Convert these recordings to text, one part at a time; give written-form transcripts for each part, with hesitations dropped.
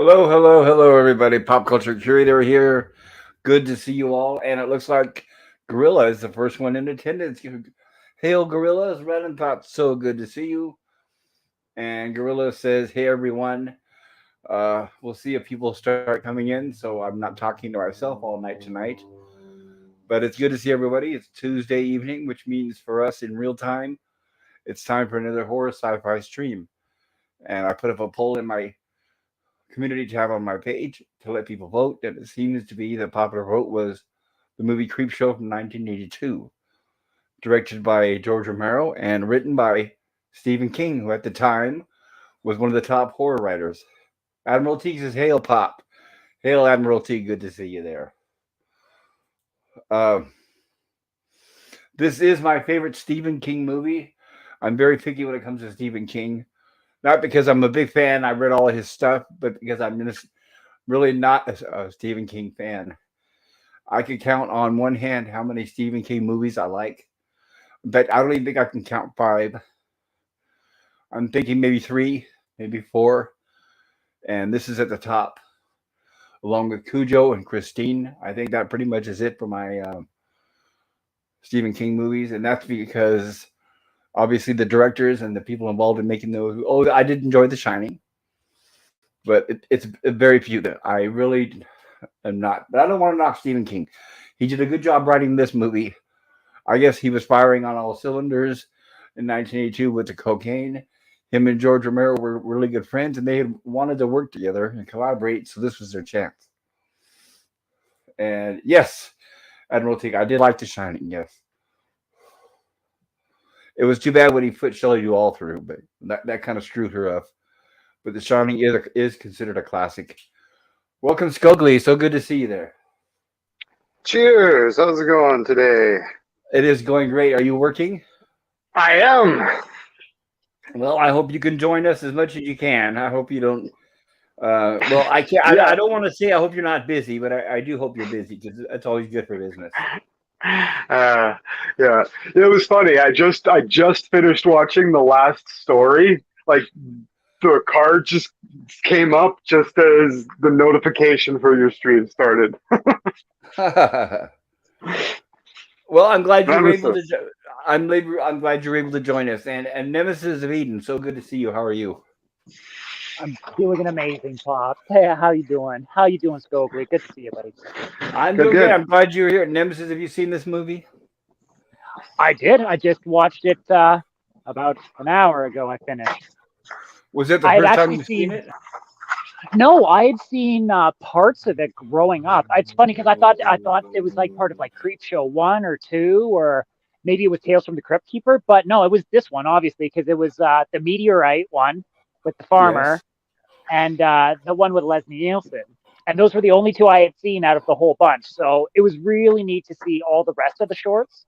Hello, hello, hello, everybody. Pop Culture Curator here. Good to see you all. And it looks like Gorilla is the first one in attendance. Hail, Gorilla. It's Red and Thought. So good to see you. And Gorilla says, hey, everyone. We'll see if people start coming in. So I'm not talking to myself all night tonight. But it's good to see everybody. It's Tuesday evening, which means for us in real time, it's time for another horror sci-fi stream. And I put up a poll in my community tab on my page to let people vote, and it seems to be the popular vote was the movie Creepshow from 1982, directed by George Romero and written by Stephen King, who at the time was one of the top horror writers. Admiral T says, "Hail, Pop! Hail, Admiral T! Good to see you there." Uh, this is my favorite Stephen King movie. I'm very picky when it comes to Stephen King. Not because I'm a big fan, I read all of his stuff, but because I'm just really not a Stephen King fan. I could count on one hand how many Stephen King movies I like, but I don't even think I can count five. I'm thinking maybe three, maybe four, and this is at the top, along with Cujo and Christine. I think that pretty much is it for my Stephen King movies, and that's because obviously the directors and the people involved in making those. Oh, I did enjoy The Shining, but it's very few that I really am not. But I don't want to knock Stephen King. He did a good job writing this movie. I guess he was firing on all cylinders in 1982 with the cocaine. Him and George Romero were really good friends, and they had wanted to work together and collaborate. So this was their chance. And yes, Admiral Teague, I did like The Shining. Yes, it was too bad when he put Shelley Duvall through, but that kind of screwed her up. But The Shining is considered a classic. Welcome, Scogly. So good to see you there. Cheers! How's it going today? It is going great. Are you working? I am. Well, I hope you can join us as much as you can. I hope you don't. Well, I can't. I Yeah. don't want to say I hope you're not busy, but I do hope you're busy because that's always good for business. Uh, yeah. It was funny. I just finished watching the last story. Like the card just came up just as the notification for your stream started. Well, I'm glad you were able to. Nemesis. I'm glad you were able to join us. And Nemesis of Eden, so good to see you. How are you? I'm doing an amazing, Pop. Hey, how you doing? How you doing, Scogly? Good to see you, buddy. I'm Good, doing great. good. I'm glad you were here. Nemesis, have you seen this movie? I did. I just watched it about an hour ago. I finished. Was it the I had first time actually you've seen seen. it? No, I had seen parts of it growing up. It's funny because I thought it was like part of like Creepshow 1 or 2, or maybe it was Tales from the Crypt Keeper. But no, it was this one obviously because it was the meteorite one with the farmer Yes. and the one with Leslie Nielsen. And those were the only two I had seen out of the whole bunch. So it was really neat to see all the rest of the shorts.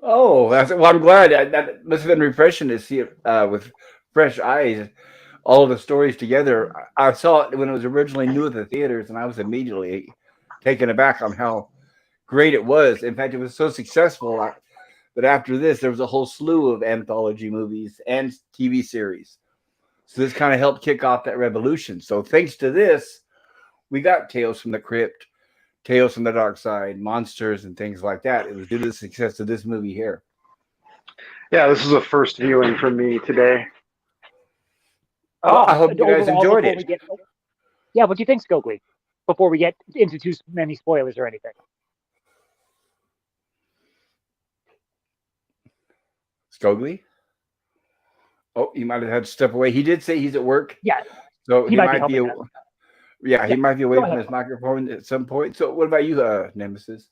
Oh, well. I'm glad that must have been refreshing to see it with fresh eyes. All of the stories together. I saw it when it was originally new at the theaters, and I was immediately taken aback on how great it was. In fact, it was so successful that after this, there was a whole slew of anthology movies and TV series. So this kind of helped kick off that revolution. So thanks to this, we got Tales from the Crypt, Tales from the Dark Side, Monsters, and things like that. It was due to the success of this movie here. Yeah, this is a first viewing for me today. Well, I Oh, hope you guys overall, enjoyed before it. we get, yeah, what do you think, Scogly? Before we get into too many spoilers or anything. Scogly? Oh, he might have had to step away. He did say he's at work, Yeah, so he he might be might be. helping us. Yeah, he Yeah, might be away go from ahead. his microphone at some point. So, what about you, Nemesis?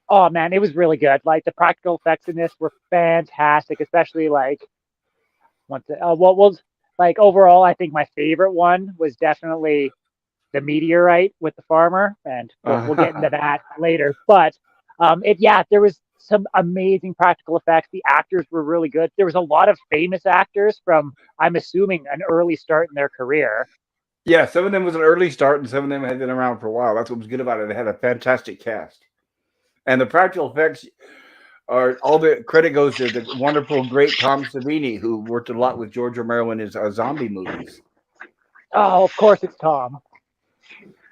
Oh man, it was really good. Like the practical effects in this were fantastic, especially like what was like overall. I think my favorite one was definitely the meteorite with the farmer, and we'll get into that later. But it yeah, there was some amazing practical effects. The actors were really good. There was a lot of famous actors from I'm assuming an early start in their career. Yeah, some of them was an early start, and some of them had been around for a while. That's what was good about it. It had a fantastic cast, and the practical effects are all the credit goes to the wonderful, great Tom Savini, who worked a lot with George Romero in his zombie movies. Oh, of course it's Tom.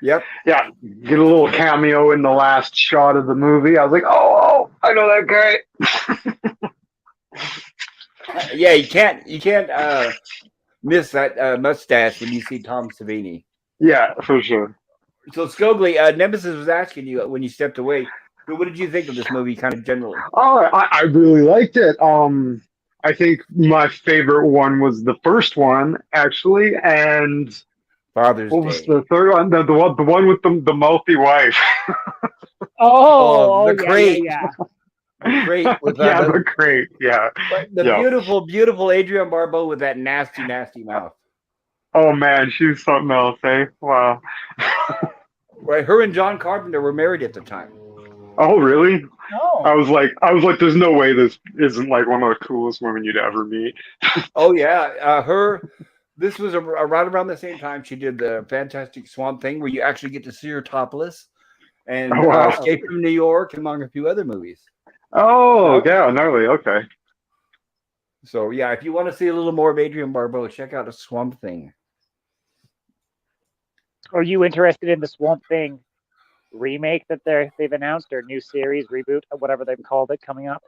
Yep. Yeah, get a little cameo in the last shot of the movie. I was like, oh, I know that guy. Yeah, you can't miss that mustache when you see Tom Savini. Yeah, for sure. So Scogli, Nemesis was asking you when you stepped away. So what did you think of this movie, kind of generally? Oh, I really liked it. I think my favorite one was the first one, actually, and Father's what was Day. the third one? The one with the mouthy wife. Oh, Oh, the yeah, yeah, crate, yeah. the crate with Yeah, the crate. Yeah, the yeah. beautiful, beautiful Adrienne Barbeau with that nasty, nasty mouth. Oh man, she's something else, eh? Wow. Right, her and John Carpenter were married at the time. Oh really? Oh, I was like, there's no way this isn't like one of the coolest women you'd ever meet. Oh yeah, her. This was right around the same time she did the Fantastic Swamp Thing, where you actually get to see her topless, and Oh wow. Escape from New York, among a few other movies. Oh yeah, gnarly. Okay. So yeah, if you want to see a little more of Adrienne Barbeau, check out a Swamp Thing. are you interested in the Swamp Thing remake that they've announced, or new series reboot, or whatever they've called it, coming up?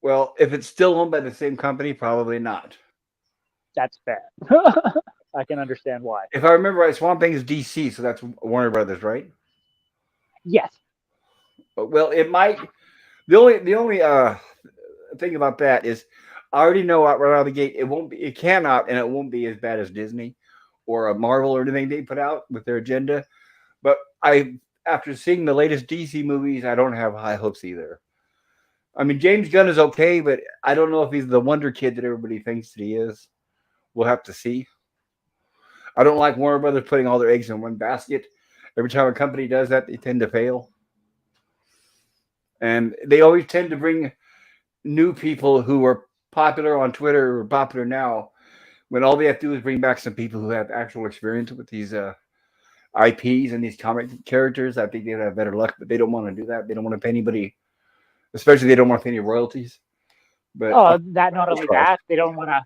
Well, if it's still owned by the same company, probably not. That's fair. I can understand why. If I remember right, Swamp Thing is DC, so that's Warner Brothers, right? Yes. Well, it might. The only thing about that is, I already know right out of the gate it won't be. It cannot, and it won't be as bad as Disney or a Marvel or anything they put out with their agenda. But after seeing the latest DC movies, I don't have high hopes either. I mean, James Gunn is okay, but I don't know if he's the wonder kid that everybody thinks that he is. We'll have to see. I don't like Warner Brothers putting all their eggs in one basket. Every time a company does that, they tend to fail. And they always tend to bring new people who are popular on Twitter or popular now, when all they have to do is bring back some people who have actual experience with these IPs and these comic characters. I think they'd have better luck, but they don't want to do that. They don't want to pay anybody, especially they don't want to pay any royalties. But Oh, that not only that, they don't want to,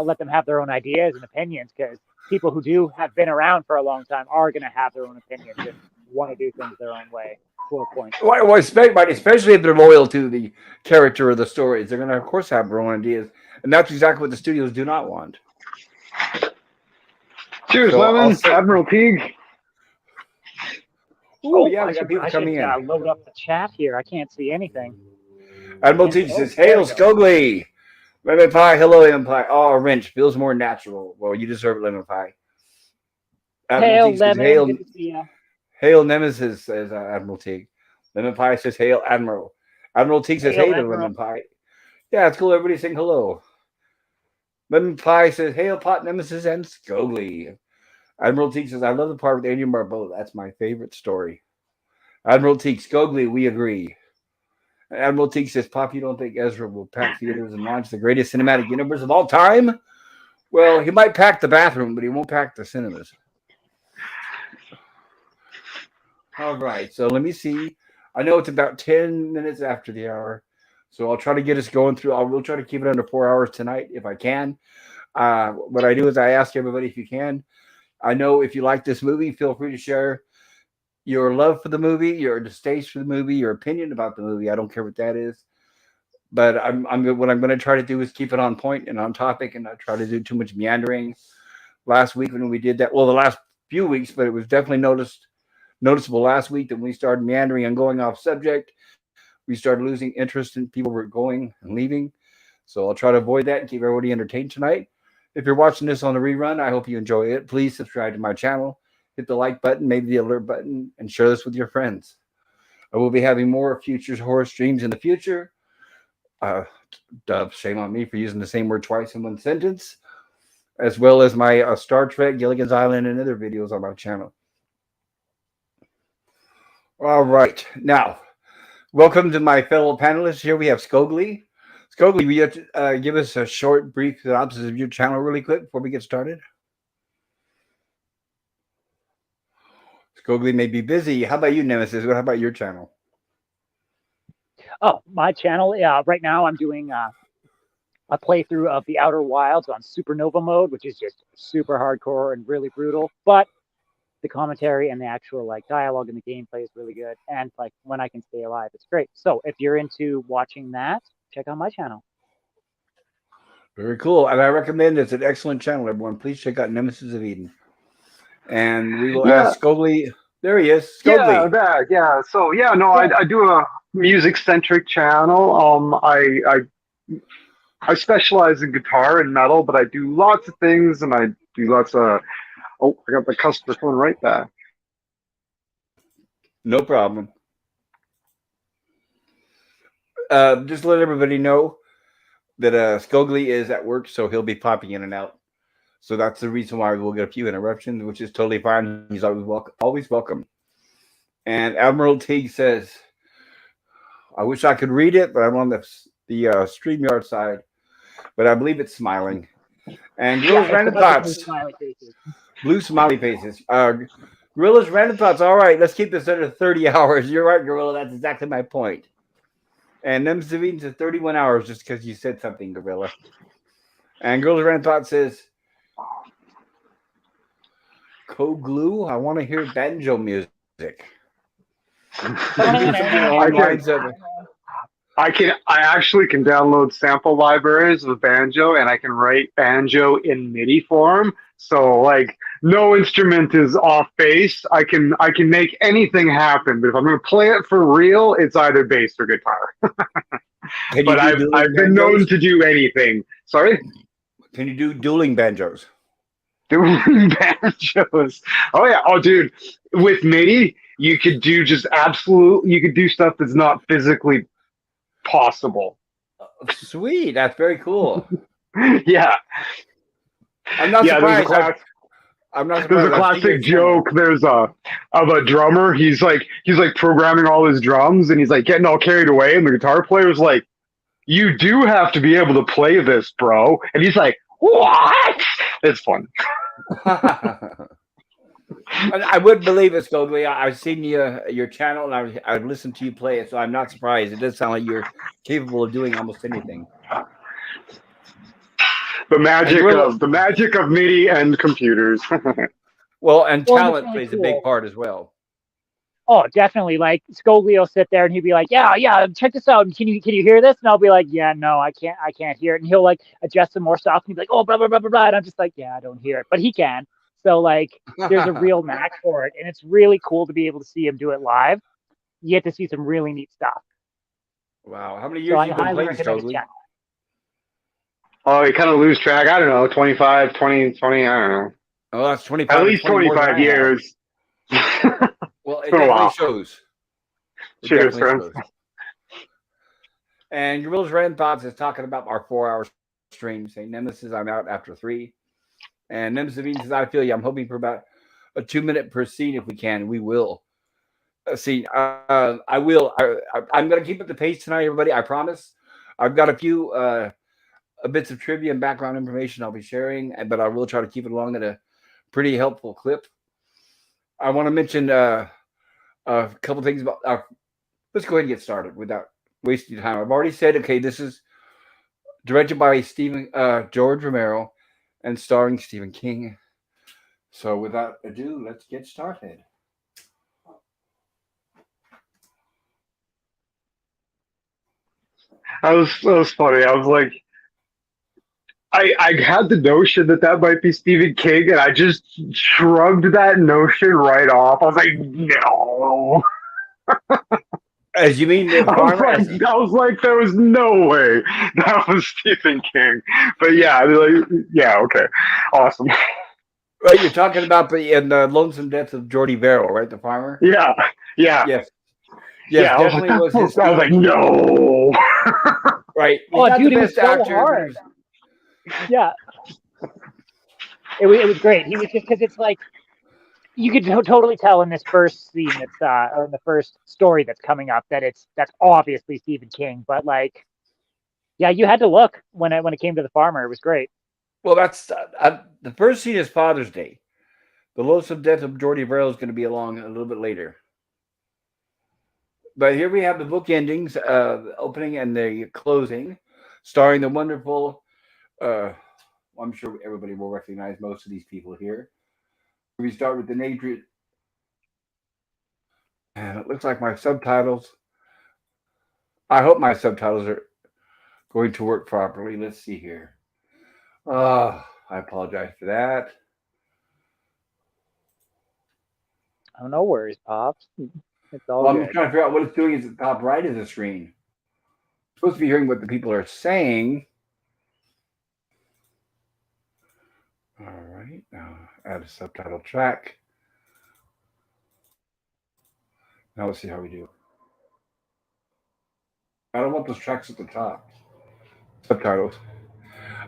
let them have their own ideas and opinions, because people who do have been around for a long time are going to have their own opinions and want to do things their own way. To a point. Well, especially if they're loyal to the character or the stories, they're going to, of course, have their own ideas, and that's exactly what the studios do not want. Cheers, Lemon. Admiral Teague. Oh yeah, we got people coming in. Load up the chat here. I can't see anything. Admiral Teague says, "Hail, Scogli. Lemon pie. Hello, lemon pie. Oh, wrench feels more natural. Well, you deserve it, lemon pie." Hail, Lemon. Good to see you. Hail, Nemesis, says Admiral Teague. Lemon pie says, "Hail, Admiral." Admiral Teague says, "Hail, lemon pie." Yeah, it's cool. Everybody saying hello. Lemon pie says, "Hail, pot Nemesis and Scogli." Admiral Teague says, "I love the part with Adrienne Barbeau. That's my favorite story." Admiral Teague, Scogli, we agree. Admiral Teague says, "Pop, you don't think Ezra will pack theaters and launch the greatest cinematic universe of all time?" Well, he might pack the bathroom, but he won't pack the cinemas. All right, so let me see. I know it's about 10 minutes after the hour, so I'll try to get us going through. We'll try to keep it under 4 hours tonight if I can. What I do is I ask everybody if you can. I know if you like this movie, feel free to share your love for the movie, your distaste for the movie, your opinion about the movie. I don't care what that is. But what I'm going to try to do is keep it on point and on topic, and not try to do too much meandering. Last week when we did that, well, the last few weeks, but it was definitely noticeable last week that when we started meandering and going off subject, we started losing interest and people were going and leaving. So I'll try to avoid that and keep everybody entertained tonight. If you're watching this on the rerun, I hope you enjoy it. Please subscribe to my channel, hit the like button, maybe the alert button, and share this with your friends. I will be having more future horror streams in the future. Shame on me for using the same word twice in one sentence, as well as my Star Trek, Gilligan's Island, and other videos on my channel. All right. Now, welcome to my fellow panelists. Here we have Scogli. Scogli, will you give us a short, brief synopsis of your channel really quick before we get started? Scogli may be busy. How about you, Nemesis? How about your channel? Oh, my channel. Right now I'm doing a playthrough of The Outer Wilds on supernova mode, which is just super hardcore and really brutal. But the commentary and the actual like dialogue and the gameplay is really good. And like When I Can Stay Alive, it's great. So if you're into watching that, check out my channel. Very cool. And I recommend it's an excellent channel, everyone. Please check out Nemesis of Eden. And we will Yeah, ask Scogli. There he is. yeah, Scogli. that, yeah. So yeah, no, Yeah. I do a music centric channel. I specialize in guitar and metal, but I do lots of things, and I do lots of. Oh, I got the customer phone right back. No problem. Just let everybody know that Scogli is at work, so he'll be popping in and out. So that's the reason why we'll get a few interruptions, which is totally fine. He's always welcome. And Admiral Teague says, I wish I could read it, but I'm on the StreamYard side. But I believe it's smiling. And Gorilla's Random Thoughts. Blue smiley faces. Gorilla's Random Thoughts. All right, let's keep this under 30 hours. You're right, Gorilla. That's exactly my point. And them Savines is 31 hours just because you said something, Gorilla. And Gorilla's Random Thoughts says, Co-glue, I want to hear banjo music. I actually can download sample libraries of banjo, and I can write banjo in MIDI form. So like no instrument is off bass. I can make anything happen. But if I'm going to play it for real, it's either bass or guitar. But I've been known to do anything. Sorry? Can you do dueling banjos? Dueling banjos. Oh yeah. Oh dude, with MIDI, you could do you could do stuff that's not physically possible. Sweet. That's very cool. Yeah. I'm not surprised. I'm not surprised. There's a classic joke. There's of a drummer. He's like programming all his drums, and he's like getting all carried away, and the guitar player's like, "You do have to be able to play this, bro." And he's like, "What?" It's fun. I wouldn't believe it, Scogli. I've seen your channel, and I've listened to you play it, so I'm not surprised. It does sound like you're capable of doing almost anything. The magic of MIDI and computers. Well, and talent plays a big part as well. Oh, definitely. Like Scogli will sit there and he'll be like, "Yeah, check this out. Can you hear this?" And I'll be like, "Yeah, no, I can't hear it." And he'll like adjust some more stuff, and he'll be like, "Oh, blah blah blah blah blah." And I'm just like, "Yeah, I don't hear it," but he can. So like, there's a real knack for it, and it's really cool to be able to see him do it live. You get to see some really neat stuff. Wow, how many years have you been playing, Scogli? Oh, you kind of lose track. I don't know, 25, 20, I don't know. Oh, that's 25. At least 25 years. Well, it definitely shows. Cheers, friends. And Gorilla's Random Thoughts is talking about our 4-hour stream, saying, Nemesis, I'm out after 3. And Nemesis says, I feel you. I'm hoping for about a 2-minute per scene if we can. We will. Scene. I will. I'm going to keep it the pace tonight, everybody. I promise. I've got a few bits of trivia and background information I'll be sharing, but I will try to keep it along at a pretty helpful clip. I want to mention a couple things about. Let's go ahead and get started without wasting time. I've already said, okay, this is directed by George Romero and starring Stephen King. So without ado, let's get started. That was funny. I was like, I had the notion that might be Stephen King, and I just shrugged that notion right off. I was like, no. As you mean, I was like, there was no way that was Stephen King. But yeah, okay, awesome. Right, you're talking about the Lonesome Death of Jordy Verrill, right? The farmer. Yeah. Yes, definitely was his. I was like, no. Right. Oh, dude, it was so hard. Yeah. It was great. He was just because it's like you could totally tell in this first scene or in the first story that's coming up that's obviously Stephen King. But like, yeah, you had to look when it came to the farmer. It was great. Well, that's the first scene is Father's Day. The Lonesome Death of Jordy Verrill is going to be along a little bit later. But here we have the book endings, the opening and the closing. starring the wonderful. I'm sure everybody will recognize most of these people here. We start with the Adrienne, and it looks like my subtitles. I hope my subtitles are going to work properly. Let's see here. I apologize for that. Oh, no worries, pops. It's all Well, I'm just good. trying to figure out what it's doing is at the top right of the screen. I'm supposed to be hearing what the people are saying. All right, now add a subtitle track. Now let's see how we do. I don't want those tracks at the top. Subtitles.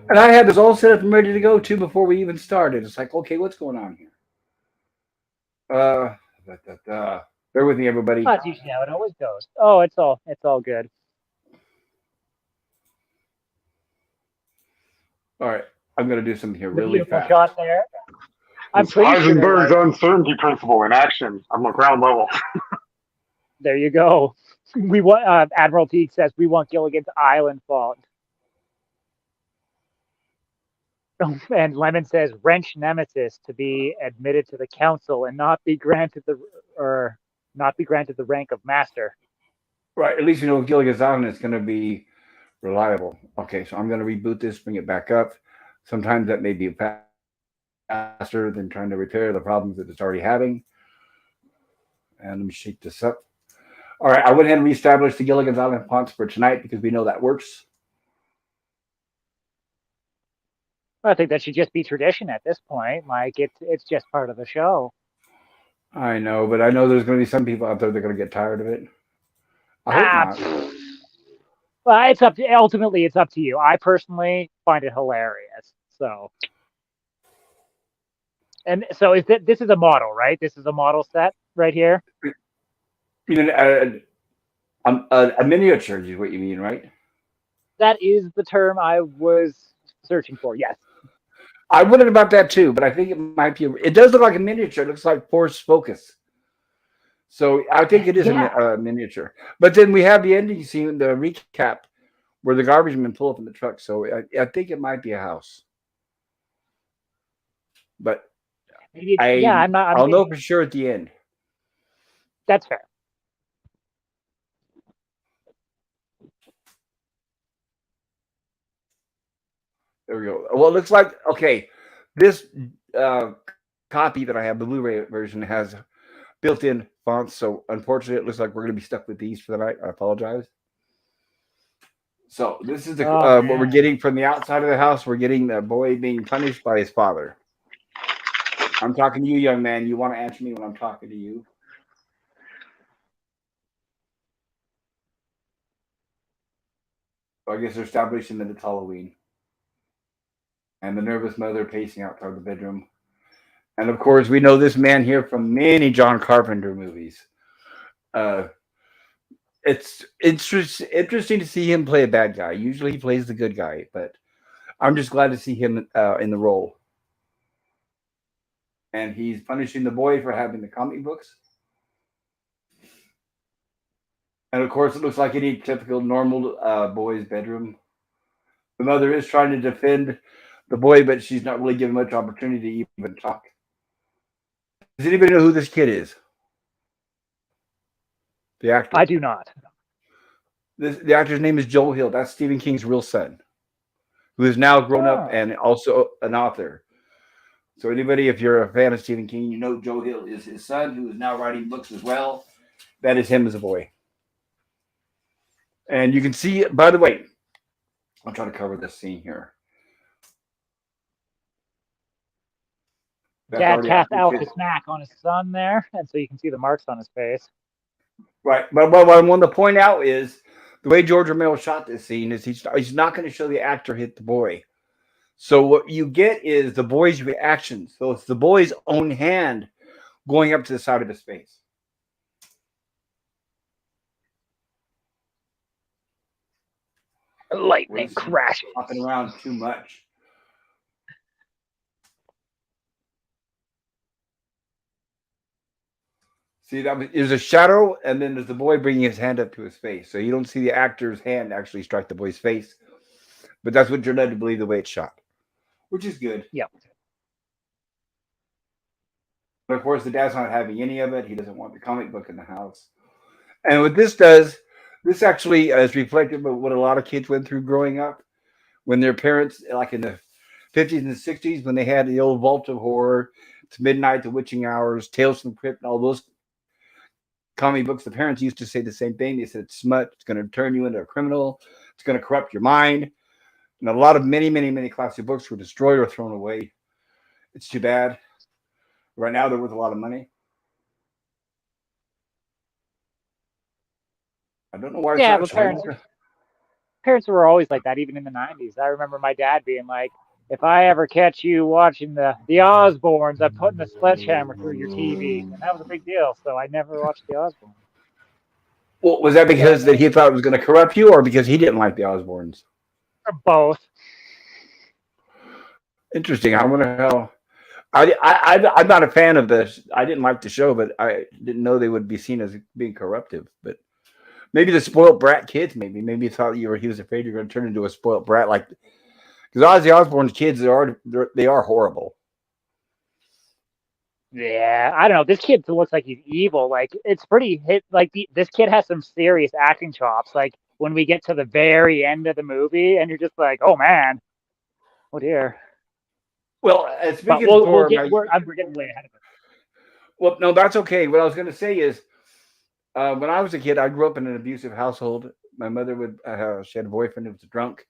And I had this all set up and ready to go too before we even started. It's like, okay, what's going on here? Uh, Bear with me, everybody. That's usually how it always goes. Oh, it's all good. All right, I'm gonna do something here The really beautiful fast. shot there. I'm It's pretty sure, Heisenberg's like, uncertainty principle in action on the ground level. there you go. We want Admiral Teague says we want Gilligan's Island fault. And Lemon says wrench nemesis to be admitted to the council and not be granted the rank of master. Right, at least you know Gilligan's Island is gonna be reliable. Okay, so I'm gonna reboot this, bring it back up. Sometimes that may be faster than trying to repair the problems that it's already having. And let me shake this up. All right, I went ahead and reestablished the Gilligan's Island fonts for tonight because we know that works. I think that should just be tradition at this point. Like it's just part of the show. I know, but I know there's going to be some people out there that are going to get tired of it. I hope Ah, not. well, ultimately it's up to you. I personally find it hilarious. So, and so this is a model, right? This is a model set right here. You know, a miniature is what you mean, right? That is the term I was searching for. Yes. I wondered about that too, but I think it might be. It does look like a miniature. It looks like Force Focus. So I think it is Yeah. a miniature. But then we have the ending scene, the recap, where the garbage men pull up in the truck. So I think it might be a house. But Maybe yeah, I'm not. I'll know for sure at the end. That's fair. There we go. Well, it looks like okay. This uh, copy that I have, the Blu-ray version, has built-in fonts. So unfortunately, it looks like we're going to be stuck with these for the night. I apologize. So this is what we're getting from the outside of the house. We're getting the boy being punished by his father. I'm talking to you, young man. You want to answer me when I'm talking to you? So I guess they're establishing that it's Halloween. And the nervous mother pacing outside the bedroom. And of course, we know this man here from many John Carpenter movies. Uh, it's interesting to see him play a bad guy. Usually he plays the good guy, but I'm just glad to see him in the role. And he's punishing the boy for having the comic books. And of course, it looks like any typical normal boy's bedroom. The mother is trying to defend the boy, but she's not really given much opportunity to even talk. Does anybody know who this kid is? The actor. I do not. The actor's name is Joel Hill. That's Stephen King's real son, who is now grown up and also an author. So anybody, if you're a fan of Stephen King, you know Joe Hill is his son, who is now writing books as well. That is him as a boy. And you can see, by the way, I'm trying to cover this scene here. Dad tapped Alka smack on his son there, and so you can see the marks on his face. Right. But what I want to point out is the way George Romero shot this scene is he's not going to show the actor hit the boy. So what you get is the boy's reaction. So it's the boy's own hand going up to the side of his face. Lightning crashes. Hopping around too much. See, there's a shadow, and then there's the boy bringing his hand up to his face. So you don't see the actor's hand actually strike the boy's face. but that's what you're led to believe the way it's shot, which is good. Yep. But of course, the dad's not having any of it. He doesn't want the comic book in the house. And what this does, this actually is reflective of what a lot of kids went through growing up when their parents, like in the 50s and 60s, when they had the old Vault of Horror, It's Midnight, The Witching Hours, Tales from the Crypt, and all those comic books, the parents used to say the same thing. They said it's smut, it's going to turn you into a criminal, it's going to corrupt your mind. And a lot of many classic books were destroyed or thrown away. It's too bad. Right now, they're worth a lot of money. I don't know why. Yeah, but parents were always like that, even in the 90s. I remember my dad being like, if I ever catch you watching the Osbournes, I'm putting a sledgehammer through your TV. And that was a big deal. So I never watched the Osbournes. Well, was that because that he thought it was going to corrupt you, or because he didn't like the Osbournes? Or both. Interesting. I wonder how. I'm not a fan of this. I didn't like the show, but I didn't know they would be seen as being corruptive. But maybe the spoiled brat kids, maybe he thought he was afraid you're going to turn into a spoiled brat, like because Ozzy Osbourne's kids they are horrible. Yeah, I don't know. This kid looks like he's evil. Like it's pretty hit. Like this kid has some serious acting chops. Like when we get to the very end of the movie, and you're just like, oh man, oh dear. Well, speaking we're getting way ahead of it. Well, no, that's okay. What I was going to say is, when I was a kid, I grew up in an abusive household. My mother she had a boyfriend who was drunk,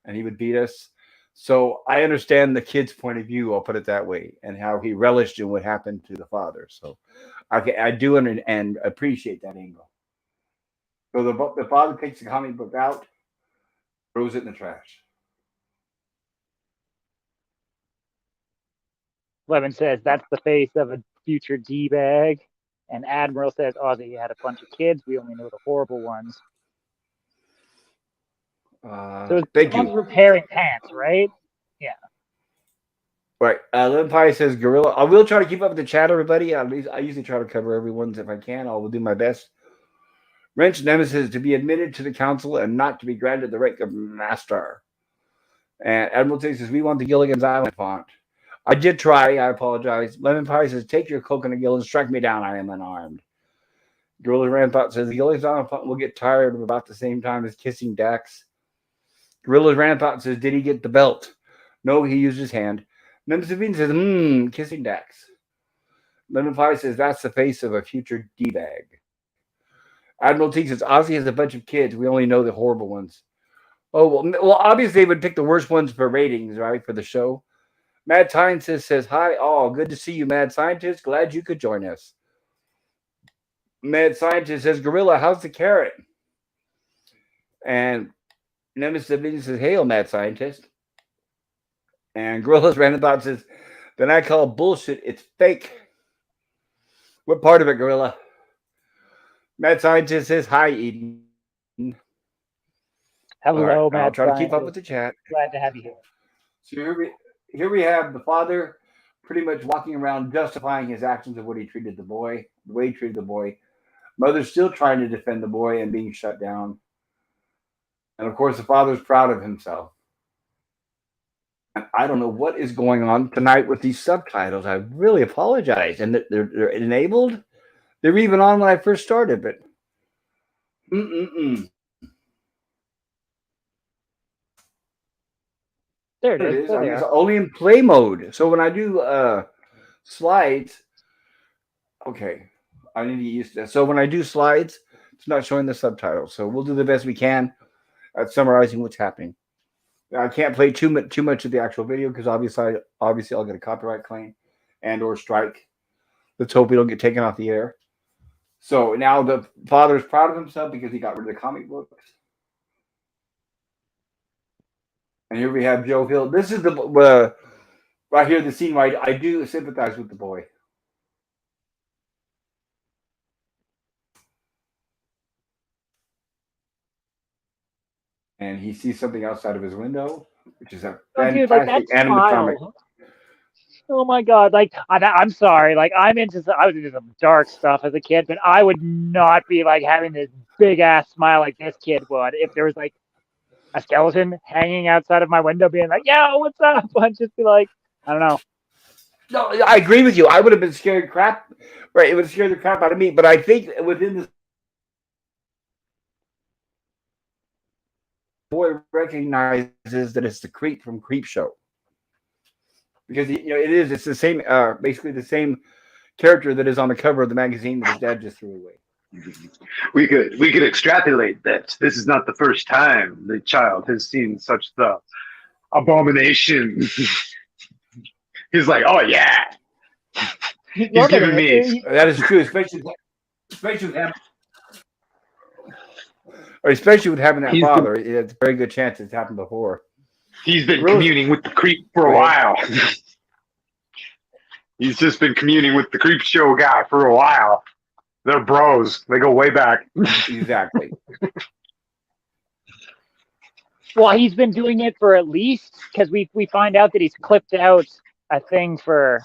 and he would beat us. So I understand the kid's point of view. I'll put it that way, and how he relished in what happened to the father. So I do and appreciate that angle. So the father takes the comic book out, throws it in the trash. Lemon says that's the face of a future D-bag. And Admiral says, Ozzy had a bunch of kids. We only know the horrible ones. So thank you. Repairing pants, right? Yeah. Right. Lemon Pie says Gorilla. I will try to keep up with the chat, everybody. At least I usually try to cover everyone's if I can. I will do my best. Wrench Nemesis to be admitted to the council and not to be granted the rank of master. And Admiral T says, we want the Gilligan's Island font. I did try. I apologize. Lemon Pie says, take your coconut gill and strike me down. I am unarmed. Gorilla Rampart says, the Gilligan's Island font will get tired about the same time as kissing Dax. Gorilla Rampart says, did he get the belt? No, he used his hand. Nemesis says, kissing Dax. Lemon Pie says, that's the face of a future D-bag. Admiral T says, Ozzy has a bunch of kids. We only know the horrible ones. Oh, well, obviously they would pick the worst ones for ratings, right, for the show. Mad Scientist says, hi, all. Good to see you, Mad Scientist. Glad you could join us. Mad Scientist says, Gorilla, how's the carrot? And Nemesis says, hail, Mad Scientist. And Gorilla's Roundabout says, then I call bullshit. It's fake. What part of it, Gorilla? Mad Scientist says, hi, Eden. Hello, right, Mad I'll try Scientist. to keep up with the chat. Glad to have you here. So here we have the father pretty much walking around justifying his actions of what he treated the boy, the way he treated the boy. Mother's still trying to defend the boy and being shut down. And of course, the father's proud of himself. And I don't know what is going on tonight with these subtitles. I really apologize. And they're enabled. They were even on when I first started, but There it is. I mean, it's only in play mode. So when I do slides, okay, I need to get used to that. So when I do slides, it's not showing the subtitles. So we'll do the best we can at summarizing what's happening. I can't play too much of the actual video because obviously I'll get a copyright claim and or strike. Let's hope we don't get taken off the air. So now the father is proud of himself because he got rid of the comic books. And here we have Joe Hill. This is the right here, the scene where I do sympathize with the boy. And he sees something outside of his window, which is a fantastic animatronic. Oh my god! Like I'm sorry. Like I was into some dark stuff as a kid, but I would not be like having this big ass smile like this kid would if there was like a skeleton hanging outside of my window being like, "Yo, what's up?" I'd just be like, I don't know. No, I agree with you. I would have been scared crap. Right, it would have scared the crap out of me. But I think within the boy recognizes that it's the creep from Creepshow because it is. It's the same, basically the same character that is on the cover of the magazine that his dad just threw away. We could extrapolate that this is not the first time the child has seen such the abomination. He's like, oh yeah, he's giving me. That is true, especially with having, or especially with having that father. It's a very good chance it's happened before. He's been communing with the creep for a while. He's just been communing with the Creepshow guy for a while. They're bros. They go way back. Exactly. Well, he's been doing it for at least, because we find out that he's clipped out a thing for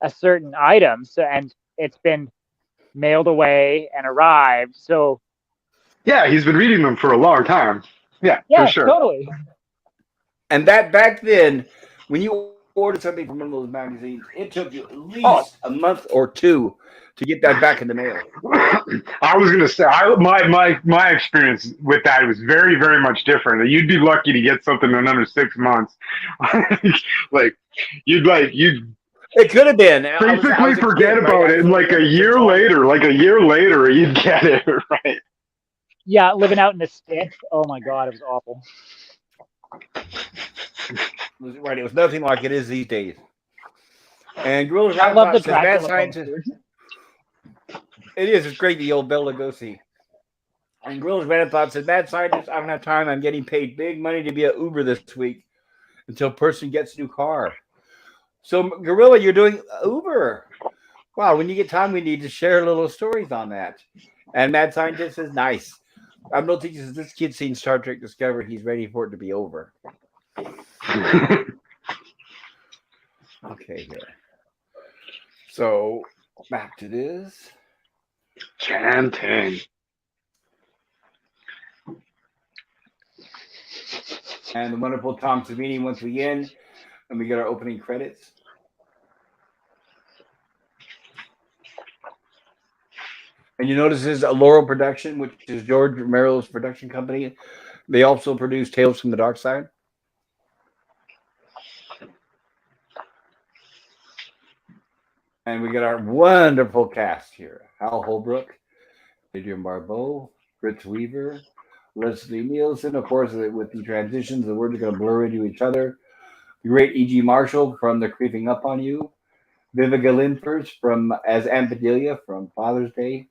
a certain item, and it's been mailed away and arrived. So yeah, he's been reading them for a long time. Yeah, for sure. Totally. And that back then, when you ordered something from one of those magazines, it took you at least a month or two to get that back in the mail. I was gonna say, my experience with that was very, very much different. You'd be lucky to get something in under 6 months. It could have been. Basically, forget about it. And like a year later, you'd get it, right? Yeah, living out in the sticks. Oh my God, it was awful. Right, it was nothing like it is these days. And Gorillas I love the says, mad Dracula scientist. It is. It's great. The old Bela Lugosi. And Gorillas Random Thought says, mad scientist, I don't have time. I'm getting paid big money to be an Uber this week until person gets a new car. So, Gorilla, you're doing Uber. Wow, when you get time, we need to share little stories on that. And Mad Scientist says, nice. I'm not thinking this kid's seen Star Trek Discovery. He's ready for it to be over. Okay, here. So, back to this. Chanting. And the wonderful Tom Savini once again. And we get our opening credits. And you notice this is a Laurel production, which is George Romero's production company. They also produce Tales from the Dark Side. And we got our wonderful cast here. Hal Holbrook, Adrienne Barbeau, Fritz Weaver, Leslie Nielsen, of course, with the transitions, the words are going to blur into each other. The great E.G. Marshall from The Creeping Up on You. Vivica Lindfors as Aunt Bedelia from Father's Day.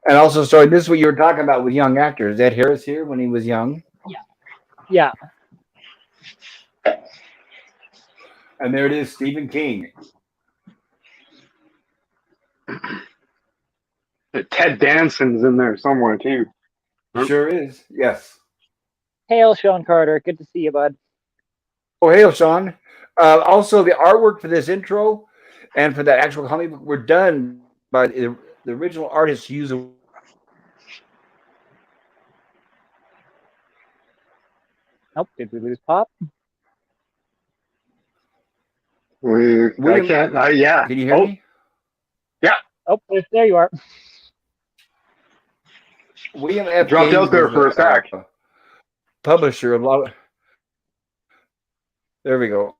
And also, sorry, this is what you were talking about with young actors. Ed Harris here when he was young. Yeah. And there it is, Stephen King. Ted Danson's in there somewhere, too. Sure is, yes. Hail, Sean Carter. Good to see you, bud. Oh, hail, Sean. Also, the artwork for this intro and for that actual comic book were done by the original artist using. Nope. Did we lose Pop? I can't. Yeah. Can you hear me? Yeah. Oh, there you are. William F. Dropped Gaines out there for a sec. Publisher of a lot. There we go.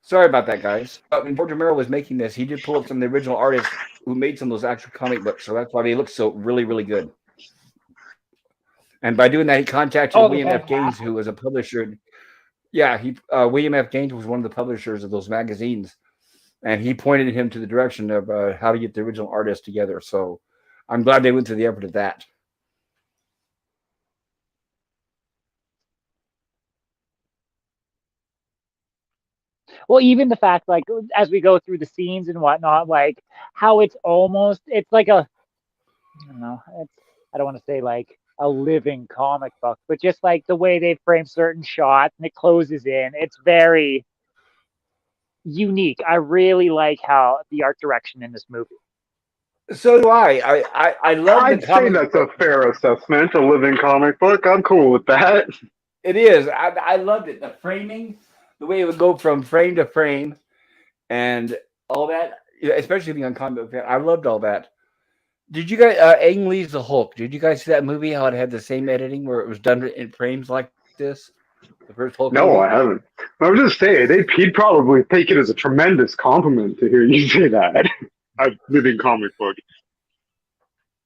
Sorry about that, guys. But when George Romero was making this, he did pull up some of the original artists who made some of those actual comic books. So that's why they look so really, really good. And by doing that, he contacted William F. Gaines, who was a publisher. Yeah, William F. Gaines was one of the publishers of those magazines. And he pointed him to the direction of how to get the original artists together. So I'm glad they went through the effort of that. Well, even the fact, like, as we go through the scenes and whatnot, like, how it's like a, I don't know, I don't want to say like a living comic book, but just like the way they frame certain shots and it closes in, it's very unique. I really like how the art direction in this movie. So do I. I love the I'd say comic that's a book. fair assessment. A living comic It book. I'm cool with that. is. I loved it. The framing, the way it would go from frame to frame, and all that. Yeah, especially being on comic book fan, I loved all that. Did you guys? Ang Lee's The Hulk. Did you guys see that movie? How it had the same editing where it was done in frames like this? The first Hulk movie. No, I haven't. I was just saying, he'd probably take it as a tremendous compliment to hear you say that. A living comic book.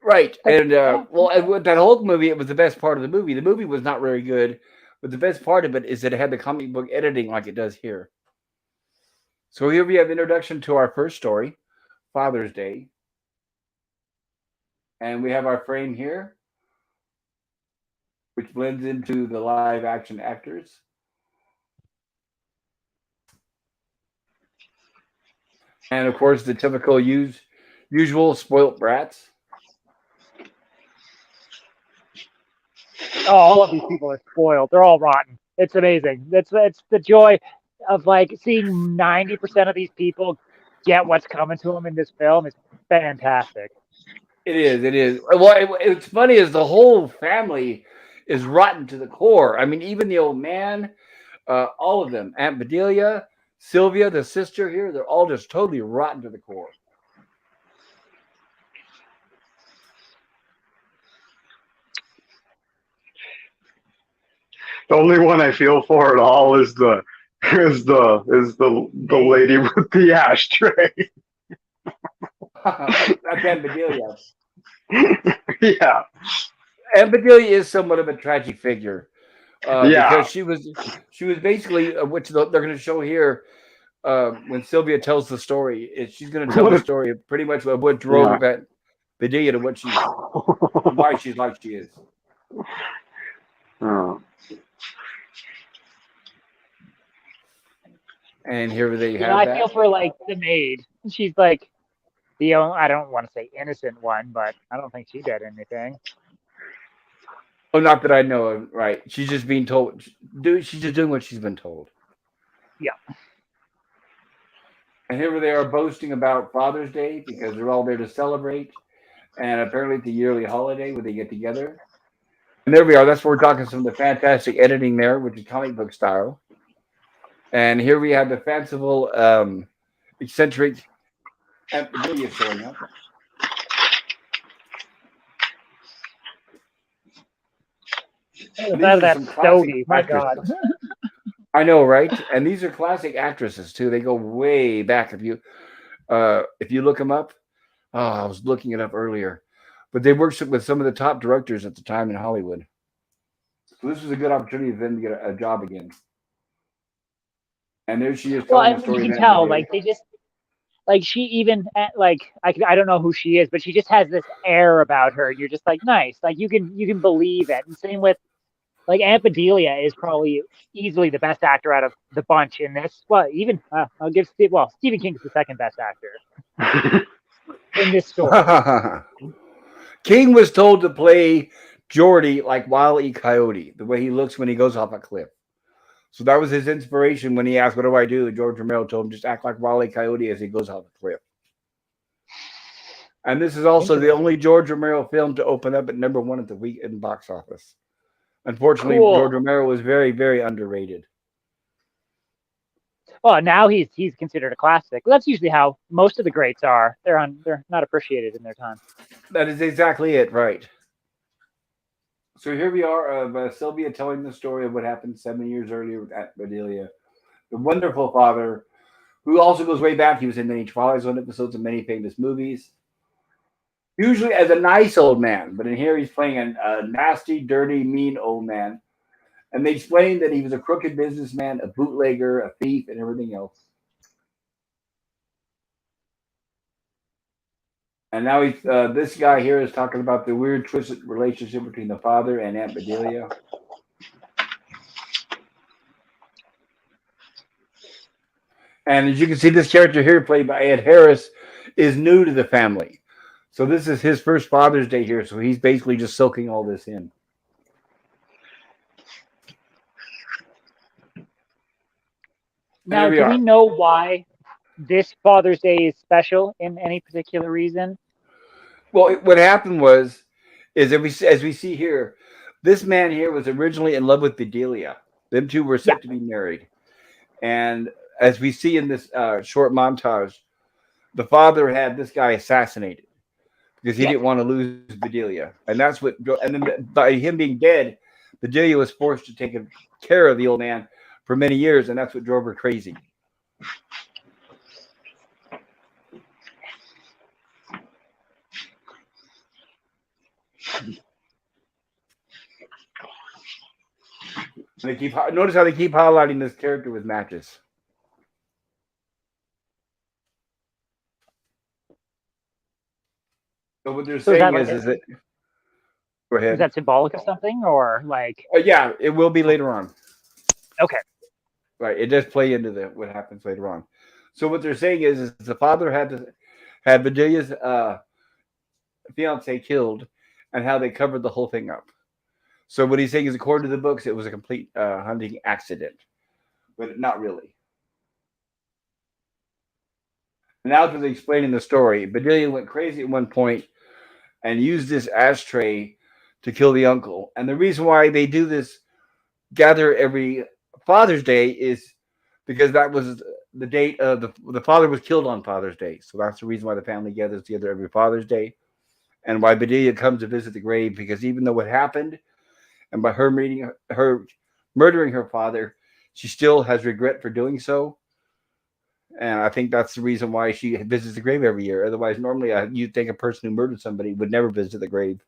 Right, Like, and oh, well, okay. and with that Hulk movie, it was the best part of the movie. The movie was not very good, but the best part of it is that it had the comic book editing like it does here. So here we have introduction to our first story, Father's Day, and we have our frame here, which blends into the live action actors, and of course the typical usual spoilt brats. Oh, all of these people are spoiled. They're all rotten. It's amazing. It's the joy of like seeing 90% of these people get what's coming to them in this film is fantastic. It is. It is. Well, it's funny is the whole family is rotten to the core. I mean, even the old man, all of them, Aunt Bedelia, Sylvia, the sister here, they're all just totally rotten to the core. The only one I feel for at all is the Maid. lady with the ashtray. That's Aunt Bedelia. Yeah, Aunt Bedelia is somewhat of a tragic figure because yeah. she was basically which they're going to show here when Sylvia tells the story. She's going to tell What the a, story of pretty much what yeah. drove Aunt Bedelia to what she's why she's like she is. Oh. And here they You know, have I feel that. for like the maid. She's like the I don't want to say innocent one, but I don't think she did anything. Oh, not that I know of. Right? She's just being told. She's just doing what she's been told. Yeah. And here they are boasting about Father's Day because they're all there to celebrate. And apparently, it's a yearly holiday where they get together. And there we are. That's where we're talking some of the fantastic editing there, which is comic book style. And here we have the fanciful, eccentric Aunt Bedelia showing up. The And side these of are that some classic stogie. My God. actresses. I know, right? And these are classic actresses too. They go way back. If you look them up, oh, I was looking it up earlier, but they worked with some of the top directors at the time in Hollywood. So this was a good opportunity for them to get a job again. And there she is Well, telling the and you story of can Aunt tell Bedelia. like they just like she even like I don't know who she is, but she just has this air about her. You're just like nice. Like you can believe it. And same with like Aunt Bedelia is probably easily the best actor out of the bunch in this. Well, even I'll give Stephen King's the second best actor in this story. King was told to play Geordie like Wile E. Coyote, the way he looks when he goes off a cliff. So that was his inspiration when he asked, "What do I do?" George Romero told him, "Just act like Wile E. Coyote as he goes off a cliff." And this is also the Interesting. only George Romero film to open up at number one at the weekend box office. Unfortunately, George Cool. Romero was very, very underrated. Well, now he's considered a classic. That's usually how most of the greats are. They're not appreciated in their time. That is exactly it, right? So here we are of Sylvia telling the story of what happened 7 years earlier with Aunt Bedelia, the wonderful father who also goes way back. He was in many Twilight Zone episodes and many famous movies, usually as a nice old man. But in here, he's playing a nasty, dirty, mean old man. And they explained that he was a crooked businessman, a bootlegger, a thief, and everything else. And now this guy here is talking about the weird, twisted relationship between the father and Aunt Bedelia. And as you can see, this character here, played by Ed Harris, is new to the family. So this is his first Father's Day here. So he's basically just soaking all this in. And here Now, we do we are. know why this Father's Day is special in any particular reason? Well, what happened is that as we see here, this man here was originally in love with Bedelia. Them two were Yeah, set to be married, and as we see in this short montage, the father had this guy assassinated because he yes. didn't want to lose Bedelia, and that's what. And then by him being dead, Bedelia was forced to take care of the old man for many years, and that's what drove her crazy. And they keep notice how they keep highlighting this character with matches. So what they're So is that saying like is that go is ahead. that symbolic of something or like Yeah, it will be later on. okay. Right, it does play into the what happens later on. So what they're saying is the father had Bedelia's fiance killed, and how they covered the whole thing up. So what he's saying is, according to the books, it was a complete hunting accident, but not really. Now to explaining the story, Bedelia went crazy at one point and used this ashtray to kill the uncle. And the reason why they do this gather every Father's Day is because that was the date of the father was killed on Father's Day. So that's the reason why the family gathers together every Father's Day, and why Bedelia comes to visit the grave, because even though what happened, and by her meeting her murdering her father, she still has regret for doing so. And I think that's the reason why she visits the grave every year. Otherwise, normally you'd think a person who murdered somebody would never visit the grave.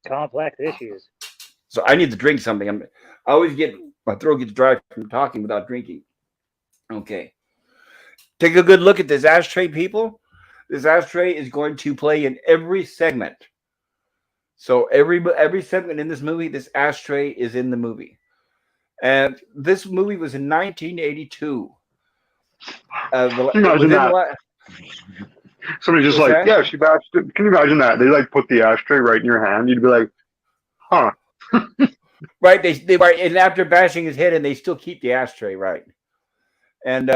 Complex issues. So I need to drink something. I always get my throat gets dry from talking without drinking. Okay, take a good look at this ashtray, people. This ashtray is going to play in every segment. So every segment in this movie, this ashtray is in the movie. And this movie was in 1982. Can you imagine Within the that? Somebody just what's like, that? yeah, she bashed it. Can you imagine that? They like put the ashtray right in your hand. You'd be like, huh. Right, they right, and after bashing his head, and they still keep the ashtray, right? And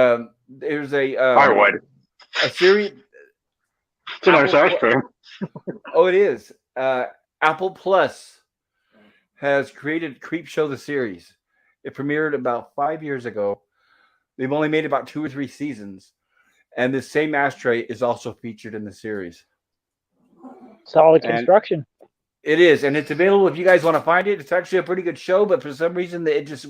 there's I would. a series It's a nice Apple. ashtray. Oh, it is. Apple Plus has created Creepshow the series. It premiered about 5 years ago. They've only made about 2 or 3 seasons, and this same ashtray is also featured in the series. Solid And construction. it is, and it's available if you guys want to find it. It's actually a pretty good show, but for some reason it just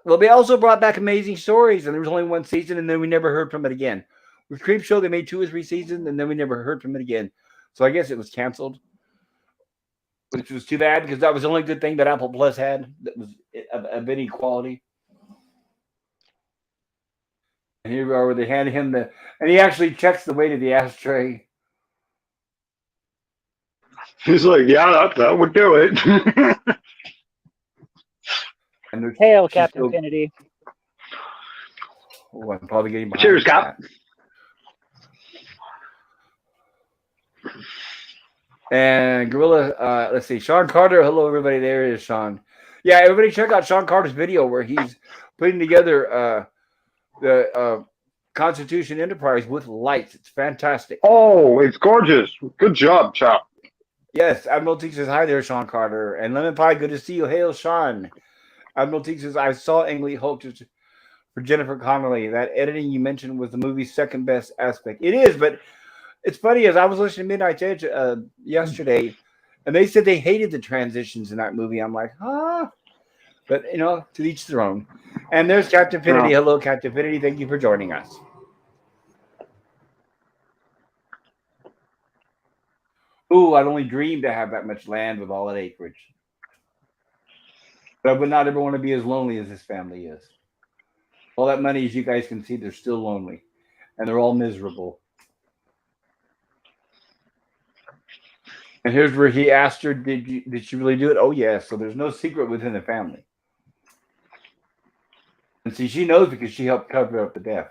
well, they also brought back Amazing Stories, and there was only 1 season, and then we never heard from it again. With Creepshow, they made 2 or 3 seasons, and then we never heard from it again. So I guess it was canceled, which was too bad because that was the only good thing that Apple Plus had that was of any quality. And here we are, where they handed him and he actually checks the weight of the ashtray. He's like, yeah, that would do it. And Hail, she's Captain still, Kennedy. oh, I'm probably getting behind Cheers, that. Cap. And Gorilla, let's see, Sean Carter. Hello, everybody. There is Sean. Yeah, everybody check out Sean Carter's video where he's putting together the Constitution Enterprise with lights. It's fantastic. Oh, it's gorgeous. Good job, chap. Yes, Admiral T says, hi there, Sean Carter. And Lemon Pie, good to see you. Hail, Sean. Admiral T says, I saw Ang Lee Hulk for Jennifer Connelly. That editing you mentioned was the movie's second best aspect. It is, but it's funny, as I was listening to Midnight Edge yesterday, and they said they hated the transitions in that movie. I'm like, huh? But, to each their own. And there's Captain Finity. Yeah. Hello, Captain Finity. Thank you for joining us. Ooh, I'd only dreamed to have that much land with all that acreage. But I would not ever want to be as lonely as this family is. All that money, as you guys can see, they're still lonely. And they're all miserable. And here's where he asked her, did she really do it? Oh, yes. So there's no secret within the family. And see, she knows because she helped cover up the death.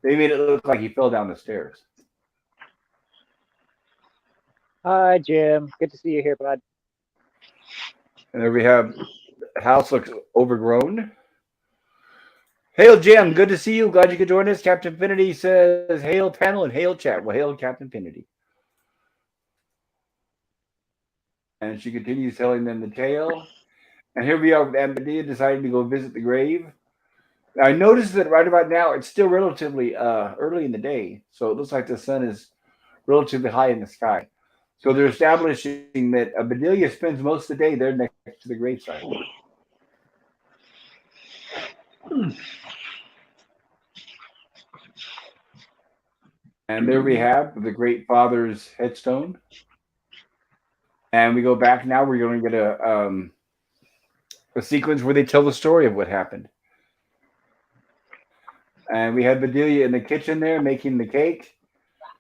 They made it look like he fell down the stairs. Hi, Jim. Good to see you here, bud. And there we have, the house looks overgrown. Hail Jim, good to see you. Glad you could join us. Captain Finity says, hail panel and hail chat. Well, hail Captain Finity. And she continues telling them the tale. And here we are with Ambedia deciding to go visit the grave. I noticed that right about now it's still relatively early in the day, so it looks like the sun is relatively high in the sky. So they're establishing that Bedelia spends most of the day there next to the graveside. And there we have the great father's headstone. And we go back now. We're going to get a sequence where they tell the story of what happened. And we had Bedelia in the kitchen there making the cake.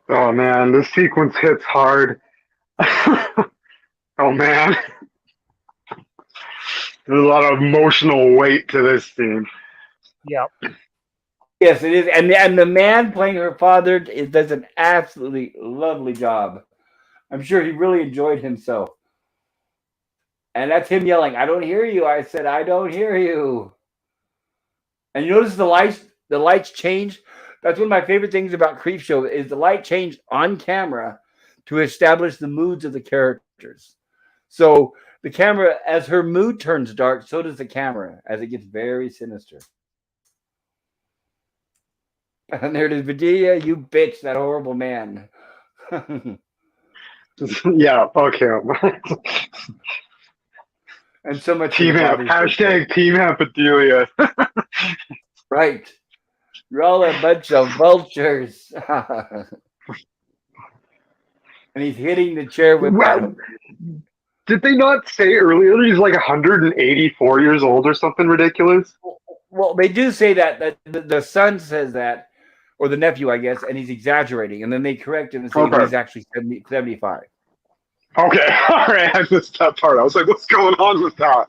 Oh man, this sequence hits hard. Oh man, there's a lot of emotional weight to this scene. Yep. Yes, it is. And the man playing her father does an absolutely lovely job. I'm sure he really enjoyed himself. And that's him yelling, I don't hear you. I said, I don't hear you. And you notice the lights changed. That's one of my favorite things about Creepshow is the light changed on camera to establish the moods of the characters. So the camera, as her mood turns dark, so does the camera as it gets very sinister. And there it is, Bedelia, you bitch, that horrible man. Yeah, fuck him. And so much Team Amp. Hashtag Team Ampathelia. Right. You're all a bunch of vultures. And he's hitting the chair with Well, did they not say earlier he's like 184 years old or something ridiculous? Well, they do say that the son says that, or the nephew, I guess, and he's exaggerating. And then they correct him and say he's actually 75. Okay, all right, I missed that part. I was like, what's going on with that?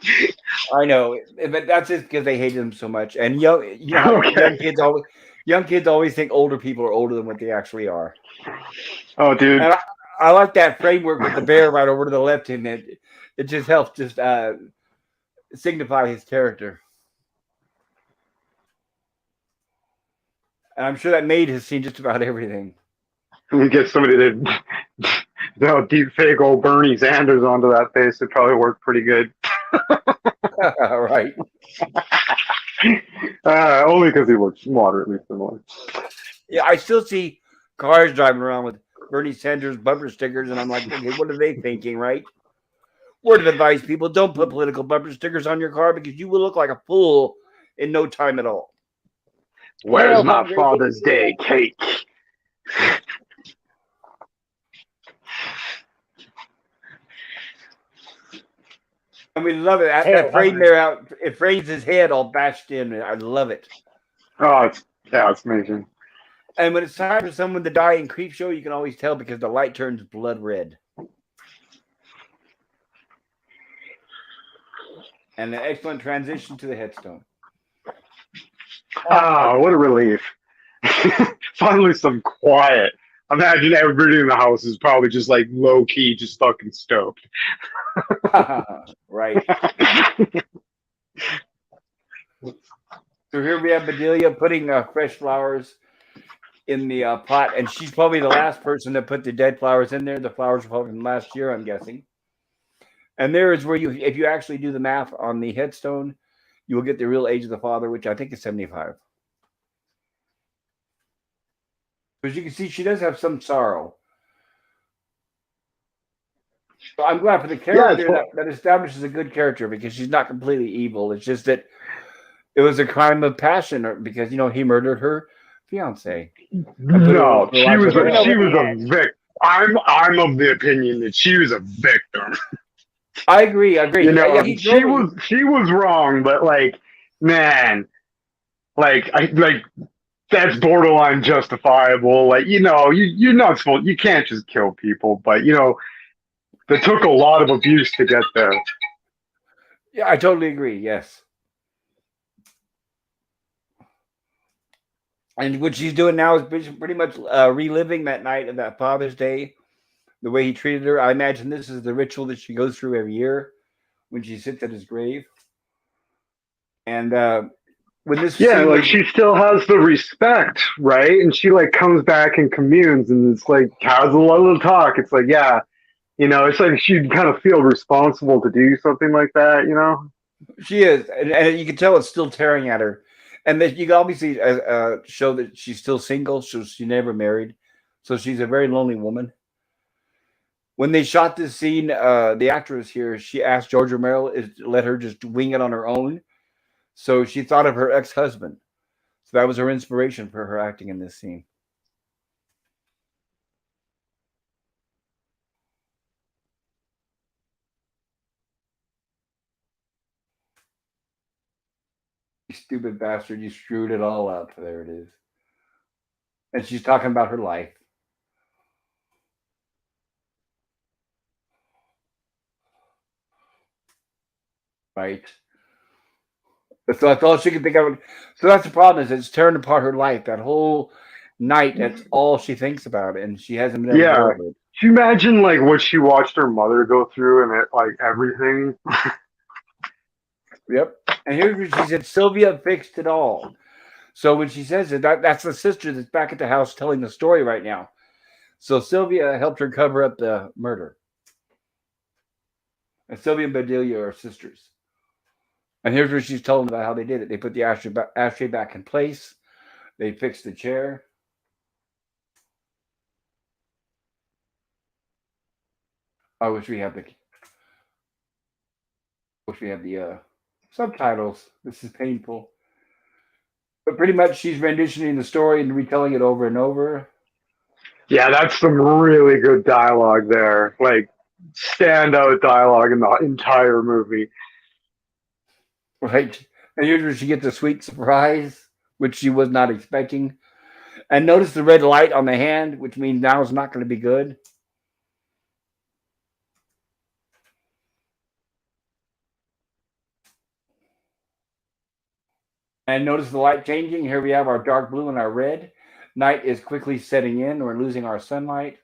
I know, but that's just because they hated him so much. And young kids always think older people are older than what they actually are. Oh, dude. And I like that framework with the bear right over to the left, and it just helps signify his character. And I'm sure that made his scene just about everything. You get somebody to deep fake old Bernie Sanders onto that face, it probably worked pretty good. Right. Only because he looks moderately similar. Yeah, I still see cars driving around with Bernie Sanders bumper stickers, and I'm like, okay, what are they thinking, right? Word of advice, people, don't put political bumper stickers on your car because you will look like a fool in no time at all. Where's my Father's Day cake? And we love it. That frame there out, it frames his head all bashed in. I love it. Oh, it's amazing. And when it's time for someone to die in Creepshow, you can always tell because the light turns blood red. And an excellent transition to the headstone. Oh, what a relief. Finally some quiet. Imagine everybody in the house is probably just like low key, just fucking stoked. Right. So here we have Bedelia putting fresh flowers in the pot, and she's probably the last person to put the dead flowers in there. The flowers were probably from last year, I'm guessing. And there is where if you actually do the math on the headstone, you will get the real age of the father, which I think is 75. As you can see, she does have some sorrow. So I'm glad for the character that establishes a good character because she's not completely evil. It's just that it was a crime of passion because he murdered her fiance. No, she was a victim. I'm of the opinion that she was a victim. I agree. She was wrong, but man, that's borderline justifiable. You're not supposed. You can't just kill people, but that took a lot of abuse to get there. Yeah, I totally agree. Yes. And what she's doing now is pretty much reliving that night of that Father's Day, the way he treated her. I imagine this is the ritual that she goes through every year when she sits at his grave. And when this Yeah, scene like was she still has the respect, right? And she like comes back and communes and it's like has a little talk. It's like, yeah, it's like she'd kind of feel responsible to do something like that, she is, and you can tell it's still tearing at her, and that you can obviously show that she's still single, so she never married, so she's a very lonely woman. When they shot this scene, the actress here, she asked George Romero is to let her just wing it on her own. So she thought of her ex-husband. So that was her inspiration for her acting in this scene. You stupid bastard, you screwed it all up. There it is. And she's talking about her life, right? So that's all she could think of. So that's the problem is it's tearing apart her life. That whole night, that's all she thinks about, and she hasn't been able to get Yeah. over it. Can you imagine like what she watched her mother go through and it like everything? Yep. And here's what she said: Sylvia fixed it all. So when she says it, that's the sister that's back at the house telling the story right now. So Sylvia helped her cover up the murder. And Sylvia and Bedelia are sisters. And here's where she's telling about how they did it. They put the ashtray back in place. They fixed the chair. I wish we had the subtitles. This is painful. But pretty much she's renditioning the story and retelling it over and over. Yeah, that's some really good dialogue there. Like standout dialogue in the entire movie. Right? And here's where she gets a sweet surprise, which she was not expecting. And notice the red light on the hand, which means now it's not going to be good. And notice the light changing. Here we have our dark blue and our red. Night is quickly setting in. We're losing our sunlight.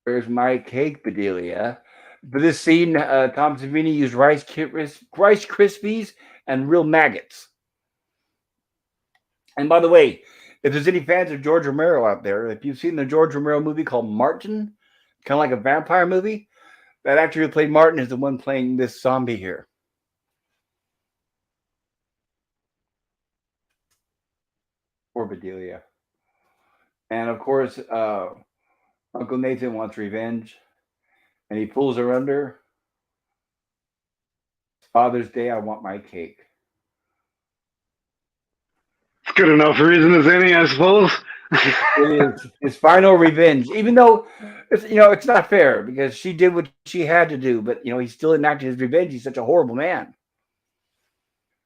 Where's my cake, Bedelia? For this scene, Tom Savini used Rice Krispies and real maggots. And by the way, if there's any fans of George Romero out there, if you've seen the George Romero movie called Martin, kind of like a vampire movie, that actor who played Martin is the one playing this zombie here. Poor Bedelia. And of course, Uncle Nathan wants revenge, and he pulls her under. Father's Day, I want my cake. It's good enough reason as any, I suppose. It is his final revenge, even though it's not fair because she did what she had to do, but he still enacted his revenge. He's such a horrible man.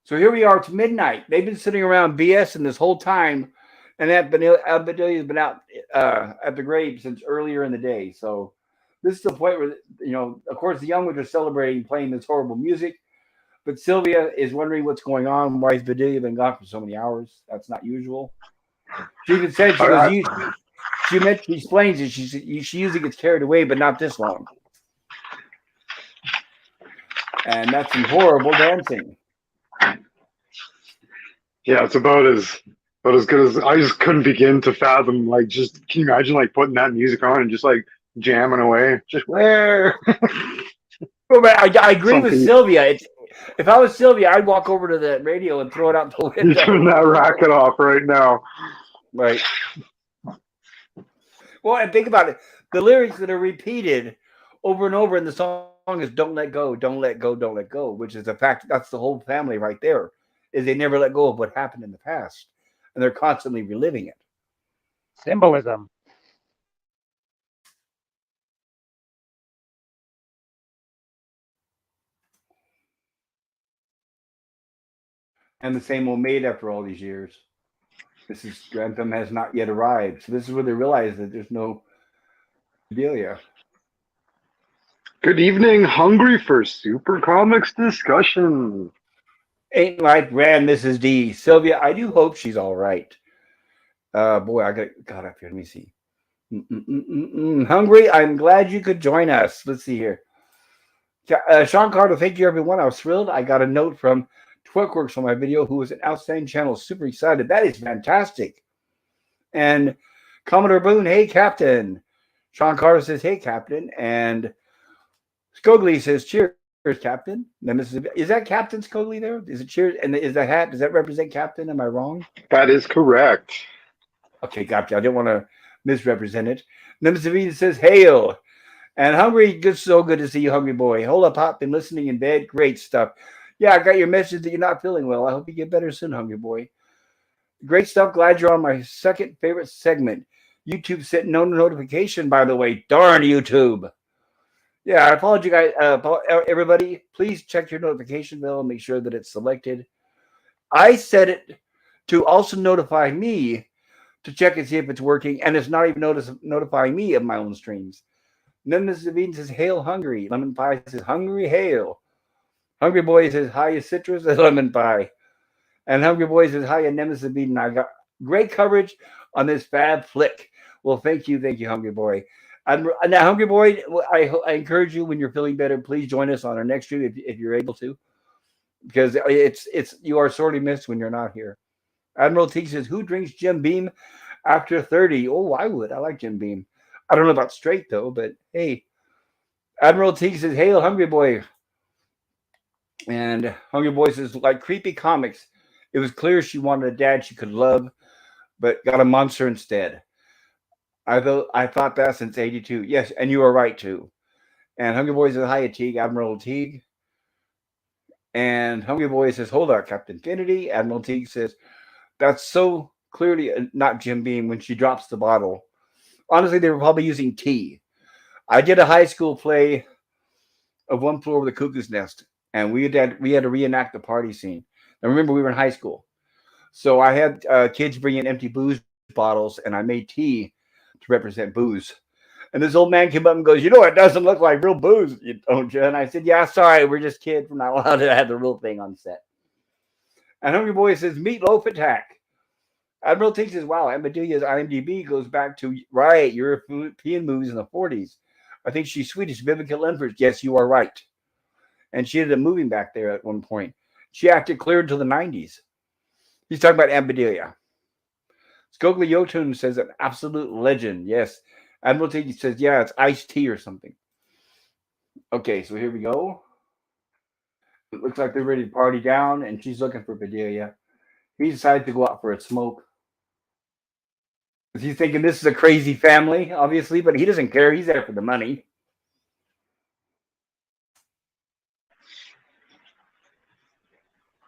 So here we are. It's midnight. They've been sitting around BSing this whole time, and Bedelia's been out at the grave since earlier in the day. So this is the point where of course, the young ones are celebrating, playing this horrible music. But Sylvia is wondering what's going on. Why has Bedelia been gone for so many hours? That's not usual. She even said, she goes, she explains it. She usually gets carried away, but not this long. And that's some horrible dancing. Yeah, it's about as good as I just couldn't begin to fathom. Like, just can you imagine like putting that music on and just like jamming away? Just where? But I agree with Something. Sylvia. If I was Sylvia, I'd walk over to the radio and throw it out the You window. turn that racket off right now. Right. Well, and think about it. The lyrics that are repeated over and over in the song is "Don't let go, don't let go, don't let go," which is the fact that's the whole family right there. Is they never let go of what happened in the past, and they're constantly reliving it. Symbolism. And the same old maid after all these years. Mrs. Grantham has not yet arrived. So this is where they realize that there's no Bedelia. Good evening, hungry for Super Comics discussion. Ain't like Grand Mrs. D. Sylvia, I do hope she's all right. Boy, I got up here. Let me see. Hungry, I'm glad you could join us. Let's see here. Sean Carter, thank you, everyone. I was thrilled. I got a note from Twerkworks on my video, who was an outstanding channel. Super excited. That is fantastic. And Commodore Boone, hey, Captain. Sean Carter says, hey, Captain. And Scogli says, cheers, Captain. Is that Captain Scogli there? Is it cheers? And is the hat, does that represent Captain? Am I wrong? That is correct. Okay, gotcha. I didn't want to misrepresent it. Nemesis says, hail. And Hungry, so good to see you, Hungry Boy. Hold up, Hop, been listening in bed. Great stuff. Yeah, I got your message that you're not feeling well. I hope you get better soon, Hungry Boy. Great stuff. Glad you're on my second favorite segment. YouTube sent no notification, by the way. Darn YouTube. Yeah, I apologize, everybody. Please check your notification bell and make sure that it's selected. I set it to also notify me to check and see if it's working, and it's not even notifying me of my own streams. Nemesis Bean says, hail Hungry. Lemon Pie says, hungry hail. Hungry Boy says, hi, citrus and lemon pie. And Hungry Boy says, hi, Nemesis Bean. I got great coverage on this fab flick. Well, thank you, Hungry Boy. Now, Hungry Boy, I encourage you, when you're feeling better, please join us on our next stream if you're able to, because you are sorely missed when you're not here. Admiral T says, who drinks Jim Beam after 30? Oh, I would. I like Jim Beam. I don't know about straight, though, but hey. Admiral T says, hail, Hungry Boy. And Hungry Boy says, like creepy comics, it was clear she wanted a dad she could love, but got a monster instead. I thought that since 82. Yes, and you are right, too. And Hungry Boy says, hi, Teague, Admiral Teague. And Hungry Boy says, hold up, Captain Kennedy. Admiral Teague says, that's so clearly not Jim Beam when she drops the bottle. Honestly, they were probably using tea. I did a high school play of One Floor Over the Cuckoo's Nest, and we had to reenact the party scene. Now, remember, we were in high school. So I had kids bring in empty booze bottles, and I made tea to represent booze. And this old man came up and goes, it doesn't look like real booze, don't you? And I said, yeah, sorry, we're just kids. We're not allowed to have the real thing on set. And Hungry Boy says, meatloaf attack. Admiral T says, wow, Amadilla's IMDb goes back to, European movies in the 40s. I think she's Swedish. Vivica Lenford. Yes, you are right. And she ended up moving back there at one point. She acted clear until the 90s. He's talking about Amadilia. Skogli Yotun says an absolute legend. Yes. Admiral T says, yeah, it's iced tea or something. Okay, so here we go. It looks like they're ready to party down, and she's looking for Bedelia. He decides to go out for a smoke. He's thinking this is a crazy family, obviously, but he doesn't care. He's there for the money.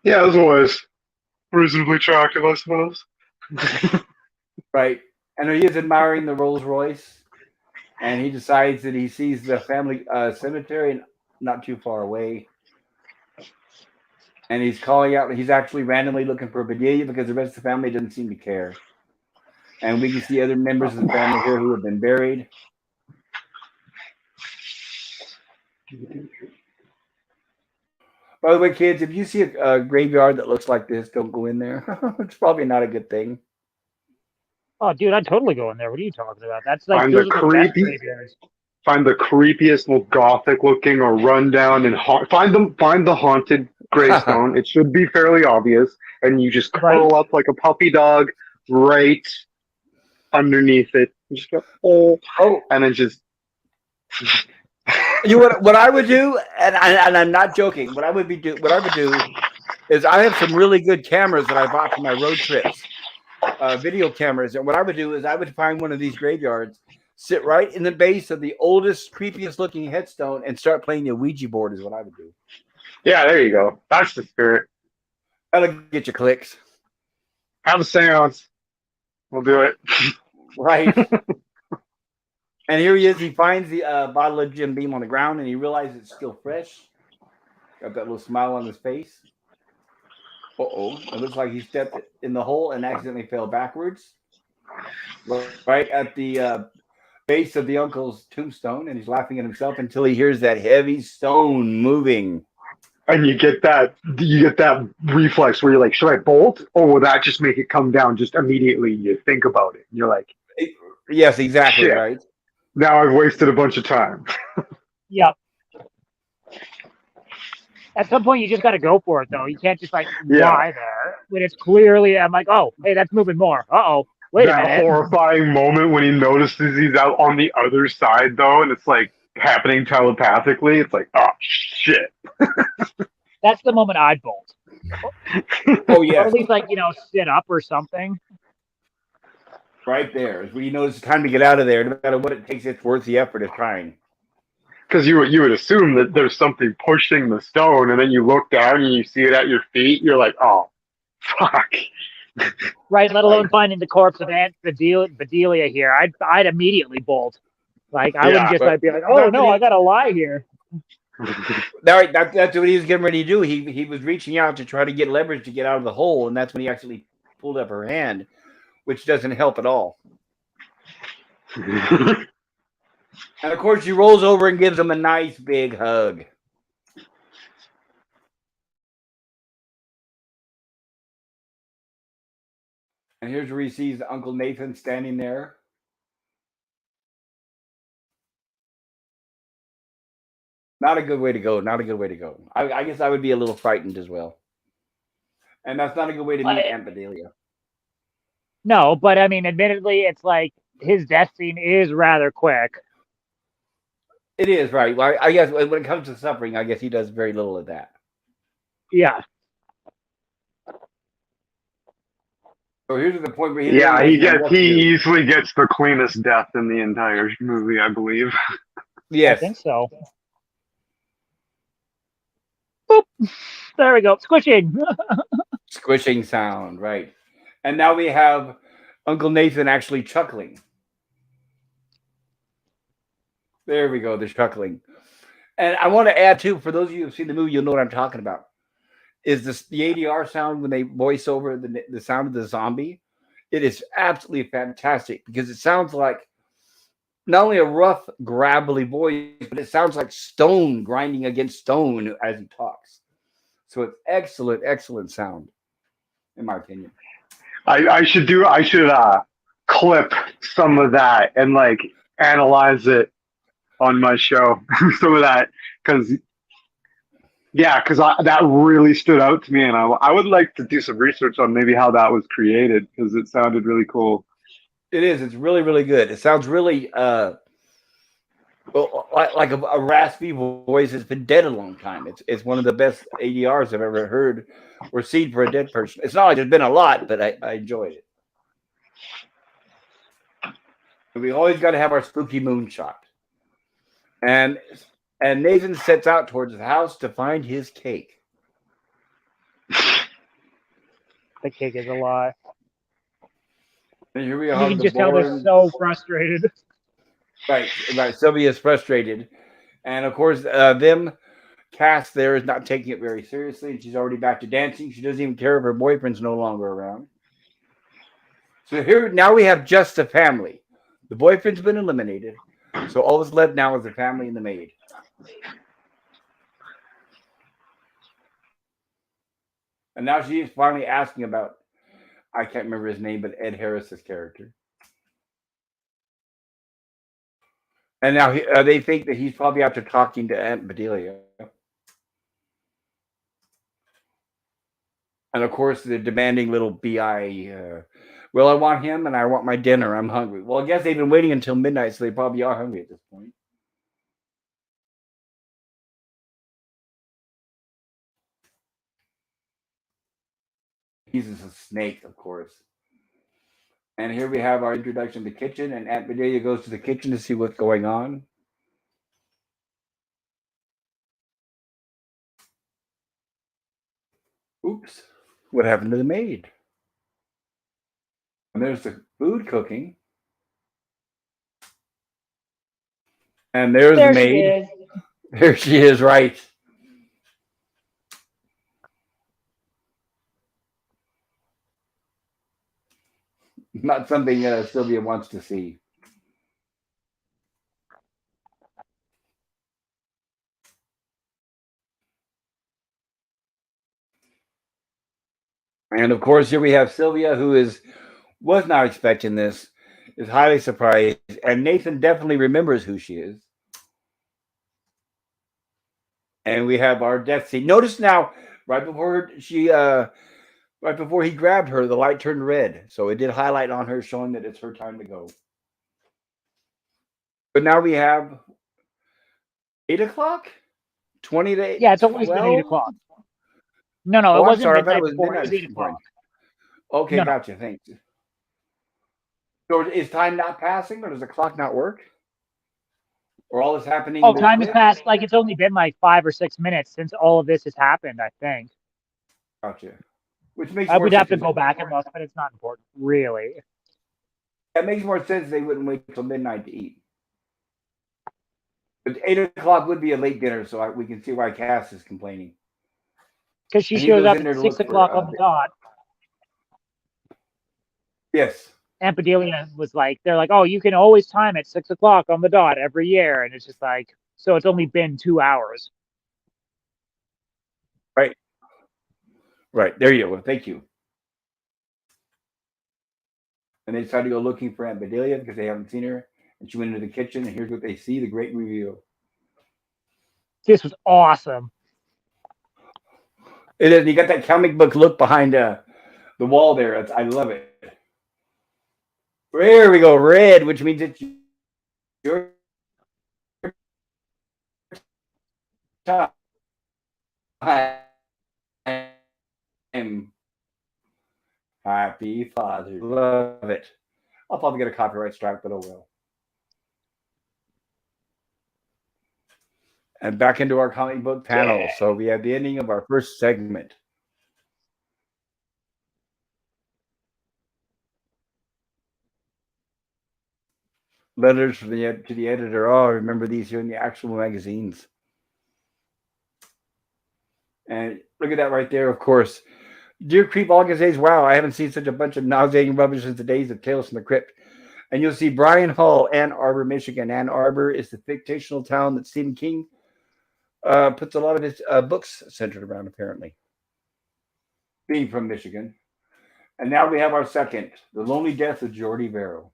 Yeah, otherwise reasonably attractive, I suppose. Right. And he is admiring the Rolls Royce, and he decides that he sees the family cemetery not too far away. And he's calling out. He's actually randomly looking for Bedelia because the rest of the family doesn't seem to care. And we can see other members of the family here who have been buried. By the way, kids, if you see a graveyard that looks like this, don't go in there. It's probably not a good thing. Oh, dude, I'd totally go in there. What are you talking about? That's like Find those the are the best creepy- graveyards. Find the creepiest, most gothic looking or rundown and find the haunted gravestone. It should be fairly obvious, and you just curl up like a puppy dog right underneath it. You just go, and then just. What I would do, and I'm not joking. What I would do is I have some really good cameras that I bought for my road trips, video cameras. And what I would do is I would find one of these graveyards, sit right in the base of the oldest, creepiest looking headstone, and start playing the Ouija board. Is what I would do. Yeah, there you go. That's the spirit. That'll get you clicks. Have a seance. We'll do it. Right. And here he is. He finds the bottle of Jim Beam on the ground, and he realizes it's still fresh. Got that little smile on his face. It looks like he stepped in the hole and accidentally fell backwards. Right at the base of the uncle's tombstone, and he's laughing at himself until he hears that heavy stone moving. And you get that reflex where you're like, should I bolt? Or will that just make it come down just immediately? You think about it. And you're like, yes, exactly. Shit. Right. Now I've wasted a bunch of time. Yeah. At some point, you just got to go for it, though. You can't just like Yeah, lie there when it's clearly. I'm like, oh, hey, that's moving more. Oh, wait a that minute. horrifying moment when he notices he's out on the other side, though, and it's like happening telepathically. It's like, oh shit. That's the moment I'd bolt, Oh or yes, at least like sit up or something. right there is where you know it's time to get out of there. No matter what it takes, it's worth the effort of trying. Because you would assume that there's something pushing the stone, and then you look down and you see it at your feet. You're like, oh, fuck. Right, let alone Right. finding the corpse of Aunt Bedelia here. I'd immediately bolt. Like I wouldn't Yeah, just But like be like, oh no, I that's gotta lie here. what he was getting ready to do. He was reaching out to try to get leverage to get out of the hole, and that's when he actually pulled up her hand, which doesn't help at all. And of course, she rolls over and gives him a nice big hug. And here's where he sees Uncle Nathan standing there. Not a good way to go. Not a good way to go. I guess I would be a little frightened as well. And that's not a good way to meet Aunt Bedelia. No, but I mean, admittedly, it's like his death scene is rather quick. It is, right. Well, I guess when it comes to suffering, I guess he does very little of that. Yeah. So here's the point where he yeah, realizes what he to do. easily gets the cleanest death in the entire movie, I believe. Yes. I think so. Boop. There we go. Squishing. Squishing sound, right. And now we have Uncle Nathan actually chuckling. There we go, the chuckling. And I want to add too, for those of you who've seen the movie, you'll know what I'm talking about. Is this the ADR sound when they voice over the sound of the zombie? It is absolutely fantastic because it sounds like not only a rough, gravelly voice, but it sounds like stone grinding against stone as he talks. So it's excellent, excellent sound, in my opinion. I should clip some of that and like analyze it on my show. Some of that because that really stood out to me, and I would like to do some research on maybe how that was created because it sounded really cool. It is. It's really, really good. It sounds really like a raspy voice that's been dead a long time. It's one of the best ADRs I've ever heard or seen for a dead person. It's not like there's been a lot, but I enjoyed it. We always got to have our spooky moonshot. And Nathan sets out towards the house to find his cake. The cake is a lie. And here we You are. can just tell they're so frustrated. Right. Sylvia's frustrated. And of course, Cass there is not taking it very seriously. And she's already back to dancing. She doesn't even care if her boyfriend's no longer around. So now we have just a family. The boyfriend's been eliminated. So all that's left now is the family and the maid. And now she is finally asking about, I can't remember his name, but Ed Harris's character. And now they think that he's probably after talking to Aunt Bedelia. And of course, the demanding little BI, well, I want him and I want my dinner. I'm hungry. Well, I guess they've been waiting until midnight, so they probably are hungry at this point. He's a snake, of course. And here we have our introduction to the kitchen, and Aunt Bedelia goes to the kitchen to see what's going on. Oops, what happened to the maid? And there's the food cooking. And there's the maid. There she is, right. Not something Sylvia wants to see. And of course, here we have Sylvia, who was not expecting this, is highly surprised, and Nathan definitely remembers who she is. And we have our death scene. Notice now, right before right before he grabbed her, the light turned red. So it did highlight on her, showing that it's her time to go. But now we have 8 o'clock, 20 to Yeah, it's always been 12. 8 o'clock. No, Oh, it I'm wasn't sorry. I thought it midnight was before. It midnight was at 8 some point. o'clock. Okay, No. gotcha. Thanks. So is time not passing, or does the clock not work? Or all this happening? Oh, this time has quick? passed. Like, it's only been like 5 or 6 minutes since all of this has happened, I think. Gotcha. Which makes more We'd sense. have to go back and look, but it's not important, really. That makes more sense. They wouldn't wait till midnight to eat. But 8 o'clock would be a late dinner, so we can see why Cass is complaining. Because she And he shows goes up in there at to 6 look for. o'clock on the dot. Yes. And Bedelia was like, they're like, oh, you can always time at 6 o'clock on the dot every year. And it's just like, so it's only been 2 hours. Right. Right. There you go. Thank you. And they decided to go looking for Aunt Bedelia because they haven't seen her. And she went into the kitchen, and here's what they see: the great reveal. This was awesome. It is. You got that comic book look behind the wall there. I love it. There we go. Red, which means it's your time. Happy Father. Love it. I'll probably get a copyright strike, but oh well. And back into our comic book panel. Yeah. So we have the ending of our first segment. Letters from to the editor. Oh, I remember these here in the actual magazines. And look at that right there, of course. Dear Creep August says, wow, I haven't seen such a bunch of nauseating rubbish since the days of Tales from the Crypt. And you'll see Bryan Hall, Ann Arbor, Michigan. Ann Arbor is the fictional town that Stephen King puts a lot of his books centered around, apparently. Being from Michigan. And now we have our second, The Lonely Death of Jordy Verrill.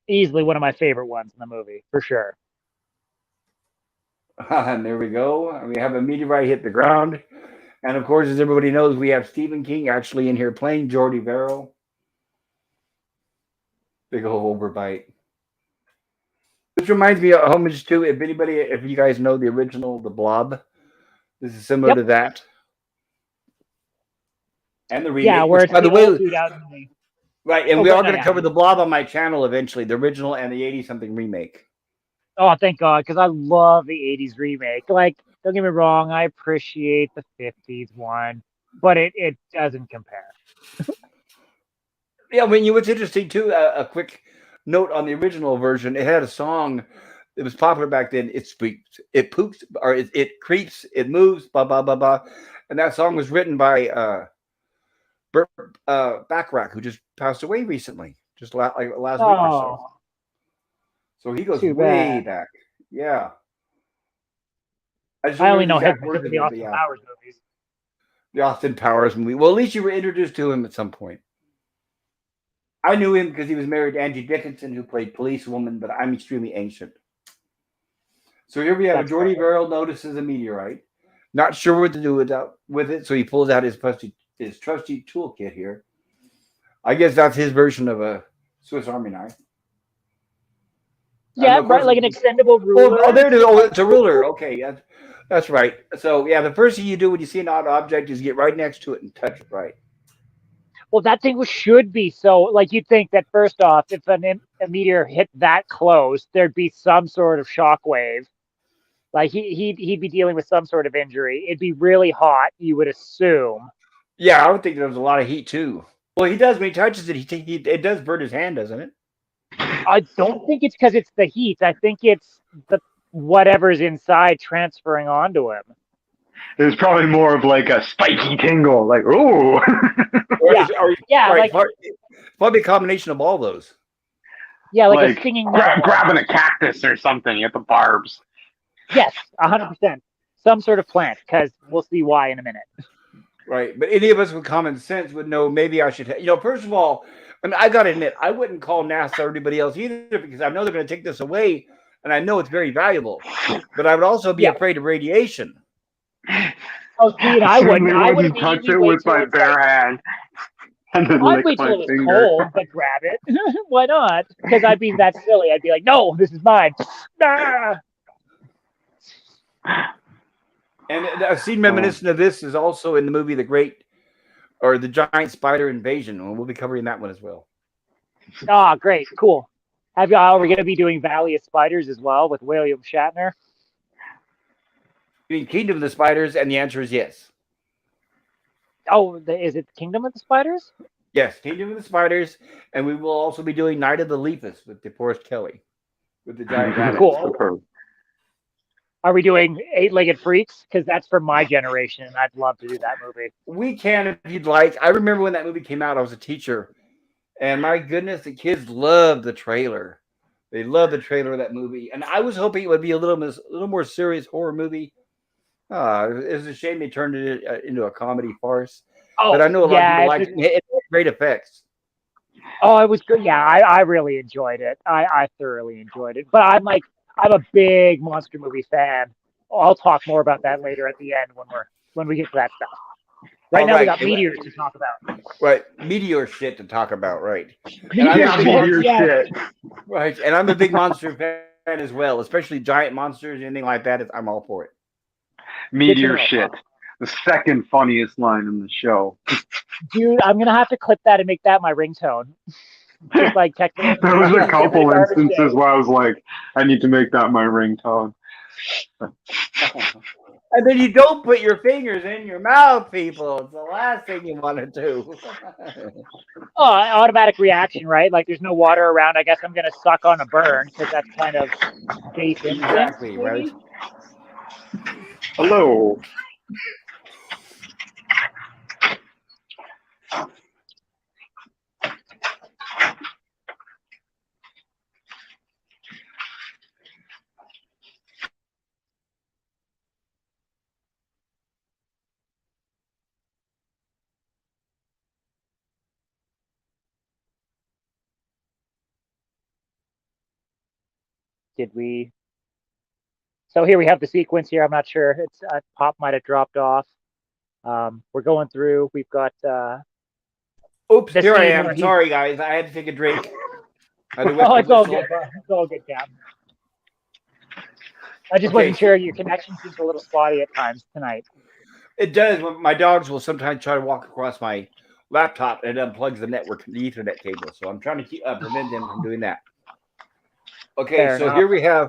Easily one of my favorite ones in the movie, for sure. And there we go. We have a meteorite hit the ground. And of course, as everybody knows, we have Stephen King actually in here playing Jordy Verrill. Big old overbite. This reminds me of homage to, if you guys know the original, The Blob. This is similar to that. And the remake. Yeah, where which, it's by the the way, old dude out in the... right, and we are going to cover The Blob on my channel eventually, the original and the 80-something remake. Oh, thank God, because I love the 80s remake. Like, don't get me wrong, I appreciate the 50s one, but it doesn't compare. Yeah, I mean, what's interesting too, a quick note on the original version, it had a song that was popular back then. It speaks, it poops, or it creeps, it moves, blah, blah, blah, blah. And that song was written by Burt Bacharach, who just passed away recently, just last week or so. So he goes way back. Yeah. I only know him because of the Austin Powers movies. The Austin Powers movie. Well, at least you were introduced to him at some point. I knew him because he was married to Angie Dickinson, who played policewoman, but I'm extremely ancient. So here we have Jordy Verrill notices a meteorite. Not sure what to do with it, so he pulls out his trusty toolkit here. I guess that's his version of a Swiss Army knife. Yeah, right, like an extendable ruler. Oh, there it is. Oh, it's a ruler. Okay, that's right. So, yeah, the first thing you do when you see an odd object is get right next to it and touch it right. Well, that thing should be so, like, you'd think that first off, if a meteor hit that close, there'd be some sort of shockwave. Like, he'd be dealing with some sort of injury. It'd be really hot, you would assume. Yeah, I would think there was a lot of heat, too. Well, he does. When he touches it, it does burn his hand, doesn't it? I don't think it's because it's the heat. I think it's the whatever's inside transferring onto him. There's probably more of like a spiky tingle, like, ooh. Right, like, probably a combination of all those. Yeah, like a stinging grabbing a cactus or something at the barbs. Yes, 100%. Some sort of plant, because we'll see why in a minute. Right. But any of us with common sense would know maybe I should, first of all, and I got to admit, I wouldn't call NASA or anybody else either because I know they're going to take this away and I know it's very valuable. But I would also be Yeah. afraid of radiation. Oh, see, and I wouldn't. Certainly I would wouldn't touch immediately it wait with till my it's like, bare hand and then I'd lick wait my till it was finger. cold, but grab it. Why not? Because I'd be that silly. I'd be like, no, this is mine. Ah! And a scene reminiscent of this is also in the movie The Giant Spider Invasion. And we'll be covering that one as well. Ah, great, cool. Are we going to be doing Valley of Spiders as well with William Shatner? You mean Kingdom of the Spiders? And the answer is yes. Oh, is it Kingdom of the Spiders? Yes, Kingdom of the Spiders. And we will also be doing Night of the Lepus with DeForest Kelly with the giant rabbit. Cool. Are we doing Eight-Legged Freaks? Because that's from my generation, and I'd love to do that movie. We can if you'd like. I remember when that movie came out, I was a teacher. And my goodness, the kids loved the trailer. They loved the trailer of that movie. And I was hoping it would be a little more serious horror movie. It's a shame they turned it into a comedy farce. Oh, but I know a lot of people liked it. It had great effects. Oh, it was good. Yeah, I really enjoyed it. I thoroughly enjoyed it. But I'm a big monster movie fan. I'll talk more about that later at the end when we get to that stuff. Right now we got meteors to talk about. Right, meteor shit to talk about. Right, meteor shit. Right, and I'm a big monster fan as well, especially giant monsters, anything like that. I'm all for it. Meteor shit. The second funniest line in the show. Dude, I'm gonna have to clip that and make that my ringtone. Just like texting. There was a couple instances where I was like, I need to make that my ringtone. And then you don't put your fingers in your mouth, people. It's the last thing you want to do. Oh, automatic reaction, right? Like there's no water around. I guess I'm gonna suck on a burn because that's kind of base instinct. Exactly, right? Hello. Did we? So here we have the sequence here. I'm not sure. It's Pop might have dropped off. We're going through. We've got. Oops! Here I am. Sorry, guys. I had to take a drink. Oh, it's all good. It's all good, Cap. I just wasn't sure. Your connection seems a little spotty at times tonight. It does. My dogs will sometimes try to walk across my laptop and it unplugs the network, the Ethernet cable. So I'm trying to prevent them from doing that. Okay, Fair enough. Here we have.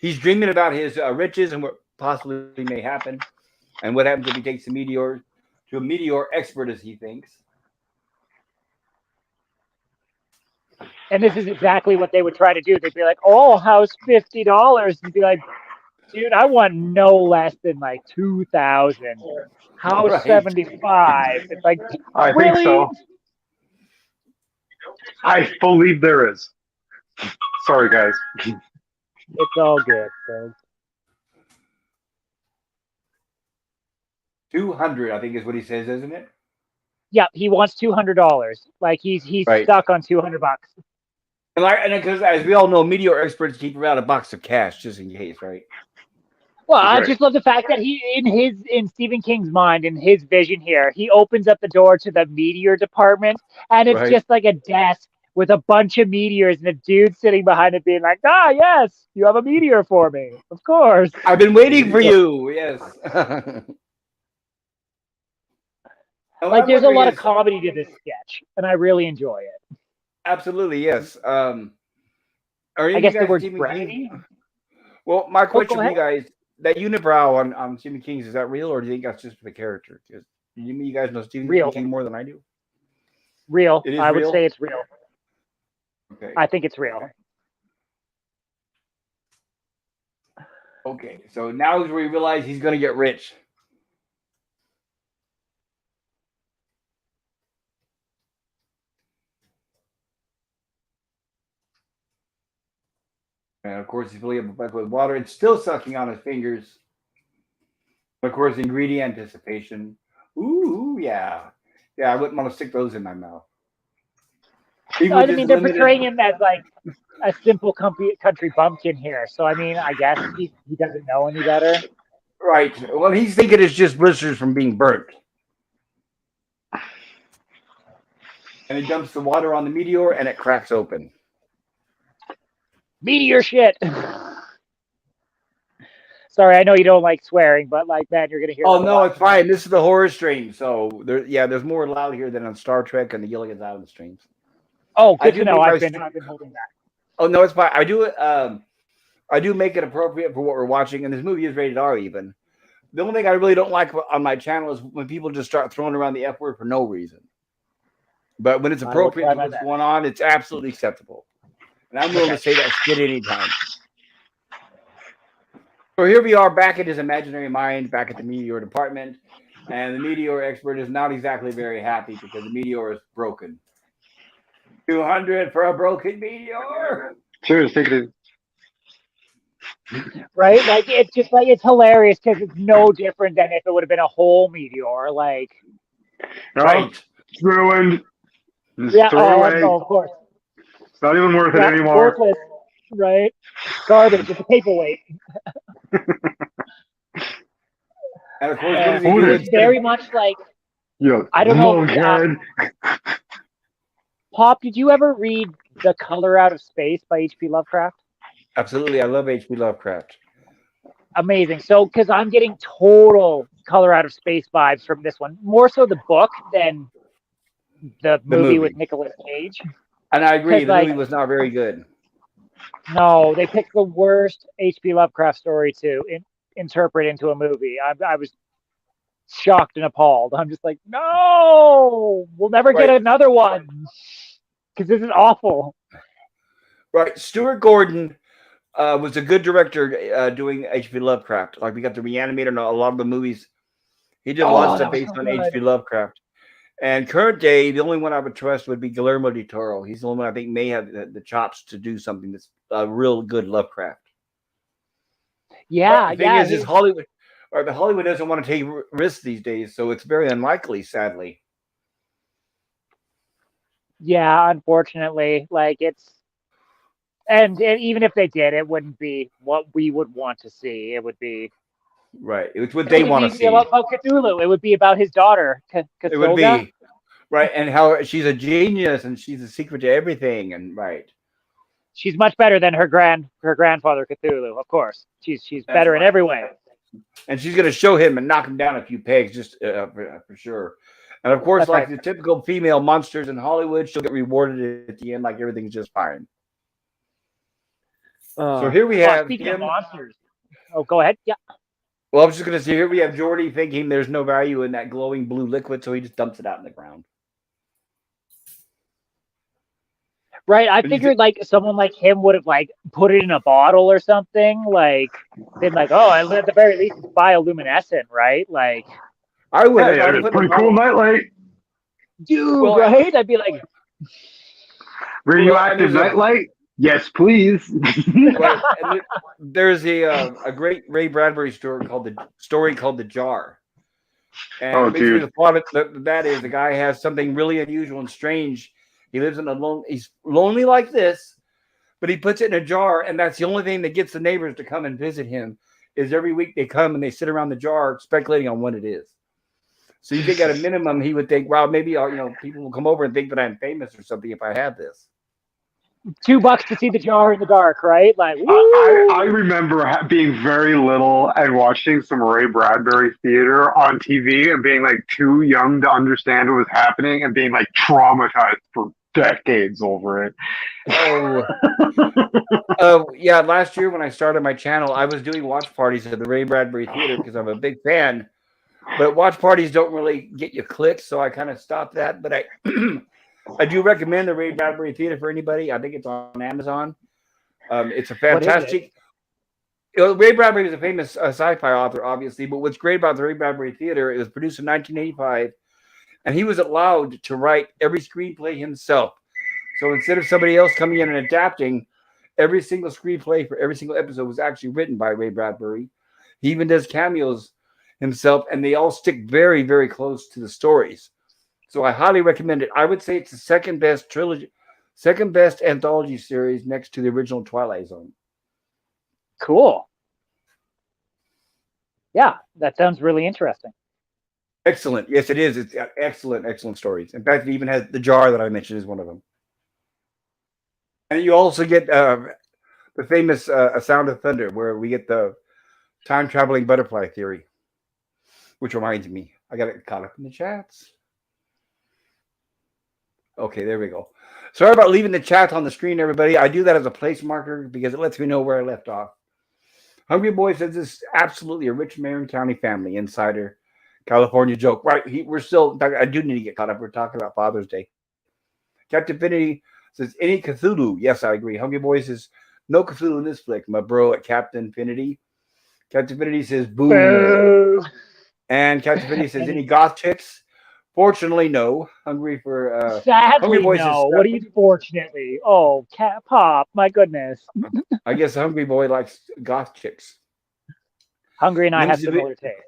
He's dreaming about his riches and what possibly may happen, and what happens if he takes a meteor to a meteor expert, as he thinks. And this is exactly what they would try to do. They'd be like, "Oh, how's $50?" And be like, "Dude, I want no less than like 2,000. How's 75?" It's like, I think so. I believe there is. Sorry, guys. It's all good, folks. 200, I think, is what he says, isn't it? Yeah, he wants $200. Like he's stuck on $200. And because as we all know, meteor experts keep around a box of cash just in case, right? Well, I just love the fact that in Stephen King's mind, in his vision here, he opens up the door to the meteor department, and it's just like a desk with a bunch of meteors and a dude sitting behind it being like, "Ah, yes, you have a meteor for me. Of course. I've been waiting for you." Yes. Like there's a lot of comedy to this sketch, and I really enjoy it. Absolutely, yes. I guess the word brevity. Well, my question for you guys: that unibrow on Stephen King's, is that real, or do you think that's just for the character? Because you guys know Stephen King more than I do. Real. I would say it's real. Okay. I think it's real. Okay, so now we realize he's going to get rich. And of course, he's filling up a bucket with water and still sucking on his fingers. Of course, ingredient anticipation. Ooh, yeah. Yeah, I wouldn't want to stick those in my mouth. Even I with this mean, they're limited, portraying him as like a simple country bumpkin here. So I mean, I guess he doesn't know any better. right. Well, he's thinking it's just blisters from being burnt. And he dumps the water on the meteor and it cracks open. Meteor shit. Sorry, I know you don't like swearing, but like, man, you're gonna hear Oh that a no, lot it's tonight. fine. This is the horror stream, so there's more loud here than on Star Trek and the yelling is out of the streams. Oh, I good do to know. make my I've been holding back. Oh no, it's fine. I do make it appropriate for what we're watching, and this movie is rated R even. The only thing I really don't like on my channel is when people just start throwing around the F word for no reason. But when it's I will appropriate try to my what's best. going on, it's absolutely acceptable. And I'm willing Okay. to say that shit anytime. So here we are back at his imaginary mind, back at the meteor department. And the meteor expert is not exactly very happy because the meteor is broken. 200 for a broken meteor. Cheers, take it Right? Like it's just like it's hilarious because it's no different than if it would have been a whole meteor. Like, in. Right. It's ruined. Just yeah, throw it away. no, of course. It's not even worth it Yeah, anymore. worthless. Right? Garbage. It's a paperweight. And of course, what does he Hold do? it. It's very much like Yeah. I don't know. Lunkhead. Pop, did you ever read The Color Out of Space by H.P. Lovecraft? Absolutely. I love H.P. Lovecraft. Amazing. So, because I'm getting total Color Out of Space vibes from this one, more so the book than the movie with Nicolas Cage. And I agree, Because, the like, movie was not very good. no, they picked the worst H.P. Lovecraft story to interpret into a movie. I was shocked and appalled. I'm just like, no, we'll never get Right. another one because this is awful. Right. Stuart Gordon was a good director doing H.P. Lovecraft. Like we got the Reanimator and a lot of the movies. He did a lot of Oh, stuff that was based so on good. H.P. Lovecraft. And current day, the only one I would trust would be Guillermo del Toro. He's the only one I think may have the chops to do something that's real good Lovecraft. Yeah, But the thing yeah. is Hollywood, or the Hollywood doesn't want to take risks these days, so it's very unlikely, sadly. Yeah, unfortunately, like and even if they did, it wouldn't be what we would want to see. It would be Right. It's what they want to see. about Cthulhu. It would be about his daughter, It would Casilda. be right, and how she's a genius and she's the secret to everything, and right. She's much better than her grandfather Cthulhu, of course. She's That's better in right. every way. And she's going to show him and knock him down a few pegs, just for sure. And of course, That's like right. the typical female monsters in Hollywood, she'll get rewarded at the end, like everything's just fine. So here we have speaking him. of monsters. Oh, go ahead. Yeah. Well, I was just going to say, here we have Jordy thinking there's no value in that glowing blue liquid, so he just dumps it out in the ground. Right. I figured like someone like him would have like put it in a bottle or something. Like been like, oh, at the very least it's bioluminescent, right? Like I would have. Yeah, I'd it's put pretty the cool nightlight. dude, Well, right? I'd be like Radioactive nightlight? Yes, please. Right. And there's a great Ray Bradbury story called The Jar. And basically the plot of that is the guy has something really unusual and strange. He lives in he's lonely like this, but he puts it in a jar, and that's the only thing that gets the neighbors to come and visit him. Is every week they come and they sit around the jar speculating on what it is. So you think at a minimum he would think, well, maybe people will come over and think that I'm famous or something if I have this. $2 to see the jar in the dark, right? Like, I remember being very little and watching some Ray Bradbury theater on TV and being like too young to understand what was happening and being like traumatized for decades over it. Yeah. Last year when I started my channel, I was doing watch parties at the Ray Bradbury Theater because I'm a big fan. But watch parties don't really get you clicks, so I kind of stopped that. But I do recommend the Ray Bradbury Theater for anybody. I think it's on Amazon. It's a fantastic. Ray Bradbury is a famous sci-fi author, obviously. But what's great about the Ray Bradbury Theater, it was produced in 1985, and he was allowed to write every screenplay himself. So instead of somebody else coming in and adapting, every single screenplay for every single episode was actually written by Ray Bradbury. He even does cameos himself, and they all stick very, very close to the stories. So I highly recommend it. I would say it's the second best trilogy, second best anthology series next to the original Twilight Zone. Cool. Yeah, that sounds really interesting. Excellent. Yes, it is. It's got excellent, excellent stories. In fact, it even has the jar that I mentioned is one of them. And you also get the famous A Sound of Thunder, where we get the time traveling butterfly theory, which reminds me, I got it caught up in the chats. Okay, there we go. Sorry about leaving the chat on the screen, everybody. I do that as a place marker because it lets me know where I left off. Hungry Boy says this is absolutely a rich Marion County family insider. California joke. Right. We're still, I do need to get caught up. We're talking about Father's Day. Captain Finity says, any Cthulhu? Yes, I agree. Hungry Boy says, no Cthulhu in this flick. My bro at Captain Finity. Captain Finity says, boo. Boo. And Captain Finity says, any goth chicks? Fortunately, no. Hungry for Hungry Sadly, Boy says, no. What do you? Fortunately, oh, cat pop. My goodness. I guess Hungry Boy likes goth chicks. Hungry and I have similar taste.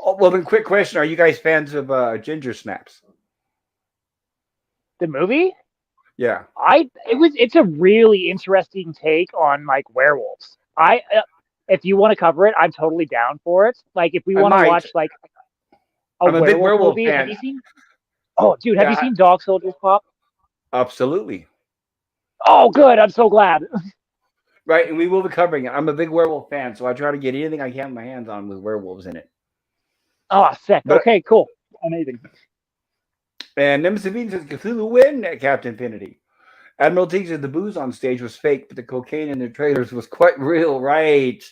Oh, well, then, quick question: are you guys fans of Ginger Snaps? The movie? Yeah, It's a really interesting take on like werewolves. If you want to cover it, I'm totally down for it. Like if we want to watch like a I'm a big werewolf werewolf movie, fan. have you seen? Oh, dude, have you seen Dog Soldiers Pop? Absolutely. Oh, good. I'm so glad. Right, and we will be covering it. I'm a big werewolf fan, so I try to get anything I can my hands on with werewolves in it. Oh, sick. But, okay, cool. Amazing. And Nemesis says Cthulhu win at Captain Infinity. Admiral T says the booze on stage was fake, but the cocaine in the trailers was quite real, right?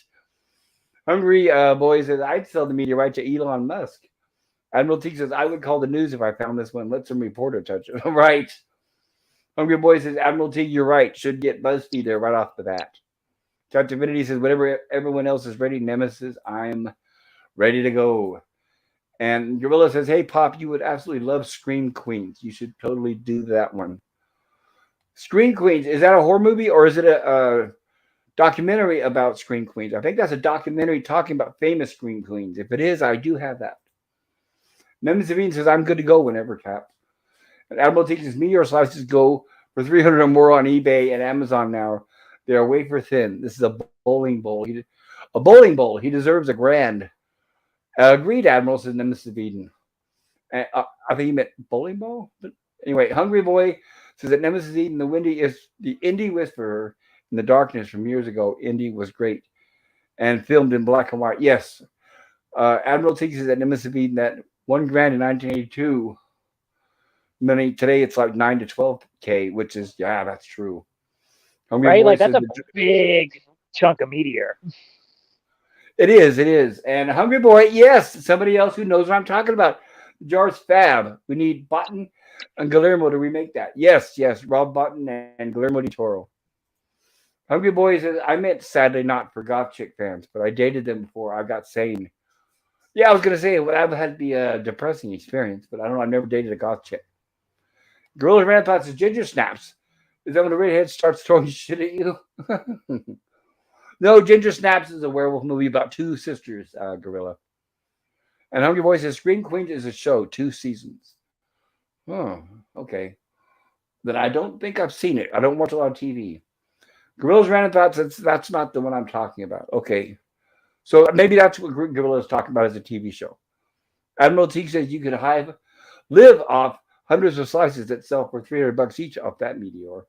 Hungry Boy says, I'd sell the media right to Elon Musk. Admiral T says, I would call the news if I found this one. Let some reporter touch it. Right. Hungry Boy says, Admiral T, you're right. Should get BuzzFeed there right off the bat. Captain Infinity says, whatever everyone else is ready, Nemesis, I'm ready to go. And Gorilla says, hey, Pop, you would absolutely love Scream Queens. You should totally do that one. Scream Queens, is that a horror movie or is it a documentary about Scream Queens? I think that's a documentary talking about famous Scream Queens. If it is, I do have that. Nemesis says, I'm good to go whenever, Cap. And Admiral T says, meteor slices go for 300 or more on eBay and Amazon now. They are wafer thin. This is a bowling bowl. A bowling bowl. He deserves a grand. Agreed, Admiral, says Nemesis Eden. I think he meant bowling ball. But anyway, Hungry Boy says that Nemesis Eden, the indie whisperer in the darkness from years ago. Indie was great and filmed in black and white. Yes. Admiral T says that Nemesis Eden, that $1 grand in 1982. Money today, it's like 9 to 12K, which is, yeah, that's true. Hungry right? Boy like that's a big chunk of meteor. It is. And Hungry Boy, yes, somebody else who knows what I'm talking about. The jar's fab. We need Button and Guillermo to remake that. Yes, Rob Button and Guillermo de Toro. Hungry Boy says, I meant sadly not for goth chick fans, but I dated them before I got sane. Yeah, I was going to say, well, that had to be a depressing experience, but I don't know. I've never dated a goth chick. Gorilla Rampart says, Ginger Snaps. Is that when the redhead starts throwing shit at you? No, Ginger Snaps is a werewolf movie about two sisters, Gorilla. And Hungry Boy says, Scream Queens is a show, 2 seasons. Oh, okay. Then I don't think I've seen it. I don't watch a lot of TV. Gorilla's Roundabout says that's not the one I'm talking about. Okay. So maybe that's what Gorilla's talking about as a TV show. Admiral T says you could live off hundreds of slices that sell for $300 each off that meteor.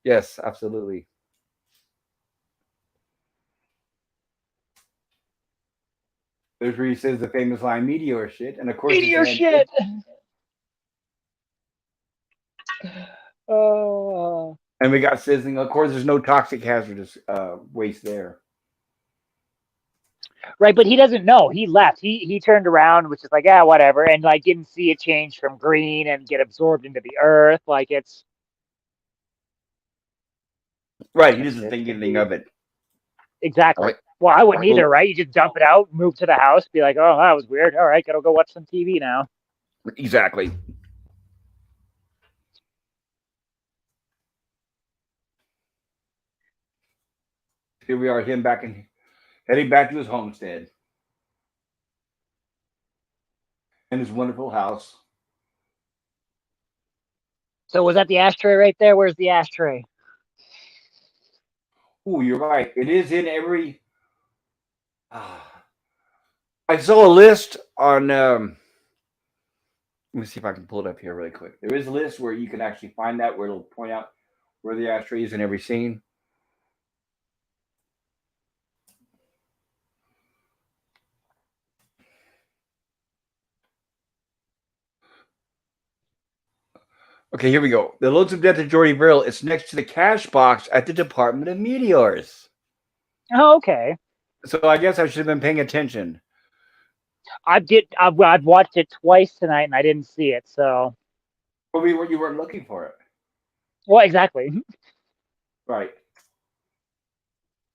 Yes, absolutely. There's where he says the famous line, meteor shit. And of course, meteor shit. Oh. And we got sizzling. Of course, there's no toxic hazardous waste there. Right, but he doesn't know. He left. He turned around, which is like, yeah, whatever, and like didn't see it change from green and get absorbed into the earth. Like it's right. He doesn't think anything of it. Exactly. Right. Well, I wouldn't either, right? You just dump it out, move to the house, be like, oh, that was weird. All right, gotta go watch some TV now. Exactly. Here we are, him heading back to his homestead. and his wonderful house. So was that the ashtray right there? Where's the ashtray? Oh, you're right. It is in every. I saw a list on. Let me see if I can pull it up here really quick. There is a list where you can actually find that, where it'll point out where the ashtray is in every scene. Okay, here we go. The Loads of Death of Jordy Verrill. It's next to the cash box at the Department of Meteors. Oh, okay. So I guess I should have been paying attention. I've watched it twice tonight and I didn't see it. So. But you weren't looking for it. Well, exactly. Right.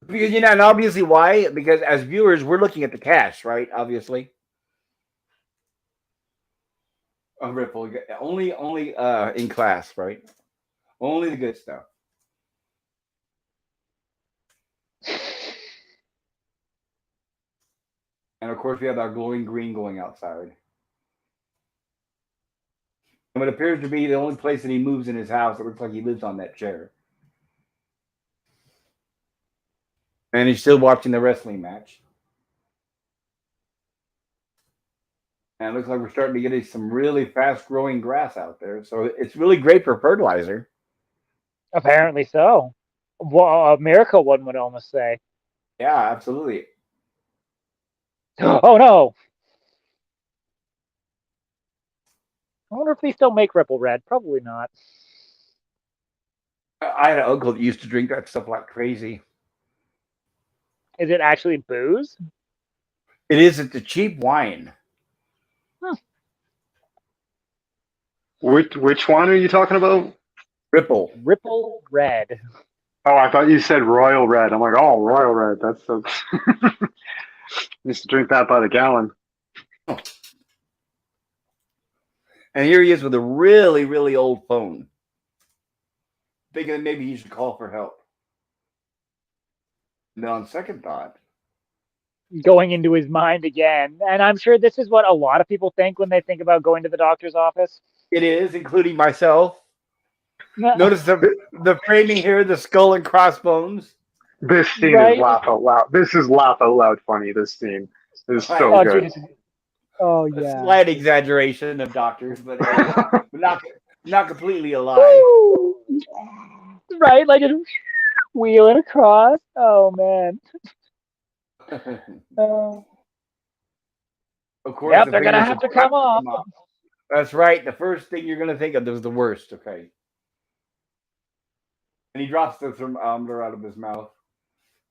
Because and obviously why? Because as viewers, we're looking at the cash, right? Obviously. Ripple. Only in class, right? Only the good stuff. And of course, we have our glowing green going outside. And what appears to be the only place that he moves in his house, it looks like he lives on that chair. And he's still watching the wrestling match. And it looks like we're starting to get some really fast growing grass out there. So it's really great for fertilizer. Apparently so. Well, a miracle, one would almost say. Yeah, absolutely. Oh no! I wonder if they still make Ripple Red. Probably not. I had an uncle that used to drink that stuff like crazy. Is it actually booze? It is. It's a cheap wine. Huh. Which one are you talking about? Ripple. Ripple Red. Oh, I thought you said Royal Red. I'm like, oh, Royal Red. That's so. Used to drink that by the gallon. Oh. And here he is with a really, really old phone. Thinking that maybe he should call for help. And then on second thought, Going into his mind again. And I'm sure this is what a lot of people think when they think about going to the doctor's office. it is, including myself. Notice the framing here, the skull and crossbones. This scene Right? is laugh out loud. This is laugh out loud funny. This scene is so Oh, good. geez. Oh, A yeah. slight exaggeration of doctors, but not completely a lie. Woo! Right? Like just wheeling across. Oh, man. Of course, Yep, the they're going to fingers have to will come off. That's right. The first thing you're going to think of is the worst. Okay. And he drops the thermometer out of his mouth.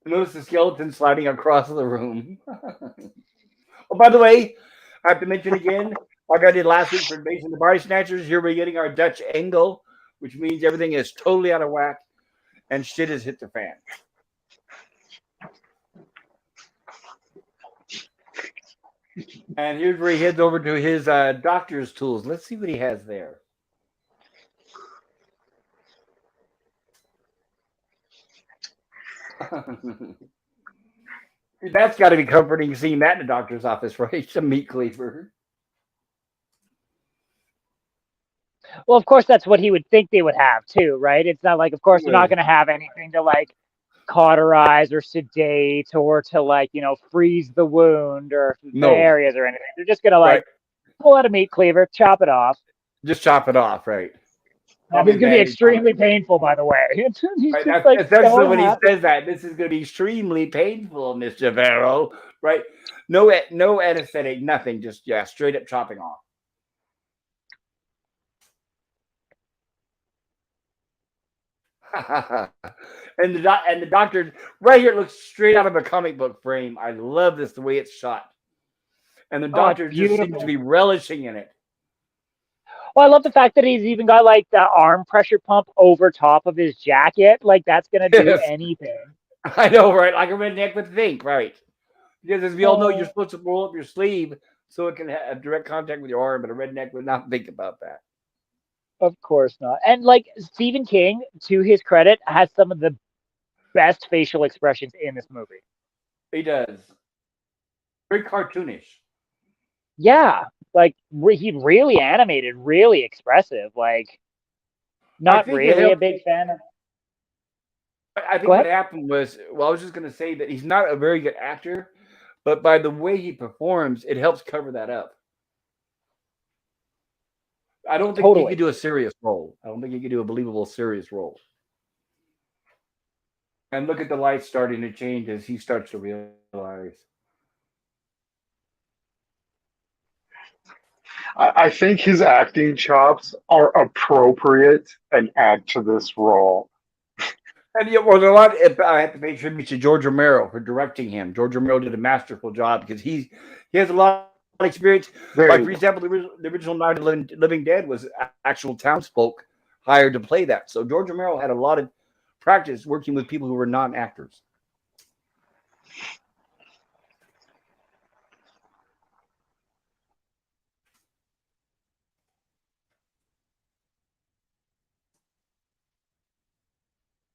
Notice the skeleton sliding across the room. Oh, by the way, I have to mention again, like I did last week for Invasion of the Body Snatchers, here we're getting our Dutch angle, which means everything is totally out of whack and shit has hit the fan. And here's where he heads over to his doctor's tools. Let's see what he has there. That's got to be comforting seeing that in the doctor's office, right? Some meat cleaver. Well, of course, that's what he would think they would have, too, right? It's not like, of course, they're not going to have anything to, like, cauterize or sedate or to, like, freeze the wound or the areas or anything. They're just going to, like, pull out a meat cleaver, chop it off. Just chop it off, right? This is going to be extremely painful, by the way. Right, that's so when he says that. This is going to be extremely painful, Mr. Verrill. Right? No anesthetic, nothing. Just straight up chopping off. and the doctor right here looks straight out of a comic book frame. I love this the way it's shot. And the doctor just seems to be relishing in it. Well, I love the fact that he's even got like the arm pressure pump over top of his jacket. Like that's gonna do anything. I know, right? Like a redneck would think, right? Because as we all know, you're supposed to roll up your sleeve so it can have direct contact with your arm, but a redneck would not think about that. Of course not. And like Stephen King, to his credit, has some of the best facial expressions in this movie. He does. Very cartoonish. Yeah. like he really animated, really expressive. Like, I not think it really a helped. big fan of. I think Go what ahead. happened was, well, I was just going to say that he's not a very good actor, but by the way he performs, it helps cover that up. I don't think he Totally. could do a serious role. I don't think he could do a believable serious role. And look at the lights starting to change as he starts to realize. I think his acting chops are appropriate and add to this role. And yeah, well, there are a lot. I have to pay tribute to George Romero for directing him. George Romero did a masterful job because he has a lot of experience. There Like you for go. example, the original Night of the Living Dead was actual townsfolk hired to play that. So George Romero had a lot of practice working with people who were non actors.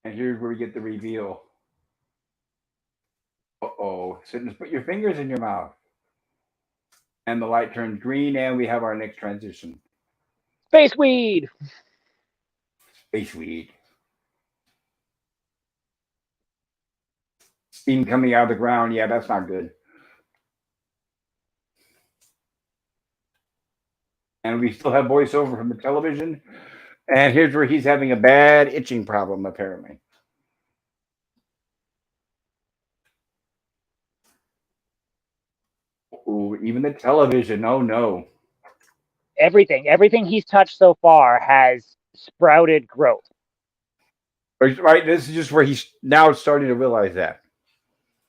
And here's where we get the reveal. Uh-oh. So just put your fingers in your mouth. And the light turns green, and we have our next transition. Space weed. Space weed. Steam coming out of the ground. Yeah, that's not good. And we still have voiceover from the television. And here's where he's having a bad itching problem, apparently. Ooh, even the television. Oh, no. Everything he's touched so far has sprouted growth. Right, this is just where he's now starting to realize that.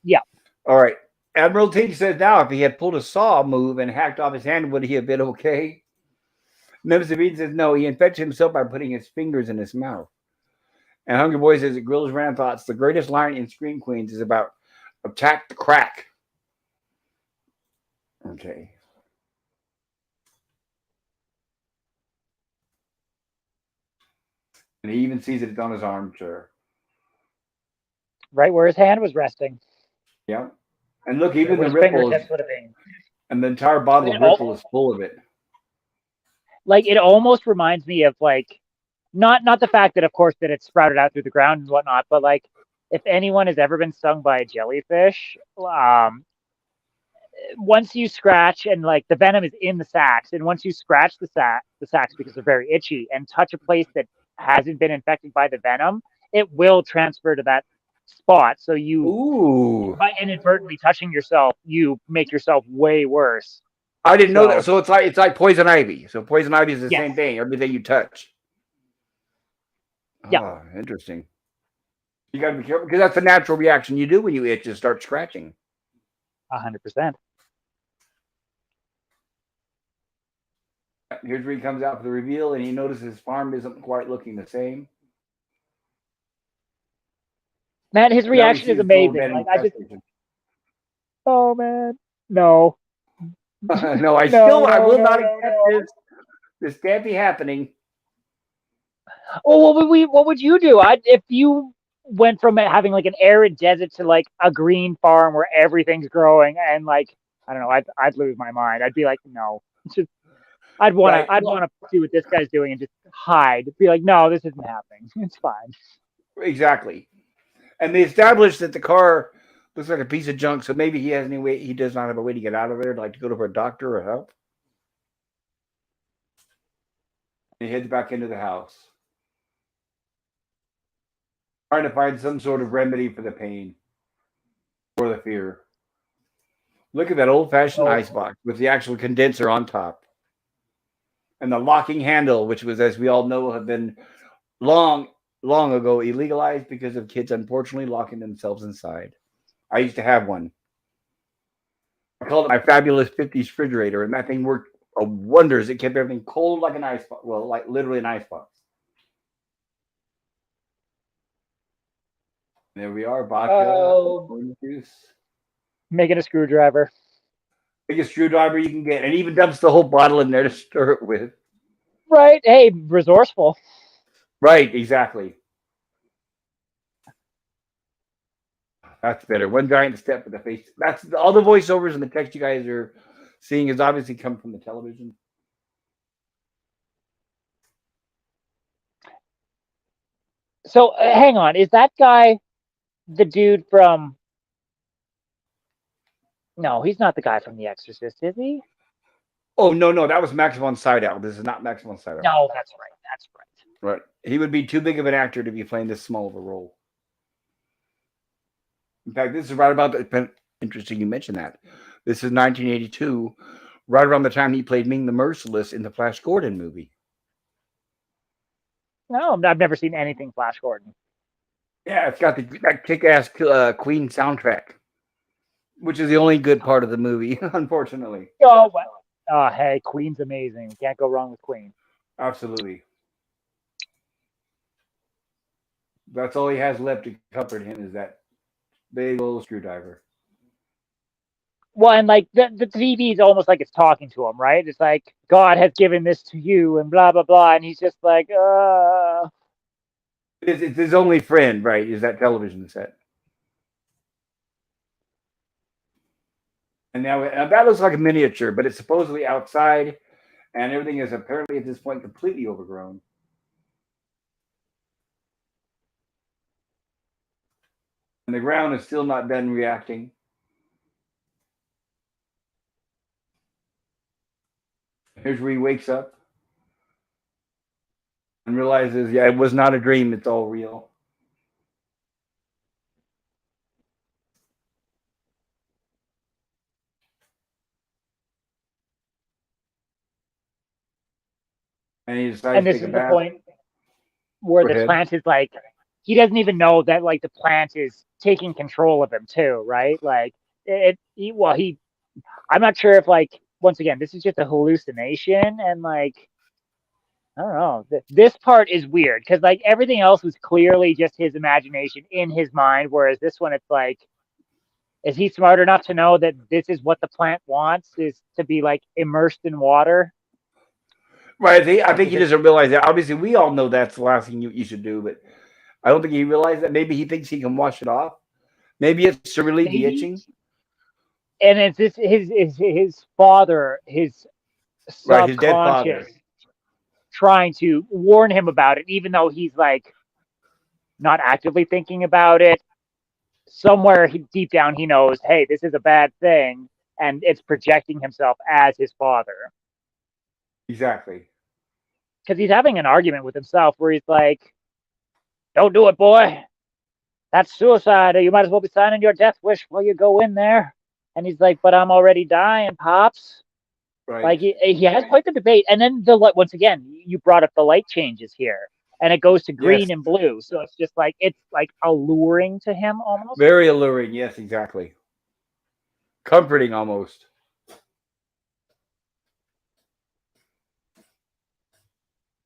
Yeah. All right. Admiral Tate says now if he had pulled a saw move and hacked off his hand, would he have been okay? Nemesis says no, he infected himself by putting his fingers in his mouth. And Hungry Boy says, Grills Ran thoughts, the greatest line in Scream Queens is about attack the crack. Okay. And he even sees it's on his armchair. Right where his hand was resting. Yeah. And look, even the his ripples fingertips would have been. and the entire bottle of ripple is full of it. Like, it almost reminds me of, like, not the fact that, of course, that it's sprouted out through the ground and whatnot, but like, if anyone has ever been stung by a jellyfish, once you scratch and like the venom is in the sacs, and once you scratch the sacs because they're very itchy and touch a place that hasn't been infected by the venom, it will transfer to that spot. So Ooh. by inadvertently touching yourself, you make yourself way worse. I didn't know that. So it's like poison ivy. So poison ivy is the yes. same thing. Everything you touch. Yeah. Oh, interesting. You got to be careful because that's a natural reaction you do when you itch is start scratching. 100%. Here's where he comes out for the reveal, and he notices his farm isn't quite looking the same. Man, his reaction is amazing. Like, oh man, no. No, I will not accept this can't be happening. Oh, what would you do? If you went from having like an arid desert to like a green farm where everything's growing, and like, I don't know, I'd lose my mind. I'd be like, no, I'd want to see what this guy's doing and just hide. Be like, no, this isn't happening. It's fine. Exactly. And they established that the car looks like a piece of junk, so maybe he has any way. He does not have a way to get out of there, like to go to a doctor or help. He heads back into the house, trying to find some sort of remedy for the pain or the fear. Look at that old-fashioned icebox with the actual condenser on top. And the locking handle, which was, as we all know, have been long ago illegalized because of kids, unfortunately, locking themselves inside. I used to have one. I called it my fabulous 50s refrigerator, and that thing worked wonders. It kept everything cold like an icebox. Well, like literally an icebox. There we are, vodka, orange juice. Making a screwdriver. Biggest screwdriver you can get, and even dumps the whole bottle in there to stir it with. Right. Hey, resourceful. Right, exactly. That's better. One giant step for the face. That's all the voiceovers and the text you guys are seeing has obviously come from the television. So hang on, is that guy the dude from? No, he's not the guy from The Exorcist, is he? Oh no, that was Max von Sydow. This is not Max von Sydow. No, that's right. That's right. Right. He would be too big of an actor to be playing this small of a role. In fact, this is right about the. Interesting you mentioned that. This is 1982, right around the time he played Ming the Merciless in the Flash Gordon movie. No, I've never seen anything Flash Gordon. Yeah, it's got that kick-ass Queen soundtrack, which is the only good part of the movie, unfortunately. Oh, well. Oh, hey, Queen's amazing. Can't go wrong with Queen. Absolutely. That's all he has left to comfort him is that big old screwdriver. Well, and like the TV is almost like it's talking to him, right? It's like God has given this to you, and blah blah blah, and he's just like, It's his only friend, right? Is that television set? And now that looks like a miniature, but it's supposedly outside, and everything is apparently at this point completely overgrown. And the ground is still not done reacting. Here's where he wakes up and realizes, yeah, it was not a dream, it's all real. And he decides and to this take a is the bath. point where Go the ahead. plant is like, he doesn't even know that like the plant is taking control of him too, right? Like I'm not sure if like once again this is just a hallucination, and like I don't know. This part is weird because like everything else was clearly just his imagination in his mind, whereas this one it's like, is he smart enough to know that this is what the plant wants, is to be like immersed in water? Right. I think he doesn't realize that. Obviously, we all know that's the last thing you should do, but I don't think he realized that. Maybe he thinks he can wash it off. Maybe it's to relieve the itching. And it's this his father, his Right, his dead father. subconscious trying to warn him about it, even though he's like not actively thinking about it. Somewhere deep down he knows, hey, this is a bad thing, and it's projecting himself as his father. Exactly. Because he's having an argument with himself where he's like, don't do it, boy. That's suicide. You might as well be signing your death wish while you go in there. And he's like, but I'm already dying, Pops. Right. Like he has quite the debate. And then once again, you brought up the light changes here. And it goes to green and blue. So it's just like, it's like alluring to him almost. Very alluring. Yes, exactly. Comforting almost.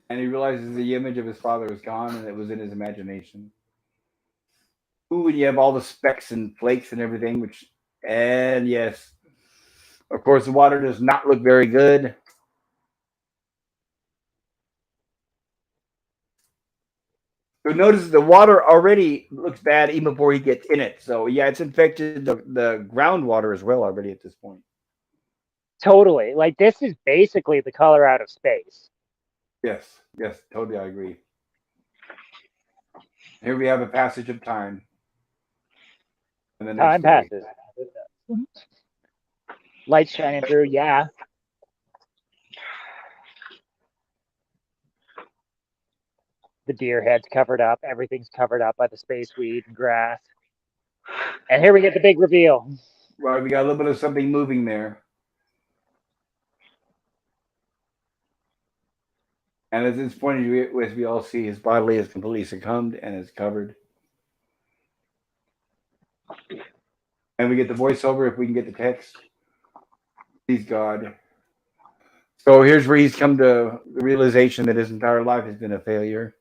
And he realizes the image of his father is gone and it was in his imagination. Ooh, and you have all the specks and flakes and everything, and yes, of course, the water does not look very good. So notice the water already looks bad even before he gets in it. So yeah, it's infected the groundwater as well already at this point. Totally. Like this is basically the color out of space. Yes, totally, I agree. Here we have a passage of time. And the Time passes. Lights shining through, yeah. The deer head's covered up. Everything's covered up by the space weed and grass. And here we get the big reveal. Right, we got a little bit of something moving there. And at this point, as we all see, his body is completely succumbed and is covered. And we get the voiceover if we can get the text. Please, God. So here's where he's come to the realization that his entire life has been a failure.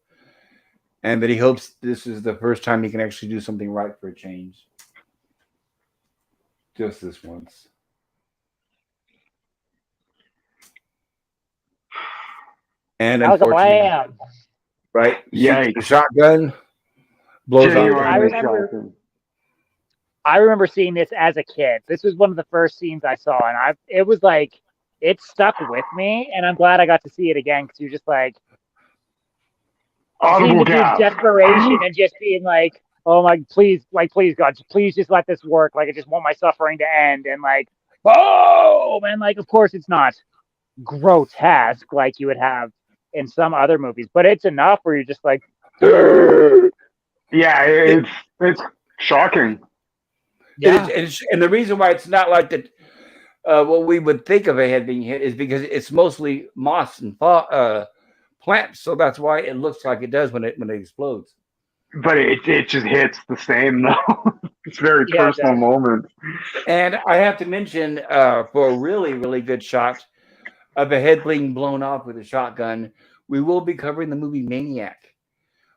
And that he hopes this is the first time he can actually do something right for a change. Just this once. And unfortunately, right? Yikes. The shotgun blows on. I remember seeing this as a kid. This was one of the first scenes I saw, and it was like it stuck with me, and I'm glad I got to see it again because you're just like seeing Audible the dude's gasp. desperation and just being like, "Oh my, please, like, please, God, please just let this work. Like, I just want my suffering to end." And like, oh man, like, of course it's not grotesque like you would have in some other movies, but it's enough where you're just like, Yeah, it's shocking. yeah, And the reason why it's not like that, what we would think of a head being hit is because it's mostly moss and plants, so that's why it looks like it does when it explodes. But it just hits the same though. It's very yeah, it personal does. moment. And I have to mention, for a really, really good shot of a head being blown off with a shotgun, we will be covering the movie Maniac,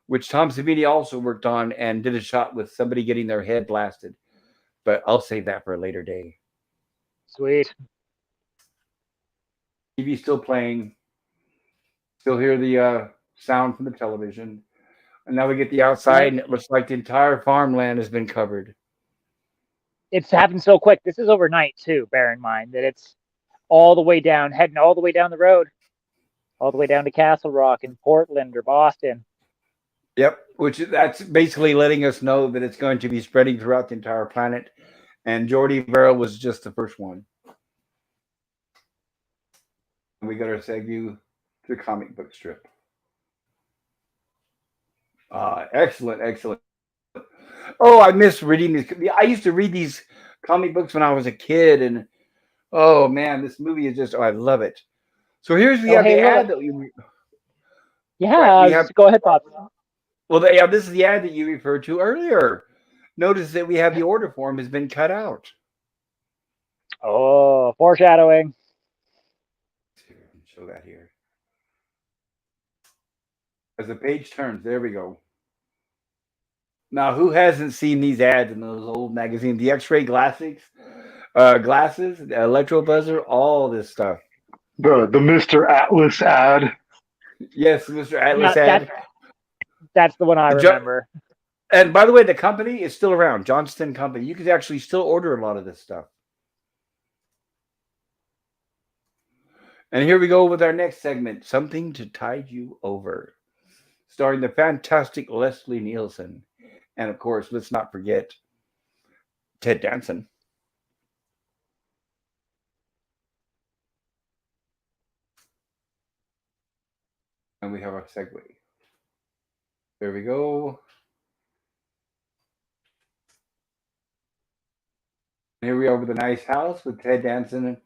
which Tom Savini also worked on and did a shot with somebody getting their head blasted. But I'll save that for a later day. Sweet. TV still playing, still hear the sound from the television. And now we get the outside, and it looks like the entire farmland has been covered. It's happened so quick. This is overnight too. Bear in mind that it's all the way down, heading all the way down the road, all the way down to Castle Rock in Portland or Boston. Yep, which that's basically letting us know that it's going to be spreading throughout the entire planet. And Jordy Verrill was just the first one. And we got our segue to comic book strip. Excellent, excellent. Oh, I miss reading these. I used to read these comic books when I was a kid, and oh man, this movie is just, oh, I love it. So we have hey, the look. ad that we right. Yeah, We have go ahead, Pop. yeah, this is the ad that you referred to earlier. Notice that we have the order form has been cut out. Oh, foreshadowing. Show that here. As the page turns, there we go. Now, who hasn't seen these ads in those old magazines? The X-ray glasses, the Electro Buzzer, all this stuff. The Mr. Atlas ad. Yes, Mr. Atlas Yeah, ad. that's the one I remember. And by the way, the company is still around, Johnston Company. You can actually still order a lot of this stuff. And here we go with our next segment, Something to Tide You Over, starring the fantastic Leslie Nielsen. And of course, let's not forget Ted Danson. And we have our segue. There we go. Here we are with a nice house with Ted Danson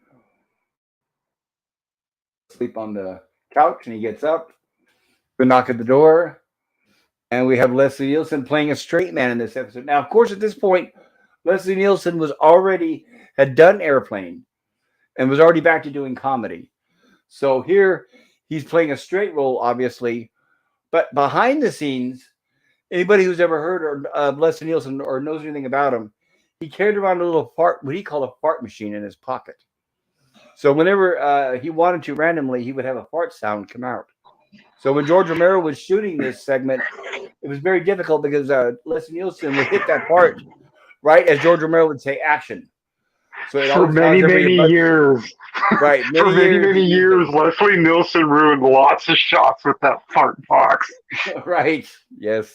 sleep on the couch, and he gets up, we knock at the door, and we have Leslie Nielsen playing a straight man in this episode. Now, of course, at this point, Leslie Nielsen had done Airplane and was already back to doing comedy. So here he's playing a straight role, obviously, but behind the scenes, anybody who's ever heard of Leslie Nielsen or knows anything about him, he carried around a little what he called a fart machine in his pocket. So whenever he wanted to randomly, he would have a fart sound come out. So when George Romero was shooting this segment, it was very difficult because Leslie Nielsen would hit that part right as George Romero would say action. So it For many years. Right, many years, Leslie Nielsen ruined lots of shots with that fart box. Right. Yes.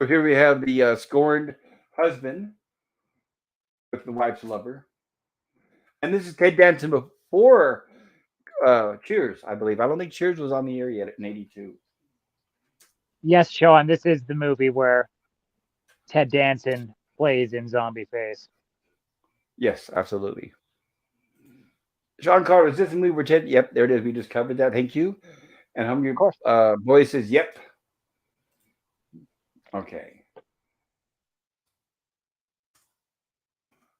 So here we have the scorned husband with the wife's lover. And this is Ted Danson before Cheers, I believe. I don't think Cheers was on the air yet in '82. Yes, Sean, this is the movie where Ted Danson plays in Zombie Face. Yes, absolutely. Sean Carter, is this the movie where Ted? Yep, there it is. We just covered that. Thank you. And Hungry Boy says, yep. Okay.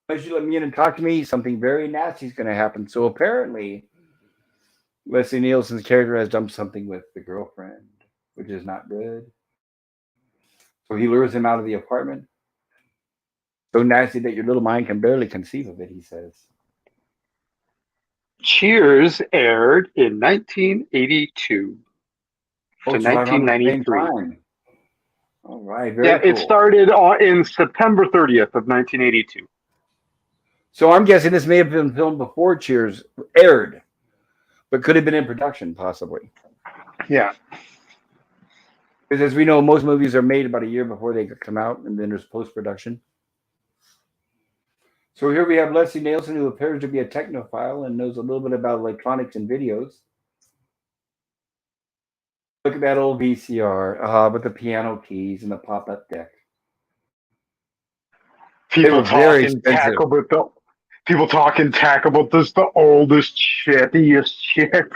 Unless you let me in and talk to me, something very nasty is going to happen. So apparently, Leslie Nielsen's character has done something with the girlfriend, which is not good. So he lures him out of the apartment. So nasty that your little mind can barely conceive of it, he says. Cheers aired in 1982. to so right around the same 1993. time. All right, very Yeah, cool. it started in September 30th of 1982. So I'm guessing this may have been filmed before Cheers aired, but could have been in production possibly. Yeah. Because as we know, most movies are made about a year before they come out, and then there's post-production. So here we have Leslie Nielsen, who appears to be a technophile and knows a little bit about electronics and videos. Look at that old VCR with the piano keys and the pop-up deck. People very talking expensive. people talking tack about this the oldest shittiest shit.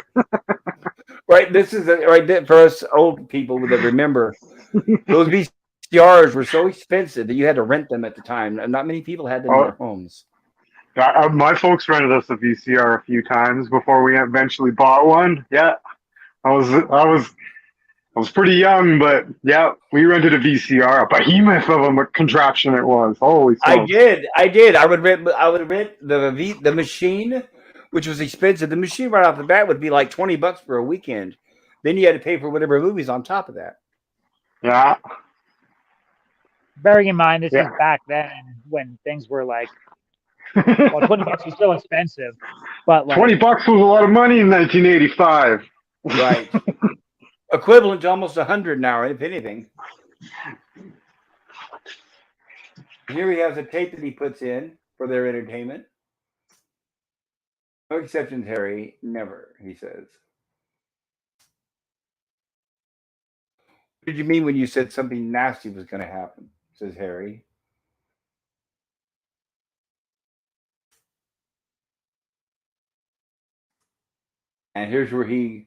Right, this is right for us old people that remember. Those VCRs were so expensive that you had to rent them at the time, and not many people had them in their homes. My folks rented us a VCR a few times before we eventually bought one. Yeah, I was pretty young, but yeah, we rented a VCR. A behemoth of a contraption it was. Holy smokes. I did. I would rent the machine, which was expensive. The machine right off the bat would be like $20 for a weekend. Then you had to pay for whatever movies on top of that. Yeah. Bearing in mind, this is back then when things were like, well, $20 was still expensive, but like $20 was a lot of money in 1985. Right. Equivalent to almost 100 now, if anything. Here he has a tape that he puts in for their entertainment. No exceptions, Harry. Never, he says. What did you mean when you said something nasty was going to happen? Says Harry. And here's where he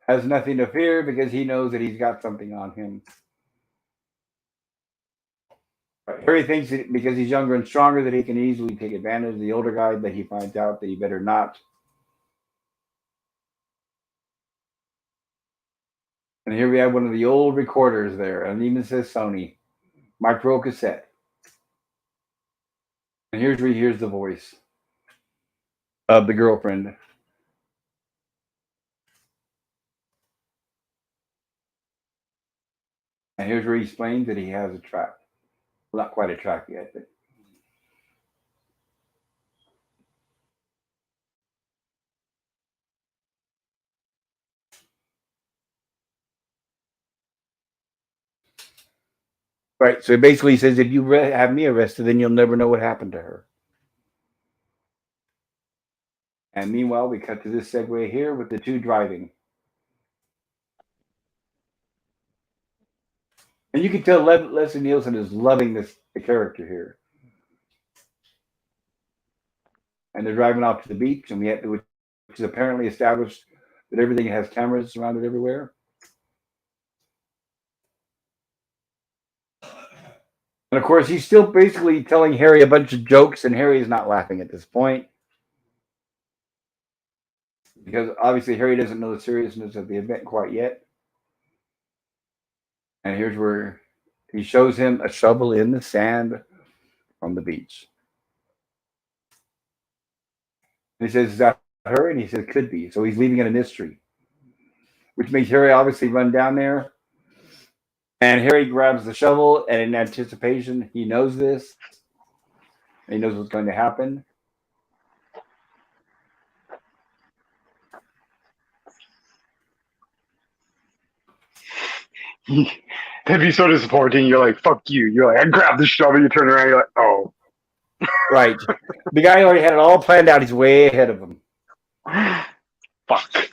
has nothing to fear because he knows that he's got something on him. Harry thinks that because he's younger and stronger that he can easily take advantage of the older guy, but he finds out that he better not. And here we have one of the old recorders there, and it even says Sony, micro cassette. And here's where he hears the voice of the girlfriend. And here's where he explains that he has a track. Well, not quite a track yet, but right. So basically, he says, if you have me arrested, then you'll never know what happened to her. And meanwhile, we cut to this segue here with the two driving. And you can tell Leslie Nielsen is loving the character here. And they're driving off to the beach, and which is apparently established that everything has cameras surrounded everywhere. And of course, he's still basically telling Harry a bunch of jokes, and Harry is not laughing at this point. Because obviously Harry doesn't know the seriousness of the event quite yet. And here's where he shows him a shovel in the sand on the beach. And he says, is that her? And he says, could be. So he's leaving it a mystery. Which makes Harry obviously run down there. And Harry grabs the shovel, and in anticipation, he knows this. He knows what's going to happen. That'd be so disappointing. You're like, fuck you. You're like, I grabbed the shovel. You turn around. You're like, oh. Right. The guy already had it all planned out. He's way ahead of him. Fuck.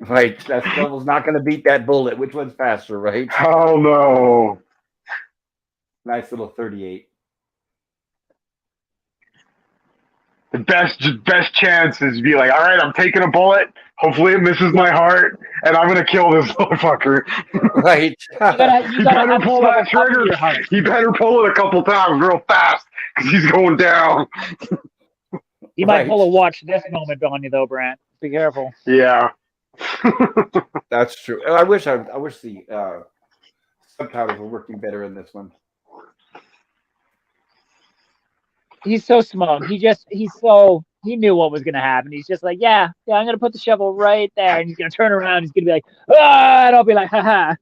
Right. That shovel's not going to beat that bullet. Which one's faster, right? Oh, no. Nice little 38. The best chance is to be like, all right, I'm taking a bullet. Hopefully it misses my heart, and I'm going to kill this motherfucker. Right. You better pull that trigger. He better pull it a couple times real fast because he's going down. He might pull a watch this moment on you, though, Brant. Be careful. Yeah. That's true. I wish the subtitles were working better in this one. He's so smug. He's so he knew what was gonna happen. He's just like, yeah, I'm gonna put the shovel right there, and he's gonna turn around. He's gonna be like, ah, and I'll be like, haha.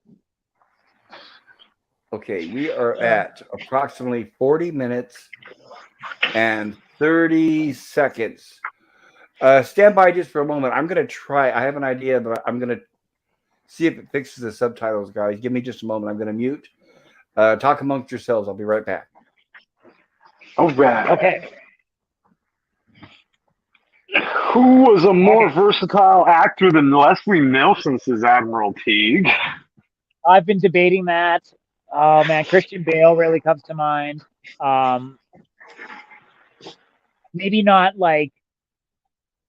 Okay, we are at approximately 40 minutes and 30 seconds. Stand by just for a moment. I'm going to try. I have an idea, but I'm going to see if it fixes the subtitles, guys. Give me just a moment. I'm going to mute. Talk amongst yourselves. I'll be right back. All right. Okay. Who was a more versatile actor than Leslie Nielsen, says Admiral Teague? I've been debating that. Oh man, Christian Bale really comes to mind. Maybe not like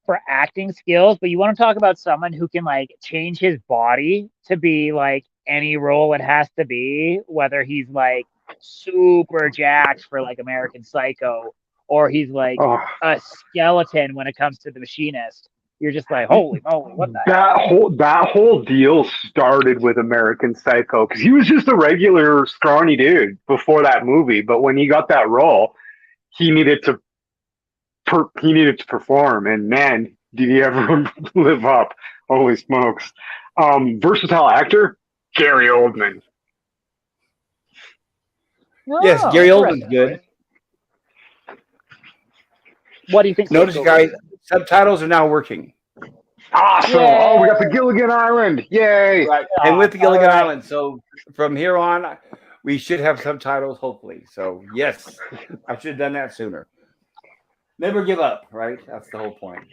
for acting skills, but you want to talk about someone who can like change his body to be like any role it has to be, whether he's like super jacked for like American Psycho or he's like Oh, a skeleton when it comes to The Machinist. You're just like, holy moly, what the hell? that whole deal started with American Psycho because he was just a regular scrawny dude before that movie, but when he got that role, he needed to perform, and man, did he ever live up? Holy smokes! Versatile actor Gary Oldman. Yes, Oh, Gary Oldman's interesting. good. What do you think? Notice, guys, subtitles are now working. Awesome! Yay. Oh, we got the Gilligan Island! Yay! Right. And with the Gilligan all right. Island. So from here on, we should have subtitles, hopefully. So, yes, I should have done that sooner. Never give up, right? That's the whole point.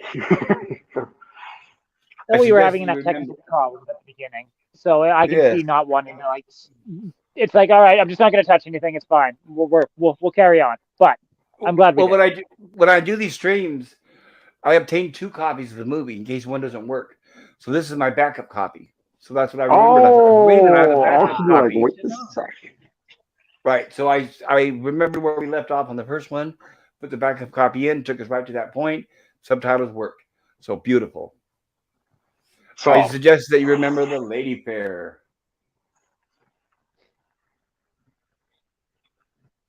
And we were having suggest you enough technical remember- problems at the beginning, so I can Yes. see not wanting to like. It's like, all right, I'm just not going to touch anything. It's fine. We'll carry on. But I'm glad we Well, did. when I do these streams, I obtain 2 copies of the movie in case one doesn't work. So this is my backup copy. So that's what I remembered. I have a backup copy. wait a second. Right. So I remember where we left off on the first one, put the backup copy in, took us right to that point. Subtitles work. So beautiful. So I suggest that you remember the lady pair.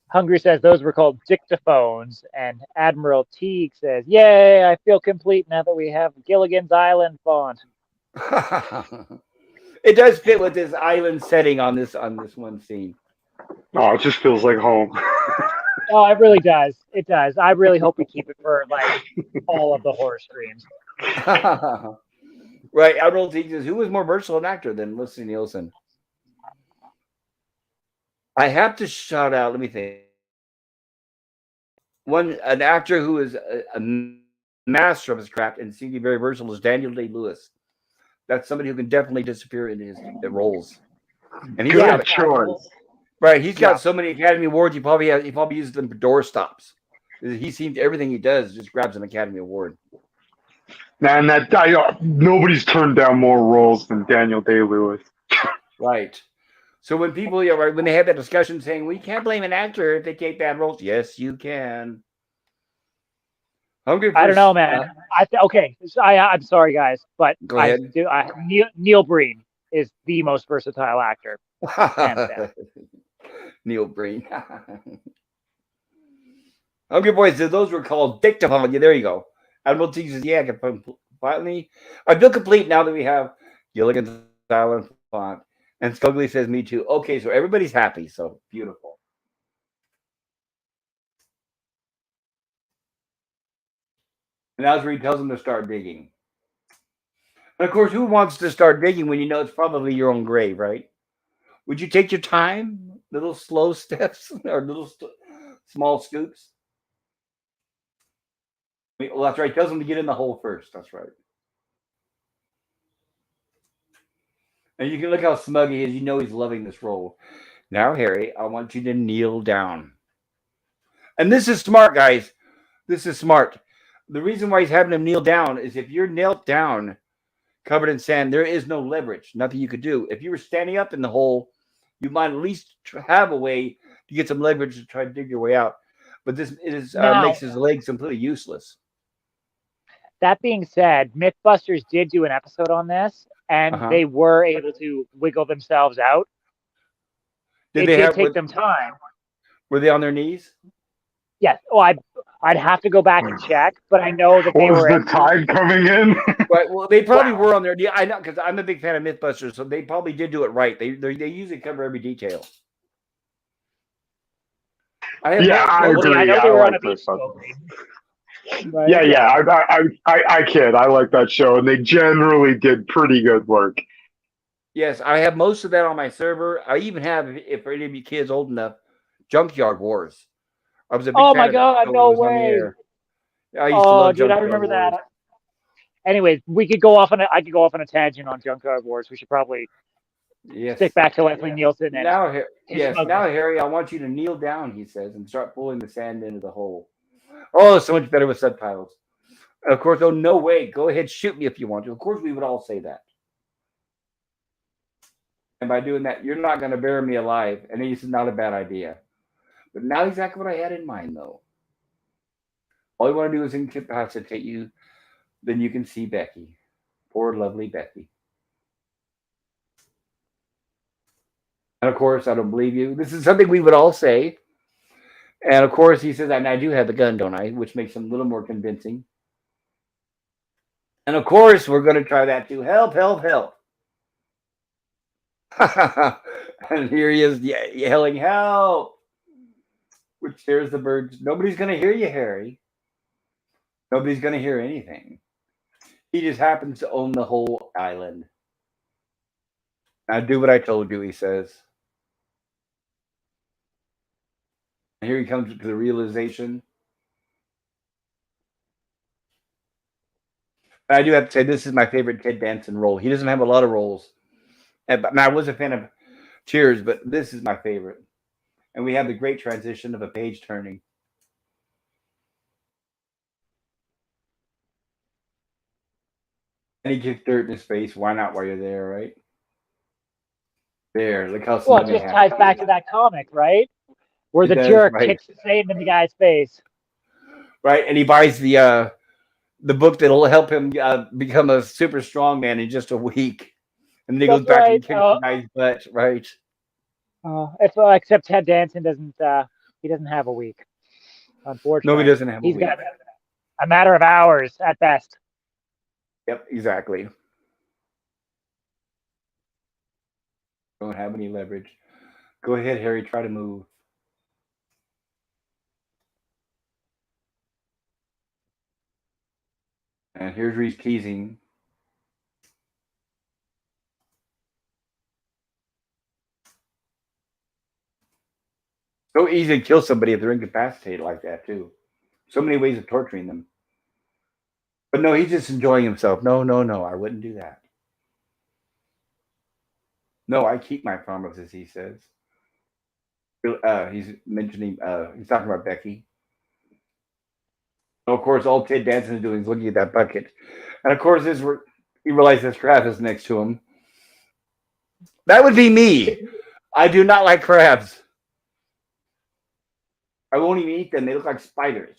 Hungry says those were called dictaphones, and Admiral Teague says, "Yay! I feel complete now that we have Gilligan's Island font." It does fit with this island setting on this one scene. oh, it just feels like home. Oh, it really does. It does. I really hope we keep it for like all of the horror streams. Right. Admiral Teague says, who was more versatile an actor than Leslie Nielsen? I have to shout out, let me think. An actor who is a master of his craft and seems to be very versatile is Daniel Day-Lewis. That's somebody who can definitely disappear into his roles. And he's Good got choice. right. He's got so many Academy Awards. He probably uses them for doorstops. He seems everything he does just grabs an Academy Award. Man, nobody's turned down more roles than Daniel Day-Lewis. Right. So when people, when they have that discussion saying, we can't blame an actor if they take bad roles. Yes, you can. I don't know, man. Okay. So I'm sorry, guys, but Go ahead. Neil Breen is the most versatile actor. Hands down. Neil Breen. Hungry Boys said those were called dictaphone. Yeah, there you go. Admiral T says, yeah, finally. I feel complete now that we have Gilligan's Island font. And Scugly says, me too. Okay, so everybody's happy. So beautiful. And that's where he tells them to start digging. And of course, who wants to start digging when you know it's probably your own grave, right? Would you take your time, little slow steps or little small scoops? Well, that's right. He tells them to get in the hole first. That's right. And you can look how smug he is. You know he's loving this role. Now, Harry, I want you to kneel down. And this is smart, guys. This is smart. The reason why he's having him kneel down is if you're knelt down, covered in sand, there is no leverage. Nothing you could do. If you were standing up in the hole, you might at least have a way to get some leverage to try to dig your way out. But this makes his legs completely useless. That being said, Mythbusters did do an episode on this, and they were able to wiggle themselves out. It did take them time. Were they on their knees? Yes. Oh, I'd have to go back and check, but I know that they Was were the at tide coming in? Right. Well, they probably Wow. were on there. Yeah, I know because I'm a big fan of MythBusters, so they probably did do it right. They usually cover every detail. I have Yeah, I Totally. I agree. know they I were on like a beach Mythbusters. totally. But Yeah, yeah. I kid. I like that show, and they generally did pretty good work. Yes, I have most of that on my server. I even have, if any of you kids old enough, Junkyard Wars. I was a big Oh fan my of that God, show when it no was on the way. air. I used to Oh, love dude, I Junkyard remember Wars. that. Anyways, we could go off on I could go off on a tangent on Junkyard Wars. We should probably Yes. stick back to Leslie Nielsen and Now, his yes. smuggling. Now, Harry, I want you to kneel down. He says, and start pulling the sand into the hole. Oh, so much better with subtitles. Of course, oh no way. Go ahead, shoot me if you want to. Of course, we would all say that. And by doing that, you're not going to bury me alive. And this is not a bad idea. But not exactly what I had in mind, though. All you want to do is incapacitate you. Then you can see Becky. Poor, lovely Becky. And of course, I don't believe you. This is something we would all say. And of course, he says, and I do have the gun, don't I? Which makes him a little more convincing. And of course, we're going to try that too. Help, help, help. And here he is yelling, help. Which scares the birds. Nobody's going to hear you, Harry. Nobody's going to hear anything. He just happens to own the whole island. Now do what I told you, he says. And here he comes to the realization. I do have to say, this is my favorite Ted Danson role. He doesn't have a lot of roles. And I was a fan of Cheers, but this is my favorite. And we have the great transition of a page turning. And he kicked dirt in his face. Why not while you're there, right? There, look how Well, it something may just happen. ties back to that comic, right? Where It the does, jerk right? kicks Satan in the guy's face. Right, and he buys the book that'll help him become a super strong man in just a week. And then he goes That's back right. and kicks the guy's butt, right? Except Ted Danson doesn't. He doesn't have a week, No, unfortunately. he doesn't have a He's week. got a matter of hours at best. Yep, exactly. Don't have any leverage. Go ahead, Harry. Try to move. And here's Reese teasing. So easy to kill somebody if they're incapacitated like that, too. So many ways of torturing them. But no, he's just enjoying himself. No, no, no. I wouldn't do that. No, I keep my promises, he says. He's mentioning, he's talking about Becky. So of course, all Ted Danson is doing is looking at that bucket. And of course, he realizes crab is next to him. That would be me. I do not like crabs. I won't even eat them. They look like spiders.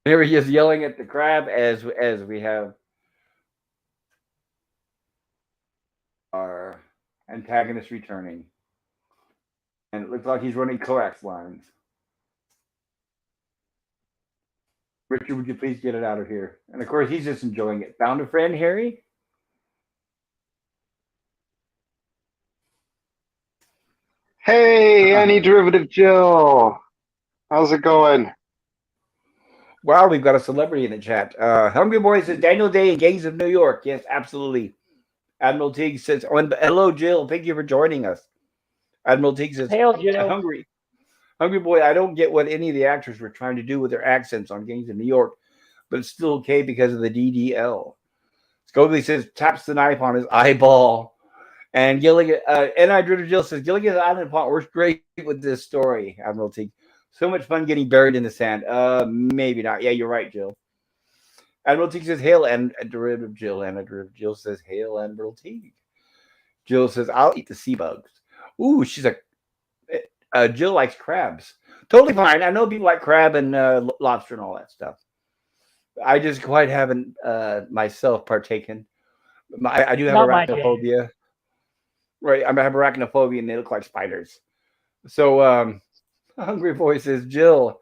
Here he is yelling at the crab as we have our antagonist returning. And it looks like he's running coax lines. Richard, would you please get it out of here? And of course, he's just enjoying it. Found a friend, Harry? Hey, any derivative Jill. How's it going? Wow, we've got a celebrity in the chat. Hungry Boy says Daniel Day and Gangs of New York. Yes, absolutely. Admiral Teague says, oh, and hello, Jill. Thank you for joining us. Admiral Teague says, Hail, Jill. Hungry Boy, I don't get what any of the actors were trying to do with their accents on Gangs of New York, but it's still okay because of the DDL. Scoglie says, taps the knife on his eyeball. And Gilligan, N.I. Dritter Jill says, Gilligan's Island Plot works great with this story, Admiral Teague. So much fun getting buried in the sand. Maybe not. Yeah, you're right, Jill. Admiral Teague says, hail, and derivative Jill. And a derivative Jill says, hail, Admiral Teague. Jill says, I'll eat the sea bugs. Ooh, she's Jill likes crabs. Totally fine. I know people like crab and lobster and all that stuff. I just quite haven't myself partaken. I do have arachnophobia. Right, I have arachnophobia and they look like spiders. So Hungry Voice says Jill.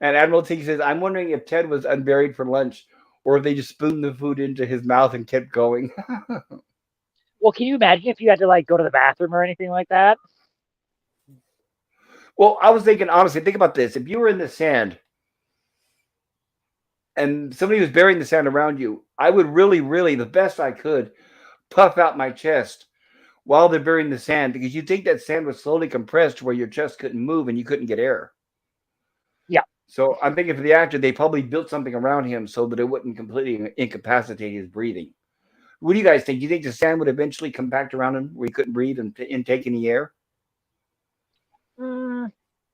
And Admiral T says, I'm wondering if Ted was unburied for lunch or if they just spooned the food into his mouth and kept going. Well, can you imagine if you had to like go to the bathroom or anything like that? Well, I was thinking, honestly, think about this. If you were in the sand and somebody was burying the sand around you, I would really, really, the best I could, puff out my chest while they're burying the sand because you think that sand was slowly compressed where your chest couldn't move and you couldn't get air. Yeah. So I'm thinking for the actor, they probably built something around him so that it wouldn't completely incapacitate his breathing. What do you guys think? Do you think the sand would eventually compact around him where he couldn't breathe and intake any air?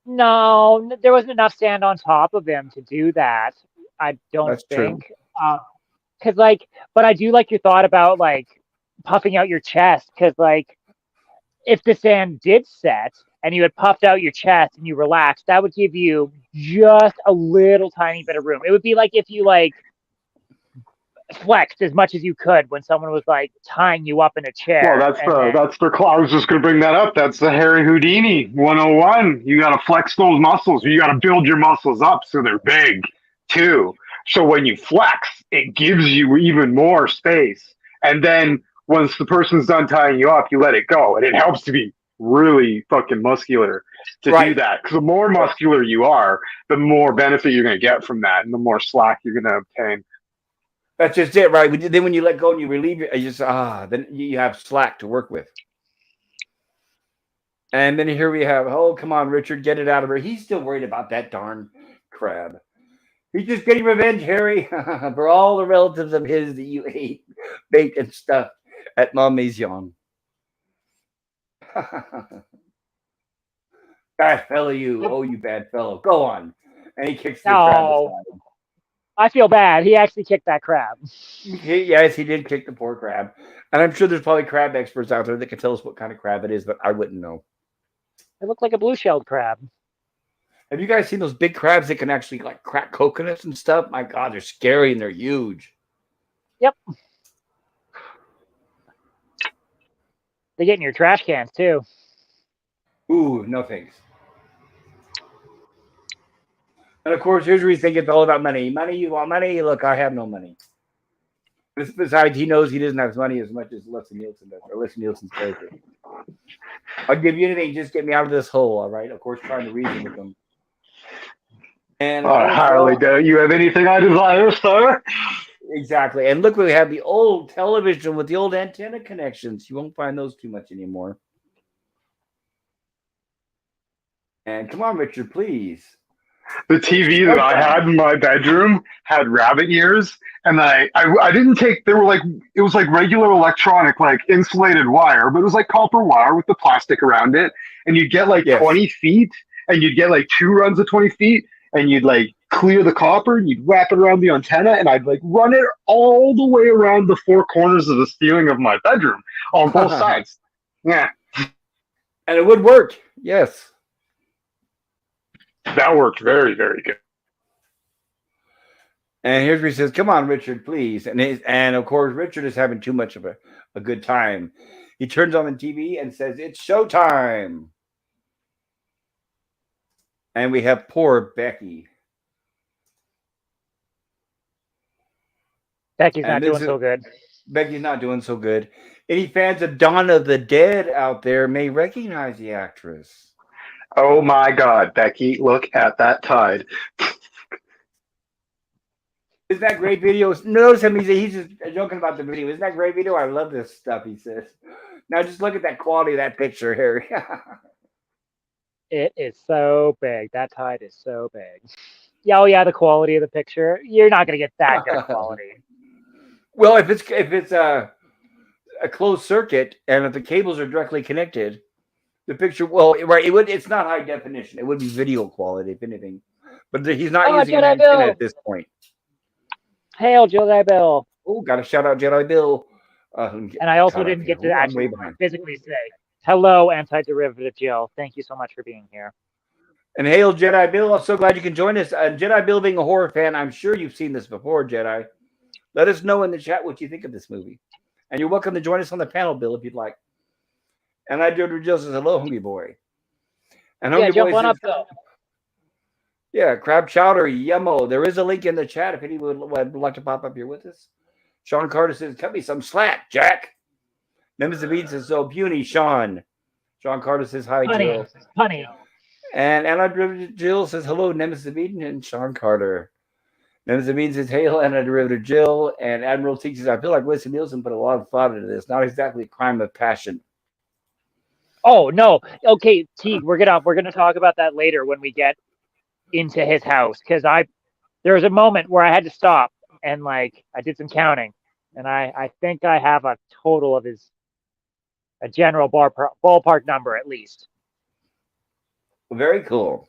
No, there wasn't enough sand on top of him to do that. I don't That's true. think. Because like, but I do like your thought about like puffing out your chest. Because like, if the sand did set and you had puffed out your chest and you relaxed, that would give you just a little tiny bit of room. It would be like if you like flexed as much as you could when someone was like tying you up in a chair. Well, that's the. I was just going to bring that up. That's the Harry Houdini 101. You got to flex those muscles. You got to build your muscles up so they're big too. So when you flex, it gives you even more space. And then once the person's done tying you up, you let it go, and it helps to be really fucking muscular to do that. Because the more muscular you are, the more benefit you're going to get from that, and the more slack you're going to obtain. That's just it, right? Then when you let go and you relieve it, then you have slack to work with. And then here we have, oh, come on, Richard, get it out of her. He's still worried about that darn crab. He's just getting revenge, Harry, for all the relatives of his that you ate, baked, and stuffed at Mont Maison. Bad fellow, you. Oh, you bad fellow. Go on. And he kicks the crab aside. I feel bad. He actually kicked that crab. Yes, he did kick the poor crab. And I'm sure there's probably crab experts out there that can tell us what kind of crab it is, but I wouldn't know. It looked like a blue-shelled crab. Have you guys seen those big crabs that can actually like crack coconuts and stuff? My God, they're scary and they're huge. Yep. They get in your trash cans too. Ooh, no thanks. And of course, here's where you think it's all about money. Money, you want money? Look, I have no money. Besides, he knows he doesn't have money as much as Leslie Nielsen does, or Leslie Nielsen's character. I'll give you anything, just get me out of this hole, all right? Of course, trying to reason with him. And Harley, don't you have anything I desire, sir? Exactly. And look, we have the old television with the old antenna connections. You won't find those too much anymore. And come on, Richard, please. The TV that I had in my bedroom had rabbit ears, and I didn't take. They were like, it was like regular electronic, like insulated wire, but it was like copper wire with the plastic around it, and you'd get like 20 feet, and you'd get like 2 runs of 20 feet, and you'd like clear the copper, and you'd wrap it around the antenna, and I'd like run it all the way around the 4 corners of the ceiling of my bedroom on both sides. Yeah, and it would work. Yes. That worked very, very good. And here's where he says, come on, Richard, please. And of course, Richard is having too much of a good time. He turns on the TV and says, it's showtime. And we have poor Becky. Becky's not doing so good. Becky's not doing so good. Any fans of Dawn of the Dead out there may recognize the actress. Oh my God, Becky, look at that tide. Isn't that great video? Notice him, he's just joking about the video. Isn't that great video? I love this stuff, he says. Now just look at that quality of that picture, Harry. It is so big. That tide is so big. Yeah, oh yeah, the quality of the picture. You're not going to get that good quality. Well, if it's a closed circuit and if the cables are directly connected, the picture, well, right, it's not high definition. It would be video quality, if anything. But he's not using an antenna at this point. Hail, Jedi Bill. Oh, got to shout out Jedi Bill. And I also didn't get to actually physically say, hello, Antiderivative Jill. Thank you so much for being here. And hail, Jedi Bill. I'm so glad you can join us. Jedi Bill being a horror fan, I'm sure you've seen this before, Jedi. Let us know in the chat what you think of this movie. And you're welcome to join us on the panel, Bill, if you'd like. And I do Jill says, hello, Hungry Boy. And Hungry Boy jump on up, Bill. Yeah, crab chowder, yummo. There is a link in the chat if anyone would like to pop up here with us. Sean Carter says, cut me some slack, Jack. Nemesis Bean says, so puny, Sean. Sean Carter says, hi, Honey, Jill. honey. And Anna Jill says, hello, Nemesis Bean and Sean Carter. Nemesis Bean says, hail, Anna Derivative Jill. And Admiral T says, I feel like Winston Nielsen put a lot of thought into this. Not exactly a crime of passion. Oh no. Okay, Teague, we're gonna talk about that later when we get into his house, because there was a moment where I had to stop and like I did some counting, and I think I have a total of a general ballpark number at least. Very cool.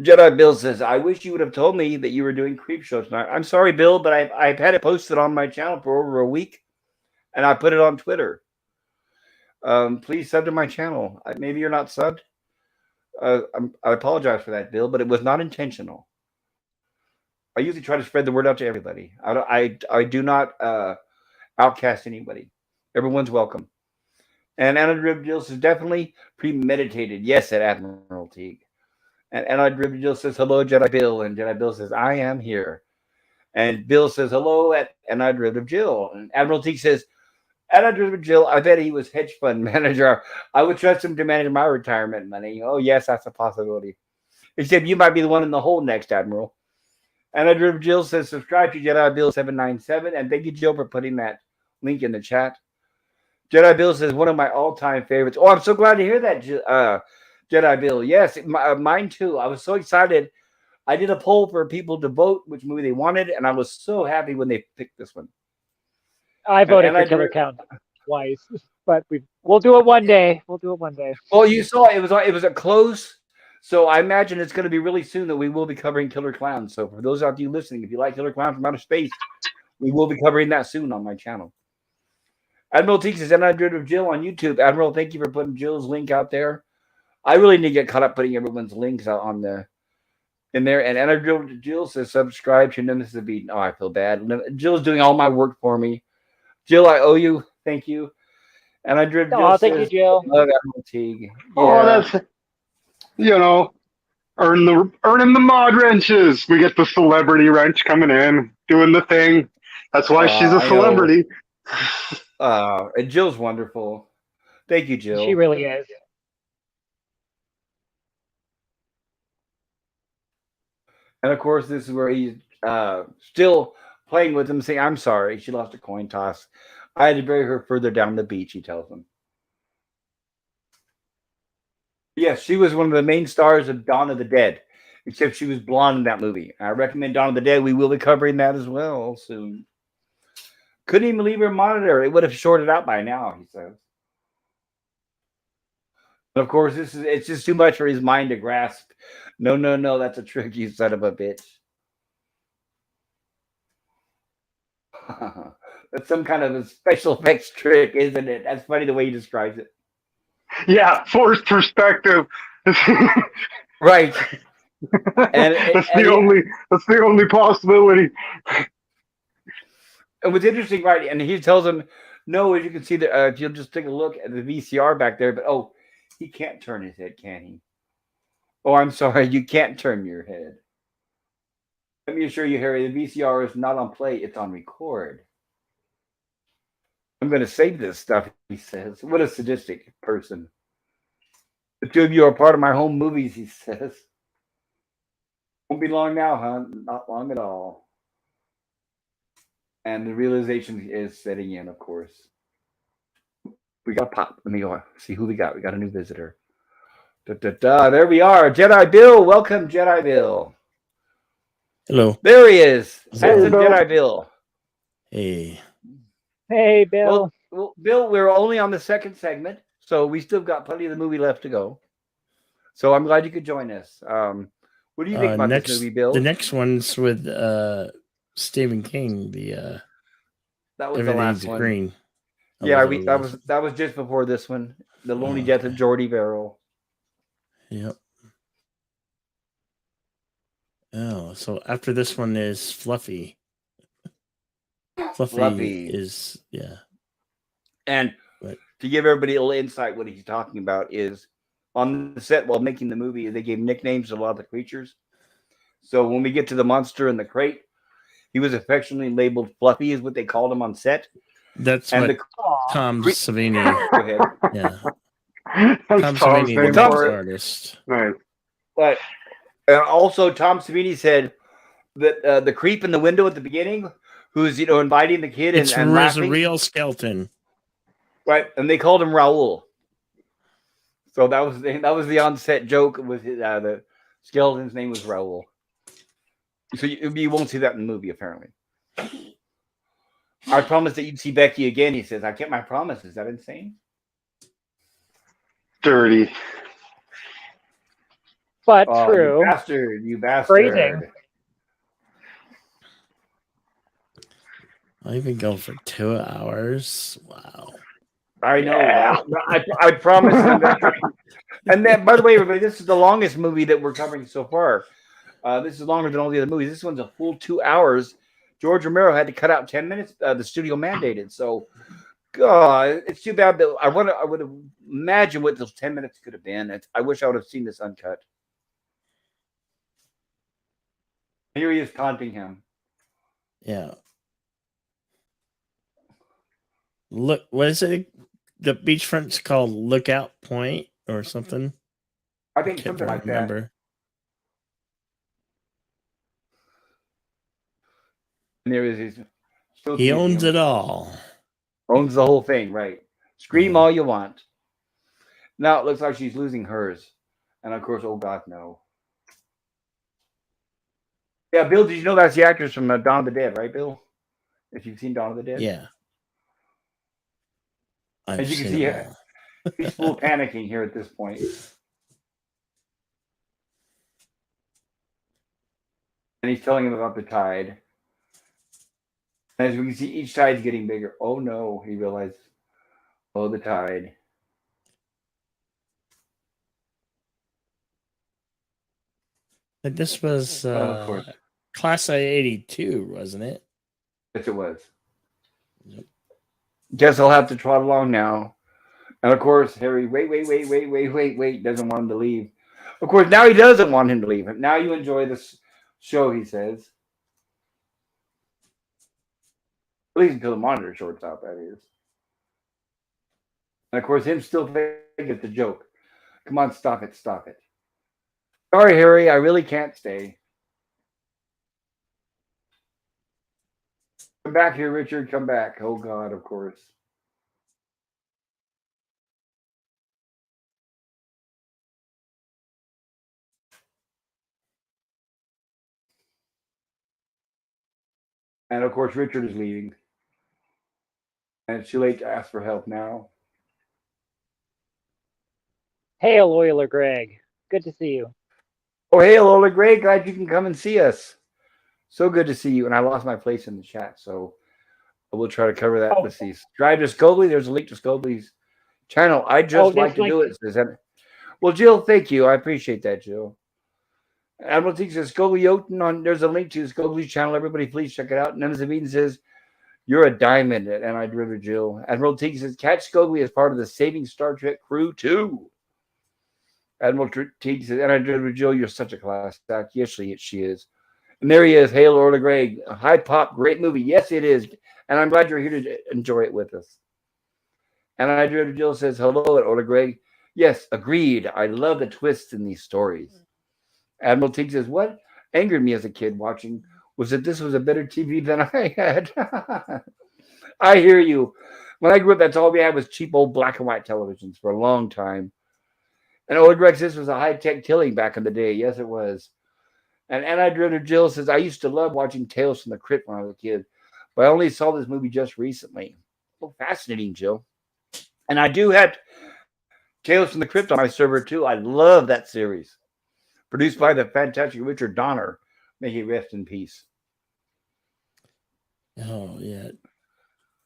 Jedi Bill says, I wish you would have told me that you were doing Creepshow tonight. I'm sorry, Bill, but I've had it posted on my channel for over a week, and I put it on Twitter. Please sub to my channel. Maybe you're not subbed. I apologize for that, Bill, but it was not intentional. I usually try to spread the word out to everybody. I do not outcast anybody. Everyone's welcome. And Anna Dribdil says, definitely premeditated. Yes, said Admiral Teague. And Anna Dribdil says, hello, Jedi Bill. And Jedi Bill says, I am here. And Bill says, hello, at Anna Dribdil. And Admiral Teague says, Anna Dribdil, I bet he was hedge fund manager. I would trust him to manage my retirement money. Oh, yes, that's a possibility. Except you might be the one in the hole next, Admiral. And Jill says, subscribe to Jedi Bill 797. And thank you, Jill, for putting that link in the chat. Jedi Bill says, one of my all-time favorites. Oh, I'm so glad to hear that, Jedi Bill. Yes, mine too. I was so excited. I did a poll for people to vote which movie they wanted, and I was so happy when they picked this one. I voted for Killer Count twice, but we'll do it one day. We'll do it one day. Well, you saw it was a close. So I imagine it's going to be really soon that we will be covering Killer Clowns. So for those of you listening, if you like Killer Clowns from Outer Space, we will be covering that soon on my channel. Admiral T says, and I did with Jill on YouTube. Admiral, thank you for putting Jill's link out there. I really need to get caught up putting everyone's links out in there. And Anna Jill says, subscribe to Nemesis Beaten. Oh, I feel bad. Jill's doing all my work for me. Jill, I owe you. Thank you. And I drip. Oh, thank you, Jill. Love Admiral Teague. Yeah. Oh, that's earning the mod wrenches. We get the celebrity wrench coming in, doing the thing. That's why she's a celebrity. And Jill's wonderful. Thank you, Jill. She really is. And of course, this is where he's still playing with him, saying, I'm sorry, she lost a coin toss. I had to bury her further down the beach, he tells him. Yes, she was one of the main stars of Dawn of the Dead, except she was blonde in that movie. I recommend Dawn of the Dead. We will be covering that as well soon. Couldn't even leave her monitor. It would have shorted out by now, he says. And of course, it's just too much for his mind to grasp. No, that's a trick, you son of a bitch. That's some kind of a special effects trick, isn't it? That's funny the way he describes it. Yeah, forced perspective. Right. That's the only possibility. It was interesting, right? And he tells him, no, as you can see, that if you'll just take a look at the VCR back there, but he can't turn his head, can he? Oh, I'm sorry, you can't turn your head. Let me assure you, Harry, the VCR is not on play, it's on record. I'm going to save this stuff, he says. What a sadistic person. The two of you are part of my home movies, he says. Won't be long now, huh? Not long at all. And the realization is setting in, of course. We got pop. Let me go see who we got. We got a new visitor. There we are. Jedi Bill. Welcome, Jedi Bill. Hello. There he is. Hey, Bill. Jedi Bill. Hey. Hey, Bill. Well, Bill, we're only on the second segment, so we still got plenty of the movie left to go. So I'm glad you could join us. What do you think about this movie, Bill? The next one's with Stephen King. That was the last one. Green. That was just before this one. The Lonely Death of Jordy Verrill. Yep. Oh, so after this one is Fluffy. Fluffy is, yeah. And to give everybody a little insight, what he's talking about is on the set while making the movie. They gave nicknames to a lot of the creatures. So when we get to the monster in the crate, he was affectionately labeled Fluffy, is what they called him on set. That's And what the Tom Cre- Savini. go ahead. Yeah, That's Tom Tom's Savini, the name Tom- for next it. artist. Nice. But also Tom Savini said that the creep in the window at the beginning, who's inviting the kid It's and a laughing, real skeleton. right? And they called him Raoul. So that was the on-set joke. Was the skeleton's name was Raoul. So you won't see that in the movie, apparently. I promised that you'd see Becky again. He says, "I kept my promise." Is that insane? Dirty. But Oh, true. you bastard! Phrasing. I'll even go for 2 hours. Wow. I know. Yeah. Right? I promised them that. And then, by the way, everybody, this is the longest movie that we're covering so far. This is longer than all the other movies. This one's a full 2 hours. George Romero had to cut out 10 minutes. The studio mandated. So, God, it's too bad that I would imagine what those 10 minutes could have been. I wish I would have seen this uncut. Here he is taunting him. Yeah. Look, what is it? The beachfront's called Lookout Point or something. I think Can't something like that. remember. And there is his. He owns it all. Owns the whole thing, right? Scream Yeah. all you want. Now it looks like she's losing hers. And of course, oh God, no. Yeah, Bill, did you know that's the actress from Dawn of the Dead, right, Bill? If you've seen Dawn of the Dead? Yeah. As you can seen see, them all. he's full panicking here at this point. And he's telling him about the tide. As we can see, each tide's getting bigger. Oh no, he realized. Oh, the tide. But this was Of course. Class A 82, wasn't it? Yes, it was. Yep. Guess I'll have to trot along now. And of course, Harry, wait, doesn't want him to leave. Of course, now he doesn't want him to leave. Now you enjoy this show, he says. At least until the monitor shorts out, that is. And of course, him still thinking it's a joke. Come on, stop it. Sorry, Harry, I really can't stay. Come back here, Richard, come back. Oh, God, of course. And of course, Richard is leaving. And it's too late to ask for help now. Hey, Loyola Greg. Good to see you. Oh, hey, Lola, great. Glad you can come and see us. So good to see you. And I lost my place in the chat, so we'll try to cover that. Oh. Let's see. Drive to Scobly. There's a link to Scobly's channel. I just like to do it. Says that. Well, Jill, thank you. I appreciate that, Jill. Admiral T says Scobly Yoten there's a link to Scobly's channel. Everybody, please check it out. And Zabine says, you're a diamond. And I driven Jill. Admiral T says, catch Scobly as part of the Saving Star Trek crew, too. Admiral T says, and I driven Jill, you're such a class act. Yes, she is. And there he is. Hail, Orla Greg. High pop, great movie. Yes, it is. And I'm glad you're here to enjoy it with us. And I driven Jill says, hello, at Orla Greg. Yes, agreed. I love the twists in these stories. Admiral Teague says, what angered me as a kid watching was that this was a better TV than I had. I hear you. When I grew up, that's all we had was cheap old black and white televisions for a long time. And Old Greg says this was a high-tech killing back in the day. Yes, it was. And Anna Jill says, I used to love watching Tales from the Crypt when I was a kid, but I only saw this movie just recently. Oh, fascinating, Jill. And I do have Tales from the Crypt on my server, too. I love that series. Produced by the fantastic Richard Donner. May he rest in peace. Oh, yeah.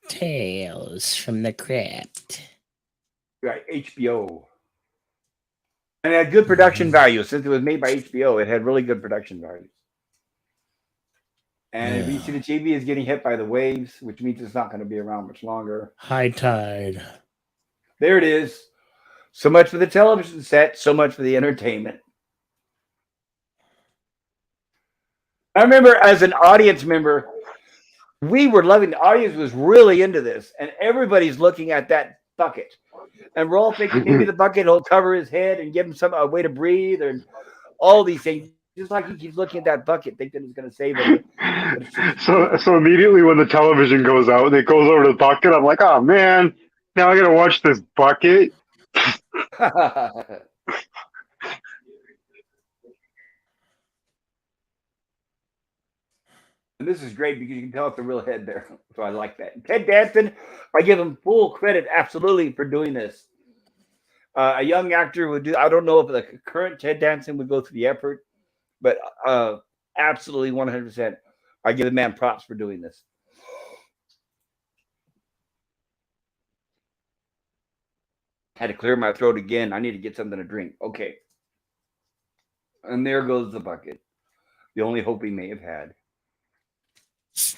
Tales from the Crypt. Right, HBO. And it had good production value. Since it was made by HBO, it had really good production value. And if you see the TV is getting hit by the waves, which means it's not going to be around much longer. High tide. There it is. So much for the television set, so much for the entertainment. I remember as an audience member, we were loving, the audience was really into this, and everybody's looking at that bucket. And we're all thinking maybe the bucket will cover his head and give him a way to breathe, and all these things. Just like he keeps looking at that bucket, thinking it's going to save him. But it's just, So immediately when the television goes out and it goes over to the bucket, I'm like, oh man, now I gotta watch this bucket. And this is great because you can tell it's a real head there. So I like that. Ted Danson, I give him full credit absolutely for doing this. A young actor would do, I don't know if the current Ted Danson would go through the effort, but absolutely 100%. I give the man props for doing this. Had to clear my throat again. I need to get something to drink. Okay. And there goes the bucket. The only hope he may have had.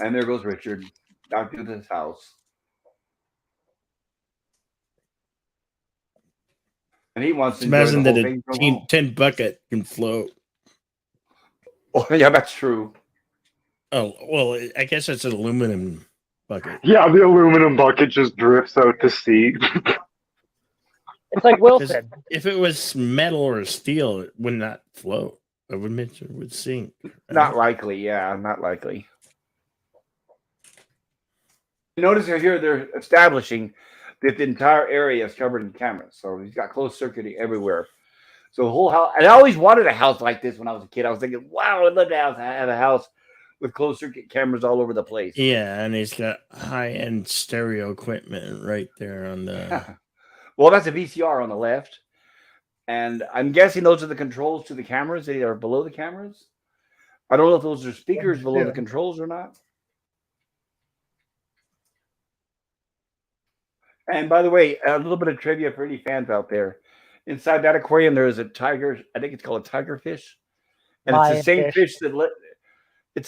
And there goes Richard back to his house. And he wants to enjoy Imagine the that whole thing a from home. tin bucket can float. Oh, yeah, that's true. Oh, well, I guess it's an aluminum bucket. Yeah, the aluminum bucket just drifts out to sea. It's like Wilson. If it was metal or steel, it would not float. I would mention it would sink. Right? Not likely. Yeah, not likely. Notice here they're establishing that the entire area is covered in cameras. So he's got closed circuiting everywhere. So the whole house, and I always wanted a house like this when I was a kid. I was thinking, wow, I'd love to have a house with closed circuit cameras all over the place. Yeah, and he's got high-end stereo equipment right there on the... Well, that's a VCR on the left. And I'm guessing those are the controls to the cameras. They are below the cameras. I don't know if those are speakers below the controls or not. And by the way, a little bit of trivia for any fans out there. Inside that aquarium, there is a tiger. I think it's called a tigerfish, and it's the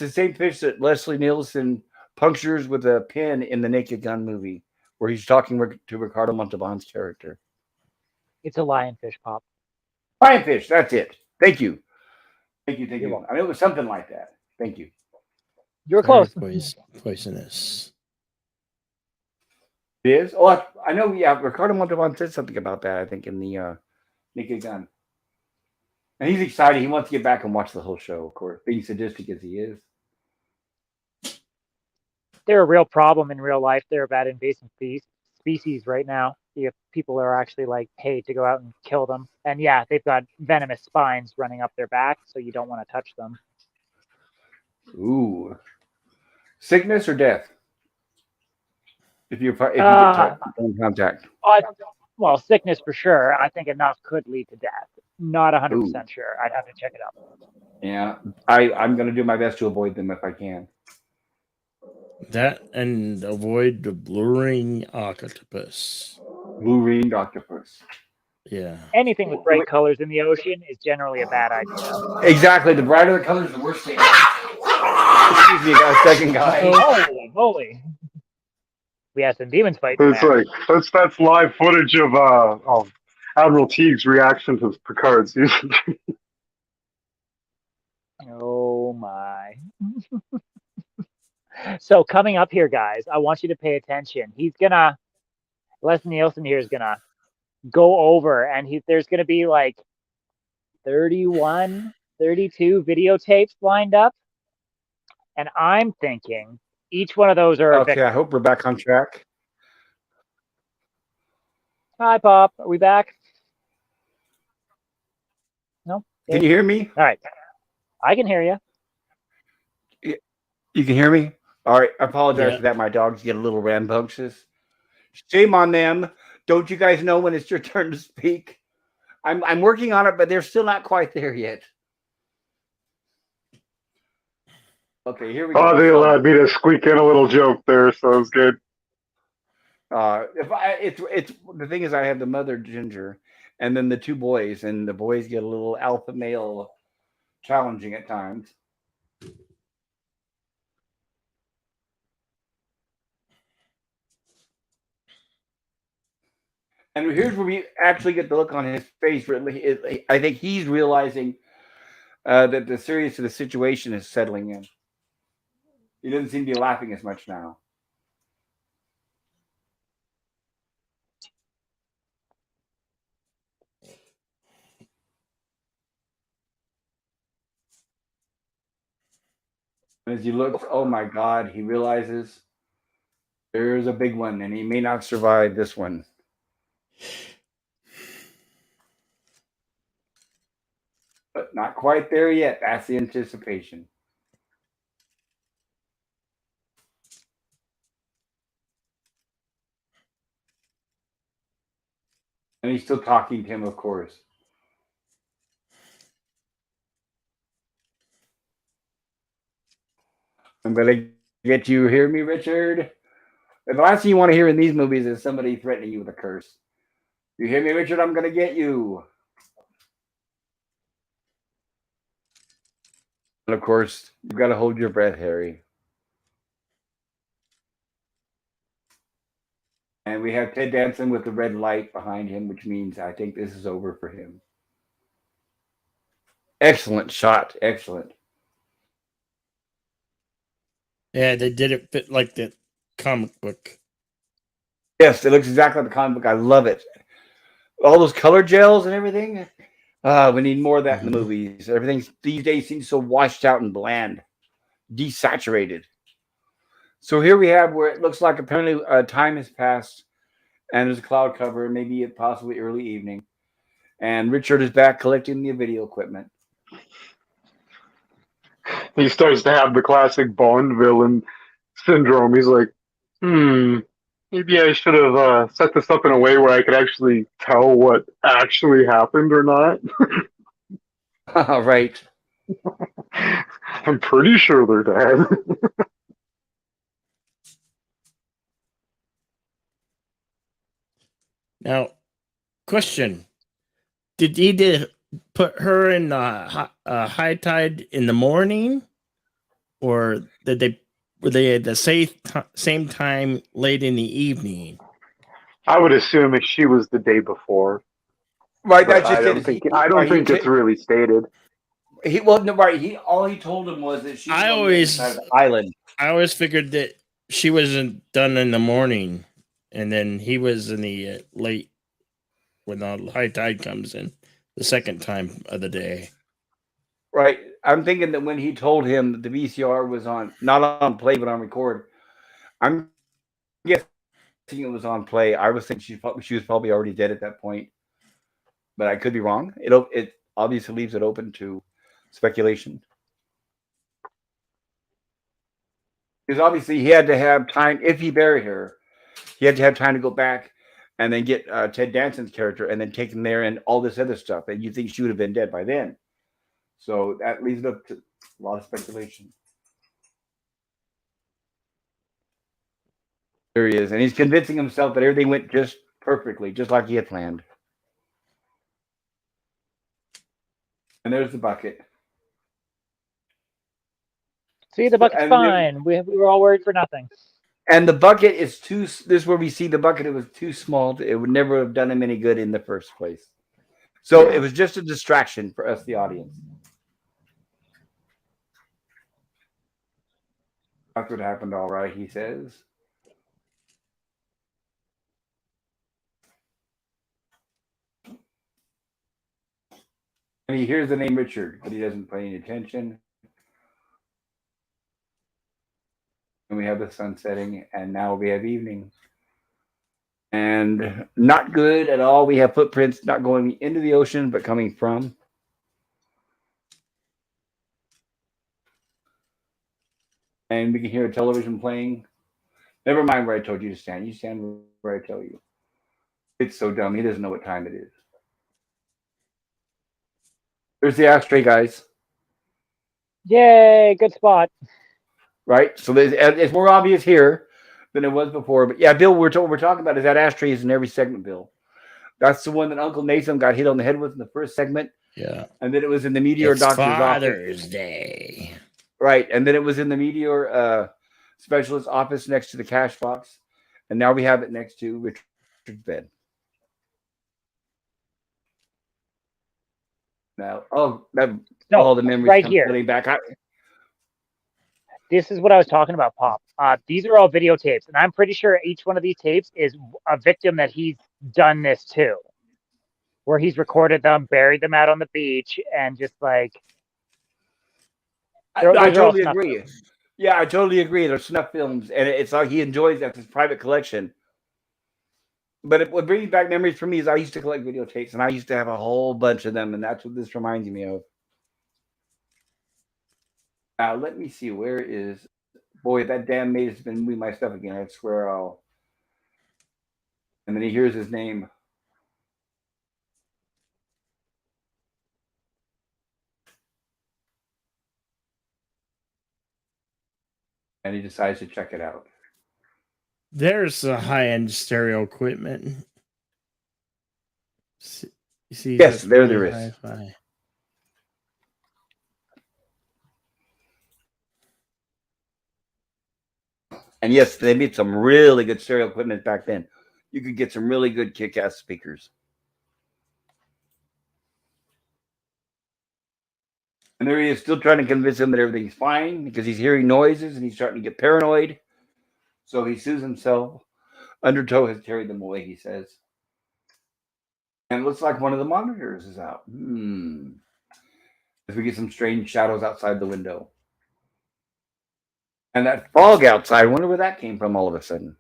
same fish that Leslie Nielsen punctures with a pin in the Naked Gun movie, where he's talking to Ricardo Montalban's character. It's a lionfish, Pop. Lionfish, that's it. Thank you. Thank you. Welcome. I mean, it was something like that. Thank you. You're close. Poisonous. It is? Oh, I know. Yeah, Ricardo Montalban said something about that, I think, in the Naked Gun. And he's excited. He wants to get back and watch the whole show, of course, being sadistic as he is. They're a real problem in real life. They're about invasive species right now. People are actually like paid to go out and kill them. And yeah, they've got venomous spines running up their back, so you don't want to touch them. Ooh. Sickness or death? If you get in contact. Well, sickness for sure. I think enough could lead to death. Not 100% sure. I'd have to check it out. Yeah, I'm going to do my best to avoid them if I can. That and avoid the blue-ring octopus. Blue-ringed octopus. Yeah. Anything with bright colors in the ocean is generally a bad idea. Exactly. The brighter the colors, the worse thing. Excuse me, guys. Second guy. Holy moly. We had some demons fighting. It's like that's live footage of Admiral Teague's reaction to Picard's. Oh my. So coming up here, guys, I want you to pay attention. Les Nielsen here is gonna go over, and there's gonna be like 31, 32 videotapes lined up. And I'm thinking each one of those are okay, I hope we're back on track. Hi, Pop. Are we back? No? Can you hear me? All right. I can hear you. You can hear me? All right. I apologize for that. My dogs get a little rambunctious. Shame on them. Don't you guys know when it's your turn to speak? I'm working on it, but they're still not quite there yet. Okay, here we go. Oh, they allowed me to squeak in a little joke there, so it was good. It's the thing is, I have the mother Ginger, and then the two boys, and the boys get a little alpha male challenging at times. And here's where we actually get the look on his face. Where I think he's realizing that the seriousness of the situation is settling in. He doesn't seem to be laughing as much now. And as he looks, oh my God, he realizes there's a big one and he may not survive this one. But not quite there yet. That's the anticipation. And he's still talking to him, of course. I'm going to get you. Hear me, Richard? The last thing you want to hear in these movies is somebody threatening you with a curse. You hear me, Richard? I'm going to get you. And of course, you've got to hold your breath, Harry. And we have Ted Danson with the red light behind him, which means I think this is over for him. Excellent shot. Excellent. Yeah, they did it fit like the comic book. Yes, it looks exactly like the comic book. I love it. All those color gels and everything. We need more of that in the movies. Everything these days seems so washed out and bland, desaturated. So here we have where it looks like apparently time has passed and there's a cloud cover, maybe possibly early evening. And Richard is back collecting the video equipment. He starts to have the classic Bond villain syndrome. He's like, maybe I should have set this up in a way where I could actually tell what actually happened or not. Right. I'm pretty sure they're dead. Now, question: did he put her in high tide in the morning, or were they at the same time late in the evening? I would assume if she was the day before. Right, But that's just it. I don't think it's really stated. All he told him was that she was I on the other side of the island. I always figured that she wasn't done in the morning, and then he was in the late when the high tide comes in, the second time of the day. Right. I'm thinking that when he told him that the VCR was on, not on play, but on record, I'm guessing it was on play. I was thinking she was probably already dead at that point, but I could be wrong. It obviously leaves it open to speculation. Because obviously he had to have time, if he buried her, he had to have time to go back and then get Ted Danson's character and then take him there and all this other stuff. And you think she would have been dead by then. So that leaves it up to a lot of speculation. There he is. And he's convincing himself that everything went just perfectly, just like he had planned. And there's the bucket. See, the bucket's fine. We were all worried for nothing. And the bucket is this is where we see the bucket. It was too small. It would never have done him any good in the first place. So it was just a distraction for us, the audience. That's what happened, all right, he says. And he hears the name Richard, but he doesn't pay any attention. And we have the sun setting, and now we have evening. And not good at all. We have footprints not going into the ocean, but coming from. And we can hear a television playing. Never mind where I told you to stand. You stand where I tell you. It's so dumb. He doesn't know what time it is. There's the ashtray, guys. Yay, good spot. Right? So it's more obvious here than it was before. But yeah, Bill, what we're talking about is that ashtray is in every segment, Bill. That's the one that Uncle Nathan got hit on the head with in the first segment. Yeah. And then it was in the Meteor Doctor's Father's office. Day. Right. And then it was in the Meteor specialist office next to the cash box. And now we have it next to Richard's bed. No. Oh, that No, all the memories right come here. flooding back. This is what I was talking about, Pop. These are all videotapes, and I'm pretty sure each one of these tapes is a victim that he's done this to, where he's recorded them, buried them out on the beach, and just like I those are all totally snuff agree. films. Yeah, I totally agree. They're snuff films, and it's like he enjoys that his private collection. But what brings back memories for me is I used to collect videotapes, and I used to have a whole bunch of them, and that's what this reminds me of. Now, let me see. Where is boy? That damn maid has been moving my stuff again. I swear I'll. And then he hears his name. And he decides to check it out. There's a high-end stereo equipment. You see, Yes, that's there really is. hi-fi. And yes, they made some really good stereo equipment back then. You could get some really good kick-ass speakers. And there he is, still trying to convince him that everything's fine because he's hearing noises and he's starting to get paranoid. So he sues himself. Undertow has carried them away, he says. And it looks like one of the monitors is out. As we get some strange shadows outside the window. And that fog outside, I wonder where that came from all of a sudden.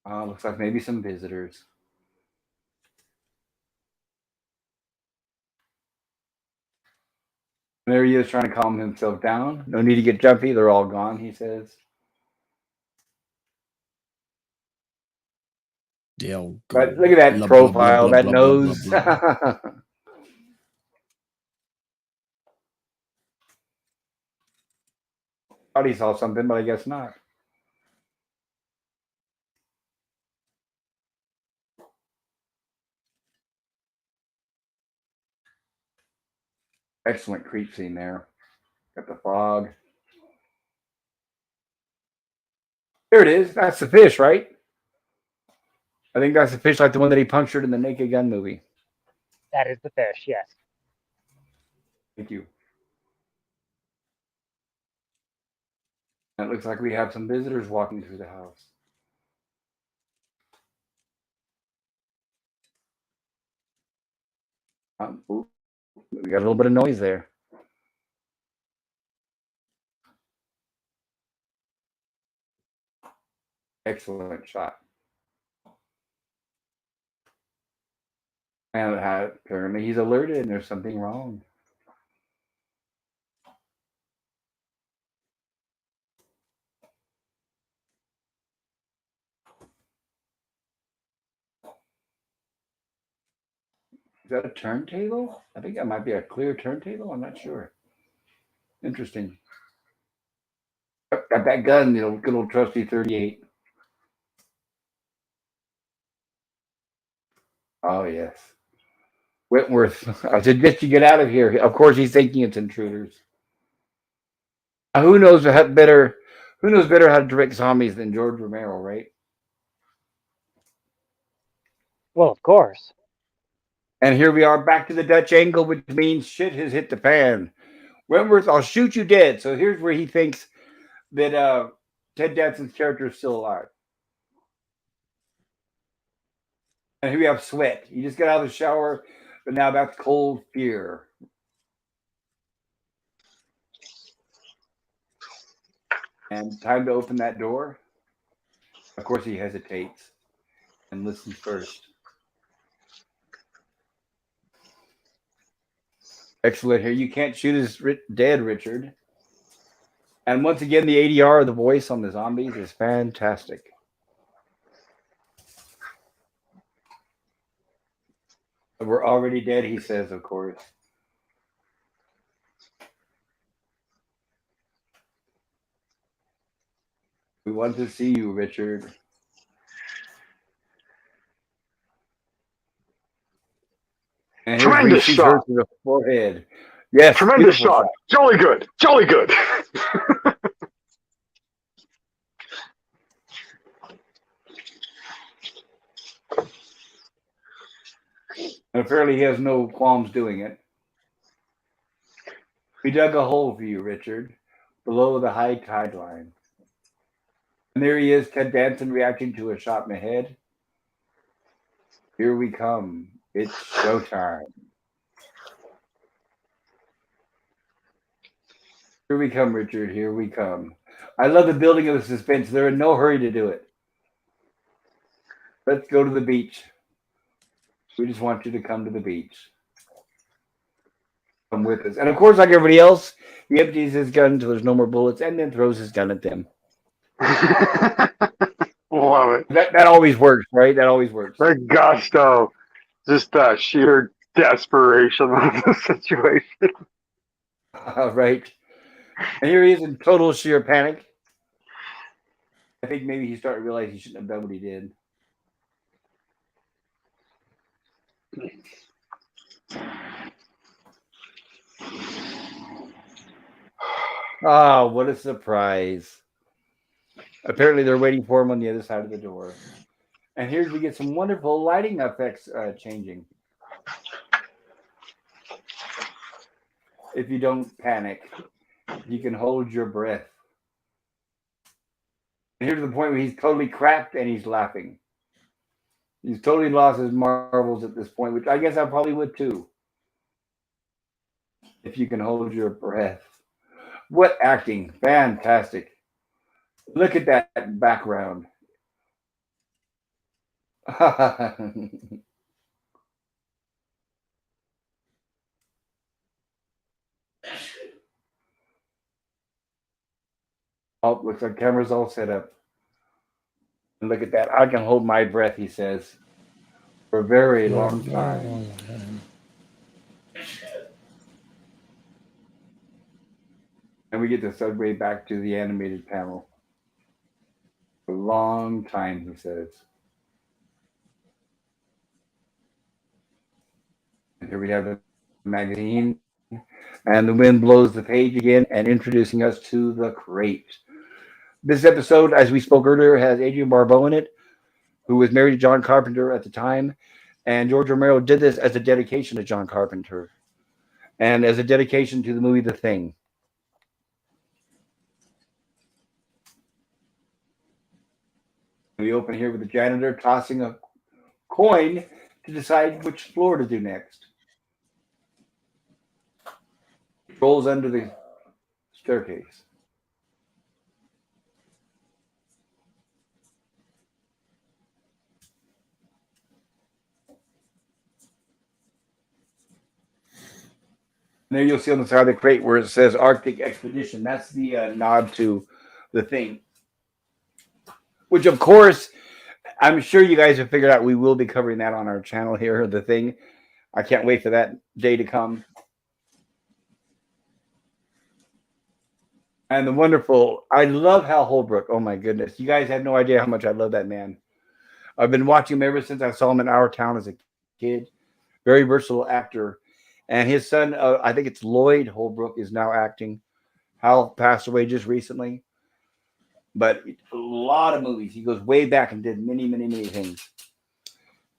Looks like maybe some visitors. And there he is trying to calm himself down. No need to get jumpy. They're all gone, he says. They'll go. But look at that Blah, blah, blah, profile, blah, that blah, blah, blah, nose. blah. Thought he saw something, but I guess not. Excellent creep scene there. Got the fog. There it is. That's the fish, right? I think that's the fish like the one that he punctured in the Naked Gun movie. That is the fish, yes. Thank you. And it looks like we have some visitors walking through the house. Ooh, we got a little bit of noise there. Excellent shot. And apparently he's alerted and there's something wrong. Is that a turntable? I think that might be a clear turntable. I'm not sure. Interesting. Got that gun, good old trusty 38. Oh, yes. Whitworth, I suggest you get out of here. Of course, he's thinking it's intruders. Who knows better how to direct zombies than George Romero, right? Well, of course. And here we are back to the Dutch angle, which means shit has hit the fan. Wentworth, I'll shoot you dead. So here's where he thinks that Ted Danson's character is still alive. And here we have sweat. You just got out of the shower, but now that's cold fear. And time to open that door. Of course, he hesitates and listens first. Excellent here. You can't shoot us dead, Richard. And once again, the ADR of the voice on the zombies is fantastic. We're already dead, he says, of course. We want to see you, Richard. And Tremendous shot. To the forehead. Yes, Tremendous shot. Jolly good. Jolly good. And apparently he has no qualms doing it. We dug a hole for you, Richard, below the high tide line. And there he is, Ted Danson reacting to a shot in the head. Here we come. It's showtime. Here we come, Richard. Here we come. I love the building of the suspense. They're in no hurry to do it. Let's go to the beach. We just want you to come to the beach. Come with us. And of course, like everybody else, he empties his gun until there's no more bullets and then throws his gun at them. Love it. That always works, right? That always works. The gusto. Just sheer desperation of the situation. Right. And here he is in total sheer panic. I think maybe he's starting to realize he shouldn't have done what he did. Oh, what a surprise. Apparently they're waiting for him on the other side of the door. And here we get some wonderful lighting effects changing. If you don't panic, you can hold your breath. And here's the point where he's totally cracked and he's laughing. He's totally lost his marbles at this point, which I guess I probably would too. If you can hold your breath. What acting. Fantastic. Look at that background. Oh, looks like camera's all set up. And look at that. I can hold my breath, he says, for a very long time. And we get to segue back to the animated panel. A long time, he says. And here we have the magazine. And the wind blows the page again and introducing us to the crate. This episode, as we spoke earlier, has Adrienne Barbeau in it, who was married to John Carpenter at the time. And George Romero did this as a dedication to John Carpenter and as a dedication to the movie The Thing. We open here with the janitor tossing a coin to decide which floor to do next. Rolls under the staircase. And there you'll see on the side of the crate where it says Arctic Expedition. That's the nod to The Thing. Which, of course, I'm sure you guys have figured out we will be covering that on our channel here, The Thing. I can't wait for that day to come. And the wonderful, I love Hal Holbrook. Oh, my goodness. You guys have no idea how much I love that man. I've been watching him ever since I saw him in Our Town as a kid. Very versatile actor. And his son, I think it's Lloyd Holbrook, is now acting. Hal passed away just recently. But a lot of movies. He goes way back and did many, many, many things.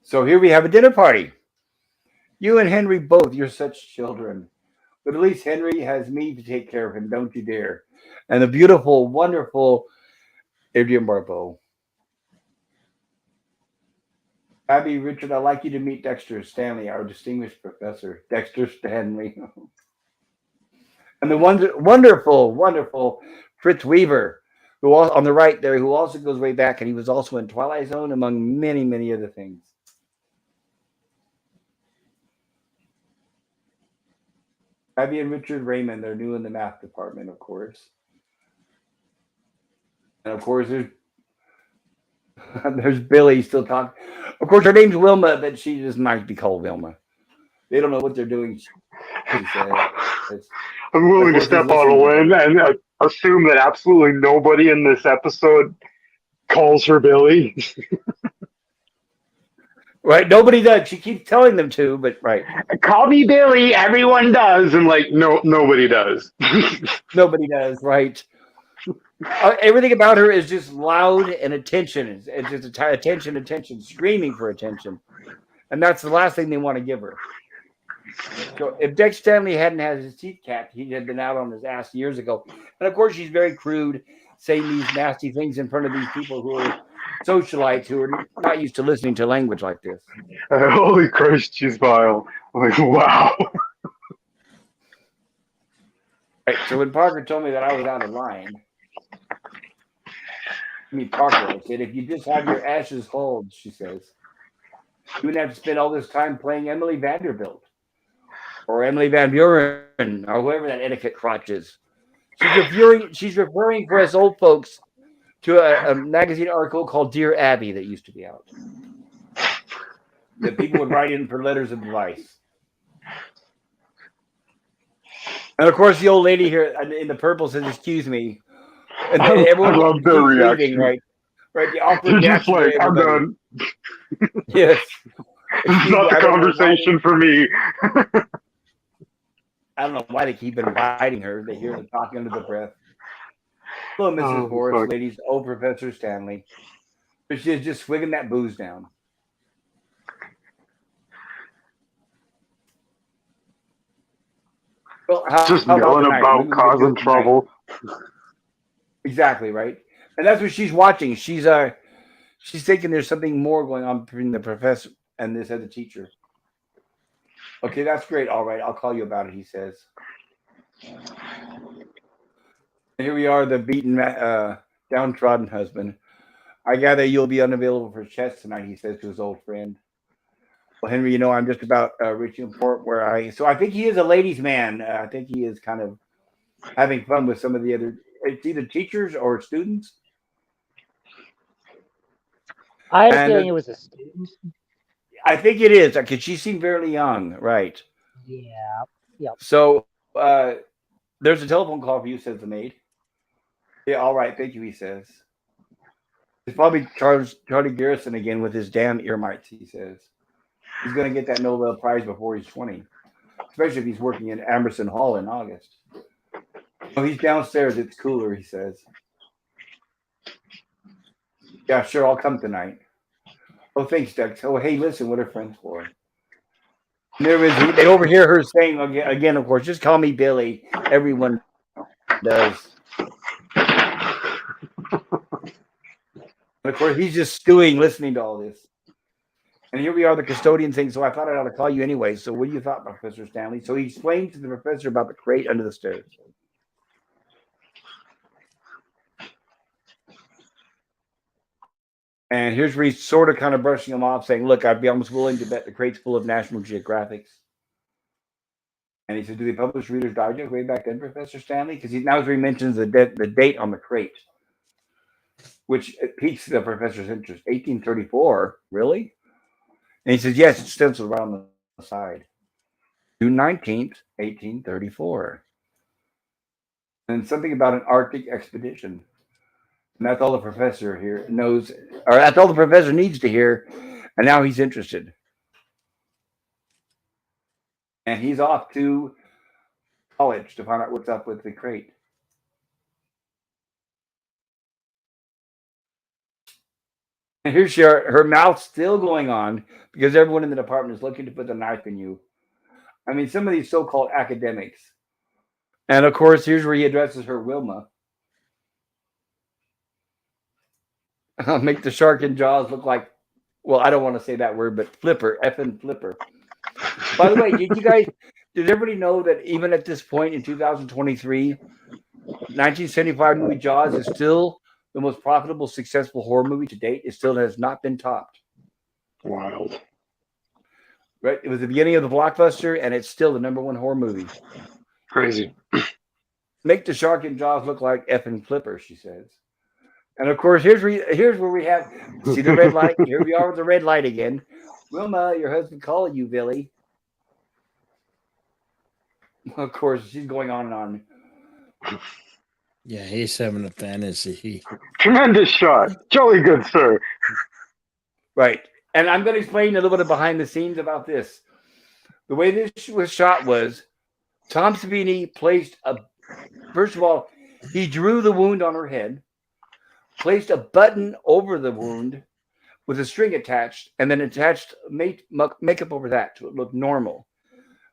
So here we have a dinner party. You and Henry both, you're such children. But at least Henry has me to take care of him. Don't you dare. And the beautiful, wonderful Adrienne Barbeau. Abby, Richard, I'd like you to meet Dexter Stanley, our distinguished professor. Dexter Stanley. And the wonderful, wonderful Fritz Weaver, who on the right there, who also goes way back, and he was also in Twilight Zone, among many, many other things. Abby and Richard Raymond, they're new in the math department, of course. And of course, there's Billy still talking. Of course, her name's Wilma, but she doesn't like to be called Wilma. They don't know what they're doing. She says. I'm willing to step on a limb and assume that absolutely nobody in this episode calls her Billy. Right, nobody does. She keeps telling them to, but right. Call me Billy. Everyone does, and like nobody does. Nobody does, right? Everything about her is just loud and attention. It's just attention, screaming for attention. And that's the last thing they want to give her. So if Dick Stanley hadn't had his teeth capped, he had been out on his ass years ago. And of course, she's very crude, saying these nasty things in front of these people who are socialites who are not used to listening to language like this. Holy Christ, she's vile. I'm like, wow. Right. So when Parker told me that I was out of line, Parker, I said, if you just have your ashes hold, she says, you wouldn't have to spend all this time playing Emily Vanderbilt or Emily Van Buren or whoever that etiquette crotch is. She's referring for us old folks to a magazine article called Dear Abby that used to be out. That people would write in for letters of advice. And of course, the old lady here in the purple says, excuse me. And then everyone I love their reaction. leaving, right? The awkward You're just like, I'm done. Yes. It's not the conversation for me. I don't know why they keep inviting her. They hear them talking under the breath. Hello, Mrs. Horace, ladies. Oh, Professor Stanley. But she's just swigging that booze down. Well, just yelling about causing trouble. Exactly, right? And that's what she's watching. She's thinking there's something more going on between the professor and this other teacher. Okay, that's great. All right, I'll call you about it, he says. And here we are, the beaten, downtrodden husband. I gather you'll be unavailable for chess tonight, he says to his old friend. Well, Henry, I'm just about reaching a point where so I think he is a ladies' man. I think he is kind of having fun with some of the other, it's either teachers or students. I had a feeling it was a student. I think it is, because she seemed fairly young, right? Yeah. Yep. So there's a telephone call for you, says the maid. Yeah, all right, thank you, he says. It's probably Charlie Garrison again with his damn ear mites, he says. He's going to get that Nobel Prize before he's 20, especially if he's working in Emerson Hall in August. Oh, he's downstairs. It's cooler, he says. Yeah, sure, I'll come tonight. Oh, thanks, Dex. Oh, hey, listen, what are friends for? And they overhear her saying again, of course, just call me Billy. Everyone does. And of course, he's just stewing, listening to all this. And here we are, the custodian thing. So I thought I ought to call you anyway. So what do you thought, Professor Stanley? So he explained to the professor about the crate under the stairs. And here's where he's sort of kind of brushing him off, saying, look, I'd be almost willing to bet the crate's full of National Geographics. And he said, do they publish Reader's Digest way back then, Professor Stanley? Because now he mentions the date on the crate, which piques the professor's interest. 1834, really? And he says, yes, it's stenciled right on the side. June 19th, 1834. And something about an Arctic expedition. And that's all the professor here knows, or that's all the professor needs to hear. And now he's interested. And he's off to college to find out what's up with the crate. And here's her mouth still going on because everyone in the department is looking to put the knife in you. I mean, some of these so-called academics. And of course, here's where he addresses her, Wilma. Make the shark in Jaws look like, well, I don't want to say that word, but Flipper, effing Flipper. By the way, did everybody know that even at this point in 2023, 1975 movie Jaws is still the most profitable, successful horror movie to date? It still has not been topped. Wild. Right? It was the beginning of the blockbuster, and it's still the #1 horror movie. Crazy. Make the shark in Jaws look like effing Flipper, she says. And of course, here's where we have, see the red light? Here we are with the red light again. Wilma, your husband calling you, Billy. Of course, she's going on and on. Yeah, he's having a fantasy. Tremendous shot. Jolly good, sir. Right. And I'm going to explain a little bit of behind the scenes about this. The way this was shot was Tom Savini placed first of all, he drew the wound on her head, placed a button over the wound with a string attached, and then attached makeup over that to it look normal.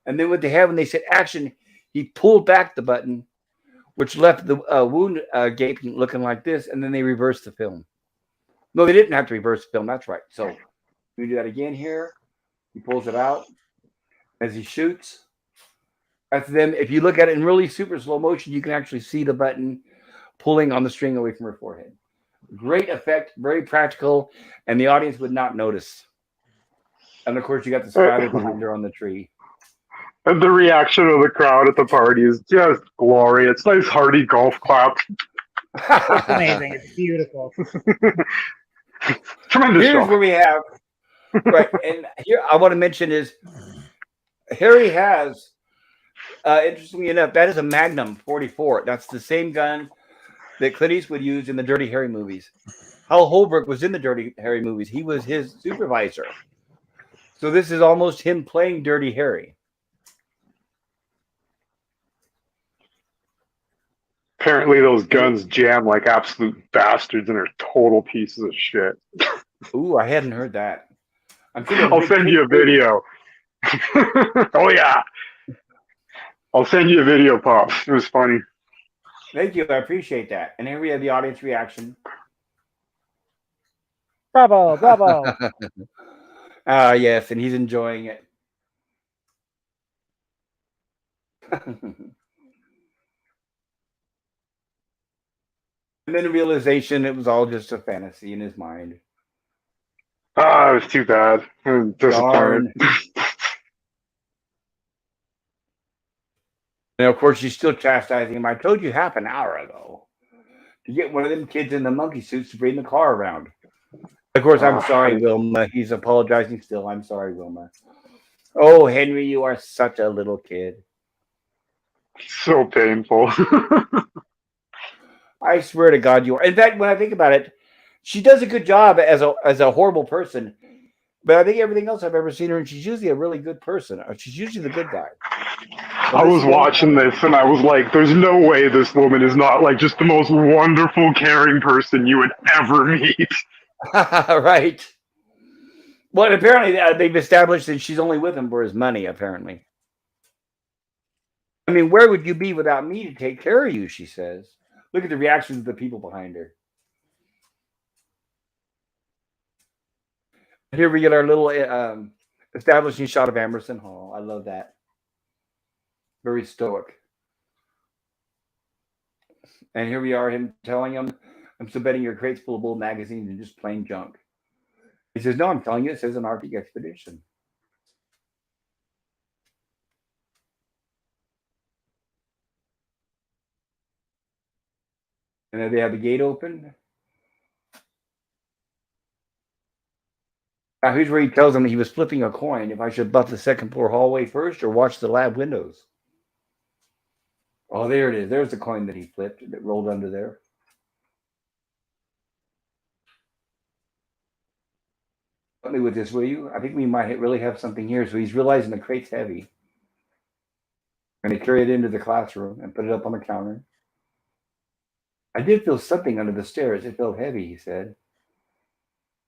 And then what they have when they said action, he pulled back the button, which left the wound gaping, looking like this, and then they reversed the film. No, they didn't have to reverse the film. That's right. So we do that again here. He pulls it out as he shoots. That's them. If you look at it in really super slow motion, you can actually see the button pulling on the string away from her forehead. Great effect, very practical, and the audience would not notice. And of course, you got the spider behind her on the tree. And the reaction of the crowd at the party is just glorious. Nice hearty golf clap. It's amazing. It's beautiful. Tremendous Here's show. where we have right, and here I want to mention is Harry has, interestingly enough, that is a Magnum 44. That's the same gun that Clint Eastwood used in the Dirty Harry movies. Hal Holbrook was in the Dirty Harry movies. He was his supervisor. So this is almost him playing Dirty Harry. Apparently those guns jam like absolute bastards and are total pieces of shit. Ooh, I hadn't heard that. I'll send you a video. Oh yeah. I'll send you a video, Pop. It was funny. Thank you. I appreciate that. And here we have the audience reaction. Bravo, bravo. Yes, and he's enjoying it. And then the realization it was all just a fantasy in his mind. Ah, it was too bad. I'm disappointed. And of course, she's still chastising him. I told you half an hour ago to get one of them kids in the monkey suits to bring the car around. Of course, I'm sorry, Wilma. He's apologizing still. I'm sorry, Wilma. Oh, Henry, you are such a little kid. So painful. I swear to God, you are. In fact, when I think about it, she does a good job as a horrible person. But I think everything else I've ever seen her, and she's usually a really good person. She's usually the good guy. I was watching this and I was like, there's no way this woman is not like just the most wonderful, caring person you would ever meet. Right. Well, apparently they've established that she's only with him for his money, apparently. I mean, where would you be without me to take care of you, she says. Look at the reactions of the people behind her. Here we get our little establishing shot of Emerson Hall. I love that. Very stoic. And here we are, him telling him, I'm still betting your crates full of old magazines and just plain junk. He says, no, I'm telling you, it says an Arctic expedition. And then they have the gate open. Now, here's where he tells him he was flipping a coin if I should buff the second floor hallway first or watch the lab windows. Oh, there it is. There's the coin that he flipped that rolled under there. Help me with this, will you? I think we might really have something here. So he's realizing the crate's heavy. And they carry it into the classroom and put it up on the counter. I did feel something under the stairs. It felt heavy, he said.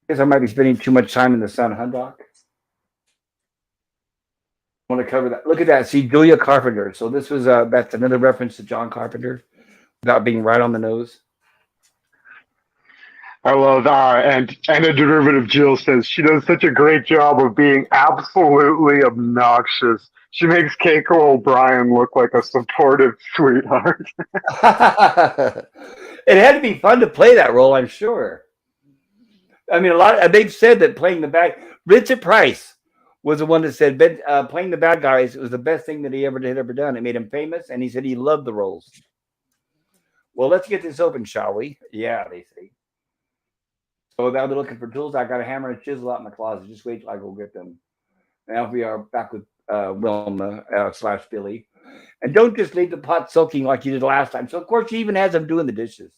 I guess I might be spending too much time in the sun, huh, Doc? I want to cover that. Look at that. See, Julia Carpenter. So this was that's another reference to John Carpenter without being right on the nose. I love and a derivative Jill says she does such a great job of being absolutely obnoxious. She makes Keiko O'Brien look like a supportive sweetheart. It had to be fun to play that role, I'm sure. I mean, they've said that playing the bad Richard Price was the one that said playing the bad guys was the best thing that he ever done. It made him famous, and he said he loved the roles. Well, let's get this open, shall we? Yeah, they say. So without looking for tools, I got a hammer and a chisel out in the closet. Just wait till I go get them. Now we are back with Wilma / Billy. And don't just leave the pot soaking like you did last time. So, of course, she even has them doing the dishes.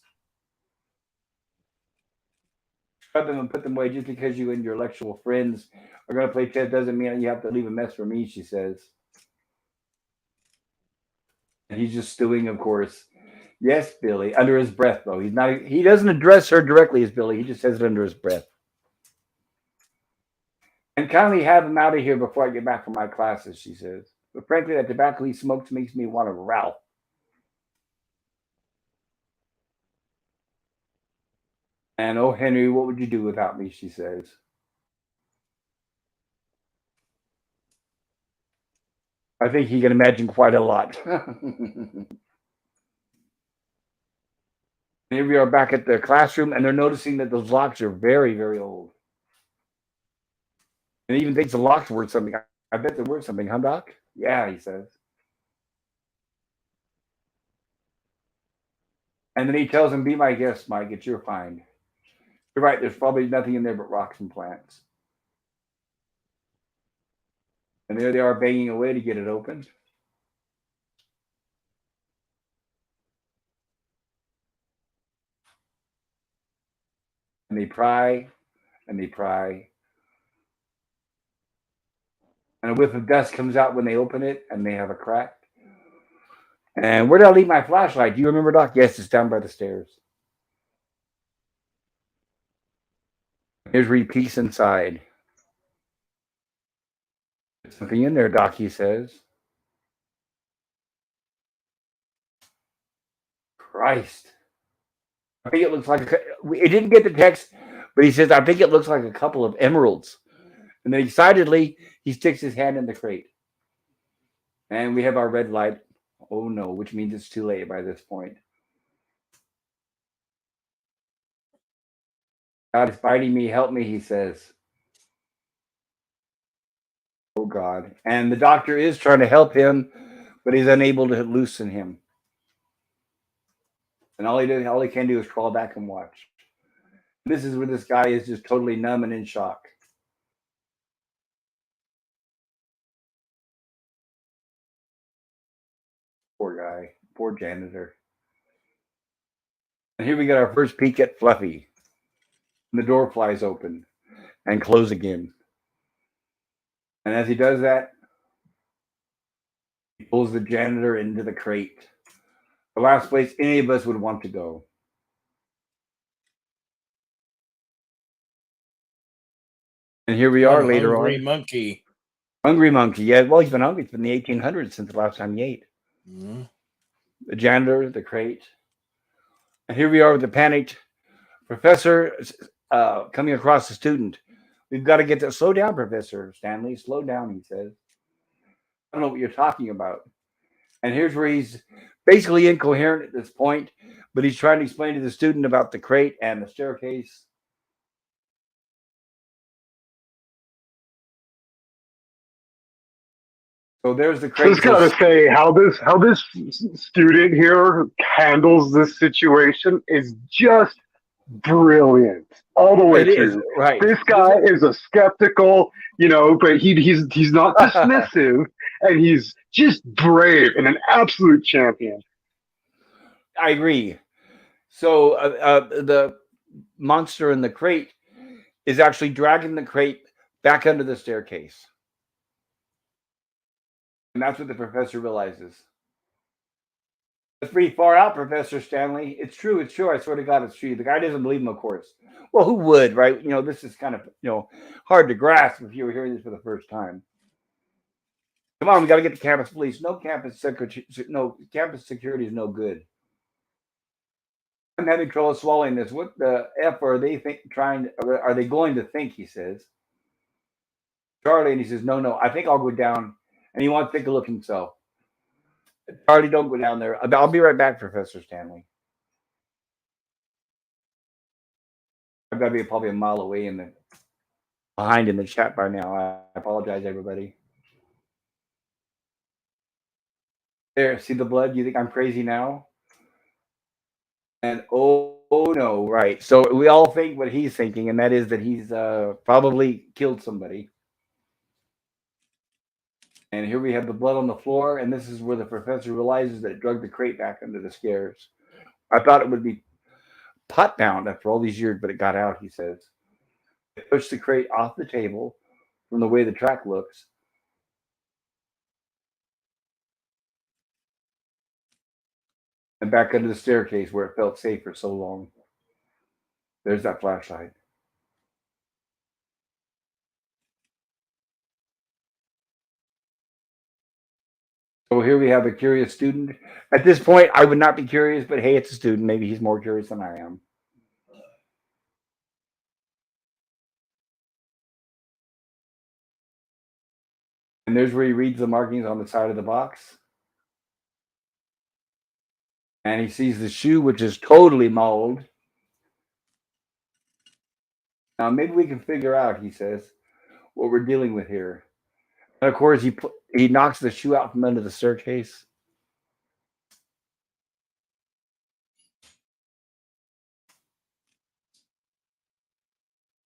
Scrub them and put them away just because you and your intellectual friends are going to play chess doesn't mean you have to leave a mess for me, she says. And he's just stewing, of course. Yes, Billy, under his breath, though. He doesn't address her directly as Billy. He just says it under his breath. And kindly have him out of here before I get back from my classes, she says. But frankly, that tobacco he smokes makes me want to row. And oh, Henry, what would you do without me? She says. I think he can imagine quite a lot. Here we are back at the classroom, and they're noticing that those locks are very, very old. And he even thinks the locks worth something. I bet they're worth something, huh, Doc? Yeah, he says. And then he tells him, be my guest, Mike. It's your find. You're right. There's probably nothing in there but rocks and plants. And there they are banging away to get it open. And they pry and they pry. And a whiff of dust comes out when they open it, and they have a crack. And where did I leave my flashlight? Do you remember, Doc? Yes, it's down by the stairs. Here's where he peeks inside. There's something in there, Doc, he says. Christ. I think it looks like it didn't get the text, but he says, I think it looks like a couple of emeralds. And then excitedly, he sticks his hand in the crate. And we have our red light. Oh no, which means it's too late by this point. God is fighting me, help me, he says. Oh God. And the doctor is trying to help him, but he's unable to loosen him. And all he can do is crawl back and watch. This is where this guy is just totally numb and in shock. Poor guy. Poor janitor. And here we get our first peek at Fluffy. And the door flies open and close again. And as he does that, he pulls the janitor into the crate. The last place any of us would want to go. And here we are later Hungry on. monkey. Hungry monkey. Yeah, well, he's been hungry from the 1800s since the last time he ate. Mm-hmm. The janitor, the crate. And here we are with the panicked professor coming across the student. We've got to get to slow down, Professor Stanley. Slow down, he says. I don't know what you're talking about. And here's where he's basically incoherent at this point, but he's trying to explain to the student about the crate and the staircase. So there's the crate. Just gotta say how this student here handles this situation is just brilliant all the way It is, through. right. This guy is a skeptical, but he's not dismissive, and he's just brave and an absolute champion. I agree. So the monster in the crate is actually dragging the crate back under the staircase. And that's what the professor realizes. That's pretty far out, Professor Stanley. It's true. It's true. I swear to God, it's true. The guy doesn't believe him, of course. Well, who would, right? This is kind of, hard to grasp if you were hearing this for the first time. Come on, we got to get to campus police. No campus security is no good. I'm having trouble swallowing this. What the F are they are they going to think, he says. Charlie, and he says, no, I think I'll go down. And he wants to take a look himself. Charlie, don't go down there. I'll be right back, Professor Stanley. I've got to be probably a mile away behind in the chat by now. I apologize, everybody. There, see the blood? You think I'm crazy now? And oh no, right. So we all think what he's thinking, and that is that he's probably killed somebody. And here we have the blood on the floor, and this is where the professor realizes that it dragged the crate back under the stairs. I thought it would be pot bound after all these years, but it got out, he says. It pushed the crate off the table from the way the track looks. And back under the staircase where it felt safe for so long. There's that flashlight. So here we have a curious student. At this point, I would not be curious, but hey, it's a student. Maybe he's more curious than I am. And there's where he reads the markings on the side of the box. And he sees the shoe, which is totally mauled. Now, maybe we can figure out, he says, what we're dealing with here. And of course, he knocks the shoe out from under the staircase.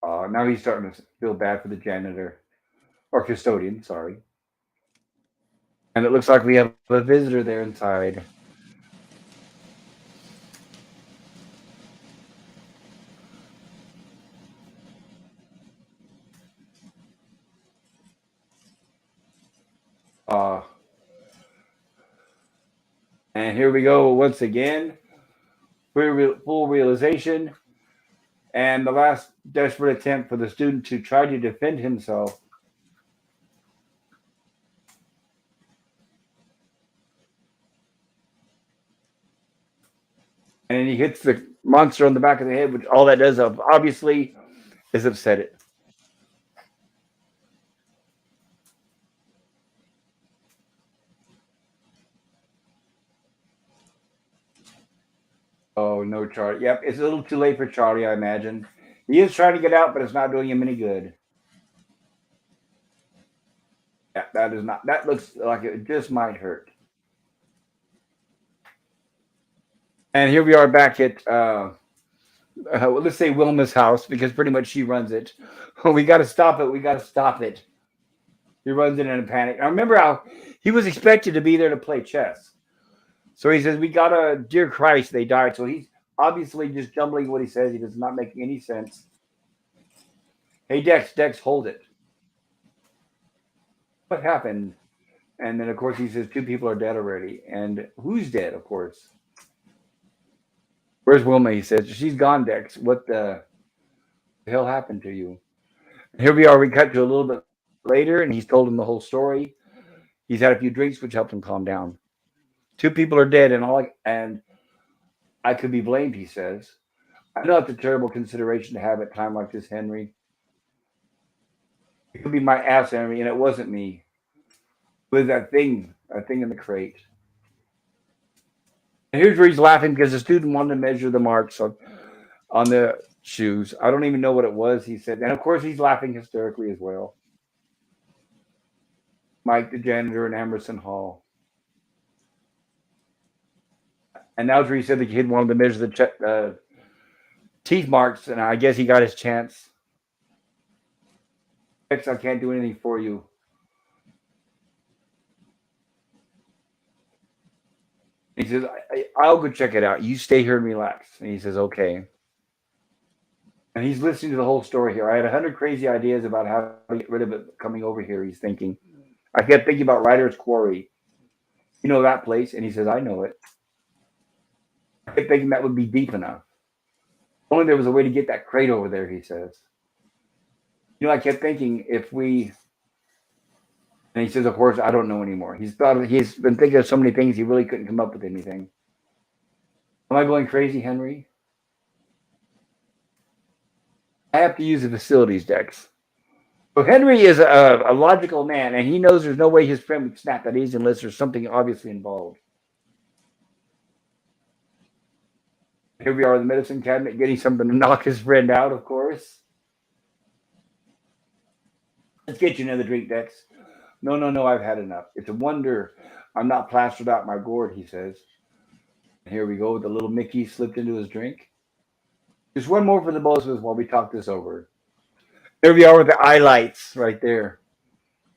Now he's starting to feel bad for the janitor, or custodian, sorry. And it looks like we have a visitor there inside. And here we go once again. Full realization. And the last desperate attempt for the student to try to defend himself. And he hits the monster on the back of the head, which all that does obviously is upset it. Oh, no, Charlie. Yep, it's a little too late for Charlie, I imagine. He is trying to get out, but it's not doing him any good. Yeah, that looks like it just might hurt. And here we are back at, let's say Wilma's house, because pretty much she runs it. We got to stop it. We got to stop it. He runs in a panic. I remember how he was expected to be there to play chess. So he says, we got to, dear Christ, they died. So he's obviously just jumbling what he says. He does not make any sense. Hey, Dex, hold it. What happened? And then, of course, he says 2 people are dead already. And who's dead, of course? Where's Wilma? He says, she's gone, Dex. What the hell happened to you? Here we are. We cut to a little bit later, and he's told him the whole story. He's had a few drinks, which helped him calm down. 2 people are dead, and I could be blamed, he says. I know it's a terrible consideration to have at a time like this, Henry. It could be my ass, Henry, and it wasn't me. It was that thing in the crate. And here's where he's laughing because the student wanted to measure the marks on the shoes. I don't even know what it was, he said. And of course, he's laughing hysterically as well. Mike, the janitor in Emerson Hall. And that's where he said the kid wanted to measure the teeth marks, and I guess he got his chance. I can't do anything for you. He says, I'll go check it out. You stay here and relax. And he says, okay. And he's listening to the whole story here. I had 100 crazy ideas about how to get rid of it coming over here, he's thinking. I kept thinking about Ryder's Quarry. You know that place? And he says, I know it. I kept thinking that would be deep enough. Only there was a way to get that crate over there, he says. You know, I kept thinking if we... And he says, of course, I don't know anymore. He's been thinking of so many things, he really couldn't come up with anything. Am I going crazy, Henry? I have to use the facilities, Dex. So Henry is a logical man, and he knows there's no way his friend would snap that easy unless there's something obviously involved. Here we are in the medicine cabinet getting something to knock his friend out, of course. Let's get you another drink, Dex. No, I've had enough. It's a wonder I'm not plastered out my gourd, he says. And here we go. The little Mickey slipped into his drink. Just one more for the both of us while we talk this over. There we are with the eye lights right there.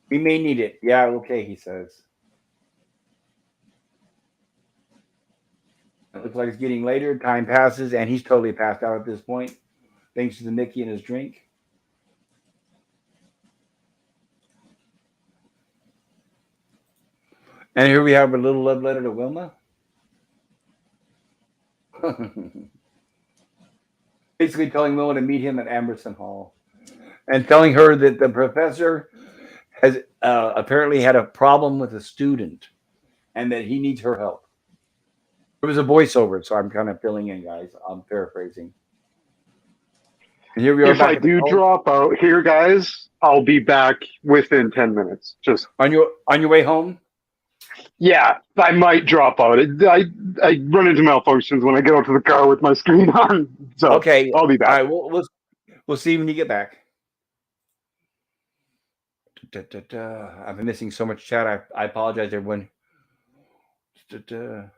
We may need it. Yeah, okay, he says. It looks like it's getting later. Time passes, and he's totally passed out at this point, thanks to the Mickey and his drink. And here we have a little love letter to Wilma. Basically telling Wilma to meet him at Emerson Hall. And telling her that the professor has apparently had a problem with a student. and that he needs her help. It was a voiceover, so I'm kind of filling in, guys. I'm paraphrasing. And here we are If back I at the do call. drop out here, guys, I'll be back within 10 minutes. Just On your way home. yeah, I might drop out. I run into malfunctions when I get out to the car with my screen on, so Okay. I'll be All back. right. We'll see when you get back. I've been missing so much chat. I apologize, everyone. I'm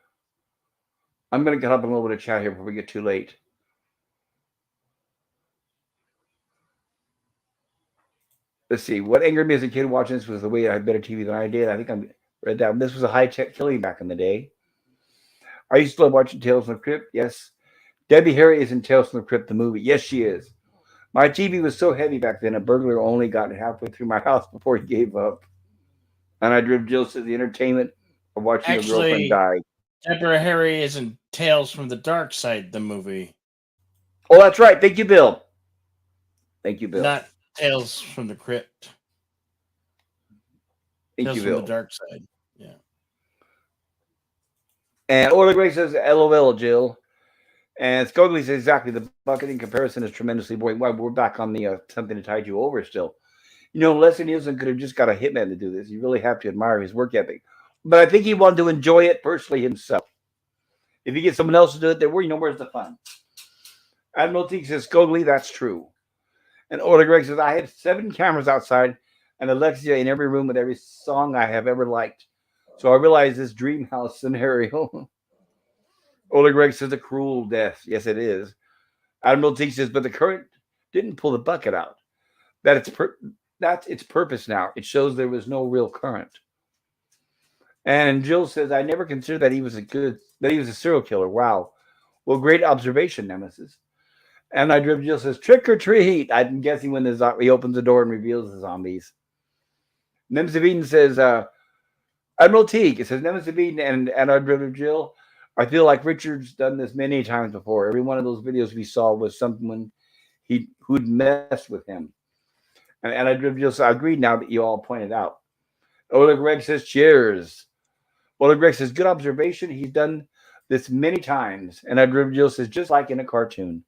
gonna cut up a little bit of chat here before we get too late. Let's see. What angered me as a kid watching this was the way I had better TV than I did. I think I read that. This was a high-tech killing back in the day. I used to love watching Tales from the Crypt. Yes. Debbie Harry is in Tales from the Crypt, the movie. Yes, she is. My TV was so heavy back then, a burglar only got halfway through my house before he gave up. And I drove Jill to the entertainment of watching her girlfriend die. Deborah Harry is in Tales from the Dark Side, the movie. Oh, that's right. Thank you, Bill. Thank you, Bill. Not Tales from the Crypt. Thank Tales you, from Bill. the Dark Side. Yeah. And Orla Gray says, LOL, Jill. And Scogly says, exactly. The bucket in comparison is tremendously boring. Well, we're back on the something to tide you over still. You know, Leslie Nielsen could have just got a hitman to do this. You really have to admire his work ethic. But I think he wanted to enjoy it personally himself. If you get someone else to do it, then where's the fun? Admiral Teague says, Scogly, that's true. And Orla Gregg says, I had 7 cameras outside and Alexia in every room with every song I have ever liked. So I realized this dream house scenario. Orla Gregg says, a cruel death. Yes, it is. Admiral Teague says, but the current didn't pull the bucket out. That's its purpose now. It shows there was no real current. And Jill says, I never considered that he was a serial killer. Wow. Well, great observation, Nemesis. And I driven Jill says, trick or treat. I'm guessing when he opens the door and reveals the zombies. Nemesis of Eden says, Admiral Teague. It says, Nemesis of Eden and I driven Jill. I feel like Richard's done this many times before. Every one of those videos we saw was someone who'd messed with him. And I driven Jill says, I agree now that you all pointed out. Oleg Greg says, cheers. Oleg Greg says, good observation. He's done this many times. And Admiral Jill says, just like in a cartoon.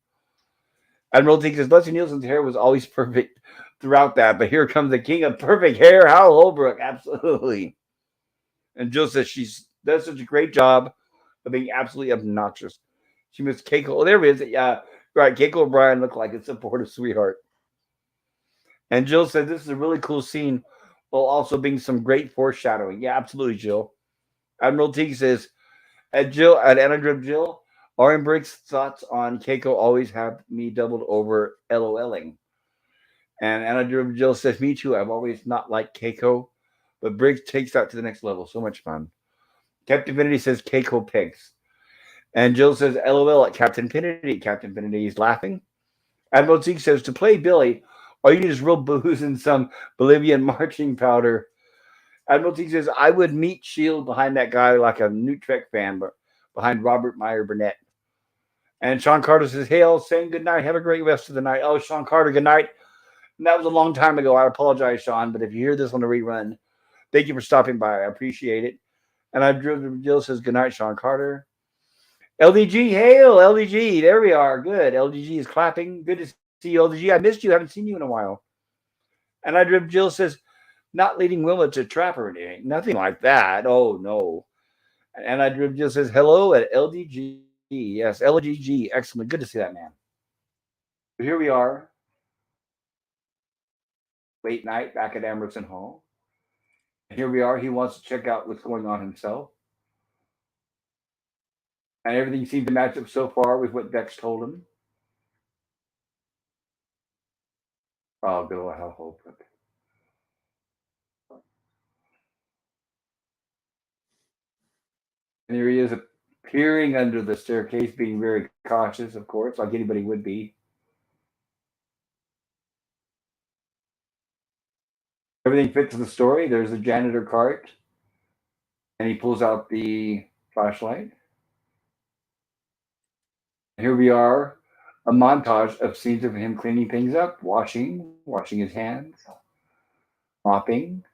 Admiral Teague says, Leslie Nielsen's hair was always perfect throughout that, but here comes the king of perfect hair, Hal Holbrook. Absolutely. And Jill says she does such a great job of being absolutely obnoxious. She missed Keiko. Oh, there it is. Yeah, right. Keiko O'Brien looked like a supportive sweetheart. And Jill said, this is a really cool scene while also being some great foreshadowing. Yeah, absolutely, Jill. Admiral Teague says, at Jill, Lauren Briggs' thoughts on Keiko always have me doubled over LOLing. And Anna Jill says, me too. I've always not liked Keiko, but Briggs takes that to the next level. So much fun. Captain Infinity says, Keiko pegs. And Jill says, LOL at Captain Infinity. Captain Infinity is laughing. Admiral Zeke says, to play Billy, all you need is real booze and some Bolivian marching powder. Admiral Zeke says, I would meet S.H.I.E.L.D. behind that guy like a New Trek fan, but behind Robert Meyer Burnett. And Sean Carter says, hey, all saying good night. Have a great rest of the night. Oh, Sean Carter, good night. And that was a long time ago. I apologize, Sean, but if you hear this on the rerun, thank you for stopping by. I appreciate it. And Jill says, good night, Sean Carter. LDG, hail, LDG. There we are. Good. LDG is clapping. Good to see you, LDG. I missed you. Haven't seen you in a while. And Jill says, not leading Wilma to trap her or anything. Nothing like that. Oh, no. And Jill says, hello at LDG. Yes, LDG. Excellent. Good to see that, man. But here we are. Late night back at Emerson Hall. And here we are. He wants to check out what's going on himself. And everything seems to match up so far with what Dex told him. Oh, good old Hal Holbrook. And here he is peering under the staircase, being very cautious, of course, like anybody would be. Everything fits the story. There's a janitor cart, and he pulls out the flashlight. Here we are, a montage of scenes of him cleaning things up, washing his hands, mopping.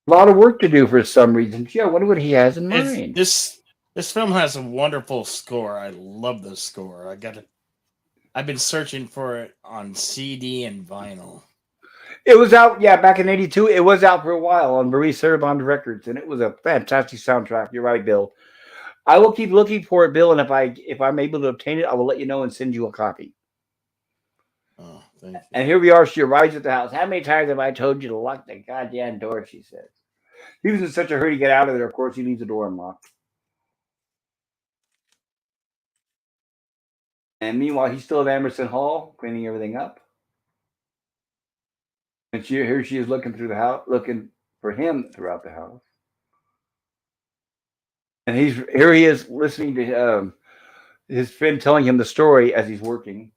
A lot of work to do for some reason. Gee, I wonder what he has in It's, mind. this film has a wonderful score. I love the score. I've been searching for it on CD and vinyl. It was out, yeah, back in '82. It was out for a while on Maurice Serabond Records, and it was a fantastic soundtrack. You're right, Bill. I will keep looking for it, Bill, and if I'm able to obtain it, I will let you know and send you a copy. Oh, thank you. And here we are. She arrives at the house. How many times have I told you to lock the goddamn door? She says. He was in such a hurry to get out of there. Of course, he leaves the door unlocked. And meanwhile, he's still at Emerson Hall, cleaning everything up. And here she is looking through the house, looking for him throughout the house. And here he is listening to his friend telling him the story as he's working.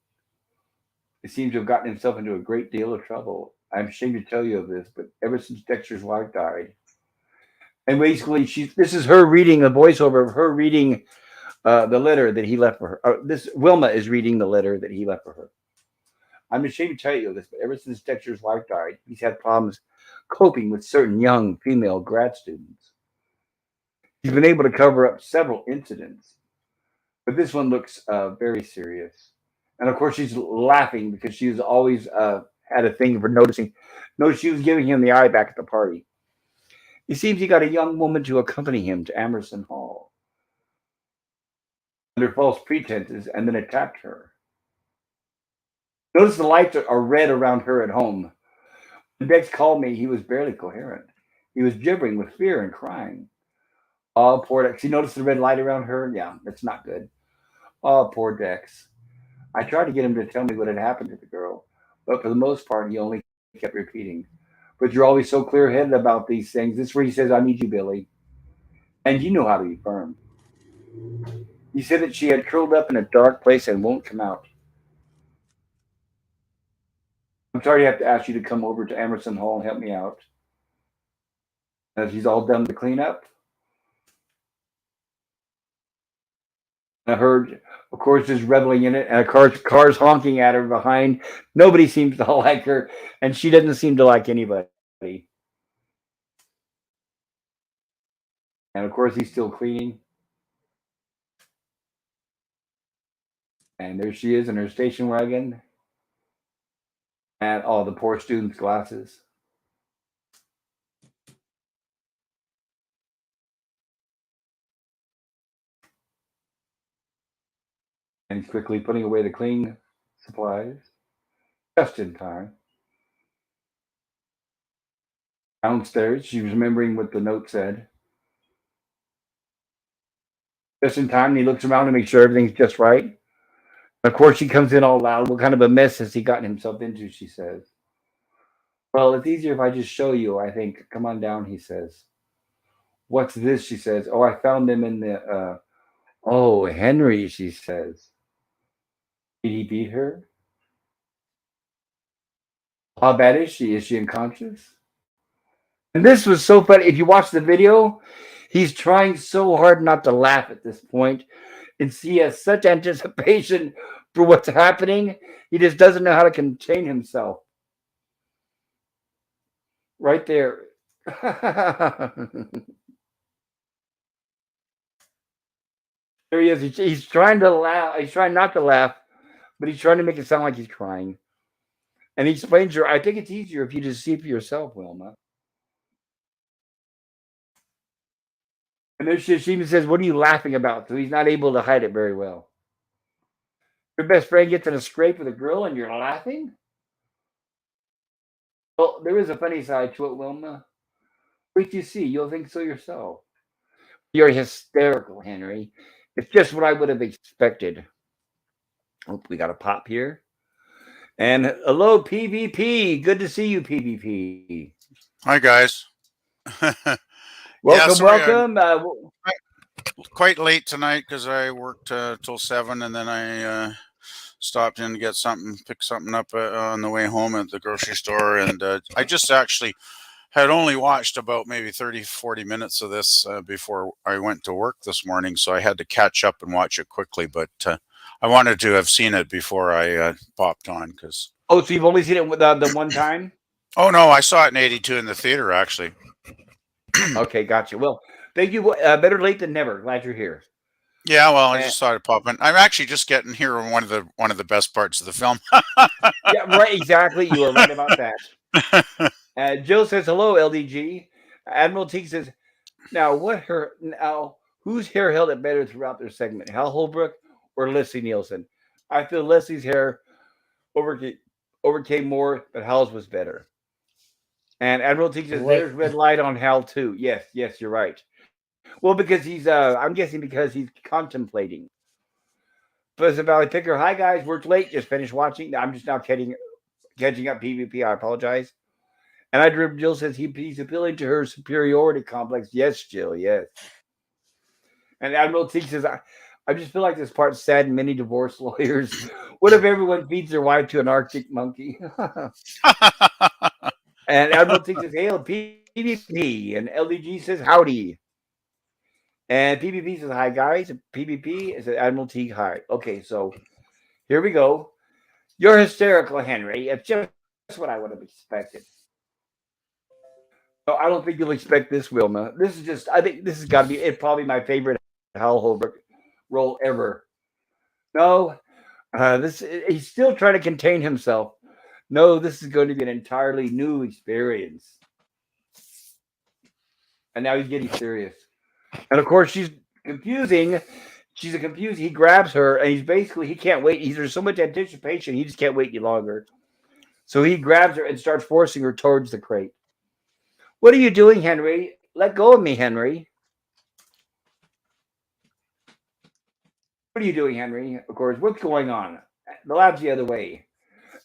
He seems to have gotten himself into a great deal of trouble. I'm ashamed to tell you of this, but ever since Dexter's wife died, and basically this is her reading a voiceover of her reading the letter that he left for her. This Wilma is reading the letter that he left for her. I'm ashamed to tell you this, but ever since Dexter's wife died, he's had problems coping with certain young female grad students. He's been able to cover up several incidents, but this one looks very serious. And of course, she's laughing because she's always had a thing for noticing. No, she was giving him the eye back at the party. It seems he got a young woman to accompany him to Emerson Hall under false pretenses and then attacked her. Notice the lights are red around her at home. When Dex called me, he was barely coherent. He was gibbering with fear and crying. Oh, poor Dex. You notice the red light around her? Yeah, that's not good. Oh, poor Dex. I tried to get him to tell me what had happened to the girl, but for the most part, he only kept repeating. But you're always so clear-headed about these things. This is where he says, I need you, Billy. And you know how to be firm. He said that she had curled up in a dark place and won't come out. I'm sorry to have to ask you to come over to Emerson Hall and help me out. As he's all done to clean up. I heard, of course, just reveling in it, and car's honking at her behind. Nobody seems to like her, and she doesn't seem to like anybody. And of course, he's still cleaning. And there she is in her station wagon. And all the poor student's glasses. And he's quickly putting away the cleaning supplies. Just in time. Downstairs, she was remembering what the note said. Just in time, and he looks around to make sure everything's just right. Of course, she comes in all loud. What kind of a mess has he gotten himself into, she says. Well, it's easier if I just show you, I think. Come on down, he says. What's this, she says. Oh, I found them in the, oh, Henry, she says. Did he beat her? How bad is she? Is she unconscious? And this was so funny. If you watch the video, he's trying so hard not to laugh at this point. And he has such anticipation for what's happening. He just doesn't know how to contain himself. Right there. There he is. He's trying to laugh. He's trying not to laugh, but he's trying to make it sound like he's crying. And he explains to her, I think it's easier if you just see for yourself, Wilma. And then she even says, what are you laughing about? So he's not able to hide it very well. Your best friend gets in a scrape with a girl and you're laughing? Well, there is a funny side to it, Wilma. Wait till you see. You'll think so yourself. You're hysterical, Henry. It's just what I would have expected. Oh, we got a pop here. And hello, PvP. Good to see you, PvP. Hi, guys. Welcome, sorry, welcome. Quite late tonight because I worked till 7, and then I stopped in to get something, pick something up on the way home at the grocery store. And I just actually had only watched about maybe 30-40 minutes of this before I went to work this morning, so I had to catch up and watch it quickly. But I wanted to have seen it before I popped on. Oh, so you've only seen it the one time? Oh, no, I saw it in '82 in the theater, actually. Okay, gotcha. Well, thank you. Better late than never. Glad you're here. Yeah, well, I And just thought I'd pop in. I'm actually just getting here on one of the best parts of the film. yeah, right. Exactly. You are right about that. Jill says hello, LDG. Admiral T says now whose hair held it better throughout their segment, Hal Holbrook or Leslie Nielsen? I feel Leslie's hair overcame, overcame more, but Hal's was better. And Admiral T says What? there's red light on Hal too. Yes, yes, you're right. Well, because I'm guessing because he's contemplating. Pleasant Valley Picker, hi guys, worked late, just finished watching. I'm just now catching up PvP. I apologize. And I Drip Jill says he's appealing to her superiority complex. Yes, Jill, yes. And Admiral T says, I just feel like this part's sad and many divorce lawyers. What if everyone feeds their wife to an Arctic monkey? And Admiral T says, hail PvP. And LDG says, howdy. And PvP says, hi guys. And PvP says, Admiral T, hi. Okay, so here we go. You're hysterical, Henry. It's just what I would have expected. No, I don't think you'll expect this, Wilma. I think this has got to be, it's probably my favorite Hal Holbrook role ever. No, he's still trying to contain himself. No, this is going to be an entirely new experience. And now he's getting serious. And of course, she's confusing. She's a confused. He grabs her, and he can't wait. There's so much anticipation, he just can't wait any longer. So he grabs her and starts forcing her towards the crate. What are you doing, Henry? Let go of me, Henry. What are you doing, Henry? Of course, what's going on? The lab's the other way.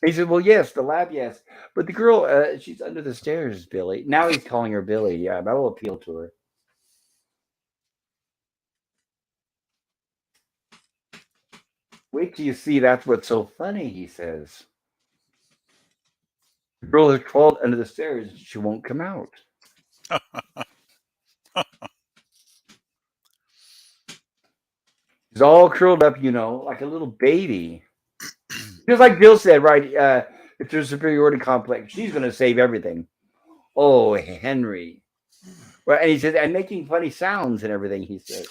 He said, well, yes, the lab, yes. But the girl, she's under the stairs, Billy. Now he's calling her Billy. Yeah, that'll appeal to her. Wait till you see that's what's so funny, he says. The girl has crawled under the stairs. She won't come out. She's all curled up, like a little baby. Just like Bill said, right? If there's a superiority complex, she's going to save everything. Oh, Henry. Well, and he said, and making funny sounds and everything, he said.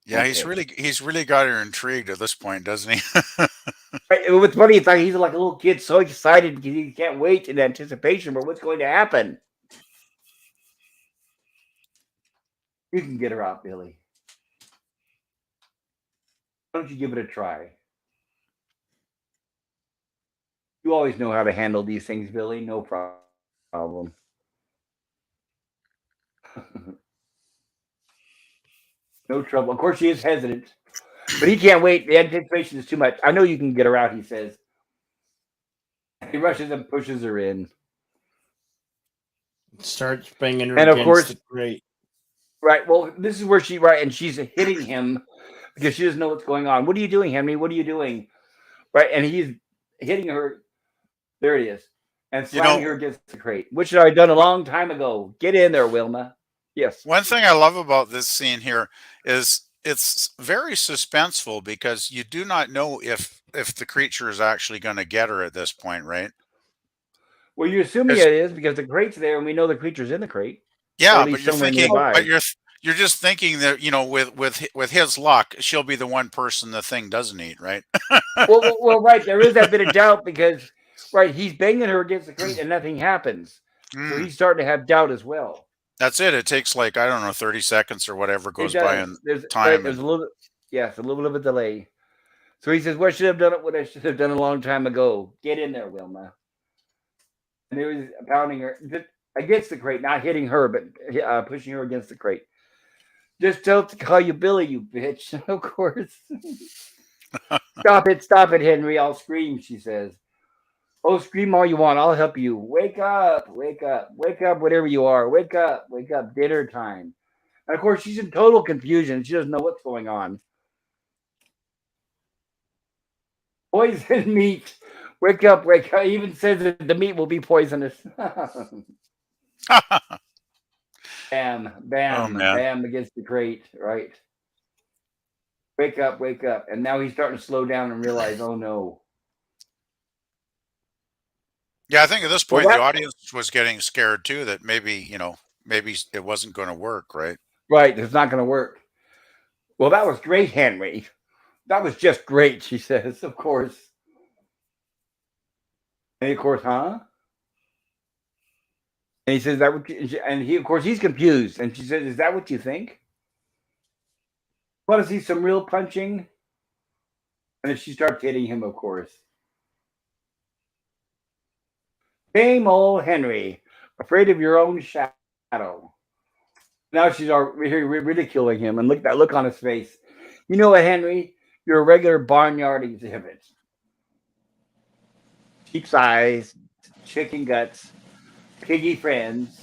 Yeah, Okay. he's really got her intrigued at this point, doesn't he? Right, what's funny, it's like he's like a little kid so excited because he can't wait in anticipation for what's going to happen. You can get her out, Billy. Why don't you give it a try? You always know how to handle these things, Billy. No problem. No trouble. Of course, she is hesitant, but he can't wait. The anticipation is too much. I know you can get her out, he says. He rushes and pushes her in. Starts banging her And of against course, the grate. right, well, this is where and she's hitting him because she doesn't know what's going on. What are you doing, Henry? What are you doing? Right, and he's hitting her. There it is. And You slamming her know, against the crate, which I done a long time ago. Get in there, Wilma. Yes. one thing I love about this scene here is it's very suspenseful because you do not know if the creature is actually going to get her at this point, right? Well, you're assuming Because it is because the crate's there and we know the creature's in the crate, or yeah, at but least somewhere nearby. you're just thinking that with his luck, she'll be the one person the thing doesn't eat, right? Well, right. There is that bit of doubt because, right, he's banging her against the crate and nothing happens. So Mm, he's starting to have doubt as well. that's it. It takes like I don't know 30 seconds or whatever It goes by does. in There's right. time, There's and a little. Yes, a little bit of a delay. So he says, "What should have done it? What I should have done a long time ago. Get in there, Wilma." And he was pounding her against the crate, not hitting her, but pushing her against the crate. Just tell to call you Billy, you bitch. Of course. Stop it, Henry. I'll scream, she says. Oh, scream all you want. I'll help you. Wake up, wake up, wake up, whatever you are. Wake up, dinner time. And of course, she's in total confusion. She doesn't know what's going on. Poison meat. Wake up, wake up. He even says that the meat will be poisonous. Bam, oh bam, man, bam against the crate, right? Wake up, wake up. And now he's starting to slow down and realize, oh no. Yeah, I think at this Well, point the that audience was getting scared too that maybe it wasn't going to work, right? right, it's not going to work. Well, that was great, Henry. That was just great, she says, of course. And of course, huh? And he says that, and he, of course, he's confused. And she says, "Is that what you think? Want to see some real punching?" And then she starts hitting him, of course. Same old Henry, afraid of your own shadow. Now she's ridiculing him, and look at that look on his face. You know what, Henry? You're a regular barnyard exhibit. Sheep's eyes, chicken guts, piggy friends.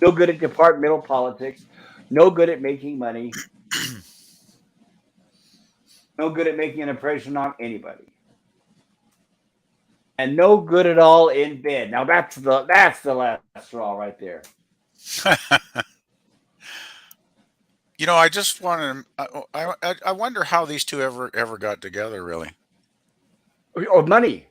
No good at departmental politics. No good at making money. No good at making an impression on anybody. And no good at all in bed. Now that's the last straw right there. I just want to. I wonder how these two ever got together, really. Oh, money.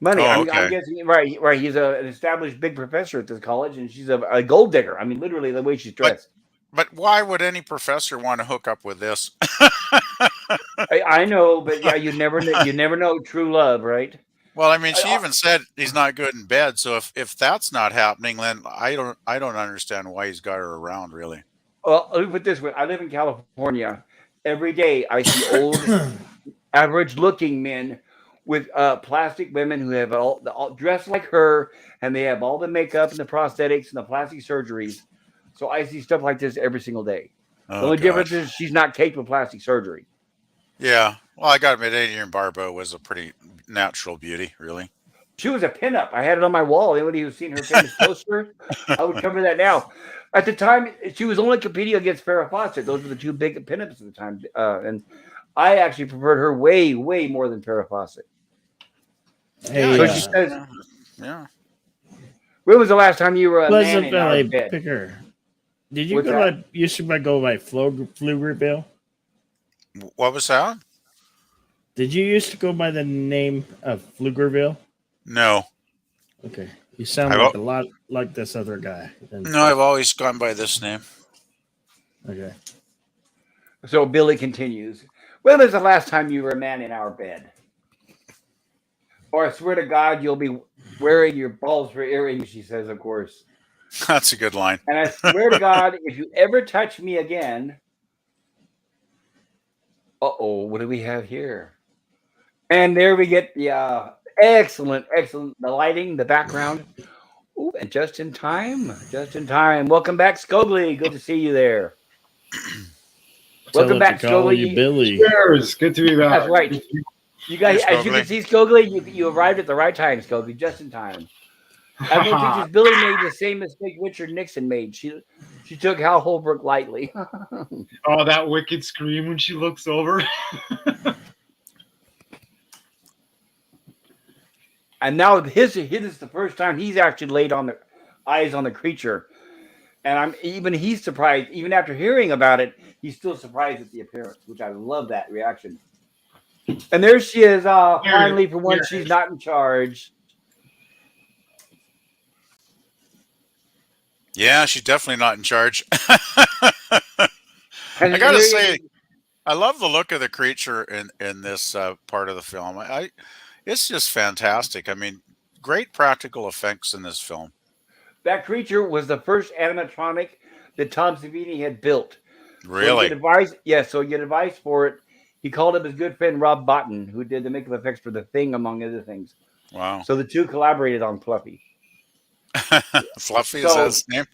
Money. Oh, I'm okay. guessing right. He's an established big professor at this college, and she's a gold digger. I mean, literally the way she's But dressed. but why would any professor want to hook up with this? I know, but yeah, you never know true love, right? Well, I mean, she I, even said he's not good in bed. So if that's not happening, then I don't understand why he's got her around, really. well, let me put it this way: I live in California. Every day, I see old, average-looking men with plastic women who have all dressed like her, and they have all the makeup and the prosthetics and the plastic surgeries. So I see stuff like this every single day. The Oh only difference gosh. is she's not caped with plastic surgery. Yeah. Well, I got to admit, Adrienne Barbeau was a pretty natural beauty, really. She was a pinup. I had it on my wall. Anybody who's seen her famous poster, I would cover that now. At the time, she was only competing against Farrah Fawcett. Those were the two big pinups at the time. And I actually preferred her way, way more than Farrah Fawcett. Hey, So she says, Yeah. when was the last time you were a man Pleasant in our Valley bed? Picker. Did you What's go that? by? You should go by Pflugerville. What was that? Did you used to go by the name of Pflugerville? No. Okay, you sound I've like al- a lot like this other guy. no, I've always gone by this name. Okay. So Billy continues. When was the last time you were a man in our bed? Or I swear to God, you'll be wearing your balls for earrings, she says, of course. That's a good line. And I swear to God, if you ever touch me again, what do we have here? And there we get the excellent, the lighting, the background. Ooh, and just in time. Welcome back, Scogli. Good to see you there. Tell Welcome it to back, call you Scogli. Billy. Cheers. Good to be back. That's right. You guys, Hey, as you can Scogli. see, Scogli, you arrived at the right time, Scogli, just in time. I've noticed that Billy made the same mistake Richard Nixon made. She took Hal Holbrook lightly. Oh, that wicked scream when she looks over. And now his is the first time he's actually laid on the eyes on the creature. And he's surprised. Even after hearing about it, he's still surprised at the appearance, which I love that reaction. And there she is, finally, for once she's not in charge. Yeah, she's definitely not in charge. And I gotta say, I love the look of the creature in this part of the film. It's just fantastic. I mean, great practical effects in this film. that creature was the first animatronic that Tom Savini had built. So you Really? get advice for it. He called up his good friend Rob Botton, who did the makeup effects for The Thing, among other things. Wow. So the two collaborated on Fluffy. Fluffy, is that his name?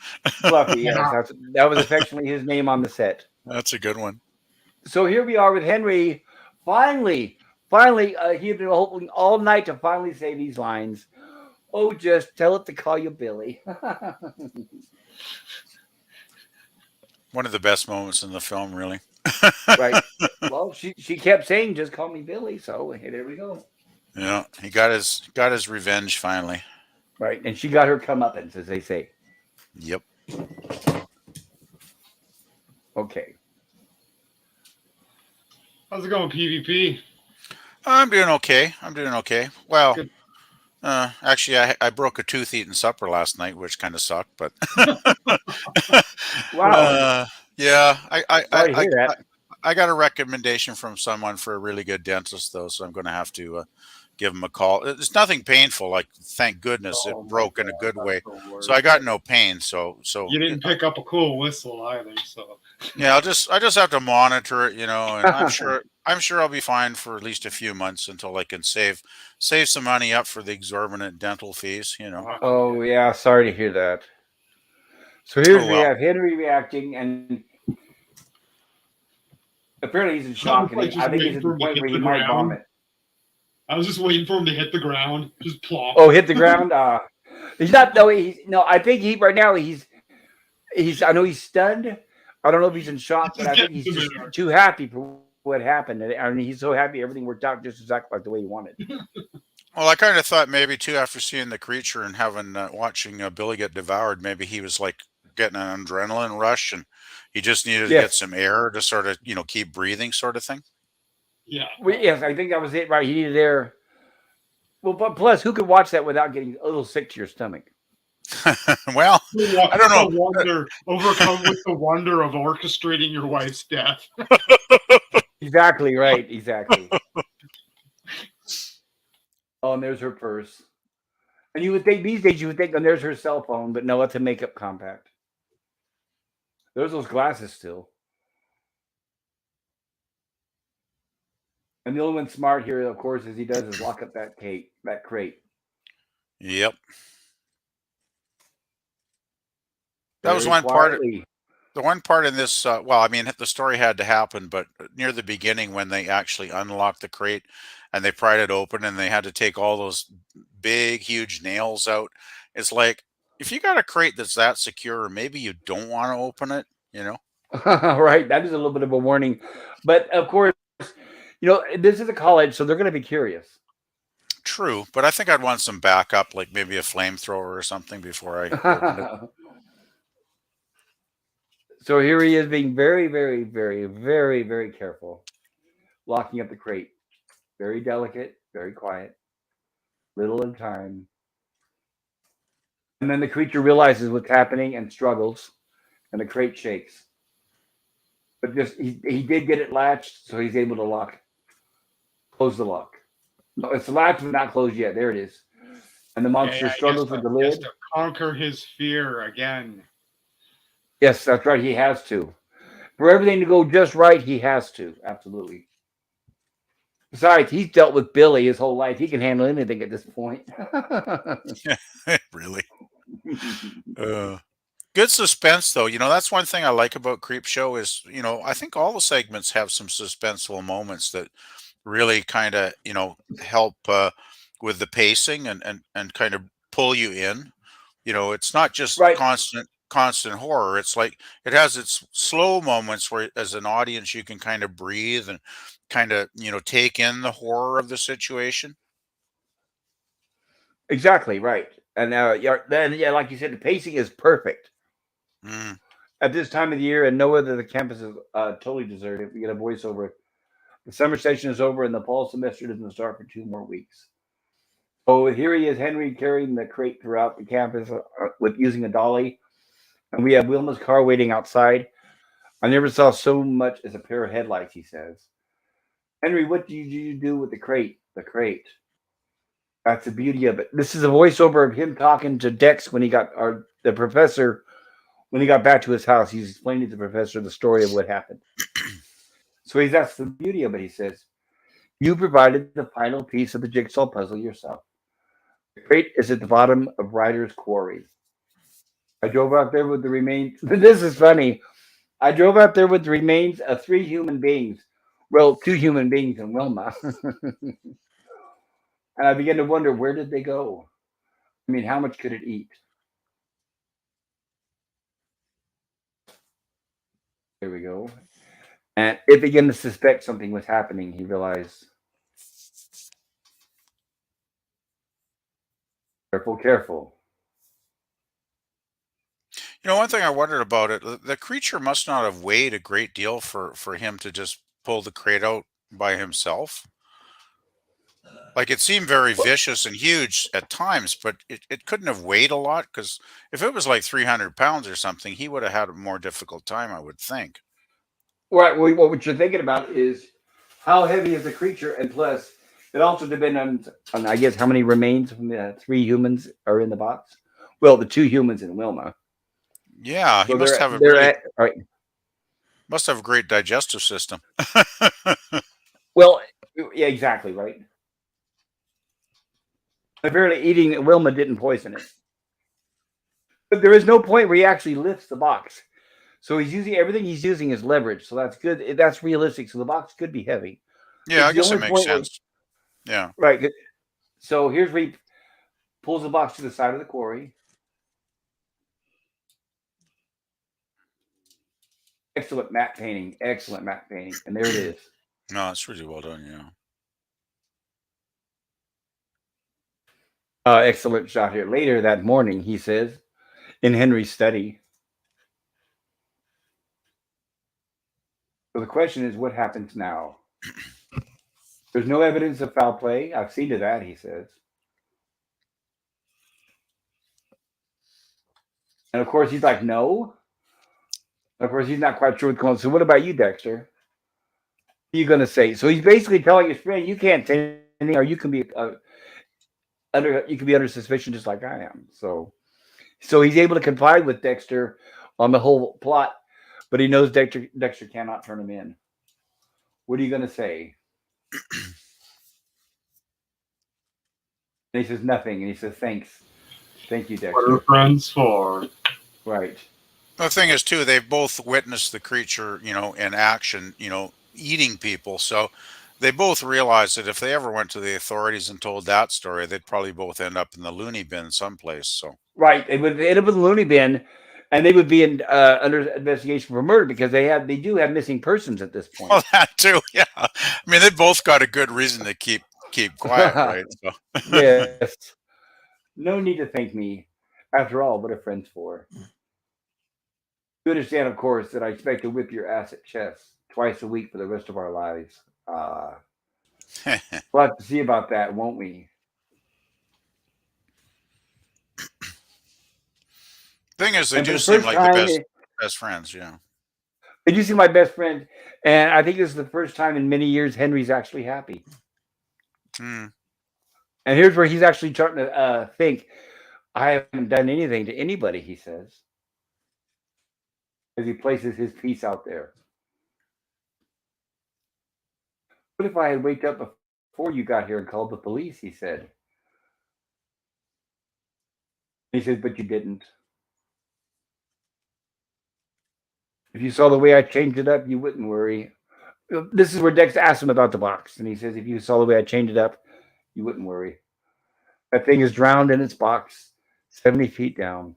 Fluffy, yes, that was affectionately his name on the set. That's a good one. So here we are with Henry. Finally, he had been hoping all night to finally say these lines. Oh, just tell it to call you Billy. One of the best moments in the film, really. Right. Well, she kept saying, "Just call me Billy." So there we go. Yeah, he got his revenge finally. Right, and she got her comeuppance, as they say. Yep. Okay. How's it going, PvP? I'm doing okay. Well, Good. Actually, I broke a tooth eating supper last night, which kind of sucked. But Wow. uh, yeah, Sorry to hear that. I got a recommendation from someone for a really good dentist, though, so I'm going to have to give him a call. It's nothing painful. Like, thank goodness it Oh my broke in a God, good that's way, the so I worst. got no pain. So You didn't pick up a cool whistle either, so yeah, I just have to monitor it, and I'm sure I'll be fine for at least a few months until I can save some money up for the exorbitant dental fees. Oh yeah, sorry to hear that. So here's Oh we well. have Henry reacting, and apparently he's in I was shock, and like I just think he's waiting at the for him to point hit where he the might ground. vomit. I was just waiting for him to hit the ground, just plop. Oh, hit the ground. He's not. No, he's no. I think he right now he's. I know he's stunned. I don't know if he's in shock, He's but just I think getting he's some just air. too happy for what happened. And I mean, he's so happy everything worked out just exactly like the way he wanted. Well, I kind of thought maybe too after seeing the creature and having watching Billy get devoured, maybe he was like getting an adrenaline rush and he just needed to get Yes. some air to sort of keep breathing, sort of thing. Yeah. Yes, I think that was it. Right, he needed air. Well, but plus, who could watch that without getting a little sick to your stomach? Well, I don't know. The wonder, overcome with the wonder of orchestrating your wife's death. Exactly right. Exactly. Oh, and there's her purse. And you would think these days you would think, and there's her cell phone, but no, it's a makeup compact. There's those glasses still. And the only one smart here, of course, as he does is lock up that crate. Yep, that was Very one part. quietly. The one part in this, well, I mean, the story had to happen, but near the beginning when they actually unlocked the crate and they pried it open and they had to take all those big, huge nails out, it's like if you got a crate that's that secure, maybe you don't want to open it. Right. That is a little bit of a warning. But of course, this is a college, so they're going to be curious. True, but I think I'd want some backup, like maybe a flamethrower or something before I opened it. So here he is being very, very, very, very, very careful, locking up the crate. Very delicate, very quiet, little at a time. And then the creature realizes what's happening and struggles, and the crate shakes. But just he did get it latched, so he's able to close the lock. No, it's latched but not closed yet. There it is. And the monster Yeah, struggles with the he has lid. to conquer his fear again. Yes, that's right. He has to. For everything to go just right, he has to. Absolutely. Besides, he's dealt with Billy his whole life. He can handle anything at this point. Really. Uh, Good suspense, though. That's one thing I like about Creepshow is, I think all the segments have some suspenseful moments that really kind of, help with the pacing and kind of pull you in. It's not just Right. constant horror. It's like it has its slow moments where, as an audience, you can kind of breathe and kind of, take in the horror of the situation. Exactly right. And then, like you said, the pacing is perfect Mm. at this time of the year, and no other the campus is totally deserted. We get a voiceover. The summer session is over, and the fall semester doesn't start for 2 more weeks. So here he is, Henry, carrying the crate throughout the campus with using a dolly, and we have Wilma's car waiting outside. I never saw so much as a pair of headlights. He says, "Henry, what do you do with the crate? The crate." That's the beauty of it. This is a voiceover of him talking to Dex when he got the professor when he got back to his house. He's explaining to the professor the story of what happened. So that's the beauty of it. He says, "You provided the final piece of the jigsaw puzzle yourself. The crate is at the bottom of Ryder's quarry. I drove out there with the remains." This is funny. I drove out there with the remains of 3 human beings. Well, 2 human beings and Wilma. And I began to wonder, where did they go? I mean, how much could it eat? There we go. And it began to suspect something was happening. He realized, careful, careful. One thing I wondered about it, the creature must not have weighed a great deal for him to just pull the crate out by himself. Like it seemed very vicious and huge at times, but it couldn't have weighed a lot because if it was like 300 pounds or something, he would have had a more difficult time, I would think. Right. Well, what you're thinking about is how heavy is the creature, and plus, it also depends on I guess how many remains from the three humans are in the box. Well, the two humans and Wilma. Yeah, he So must have a they're really at right. must have a great digestive system. Well, yeah, exactly right. Apparently, eating Wilma didn't poison it, but there is no point where he actually lifts the box. So he's using everything he's using is leverage. So that's good. That's realistic. So the box could be heavy. Yeah, It's I the guess it only makes point where sense. Yeah. right. So here's where he pulls the box to the side of the quarry. Excellent matte painting. Excellent matte painting. And there it is. No, it's really well done. Yeah. Excellent shot here. Later that morning, he says, in Henry's study. So the question is, what happens now? There's no evidence of foul play. I've seen to that, he says. And of course, he's like, no. Of course, he's not quite sure what's going on. So what about you, Dexter? What are you going to say? So he's basically telling his friend, you can't say anything, or you can be under suspicion just like I am. So he's able to confide with Dexter on the whole plot, but he knows Dexter cannot turn him in. What are you going to say? And he says nothing, and he says thanks. Thank you, What Dexter. are friends for? Right. The thing is, too, they've both witnessed the creature, in action, eating people. So they both realized that if they ever went to the authorities and told that story, they'd probably both end up in the loony bin someplace. So Right. They would end up in the loony bin, and they would be under investigation for murder because they do have missing persons at this point. well, that too, yeah. I mean, they both got a good reason to keep quiet, right? So. Yes. No need to thank me. After all, what are friends for? You understand, of course, that I expect to whip your ass at chess twice a week for the rest of our lives. We'll have to see about that, won't we? Thing is, they And for do the seem first like the time, best friends, yeah. did you see my best friend? And I think this is the first time in many years Henry's actually happy. Hmm. And here's where he's actually starting to think, I haven't done anything to anybody, he says, as he places his piece out there. What if I had waked up before you got here and called the police, he said. He says, but you didn't. If you saw the way I changed it up, you wouldn't worry. This is where Dex asked him about the box. And he says, if you saw the way I changed it up, you wouldn't worry. That thing is drowned in its box, 70 feet down.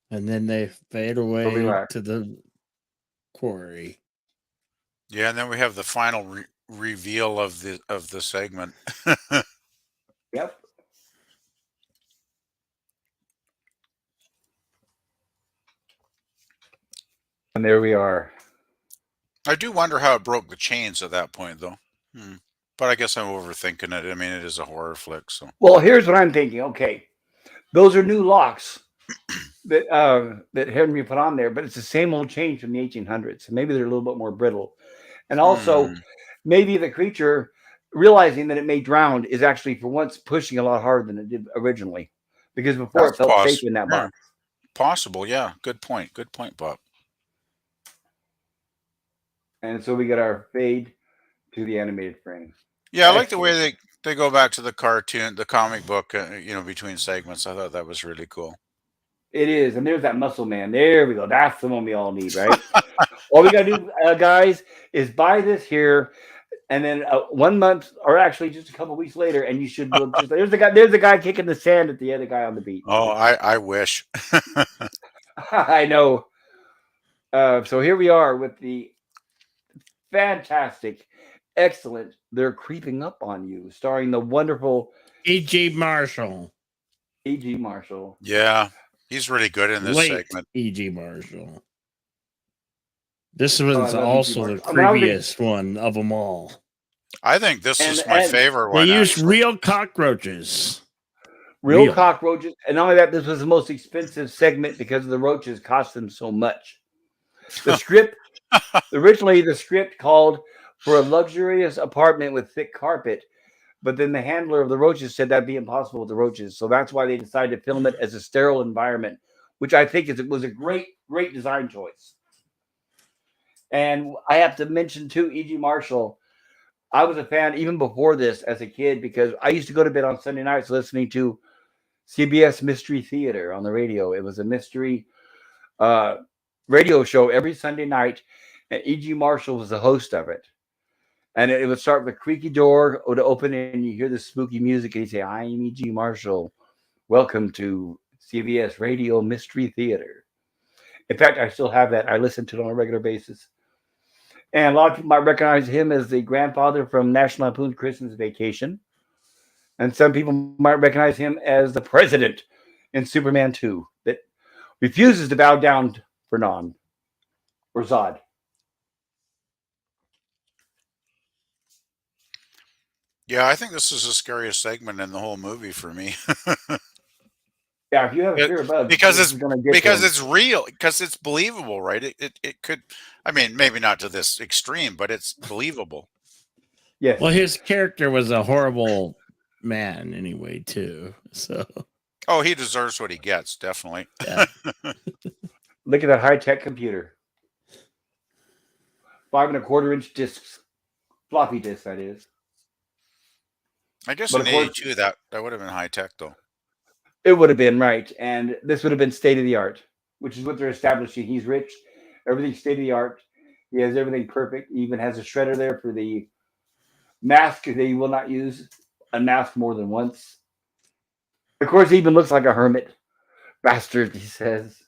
And then they fade away relax. to the quarry. Yeah, and then we have the final reveal of the segment. Yep. And there we are. I do wonder how it broke the chains at that point, though. But I guess I'm overthinking it. I mean, it is a horror flick, so. Well, here's what I'm thinking. Okay, those are new locks that Henry put on there, but it's the same old chain from the 1800s. So maybe they're a little bit more brittle. And also, maybe the creature, realizing that it may drown, is actually for once pushing a lot harder than it did originally, because before it felt safe in that box. Possible, yeah. Good point, Bob. And so we get our fade to the animated frame. Yeah, I like the way they go back to the cartoon, the comic book, between segments. I thought that was really cool. It is. And there's that muscle man. There we go. That's the one we all need, right? All we got to do, guys, is buy this here. And then 1 month, or actually just a couple weeks later, and you should look. There's the guy kicking the sand at the other guy on the beat. Oh, I wish. I know. So here we are with the fantastic, excellent They're Creeping Up on You, starring the wonderful E.G. Marshall. E.G. Marshall. Yeah, he's really good in this segment. E.G. Marshall. This was I love also E.G. the Marshall. creepiest one of them all. I think this And- is my and favorite They one. used actually. real cockroaches. real Real. cockroaches. And not only that, this was the most expensive segment because the roaches cost them so much. The script, originally the script called for a luxurious apartment with thick carpet, but then the handler of the roaches said that'd be impossible with the roaches. So that's why they decided to film it as a sterile environment, which I think was a great design choice. And I have to mention too, E.G. Marshall. I was a fan even before this as a kid because I used to go to bed on Sunday nights listening to CBS Mystery Theater on the radio. It was a mystery radio show every Sunday night, and E.G. Marshall was the host of it. And it would start with a creaky door would open, and you hear the spooky music, and he'd say, "I'm E.G. Marshall. Welcome to CBS Radio Mystery Theater." In fact, I still have that. I listen to it on a regular basis. And a lot of people might recognize him as the grandfather from National Lampoon's Christmas Vacation. And some people might recognize him as the president in Superman 2 that refuses to bow down for Non or Zod. Yeah, I think this is the scariest segment in the whole movie for me. Yeah, if you have a fear of bugs, because this it's is going to get because them. it's real, because it's believable, right? It could, I mean, maybe not to this extreme, but it's believable. Yes. Well, his character was a horrible man anyway, too. So Oh, he deserves what he gets, definitely. yeah. Look at that high-tech computer. 5 1/4 inch discs. Floppy disk, that is. I guess But in of course, '82 that would have been high tech, though. it would have been right. And this would have been state-of-the-art, which is what they're establishing. He's rich. Everything's state-of-the-art. He has everything perfect. He even has a shredder there for the mask that he will not use. Unmask more than once. Of course, he even looks like a hermit. Bastard, he says.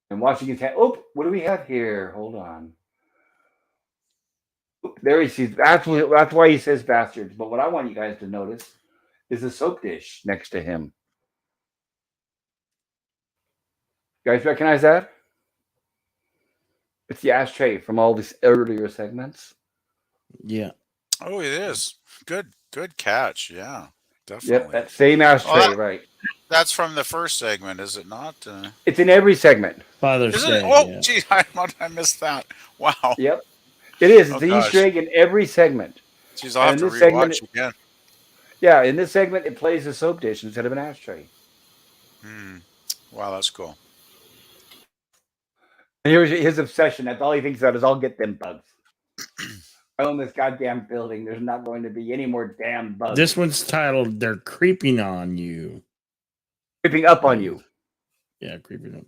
And washing his hand. Oh, what do we have here? Hold on. There he sees. That's why he says bastards. But what I want you guys to notice is the soap dish next to him. You guys recognize that? It's the ashtray from all these earlier segments. Yeah. Oh, it is. Good catch. Yeah, Yep, definitely. that same ashtray, that- right? That's from the first segment, is it not? It's in every segment. Father's Isn't it? Day. Oh, yeah. geez, I missed that. Wow. Yep, it is. It's Oh, an gosh. Easter egg in every segment. Geez, I'll have And to in this segment, rewatch again. Yeah, in this segment, it plays a soap dish instead of an ashtray. Wow, that's cool. And here's his obsession. That's all he thinks about is I'll get them bugs. I own this goddamn building. There's not going to be any more damn bugs. This one's titled "They're Creeping on You." Creeping up on you. Yeah, creeping up.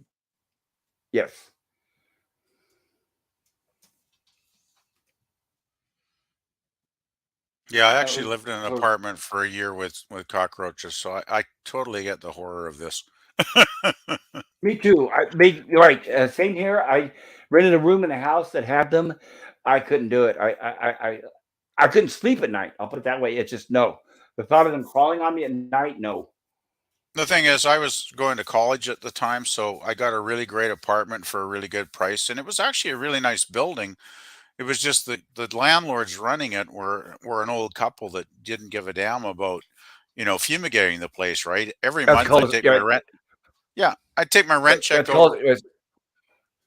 Yes. Yeah, I actually was lived in an close. apartment for a year with cockroaches, so I totally get the horror of this. Me too. Right. Same here. I rented a room in a house that had them. I couldn't do it. I couldn't sleep at night. I'll put it that way. It's just no. The thought of them crawling on me at night, no. The thing is, I was going to college at the time, so I got a really great apartment for a really good price, and it was actually a really nice building. It was just the landlords running it were an old couple that didn't give a damn about, fumigating the place, right? Every month I'd take my rent. Yeah, I'd take my rent check over.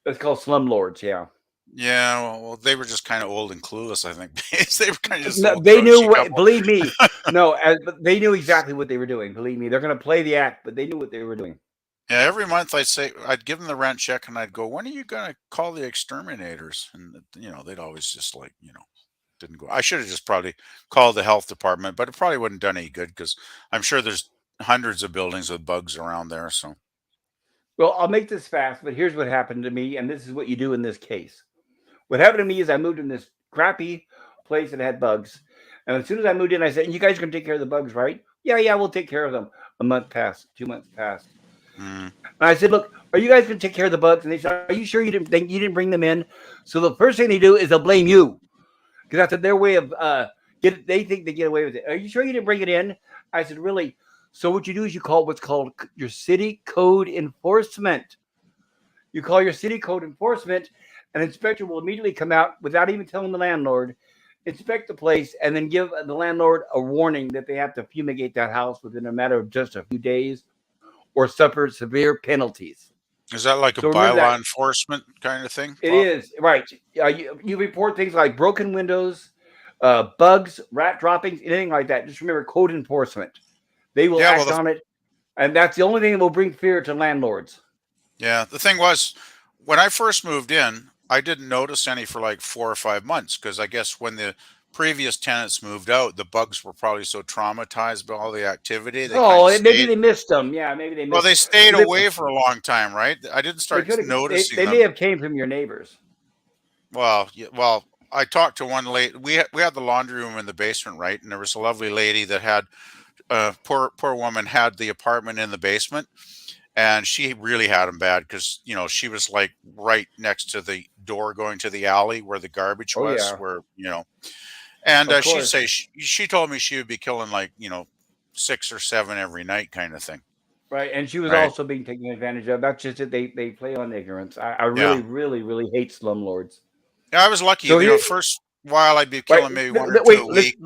That's called slumlords. Yeah. Yeah, well, they were just kind of old and clueless, I think. They were kind of just No, old they knew grouchy what. couple. Believe me, no. They knew exactly what they were doing. Believe me, they're going to play the act, but they knew what they were doing. Yeah, every month I'd give them the rent check and I'd go, when are you going to call the exterminators? And, they'd always just didn't go. I should have just probably called the health department, but it probably wouldn't have done any good because I'm sure there's hundreds of buildings with bugs around there. So, Well, I'll make this fast, but here's what happened to me, and this is what you do in this case. What happened to me is I moved in this crappy place that had bugs. And as soon as I moved in, I said, you guys are going to take care of the bugs, right? Yeah, we'll take care of them. A month passed, 2 months passed. And I said, look, are you guys going to take care of the bugs? And they said, are you sure you didn't bring them in? So the first thing they do is they'll blame you. Because that's their way of, they think they get away with it. Are you sure you didn't bring it in? I said, really? So what you do is you call what's called your city code enforcement. You call your city code enforcement. An inspector will immediately come out without even telling the landlord, inspect the place, and then give the landlord a warning that they have to fumigate that house within a matter of just a few days or suffer severe penalties. Is that like a So remember bylaw that enforcement kind of thing, it Pop? is right. You report things like broken windows, bugs, rat droppings, anything like that. Just remember code enforcement. They will Yeah, well, act on it, and that's the only thing that will bring fear to landlords. the thing was, when I first moved in, I didn't notice any for like 4 or 5 months because I guess when the previous tenants moved out, the bugs were probably so traumatized by all the activity, they kind Oh, of maybe stayed. they missed them. Yeah, maybe they Well, missed. they stayed Well, away for a long time, right? I didn't they start could have. noticing They may them. have came from your neighbors. Well, I talked to one lady. We had the laundry room in the basement, right? And there was a lovely lady that had poor woman had the apartment in the basement, and she really had them bad because she was like right next to the door going to the alley where the garbage Oh was, yeah, where and of she'd course. say she told me she would be killing like 6 or 7 every night, kind of thing, Right, and she was right? also being taken advantage of. That's just it. They play on ignorance. I Yeah, really, really, really hate slumlords. yeah. I was lucky. So here, First while I'd be right, killing maybe one or two wait. a week.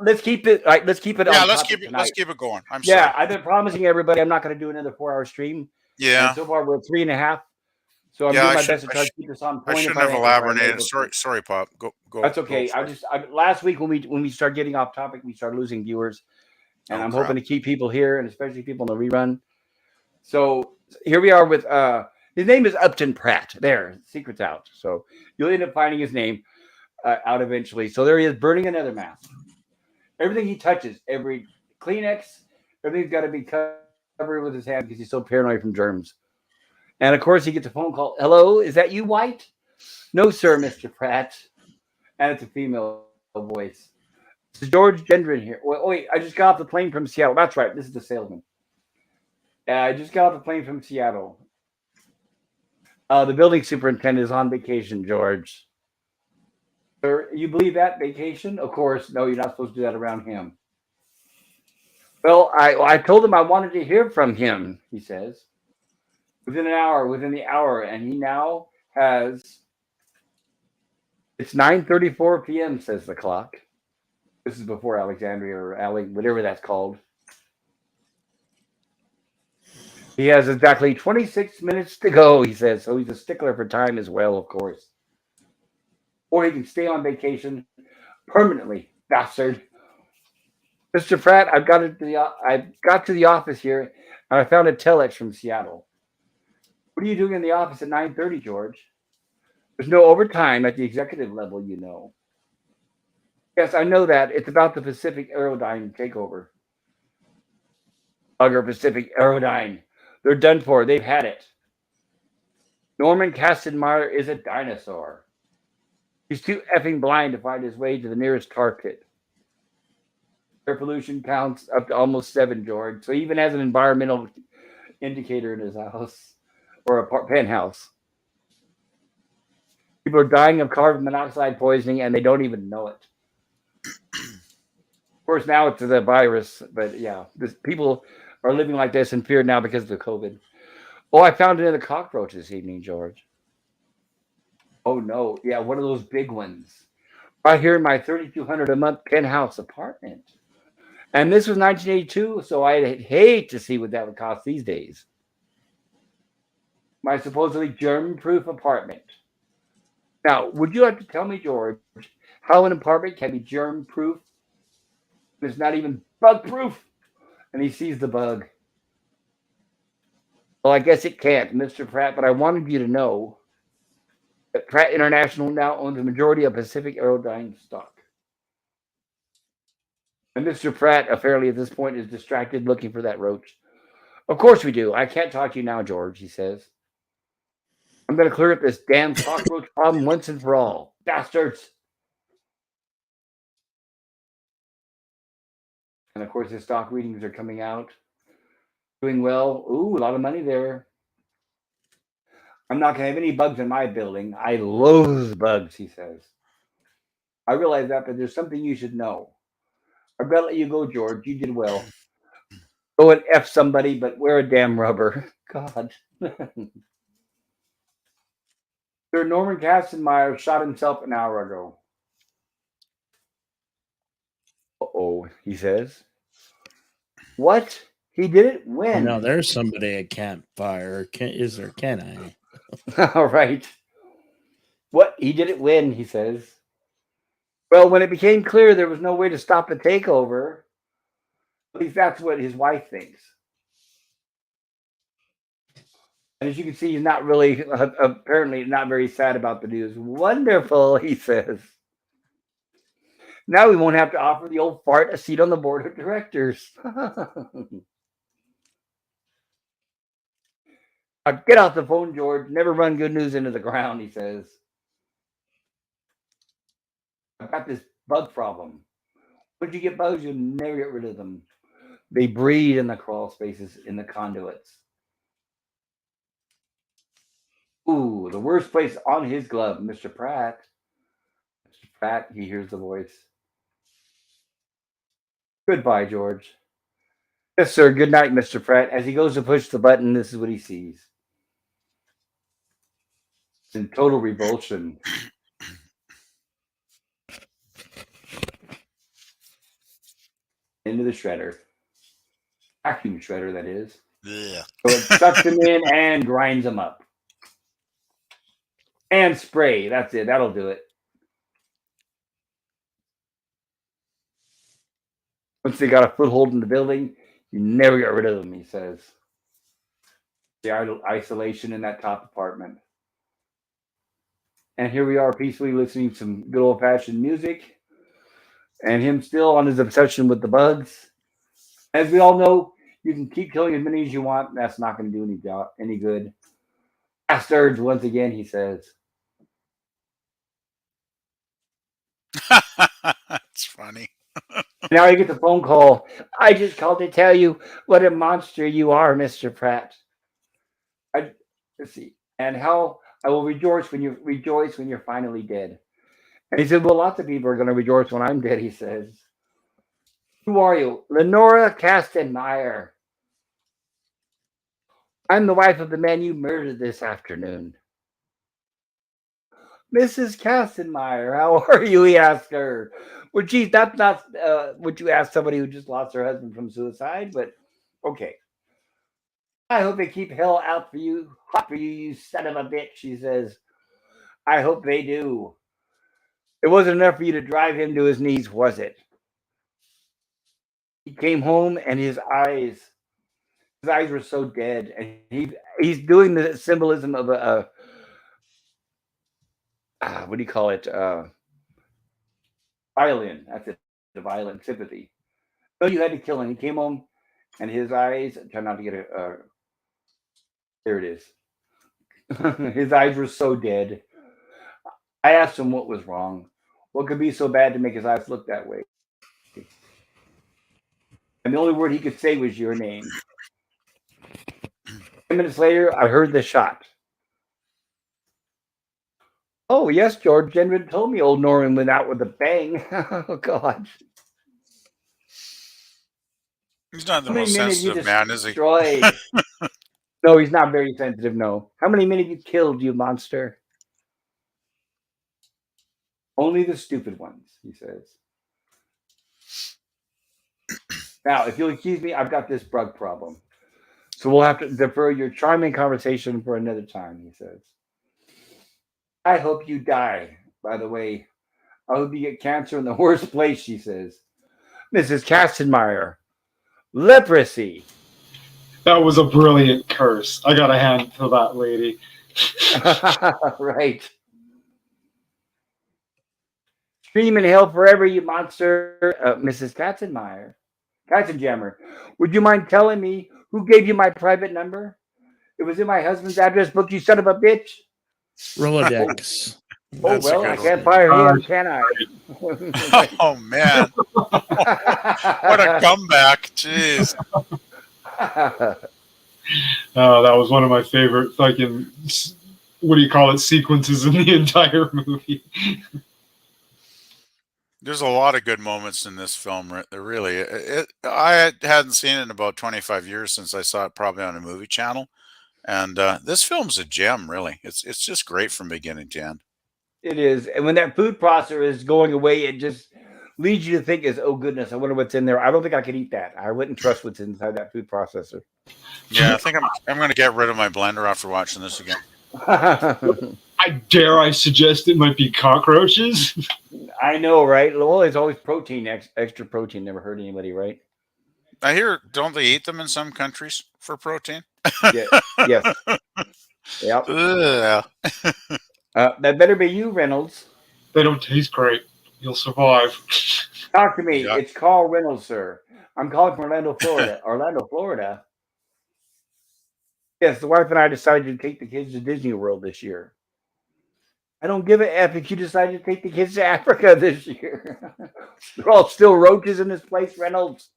Let's keep it. Right, let's keep it Yeah, on let's topic keep it. Let's tonight. keep it going. I'm Yeah, sorry. I've been promising everybody I'm not going to do another 4 hour stream, and Yeah, so far we're at 3.5. So I'm yeah. doing my best to try to keep this on I point. shouldn't have If I'm elaborated. able Sorry, to, sorry, Pop. Go that's go okay. for it. Last week when we start getting off topic, we start losing viewers, and Oh I'm hoping crap. to keep people here, and especially people in the rerun. So here we are with his name is Upton Pratt. There, secret's out. So you'll end up finding his name out eventually. So there he is, burning another mask. Everything he touches, every Kleenex, everything's got to be covered with his hand because he's so paranoid from germs. And of course, he gets a phone call. Hello, is that you, White? No, sir, Mr. Pratt. And it's a female voice. This is George Gendron here. Wait, I just got off the plane from Seattle. That's right. This is the salesman. I just got off the plane from Seattle. The building superintendent is on vacation, George. Sir, you believe that vacation? Of course, no, you're not supposed to do that around him. Well, I told him I wanted to hear from him, he says. Within the hour, and he now has it's 9:34 p.m., says the clock. This is before Alexandria or Alley, whatever that's called. He has exactly 26 minutes to go, he says. So he's a stickler for time as well, of course. Or he can stay on vacation permanently, bastard. Mr. Pratt, I've got to the office here, and I found a telex from Seattle. What are you doing in the office at 9:30, George? There's no overtime at the executive level, you know. Yes, I know that. It's about the Pacific Aerodyne takeover. Bugger Pacific Aerodyne. They're done for. They've had it. Norman Kastenmeier is a dinosaur. He's too effing blind to find his way to the nearest tar pit. Air pollution counts up to almost 7, George. So he even has an environmental indicator in his house or a penthouse. People are dying of carbon monoxide poisoning and they don't even know it. Of course, now it's the virus, but yeah, people are living like this in fear now because of the COVID. Oh, I found another cockroach this evening, George. Oh no, yeah, one of those big ones. Right here in my $3,200 a month penthouse apartment. And this was 1982, so I'd hate to see what that would cost these days. My supposedly germ-proof apartment. Now, would you like to tell me, George, how an apartment can be germ-proof? It's not even bug-proof. And he sees the bug. Well, I guess it can't, Mr. Pratt, but I wanted you to know that Pratt International now owns the majority of Pacific Aerodyne stock. And Mr. Pratt, apparently at this point, is distracted looking for that roach. Of course we do. I can't talk to you now, George, he says. I'm going to clear up this damn cockroach problem once and for all. Bastards! And of course, his stock readings are coming out. Doing well. Ooh, a lot of money there. I'm not going to have any bugs in my building. I loathe bugs, he says. I realize that, but there's something you should know. I better let you go, George. You did well. Go and F somebody, but wear a damn rubber. God. Sir Norman Kastenmeier shot himself an hour ago. Uh-oh, he says. What? He did it? When? No, there's somebody I can't fire. Can I? All right. What? He did it when, he says. Well, when it became clear there was no way to stop the takeover, at least that's what his wife thinks. And as you can see, he's not really, apparently not very sad about the news. Wonderful, he says. Now we won't have to offer the old fart a seat on the board of directors. Get off the phone, George. Never run good news into the ground, he says. I've got this bug problem. Once you get bugs, you'll never get rid of them. They breed in the crawl spaces in the conduits. Ooh, the worst place on his glove, Mr. Pratt. Mr. Pratt, he hears the voice. Goodbye, George. Yes, sir. Good night, Mr. Pratt. As he goes to push the button, this is what he sees. It's in total revulsion. Into the shredder. Vacuum shredder, that is. Yeah. So it sucks him in and grinds him up. And spray. That's it. That'll do it. Once they got a foothold in the building, you never get rid of them, he says. The isolation in that top apartment. And here we are peacefully listening to some good old-fashioned music. And him still on his obsession with the bugs. As we all know, you can keep killing as many as you want. That's not going to do any good. Bastards, once again, he says. That's funny. Now you get the phone call. I just called to tell you what a monster you are, Mr. Pratt. Let's see. And how I will rejoice when you're finally dead. And he said, well, lots of people are going to rejoice when I'm dead, he says. Who are you? Lenora Kastenmeier. I'm the wife of the man you murdered this afternoon. Mrs. Kastenmeier, how are you? He asked her. Well, geez, that's not what you ask somebody who just lost her husband from suicide, but okay. I hope they keep hell out for you, hot for you, you son of a bitch, she says. I hope they do. It wasn't enough for you to drive him to his knees, was it? He came home and his eyes were so dead, and he's doing the symbolism of a what do you call it? Violin. That's it. The violin sympathy. So you had to kill him. He came home, and his eyes. Try not to get a. There it is. His eyes were so dead. I asked him what was wrong. What could be so bad to make his eyes look that way? And the only word he could say was your name. 10 minutes later, I heard the shot. Oh, yes, George. Jenrid told me old Norman went out with a bang. Oh, God. He's not the most sensitive man, is he? No, he's not very sensitive, no. How many men have you killed, you monster? Only the stupid ones, he says. Now, if you'll excuse me, I've got this bug problem. So we'll have to defer your charming conversation for another time, he says. I hope you die. By the way, I hope you get cancer in the worst place, she says. Mrs. Kastenmeier, leprosy. That was a brilliant curse. I got a hand for that lady. Right. Scream in hell forever, you monster. Mrs. Katzenjammer, would you mind telling me who gave you my private number? It was in my husband's address book, you son of a bitch. Rolodex. Oh, That's a well, I good can't one. fire him, can I? Oh man, what a comeback! Jeez. That was one of my favorite fucking, what do you call it, sequences in the entire movie. There's a lot of good moments in this film. Really, I hadn't seen it in about 25 years since I saw it probably on a movie channel. And this film's a gem, really. It's just great from beginning to end. It is. And when that food processor is going away, it just leads you to think is, oh goodness, I wonder what's in there. I don't think I could eat that. I wouldn't trust what's inside that food processor. Yeah, I think I'm going to get rid of my blender after watching this again. I suggest it might be cockroaches. I know, right? Well, there's always protein, extra protein. Never hurt anybody, right? I hear, don't they eat them in some countries for protein? Yeah. Yes. Yep. Ugh. That better be you, Reynolds. They don't taste great. You'll survive. Talk to me. Yeah. It's Carl Reynolds, sir. I'm calling from Orlando, Florida. Orlando, Florida. Yes, the wife and I decided to take the kids to Disney World this year. I don't give a F if you decide to take the kids to Africa this year. They're all still roaches in this place, Reynolds.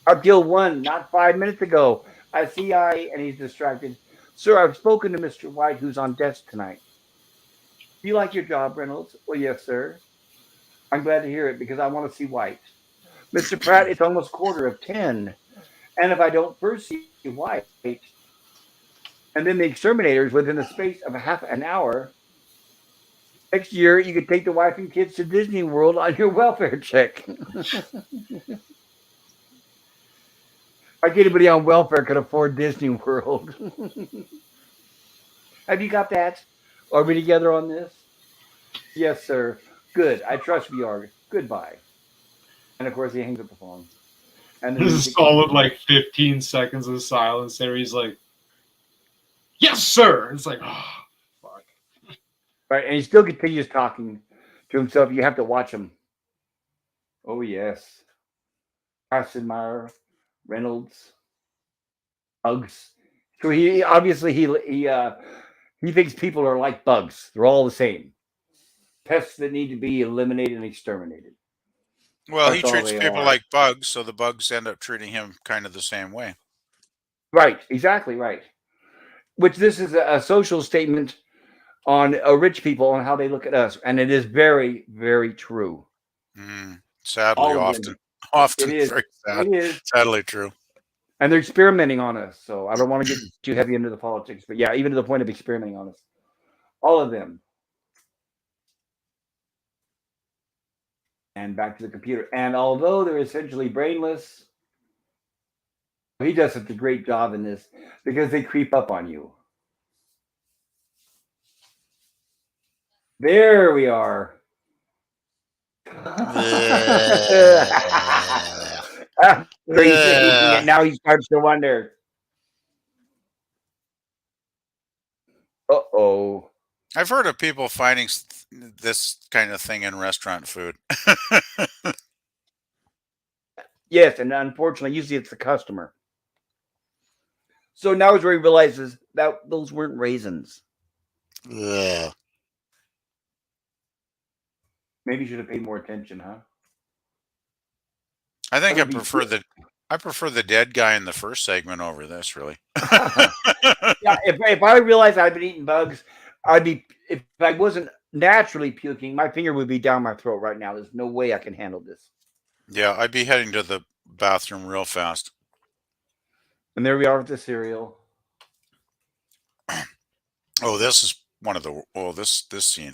I killed one not 5 minutes ago. I see and he's distracted. Sir, I've spoken to Mr. White, who's on desk tonight. Do you like your job, Reynolds? Well, yes, sir. I'm glad to hear it because I want to see White. Mr. Pratt, it's almost 10:15. And if I don't first see White, and then the exterminators within the space of half an hour, next year you could take the wife and kids to Disney World on your welfare check. Like anybody on welfare could afford Disney World. Have you got that? Are we together on this? Yes, sir. Good. I trust we are. Goodbye. And of course, he hangs up the phone. And then There's a solid like 15 seconds of silence there. He's like, "Yes, sir." It's like, oh, fuck. Right, and he still continues talking to himself. You have to watch him. Oh yes, Meyer, Reynolds, bugs. So he obviously he thinks people are like bugs. They're all the same. Pests that need to be eliminated and exterminated. Well, That's he all treats they people are. like bugs, so the bugs end up treating him kind of the same way. Right, exactly right. Which this is a social statement on rich people and how they look at us, and it is very, very true. Sadly, All of often, them. often It is. very sad. It is. Sadly true. And they're experimenting on us. So I don't want to get too heavy into the politics, but yeah, even to the point of experimenting on us. All of them. And back to the computer. And although they're essentially brainless, he does such a great job in this because they creep up on you. There we are. Now he starts to wonder. Uh-oh. I've heard of people finding this kind of thing in restaurant food. Yes, and unfortunately, usually it's the customer. So now is where he realizes that those weren't raisins. Yeah. Maybe you should have paid more attention, huh? I think I prefer the dead guy in the first segment over this, really. Yeah, if I realized I'd been eating bugs, if I wasn't naturally puking, my finger would be down my throat right now. There's no way I can handle this. Yeah, I'd be heading to the bathroom real fast. And there we are with the cereal. Oh, this is one of the this scene.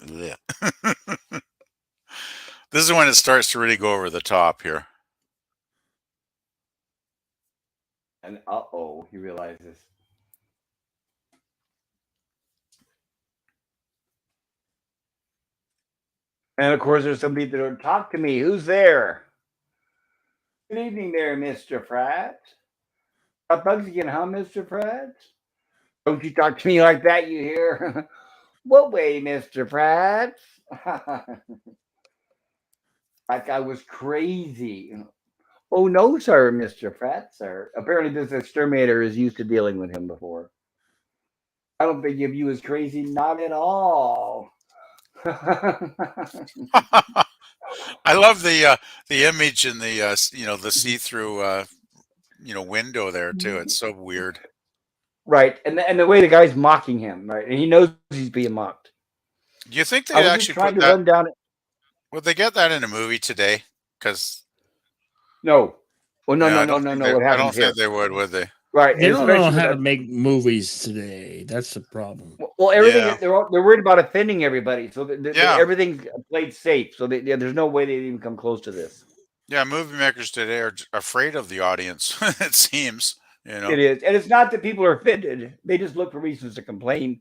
This is when it starts to really go over the top here. And he realizes. And of course, there's somebody that talk to me. Who's there? Good evening there, Mr. Pratt. Got bugs again, huh, Mr. Pratt? Don't you talk to me like that, you hear? What way, Mr. Pratt? Like I was crazy. Oh, no, sir, Mr. Pratt, sir. Apparently, this exterminator is used to dealing with him before. I don't think of you as crazy, not at all. I love the image in the the see-through window there too. It's so weird. Right, and the way the guy's mocking him, right, and he knows he's being mocked. Do you think they I was actually just trying put to that? run down it. Would they get that in a movie today? Because No. Well, no. I What don't happens think here? they would they? Right. They and don't know especially how to with make movies today. That's the problem. well, everything Yeah. they're worried about offending everybody, so Yeah. everything's played safe. So there's no way they'd even come close to this. Yeah, movie makers today are afraid of the audience, it seems, you know. It is, and it's not that people are offended; they just look for reasons to complain,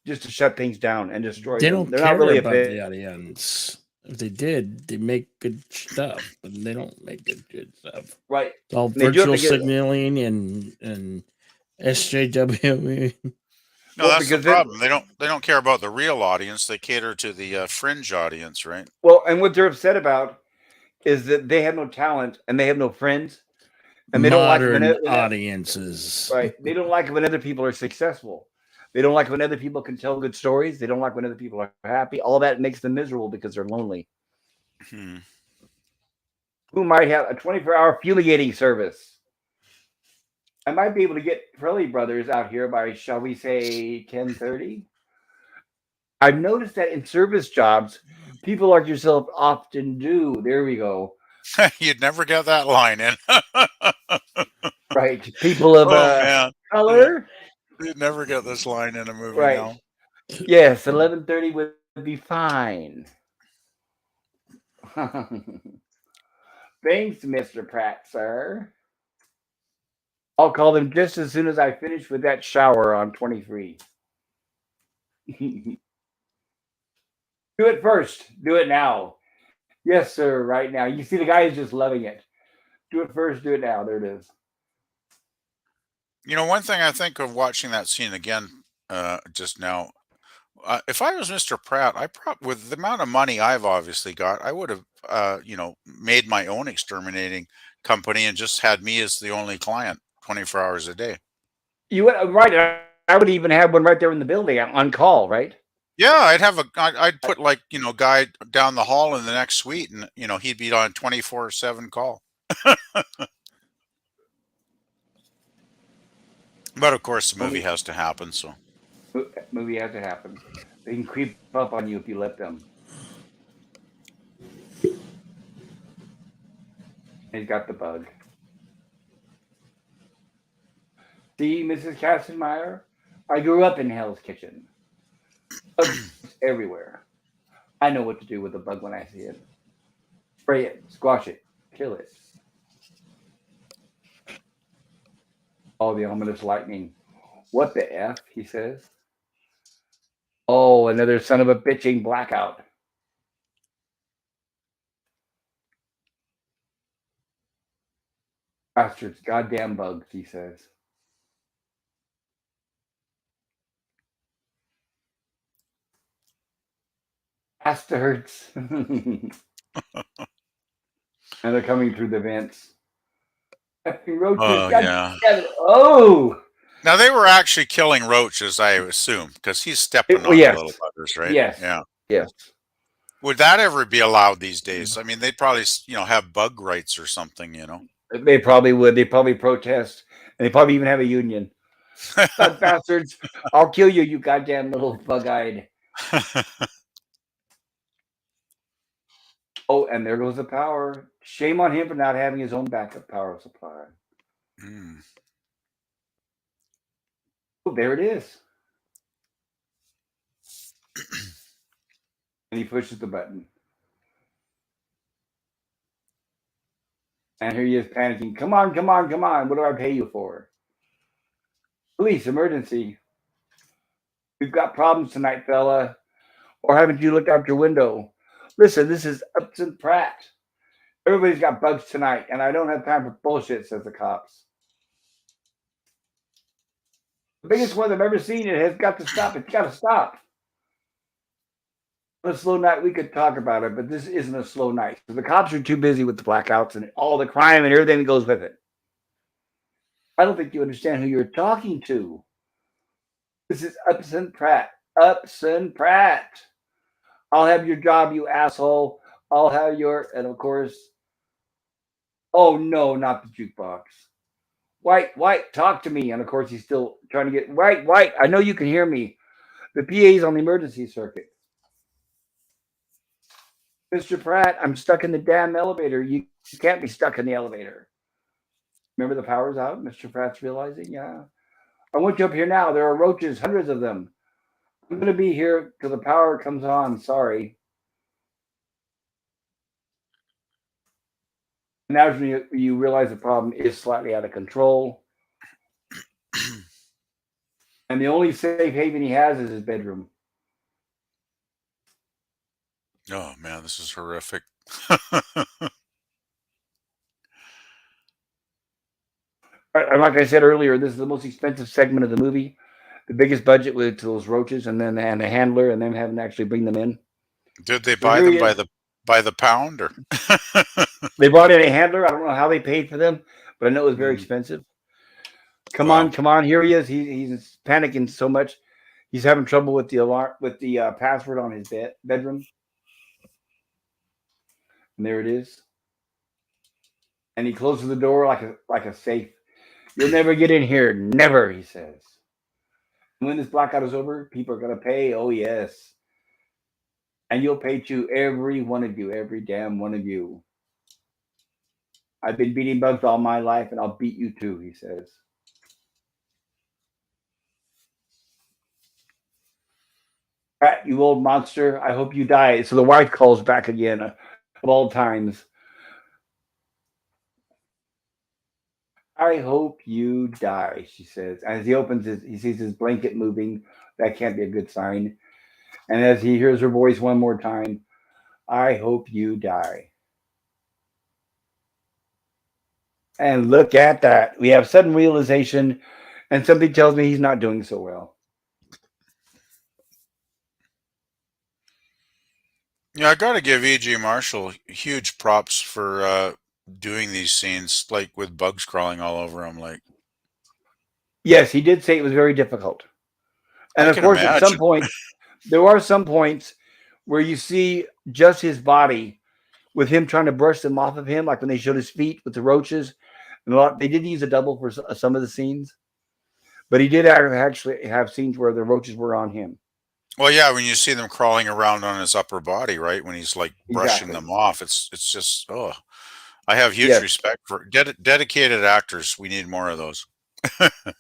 just to shut things down and destroy They them. don't They're not care really about offended. the audience. If they did, they make good stuff, but they don't make good stuff. Right. It's all And they do it virtual because signaling and SJW. No, well, that's the because problem. They don't care about the real audience. They cater to the fringe audience, right? and what they're upset about is that they have no talent and they have no friends, and they don't like Modern when audiences. right. They don't like when other people are successful. They don't like when other people can tell good stories. They don't like when other people are happy. All that makes them miserable because they're lonely. Hmm. Who might have a 24-hour fumigating service? I might be able to get Frilly Brothers out here by, shall we say, 10:30. I've noticed that in service jobs, people like yourself often do. There we go. You'd never get that line in. Right. People of Oh man. Yeah. color. You'd never get this line in a movie Right. now. Yes, 11:30 would be fine. Thanks, Mr. Pratt, sir. I'll call them just as soon as I finish with that shower on 23. Do it first. Do it now. Yes, sir, right now. You see, the guy is just loving it. Do it first. Do it now. There it is. You know, one thing I think of watching that scene again just now, if I was Mr. Pratt, I probably, with the amount of money I've obviously got, I would have, made my own exterminating company and just had me as the only client 24 hours a day. You would right. I would even have one right there in the building on call, right? Yeah, I'd put like, guy down the hall in the next suite and, he'd be on 24/7 call. But of course the movie Movie, has to happen, so. movie has to happen. They can creep up on you if you let them. He's got the bug. See, Mrs. Kastenmeyer, I grew up in Hell's Kitchen. Bugs everywhere. I know what to do with a bug when I see it. Spray it, squash it, kill it. Oh, the ominous lightning. What the F, he says. Oh, another son of a bitching blackout. Bastards, goddamn bugs, he says. Bastards. And they're coming through the vents. Effing roaches. Oh God yeah. damn it. Oh! Now they were actually killing roaches, I assume, because he's stepping on the Yes. little buggers, right? Yes. Yeah. Yes. Would that ever be allowed these days? I mean, they'd probably, have bug rights or something, They probably would. They probably protest. And they probably even have a union. Bug bastards. I'll kill you, you goddamn little bug-eyed. Oh, and there goes the power. Shame on him for not having his own backup power supply. Mm. Oh, there it is. And he pushes the button. And here he is panicking. Come on, come on, come on. What do I pay you for? Police, emergency. We've got problems tonight, fella. Or haven't you looked out your window? Listen, this is Upton Pratt. Everybody's got bugs tonight, and I don't have time for bullshit, says the cops. The biggest one I've ever seen. It has got to stop. It's got to stop. On a slow night, we could talk about it, but this isn't a slow night. The cops are too busy with the blackouts and all the crime and everything that goes with it. I don't think you understand who you're talking to. This is Upson Pratt. Upson Pratt. I'll have your job, you asshole. I'll have your, and of course, oh no, not the jukebox. White, talk to me. And of course, he's still trying to get, White, I know you can hear me. The PA's on the emergency circuit. Mr. Pratt, I'm stuck in the damn elevator. You can't be stuck in the elevator. Remember the power's out? Mr. Pratt's realizing, yeah. I want you up here now. There are roaches, hundreds of them. I'm going to be here till the power comes on. Sorry. Now you realize the problem is slightly out of control. And the only safe haven he has is his bedroom. Oh man, this is horrific. And like I said earlier, this is the most expensive segment of the movie. The biggest budget was to those roaches and then and a handler and them having to actually bring them in. Did they So buy here them he is. by the pound or? They brought in a handler. I don't know how they paid for them, but I know it was very expensive. Come Well, on, come on. Here he is. He's panicking so much. He's having trouble with the alarm, with the password on his bedroom. And there it is. And he closes the door like a safe. You'll never get in here. Never, he says. And when this blackout is over, people are going to pay. Oh, yes. And you'll pay to every one of you, every damn one of you. I've been beating bugs all my life, and I'll beat you too, he says. Pat, you old monster, I hope you die. So the wife calls back again of all times. I hope you die, she says. As he opens he sees his blanket moving. That can't be a good sign. And as he hears her voice one more time, I hope you die. And look at that. We have sudden realization, and something tells me he's not doing so well. yeah, I got to give E.G. Marshall huge props for doing these scenes, like with bugs crawling all over him. Like Yes, he did say it was very difficult. And I of can course, at some imagine. point, there are some points where you see just his body with him trying to brush them off of him, like when they showed his feet with the roaches. And they did use a double for some of the scenes, but he did actually have scenes where the roaches were on him. Well, yeah, when you see them crawling around on his upper body, right? When he's like brushing Exactly. them off, it's just oh, I have huge Yes. respect for dedicated actors. We need more of those.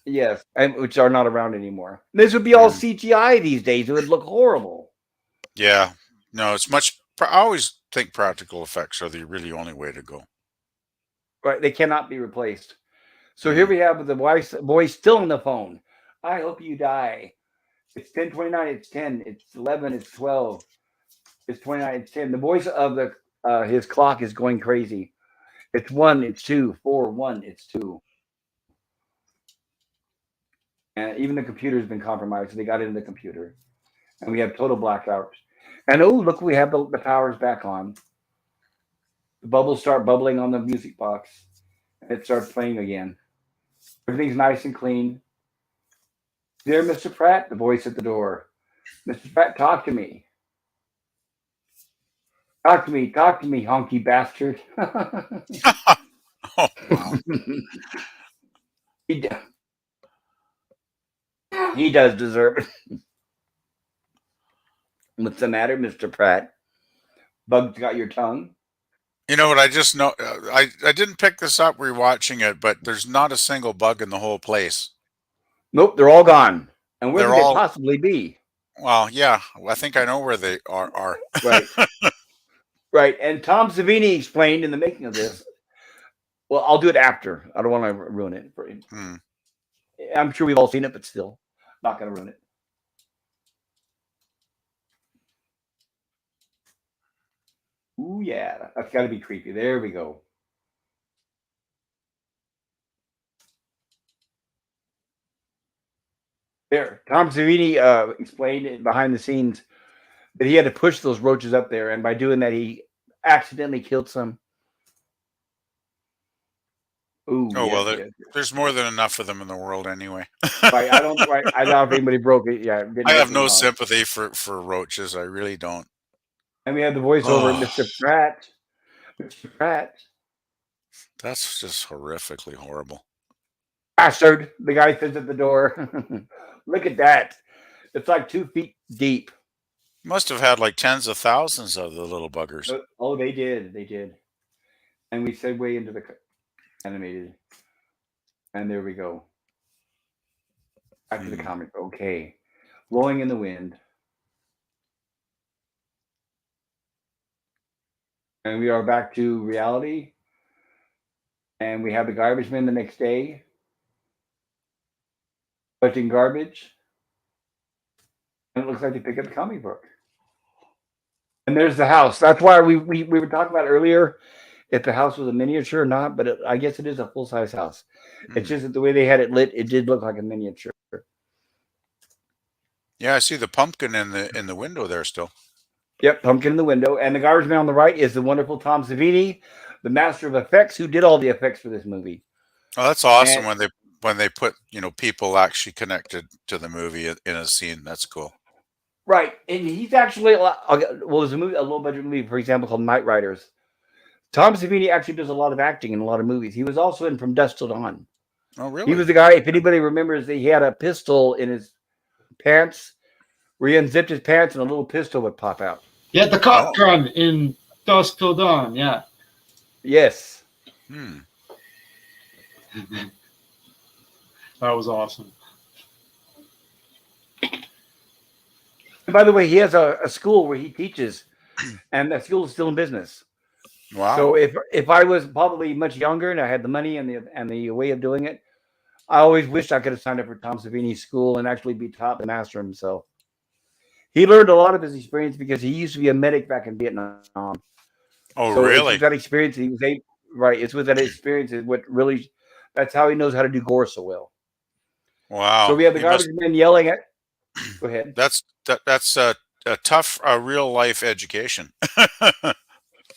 Yes, and which are not around anymore. This would be all Mm. CGI these days. It would look horrible. Yeah, no, it's much. I always think practical effects are the really only way to go. Right? They cannot be replaced. So here Mm. we have the boy still on the phone. I hope you die. It's 10:29. It's 10. It's 11. It's 12. It's 29. It's 10. The voice of the his clock is going crazy. It's 1. It's 2. 4. 1. It's 2. And even the computer's been compromised. So they got into the computer, and we have total blackout. And oh, look, we have the powers back on. The bubbles start bubbling on the music box, and it starts playing again. Everything's nice and clean. There, Mr. Pratt, the voice at the door. Mr. Pratt, talk to me. Talk to me, honky bastard. Oh wow. he, he does deserve it. What's the matter, Mr. Pratt? Bugs got your tongue? You know what? I just know I didn't pick this up rewatching it, but there's not a single bug in the whole place. Nope, they're all gone. And where They're could they all possibly be? well, yeah. I think I know where they are. Right, right. And Tom Savini explained in the making of this. Well, I'll do it after. I don't want to ruin it for you. Hmm. I'm sure we've all seen it, but still, not going to ruin it. Ooh, yeah, that's got to be creepy. There we go. There, Tom Savini explained it behind the scenes that he had to push those roaches up there, and by doing that, he accidentally killed some. Ooh, Oh well, yes, yes. there's more than enough of them in the world anyway. Right, I don't. Right, I doubt if anybody broke it. Yeah, didn't I break have any no laws. sympathy for roaches. I really don't. And we have the voiceover, Oh, Mr. Pratt. Mr. Pratt, that's just horrifically horrible. bastard. The guy says at the door. Look at that. It's like 2 feet deep. Must have had like tens of thousands of the little buggers. Oh, they did. They did. And we segue into the animated. And there we go. Back to the comic. Okay. Blowing in the wind. And we are back to reality. And we have the garbage men the next day collecting garbage. And it looks like they pick up the comic book. And there's the house. That's why we were talking about earlier if the house was a miniature or not, but I guess it is a full-size house. It's just that the way they had it lit, it did look like a miniature. Yeah, I see the pumpkin in the window there still. Yep, pumpkin in the window. And the garbage man on the right is the wonderful Tom Savini, the master of effects, who did all the effects for this movie. Oh, that's awesome And, when they put people actually connected to the movie in a scene. That's cool. right. And he's actually, well, there's a movie, a low budget movie, for example, called Night Riders. Tom Savini actually does a lot of acting in a lot of movies. He was also in From Dusk Till Dawn. Oh, really? He was the guy, if anybody remembers, that he had a pistol in his pants where he unzipped his pants and a little pistol would pop out. Yeah, the cop gun in Dusk Till Dawn. Yeah. Yes. That was awesome. And by the way, he has a school where he teaches, and that school is still in business. Wow. So if I was probably much younger and I had the money and the way of doing it, I always wished I could have signed up for Tom Savini's school and actually be taught the master himself. He learned a lot of his experience because he used to be a medic back in Vietnam. Oh, so really? It's with that experience he was able, right. It's with that experience is what really, that's how he knows how to do gore so well. Wow. So we have the garbage men yelling at. Go ahead. That's a tough real life education.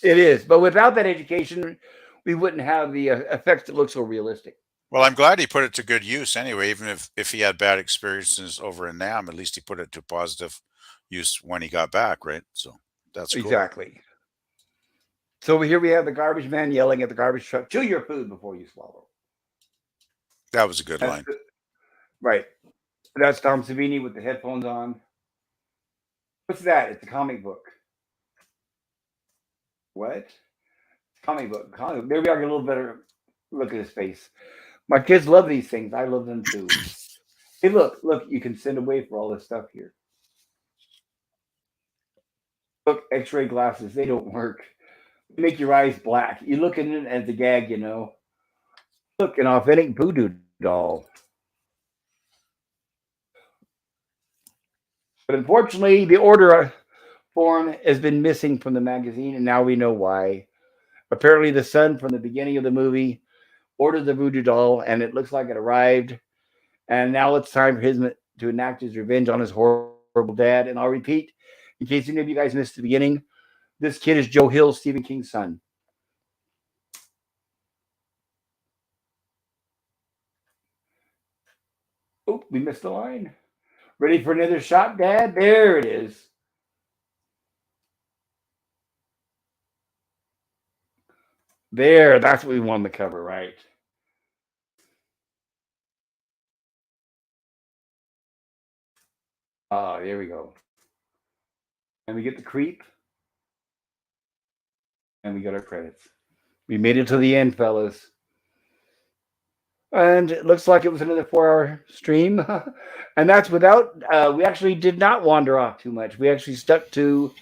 It is, but without that education, we wouldn't have the effects that look so realistic. Well, I'm glad he put it to good use anyway. Even if he had bad experiences over in Nam, at least he put it to positive use when he got back, right? So that's cool. Exactly. So here we have the garbage man yelling at the garbage truck, "Chew your food before you swallow." That was a good line. Right. That's Tom Savini with the headphones on. What's that? It's a comic book. What? Comic book. There we are. Get a little better look at his face. My kids love these things. I love them too. Hey, look. You can send away for all this stuff here. Look, X-ray glasses. They don't work. They make your eyes black. You look at it as a gag, Look, an authentic voodoo doll. But unfortunately, the order form has been missing from the magazine, and now we know why. Apparently, the son from the beginning of the movie ordered the voodoo doll, and it looks like it arrived. And now it's time for him to enact his revenge on his horrible dad. And I'll repeat, in case any of you guys missed the beginning, this kid is Joe Hill, Stephen King's son. Oh, we missed the line. Ready for another shot, Dad? There it is. There, that's what we wanted to cover, right? Ah, there we go. And we get the creep. And we got our credits. We made it to the end, fellas. And it looks like it was another 4-hour stream. And that's without, we actually did not wander off too much. We actually stuck to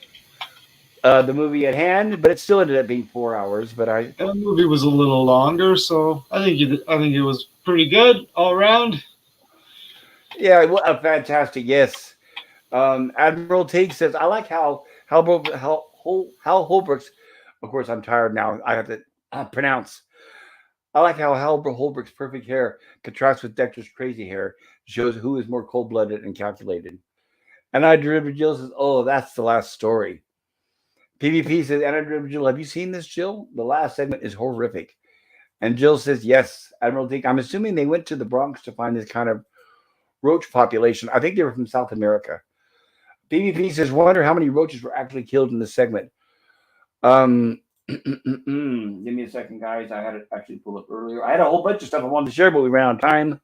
the movie at hand, but it still ended up being 4 hours. But that movie was a little longer, so I think it was pretty good all around. Yeah, fantastic. Yes, Admiral Teague says I like how Holbrook's. Of course, I'm tired now. I have to pronounce. I like how Holbrook's perfect hair contrasts with Dexter's crazy hair, shows who is more cold-blooded and calculated. And Adrienne Jill says, "Oh, that's the last story." PvP says, "Adrienne Jill, have you seen this, Jill? The last segment is horrific." And Jill says, "Yes, Admiral Teague. I'm assuming they went to the Bronx to find this kind of roach population. I think they were from South America." PvP says, "Wonder how many roaches were actually killed in this segment." Give me a second, guys. I had it actually pull up earlier. I had a whole bunch of stuff I wanted to share, but we ran out of time.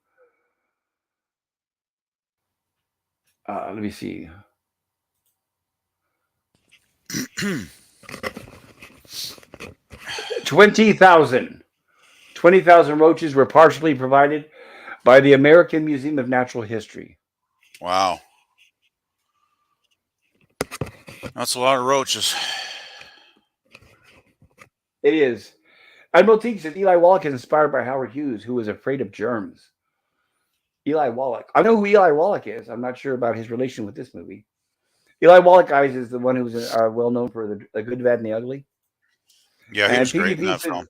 Let me see. 20,000. 20,000 roaches were partially provided by the American Museum of Natural History. Wow. That's a lot of roaches. It is. Admiral Teague says Eli Wallach is inspired by Howard Hughes, who was afraid of germs. Eli Wallach. I know who Eli Wallach is. I'm not sure about his relation with this movie. Eli Wallach, guys, is the one who was well known for the Good, the Bad, and the Ugly. Yeah, he And was great in PvP that says, film.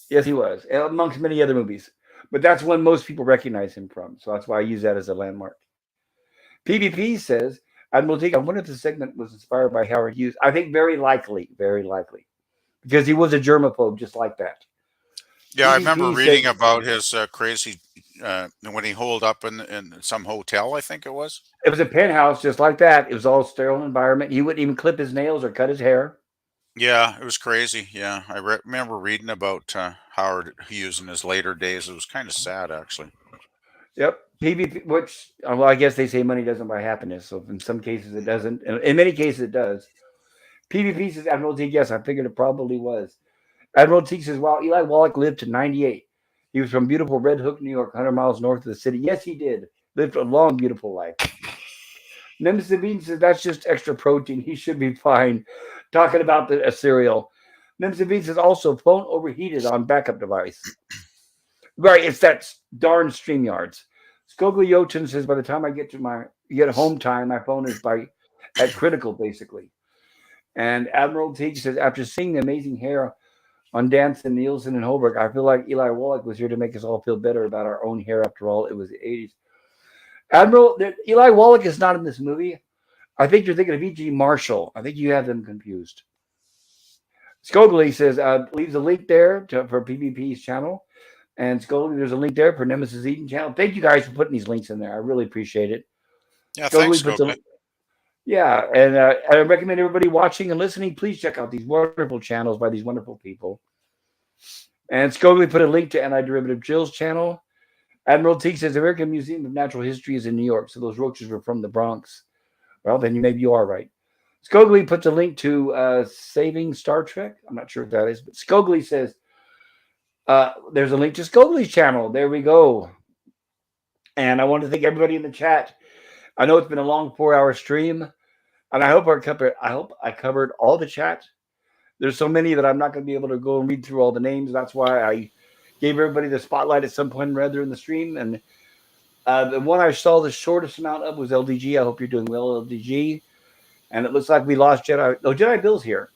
yes, he was, amongst many other movies. But that's one most people recognize him from. So that's why I use that as a landmark. PvP says, Admiral Teague, I wonder if the segment was inspired by Howard Hughes. I think very likely. Because he was a germaphobe just like that. Yeah, I remember PvP reading says, about his crazy when he holed up in some hotel, I think it was. it was a penthouse just like that. It was all sterile environment. He wouldn't even clip his nails or cut his hair. Yeah, it was crazy. Yeah, I remember reading about Howard Hughes in his later days. It was kind of sad, actually. Yep. PvP, which, well, I guess they say money doesn't buy happiness. So in some cases it doesn't. In many cases it does. PvP says, Admiral Teague, yes, I figured it probably was. Admiral Teague says, wow, Eli Wallach lived to 98. He was from beautiful Red Hook, New York, 100 miles north of the city. Yes, he did. Lived a long, beautiful life. Nemesis Bean says, that's just extra protein. He should be fine. Talking about the cereal. Nemesis Bean says, also, phone overheated on backup device. Right, it's that darn StreamYards. Skogly Yochen says, by the time I get home time, my phone is at critical, basically. And Admiral Teague says, after seeing the amazing hair on Danson, Nielsen, and Holbrook, I feel like Eli Wallach was here to make us all feel better about our own hair. After all, it was the 80s. Admiral, Eli Wallach is not in this movie. I think you're thinking of E.G. Marshall. I think you have them confused. Skogly says, leaves a link there for PvP's channel. And Skogly, there's a link there for Nemesis Eden channel. Thank you guys for putting these links in there. I really appreciate it. Yeah, thanks, Skogly. Yeah, and I recommend everybody watching and listening, please check out these wonderful channels by these wonderful people. And Skogly put a link to Anti-Derivative Jill's channel. Admiral Teague says the American Museum of Natural History is in New York, so those roaches were from the Bronx. Well, then maybe you are right. Skogly puts a link to Saving Star Trek. I'm not sure what that is, but Skogly says there's a link to Skogly's channel. There we go. And I want to thank everybody in the chat. I know it's been a long 4-hour stream, and I hope I covered all the chat. There's so many that I'm not going to be able to go and read through all the names. That's why I gave everybody the spotlight at some point rather in the stream. And the one I saw the shortest amount of was LDG. I hope you're doing well, LDG. And it looks like we lost Jedi. Oh, Jedi Bill's here.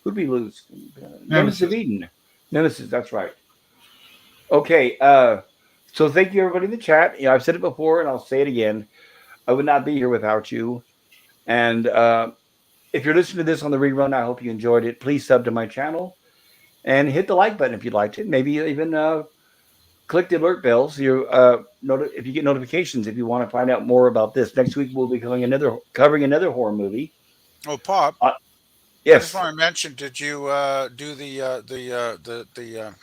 Who'd we lose? Nemesis of Eden. Nemesis, that's right. Okay. So thank you, everybody in the chat. You know, I've said it before, and I'll say it again. I would not be here without you. And if you're listening to this on the rerun, I hope you enjoyed it. Please sub to my channel and hit the like button if you'd like to. Maybe even click the alert bell so if you get notifications if you want to find out more about this. Next week we'll be covering another horror movie. Oh, Pop. Yes. I just want to mention. Did you do the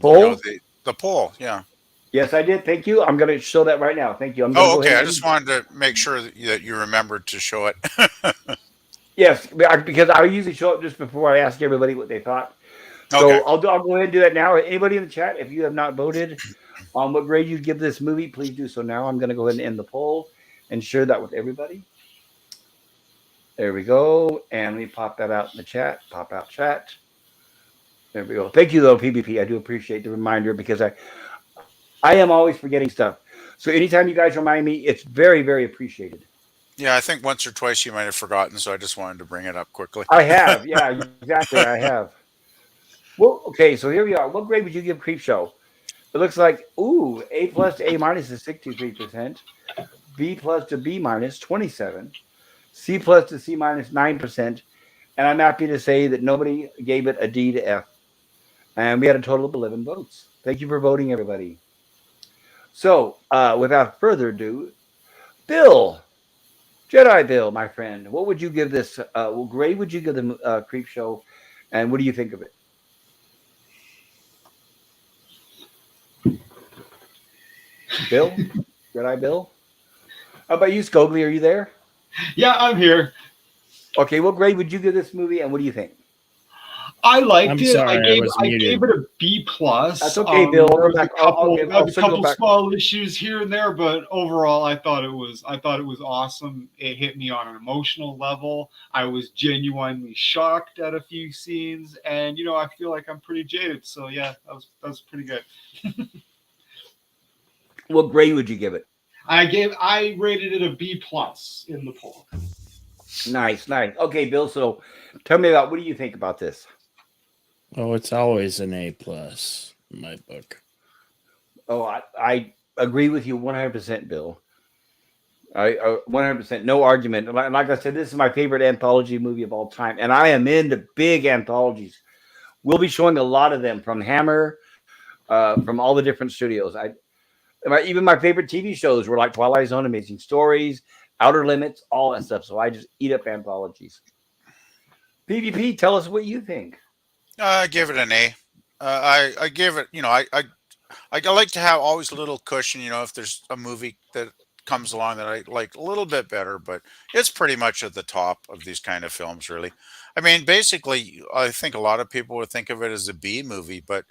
poll? The poll? Yeah. Yes, I did. Thank you. I'm going to show that right now. Thank you. Okay. I just wanted to make sure that you remembered to show it. Yes, because I usually show up just before I ask everybody what they thought. So Okay. I'll go ahead and do that now. Anybody in the chat, if you have not voted on what grade you give this movie, please do so now. I'm going to go ahead and end the poll and share that with everybody. There we go. And we pop that out in the chat. Pop out chat. There we go. Thank you, though, PvP. I do appreciate the reminder because I am always forgetting stuff. So anytime you guys remind me, it's very, very appreciated. Yeah, I think once or twice you might have forgotten, so I just wanted to bring it up quickly. I have. Yeah, exactly. I have. Well, okay, so here we are. What grade would you give Creepshow? It looks like, A plus to A minus is 63%, B plus to B minus 27%, C plus to C minus 9%, and I'm happy to say that nobody gave it a D to F. And we had a total of 11 votes. Thank you for voting, everybody. So, without further ado, Bill, Jedi Bill, my friend, what would you give this? What grade would you give the Creepshow, and what do you think of it? Bill? Jedi Bill? How about you, Skogly? Are you there? Yeah, I'm here. Okay, what grade would you give this movie, and what do you think? I liked I'm it. sorry, I I was gave muted. it a B plus. That's okay, Bill. I'll There go was back. a couple, I'll still go couple back. small issues here and there, but overall, I thought it was awesome. It hit me on an emotional level. I was genuinely shocked at a few scenes, and I feel like I'm pretty jaded. So yeah, that was pretty good. What grade would you give it? I rated it a B plus in the poll. Nice. Okay, Bill. So, tell me about what do you think about this? Oh, it's always an A plus in my book. Oh, I agree with you 100%, Bill. I 100%, no argument. Like I said, this is my favorite anthology movie of all time, and I am into big anthologies. We'll be showing a lot of them from Hammer, from all the different studios. Even my favorite TV shows were like Twilight Zone, Amazing Stories, Outer Limits, all that stuff. So I just eat up anthologies. PvP, tell us what you think. I give it an A. I give it. I like to have always a little cushion. If there's a movie that comes along that I like a little bit better, but it's pretty much at the top of these kind of films, really. I mean, basically, I think a lot of people would think of it as a B movie, but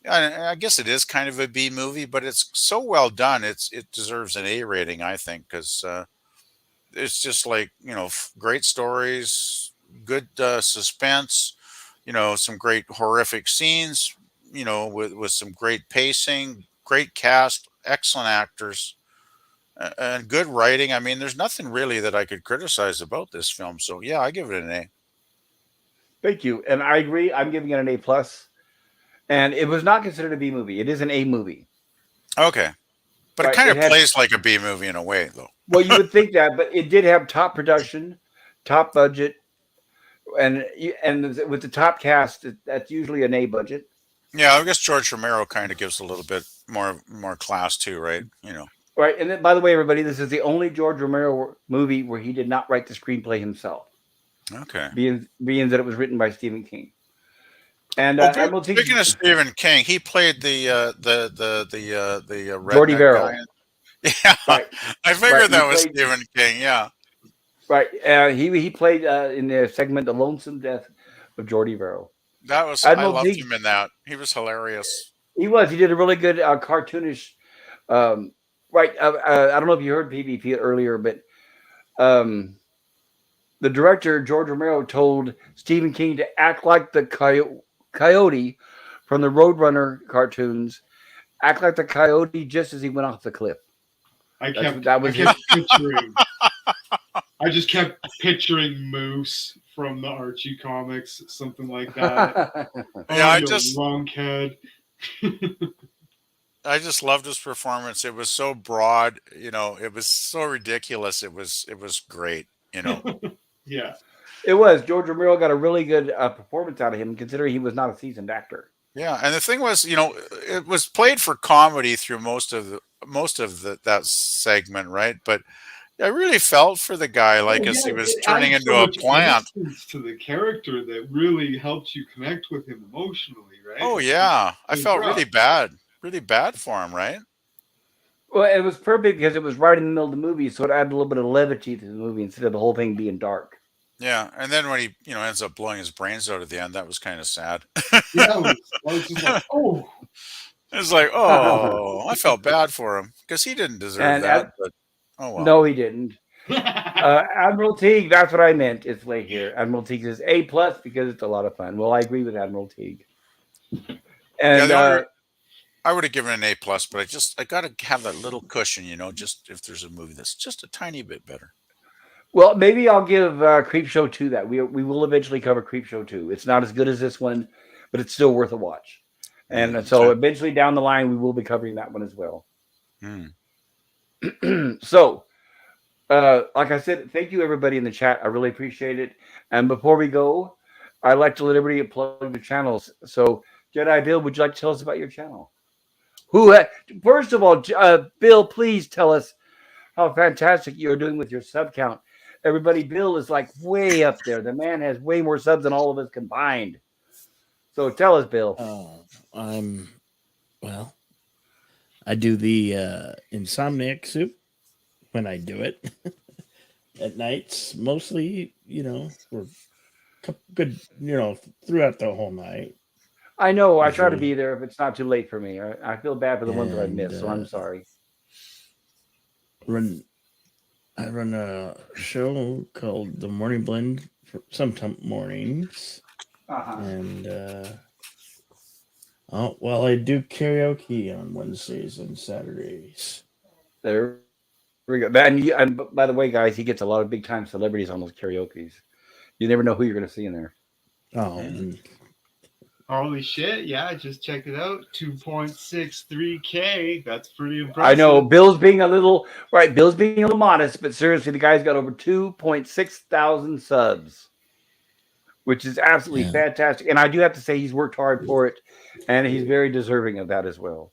I guess it is kind of a B movie. But it's so well done, it deserves an A rating, I think, because it's just like great stories, good suspense, some great horrific scenes, with some great pacing, great cast, excellent actors, and good writing. I mean, there's nothing really that I could criticize about this film. So yeah, I give it an A. Thank you, and I agree. I'm giving it an A plus, and it was not considered a B movie. It is an A movie. Okay, but it Right? kind It of had plays like a B movie in a way, though. well, you would think that, but it did have top production, top budget, and with the top cast, that's usually an A budget. Yeah, I guess George Romero kind of gives a little bit more class too, right? Right, and then, by the way, everybody, this is the only George Romero movie where he did not write the screenplay himself, Okay. being that it was written by Stephen King. And Well, Admiral T. speaking of Stephen King, he played the Jordy redneck Verrill. guy. Yeah, Right, I figured right. He that was played Stephen King. Yeah, right. He played in the segment "The Lonesome Death of Jordy Verrill." I Admiral loved T. him in that. He was hilarious. He did a really good cartoonish. Um, right. I don't know if you heard PvP earlier, but um, the director George Romero told Stephen King to act like the coyote from the Roadrunner cartoons, act like the coyote just as he went off the cliff. I just kept picturing Moose from the Archie comics, something like that. Yeah, lunkhead. I just loved his performance. It was so broad, it was so ridiculous. It was great, Yeah. It was. George Romero got a really good performance out of him, considering he was not a seasoned actor. Yeah, and the thing was, it was played for comedy through most of that segment, right? But I really felt for the guy, like as he was turning into a plant. To the character that really helped you connect with him emotionally, right? Oh yeah, I felt really bad for him, right? Well, it was perfect because it was right in the middle of the movie, so it added a little bit of levity to the movie instead of the whole thing being dark. Yeah, and then when he, ends up blowing his brains out at the end, that was kind of sad. Yeah, I was just like, oh. It was like, oh, I felt bad for him because he didn't deserve that. But oh well. No, he didn't. Admiral Teague, that's what I meant. It's late here. Admiral Teague is A plus because it's a lot of fun. Well, I agree with Admiral Teague. And I would have given it an A plus, but I got to have that little cushion, just if there's a movie that's just a tiny bit better. Well, maybe I'll give Creepshow 2 that. We will eventually cover Creepshow 2. It's not as good as this one, but it's still worth a watch. And so eventually down the line, we will be covering that one as well. So, like I said, thank you everybody in the chat. I really appreciate it. And before we go, I'd like to let everybody plug the channels. So, Jedi Bill, would you like to tell us about your channel? First of all, Bill, please tell us how fantastic you're doing with your sub count. Everybody, Bill is like way up there. The man has way more subs than all of us combined. So tell us, Bill. I do the insomniac soup when I do it at nights. Mostly, good, throughout the whole night. I know. I try to Usually. be there if it's not too late for me. I feel bad for the ones that I And miss, so I'm sorry. I run a show called The Morning Blend for sometime mornings. And I do karaoke on Wednesdays and Saturdays. There we go. And by the way, guys, he gets a lot of big time celebrities on those karaoke's. You never know who you're going to see in there. Oh, and Holy shit! Yeah, I just checked it out. 2.63K. That's pretty impressive. I know Bill's being a little modest, but seriously, the guy's got over 2.6 thousand subs, which is absolutely fantastic. And I do have to say, he's worked hard for it, and he's very deserving of that as well.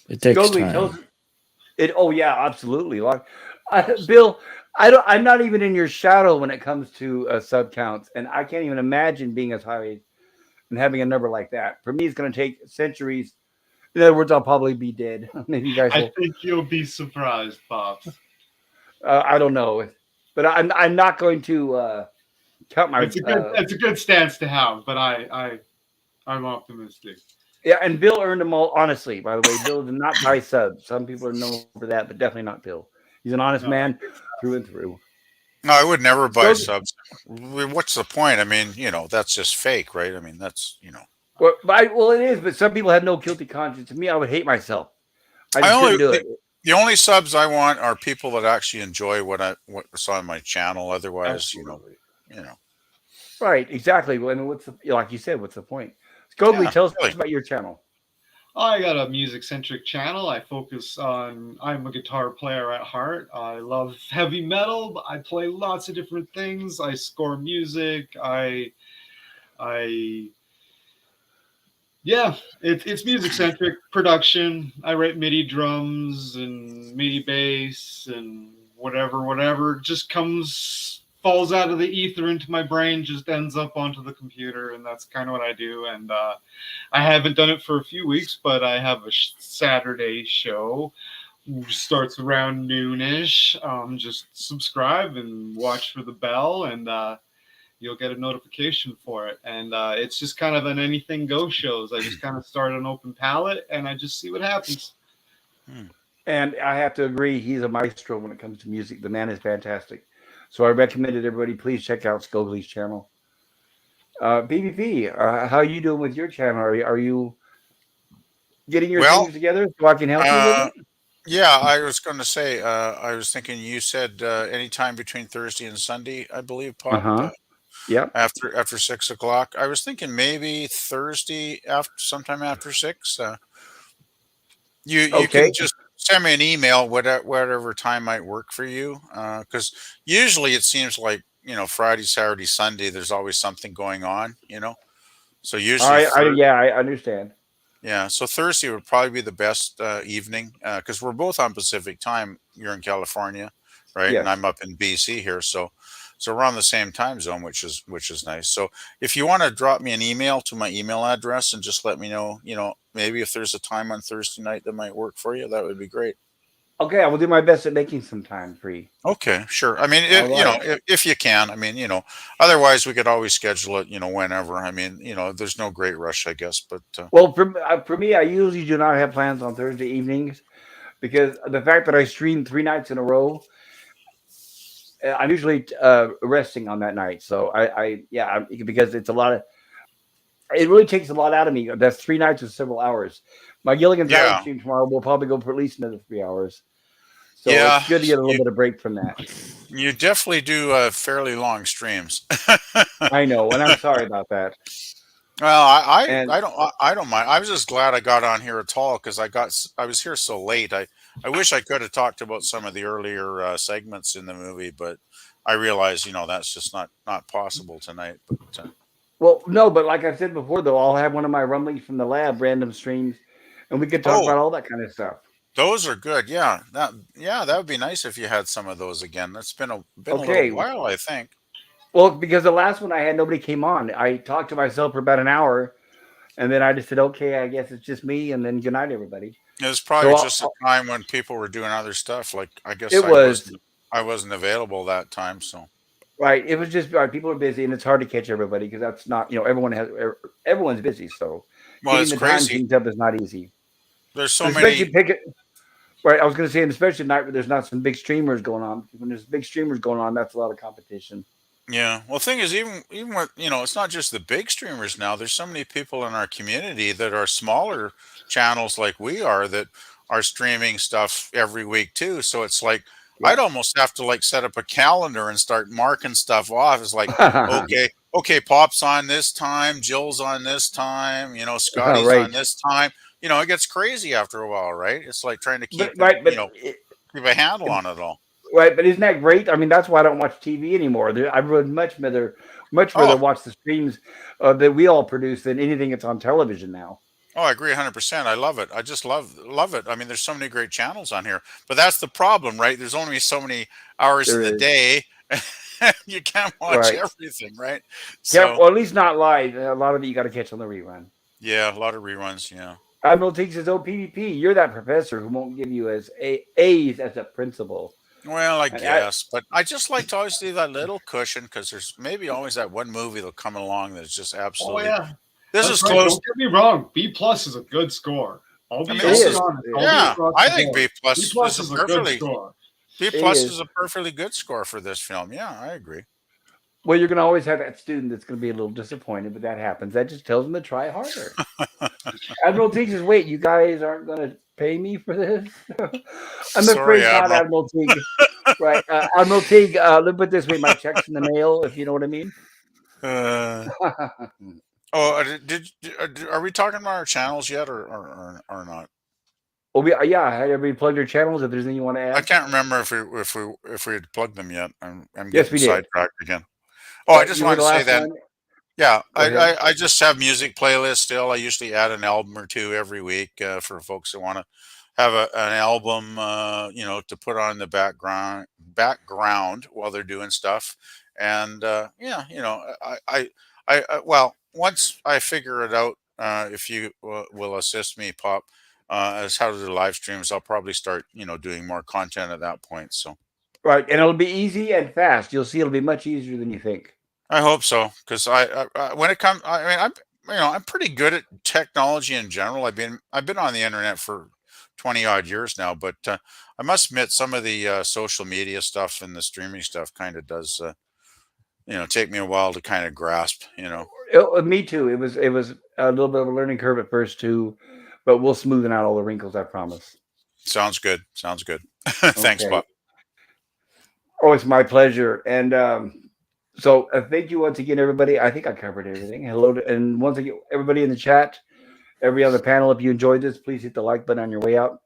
It takes time. Oh yeah, absolutely. Like, Bill, I'm not even in your shadow when it comes to sub counts, and I can't even imagine being as high and having a number like that. For me, it's going to take centuries. In other words, I'll probably be dead. Maybe you guys will. I think you'll be surprised, Pops. I don't know, but I'm not going to count my. It's a good stance to have, but I'm optimistic. Yeah, and Bill earned them all. Honestly, by the way, Bill did not buy subs. Some people are known for that, but definitely not Bill. He's an honest man through and through. No, I would never buy subs. What's the point? I mean, that's just fake, right? I mean, that's. Well, it is, but some people have no guilty conscience. To me, I would hate myself. I just couldn't do it. The only subs I want are people that actually enjoy what's on my channel. Otherwise, Absolutely. Right, exactly. And like you said, what's the point? Scogli, tell us about your channel. I got a music-centric channel. I'm a guitar player at heart. I love heavy metal, but I play lots of different things. I score music. It's music-centric production. I write MIDI drums and MIDI bass and whatever just falls out of the ether into my brain, just ends up onto the computer, and that's kind of what I do. And I haven't done it for a few weeks, but I have a Saturday show, which starts around noonish. Just subscribe and watch for the bell, and you'll get a notification for it. And it's just kind of an anything go shows. I just kind of start an open palette, and I just see what happens. And I have to agree, he's a maestro when it comes to music. The man is fantastic. So I recommended everybody, please check out Scogli's channel. BBP, how are you doing with your channel? Are you getting your things together so I can help you with it? Yeah, I was going to say, I was thinking you said anytime between Thursday and Sunday, I believe, Pop. Yep. After 6 o'clock. I was thinking maybe Thursday sometime after 6. You can just send me an email, whatever time might work for you. Because usually it seems like, Friday, Saturday, Sunday, there's always something going on, So usually. I understand. Yeah. So Thursday would probably be the best evening because we're both on Pacific time. You're in California, right? Yes. And I'm up in BC here. So we're on the same time zone, which is nice. So if you want to drop me an email to my email address and just let me know, maybe if there's a time on Thursday night that might work for you, that would be great. Okay, I will do my best at making some time free. Okay, sure. I mean, if you can, I mean, otherwise we could always schedule it, whenever. I mean, there's no great rush, I guess. But well, for me, I usually do not have plans on Thursday evenings because the fact that I stream 3 nights in a row. I'm usually resting on that night, so because it's a lot of. It really takes a lot out of me. That's 3 nights of several hours. My Gilligan's Island stream tomorrow will probably go for at least another 3 hours. So it's good to get a little bit of break from that. You definitely do fairly long streams. I know, and I'm sorry about that. Well, I don't mind. I was just glad I got on here at all because I was here so late. I wish I could have talked about some of the earlier segments in the movie, but I realize that's just not possible tonight. But well, no, but like I said before, though, I'll have one of my rumblings from the lab, random streams, and we could talk about all that kind of stuff. Those are good. Yeah, that would be nice if you had some of those again. That's been a little while, I think. Well, because the last one I had, nobody came on. I talked to myself for about an hour, and then I just said, okay, I guess it's just me, and then good night, everybody. It was probably just a time when people were doing other stuff. Like, I guess I wasn't available that time, so. Right. It was just people are busy, and it's hard to catch everybody because that's not everyone's busy. So Well, getting it's the time crazy. synced up is not easy, There's so and especially many. pick it. Right. I was going to say, and especially at night where there's not some big streamers going on. When there's big streamers going on, that's a lot of competition. Yeah. Well, thing is, even with it's not just the big streamers now. There's so many people in our community that are smaller channels like we are that are streaming stuff every week too. So it's like I'd Yep. almost have to like set up a calendar and start marking stuff off. It's like, okay, okay, Pop's on this time, Jill's on this time, Scotty's on Right. this time. It gets crazy after a while, right? It's like trying to But keep right, but keep a handle on it all. right, but isn't that great? I mean, that's why I don't watch TV anymore. I would much rather Oh, watch the streams that we all produce than anything that's on television now. Oh, I agree 100%. I love it. I just love it. I mean, there's so many great channels on here, but that's the problem, right? There's only so many hours in There the is. day. You can't watch Right. everything, right? Yeah, So, or at least not live. A lot of it you got to catch on the rerun. yeah, a lot of reruns, yeah. Admiral thinks his OPVP. You're that professor who won't give you as A's as a principal. Well, I And I, guess, but I just like to always leave that little cushion because there's maybe always that one movie that'll come along that's just Oh absolutely. yeah, This that's is right. close. Don't get me wrong. B plus is a good score. I'll I be mean, it this honest. is is. I'll be yeah. across I the think board. B plus B plus is is a a good perfectly score. B It plus is is. a perfectly good score for this film. Yeah, I agree. Well, you're going to always have that student that's going to be a little disappointed, but that happens. That just tells them to try harder. Admiral Teague says, wait, you guys aren't going to pay me for this? I'm Sorry, afraid not, Admiral. Admiral Teague. Right. Admiral Teague, let me put it this way, my check's in the mail, if you know what I mean. Uh, Oh, are we talking about our channels yet, or not? Oh, yeah, had everybody plugged their channels if there's anything you want to I add? can't remember if we had plugged them yet. I'm Yes, getting we did. sidetracked again. Oh, I just You were wanted the to say last then, one. yeah, Go ahead. I just have music playlists still. I usually add an album or two every week for folks that want to have an album, to put on the background while they're doing stuff. And yeah, well, once I figure it out, if you will assist me, Pop, as how to do live streams, I'll probably start, doing more content at that point. So Right. And it'll be easy and fast. You'll see it'll be much easier than you think. I hope so, because when it comes, I mean, I'm pretty good at technology in general. I've been on the internet for 20 odd years now, but I must admit some of the social media stuff and the streaming stuff kind of does, take me a while to kind of grasp. Me too. It was a little bit of a learning curve at first too, but we'll smoothen out all the wrinkles, I promise. Sounds good. Sounds good. Thanks, Okay. Bob. Oh, it's my pleasure. And so thank you once again, everybody. I think I covered everything. Hello, and once again, everybody in the chat, every other panel. If you enjoyed this, please hit the like button on your way out.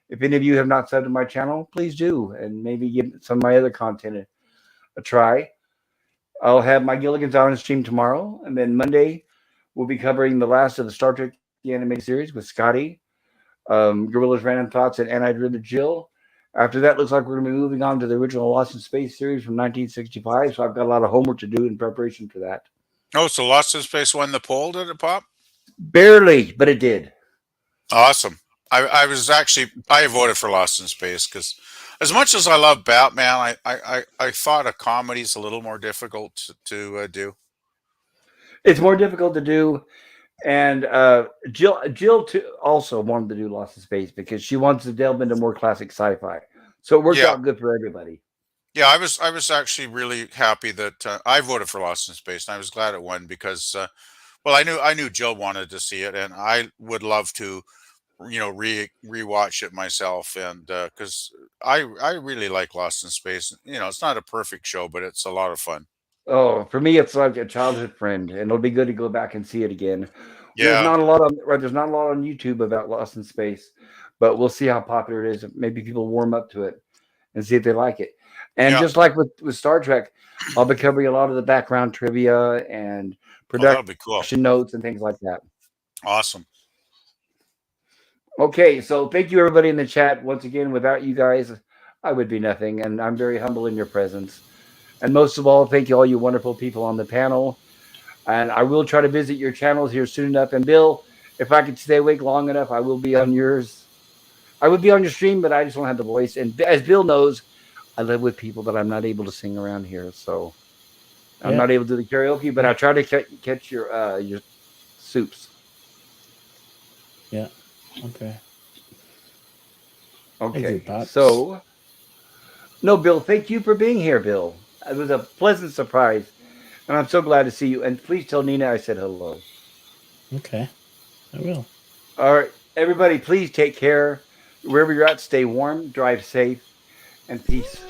If any of you have not subbed to my channel, please do, and maybe give some of my other content a try. I'll have my Gilligan's Island stream tomorrow, and then Monday we'll be covering the last of the Star Trek the animated series with Scotty, Gorilla's Random Thoughts, and I'd Rather Jill. After that, looks like we're going to be moving on to the original Lost in Space series from 1965. So I've got a lot of homework to do in preparation for that. Oh, so Lost in Space won the poll, did it, Pop? Barely, but it did. Awesome. I voted for Lost in Space because as much as I love Batman, I thought a comedy's a little more difficult to do. It's more difficult to do. And Jill too, also wanted to do Lost in Space because she wants to delve into more classic sci-fi. So it worked Yeah, out good for everybody. yeah. I was actually really happy that I voted for Lost in Space, and I was glad it won because well, I knew Jill wanted to see it, and I would love to rewatch it myself, and because I really like Lost in Space. It's not a perfect show, but it's a lot of fun. Oh, for me, it's like a childhood friend, and it'll be good to go back and see it again. There's Yeah, not a lot on right. There's not a lot on YouTube about Lost in Space, but we'll see how popular it is. Maybe people warm up to it and see if they like it. And yeah. just like with Star Trek, I'll be covering a lot of the background trivia and Oh, that'll be cool. production notes and things like that. Awesome. Okay, so thank you everybody in the chat. Once again, without you guys, I would be nothing, and I'm very humble in your presence. And most of all, thank you all you wonderful people on the panel. And I will try to visit your channels here soon enough. And Bill, if I could stay awake long enough, I will be on yours. I would be on your stream, but I just don't have the voice. And as Bill knows, I live with people that I'm not able to sing around here. So I'm Yeah. not able to do the karaoke, but I'll try to catch your soups. Yeah. Okay. Thank you, Okay. Pops. So, no, Bill, thank you for being here, Bill. It was a pleasant surprise, and I'm so glad to see you. And please tell Nina I said hello. Okay. I will. All right, everybody, please take care. Wherever you're at, stay warm, drive safe, and peace.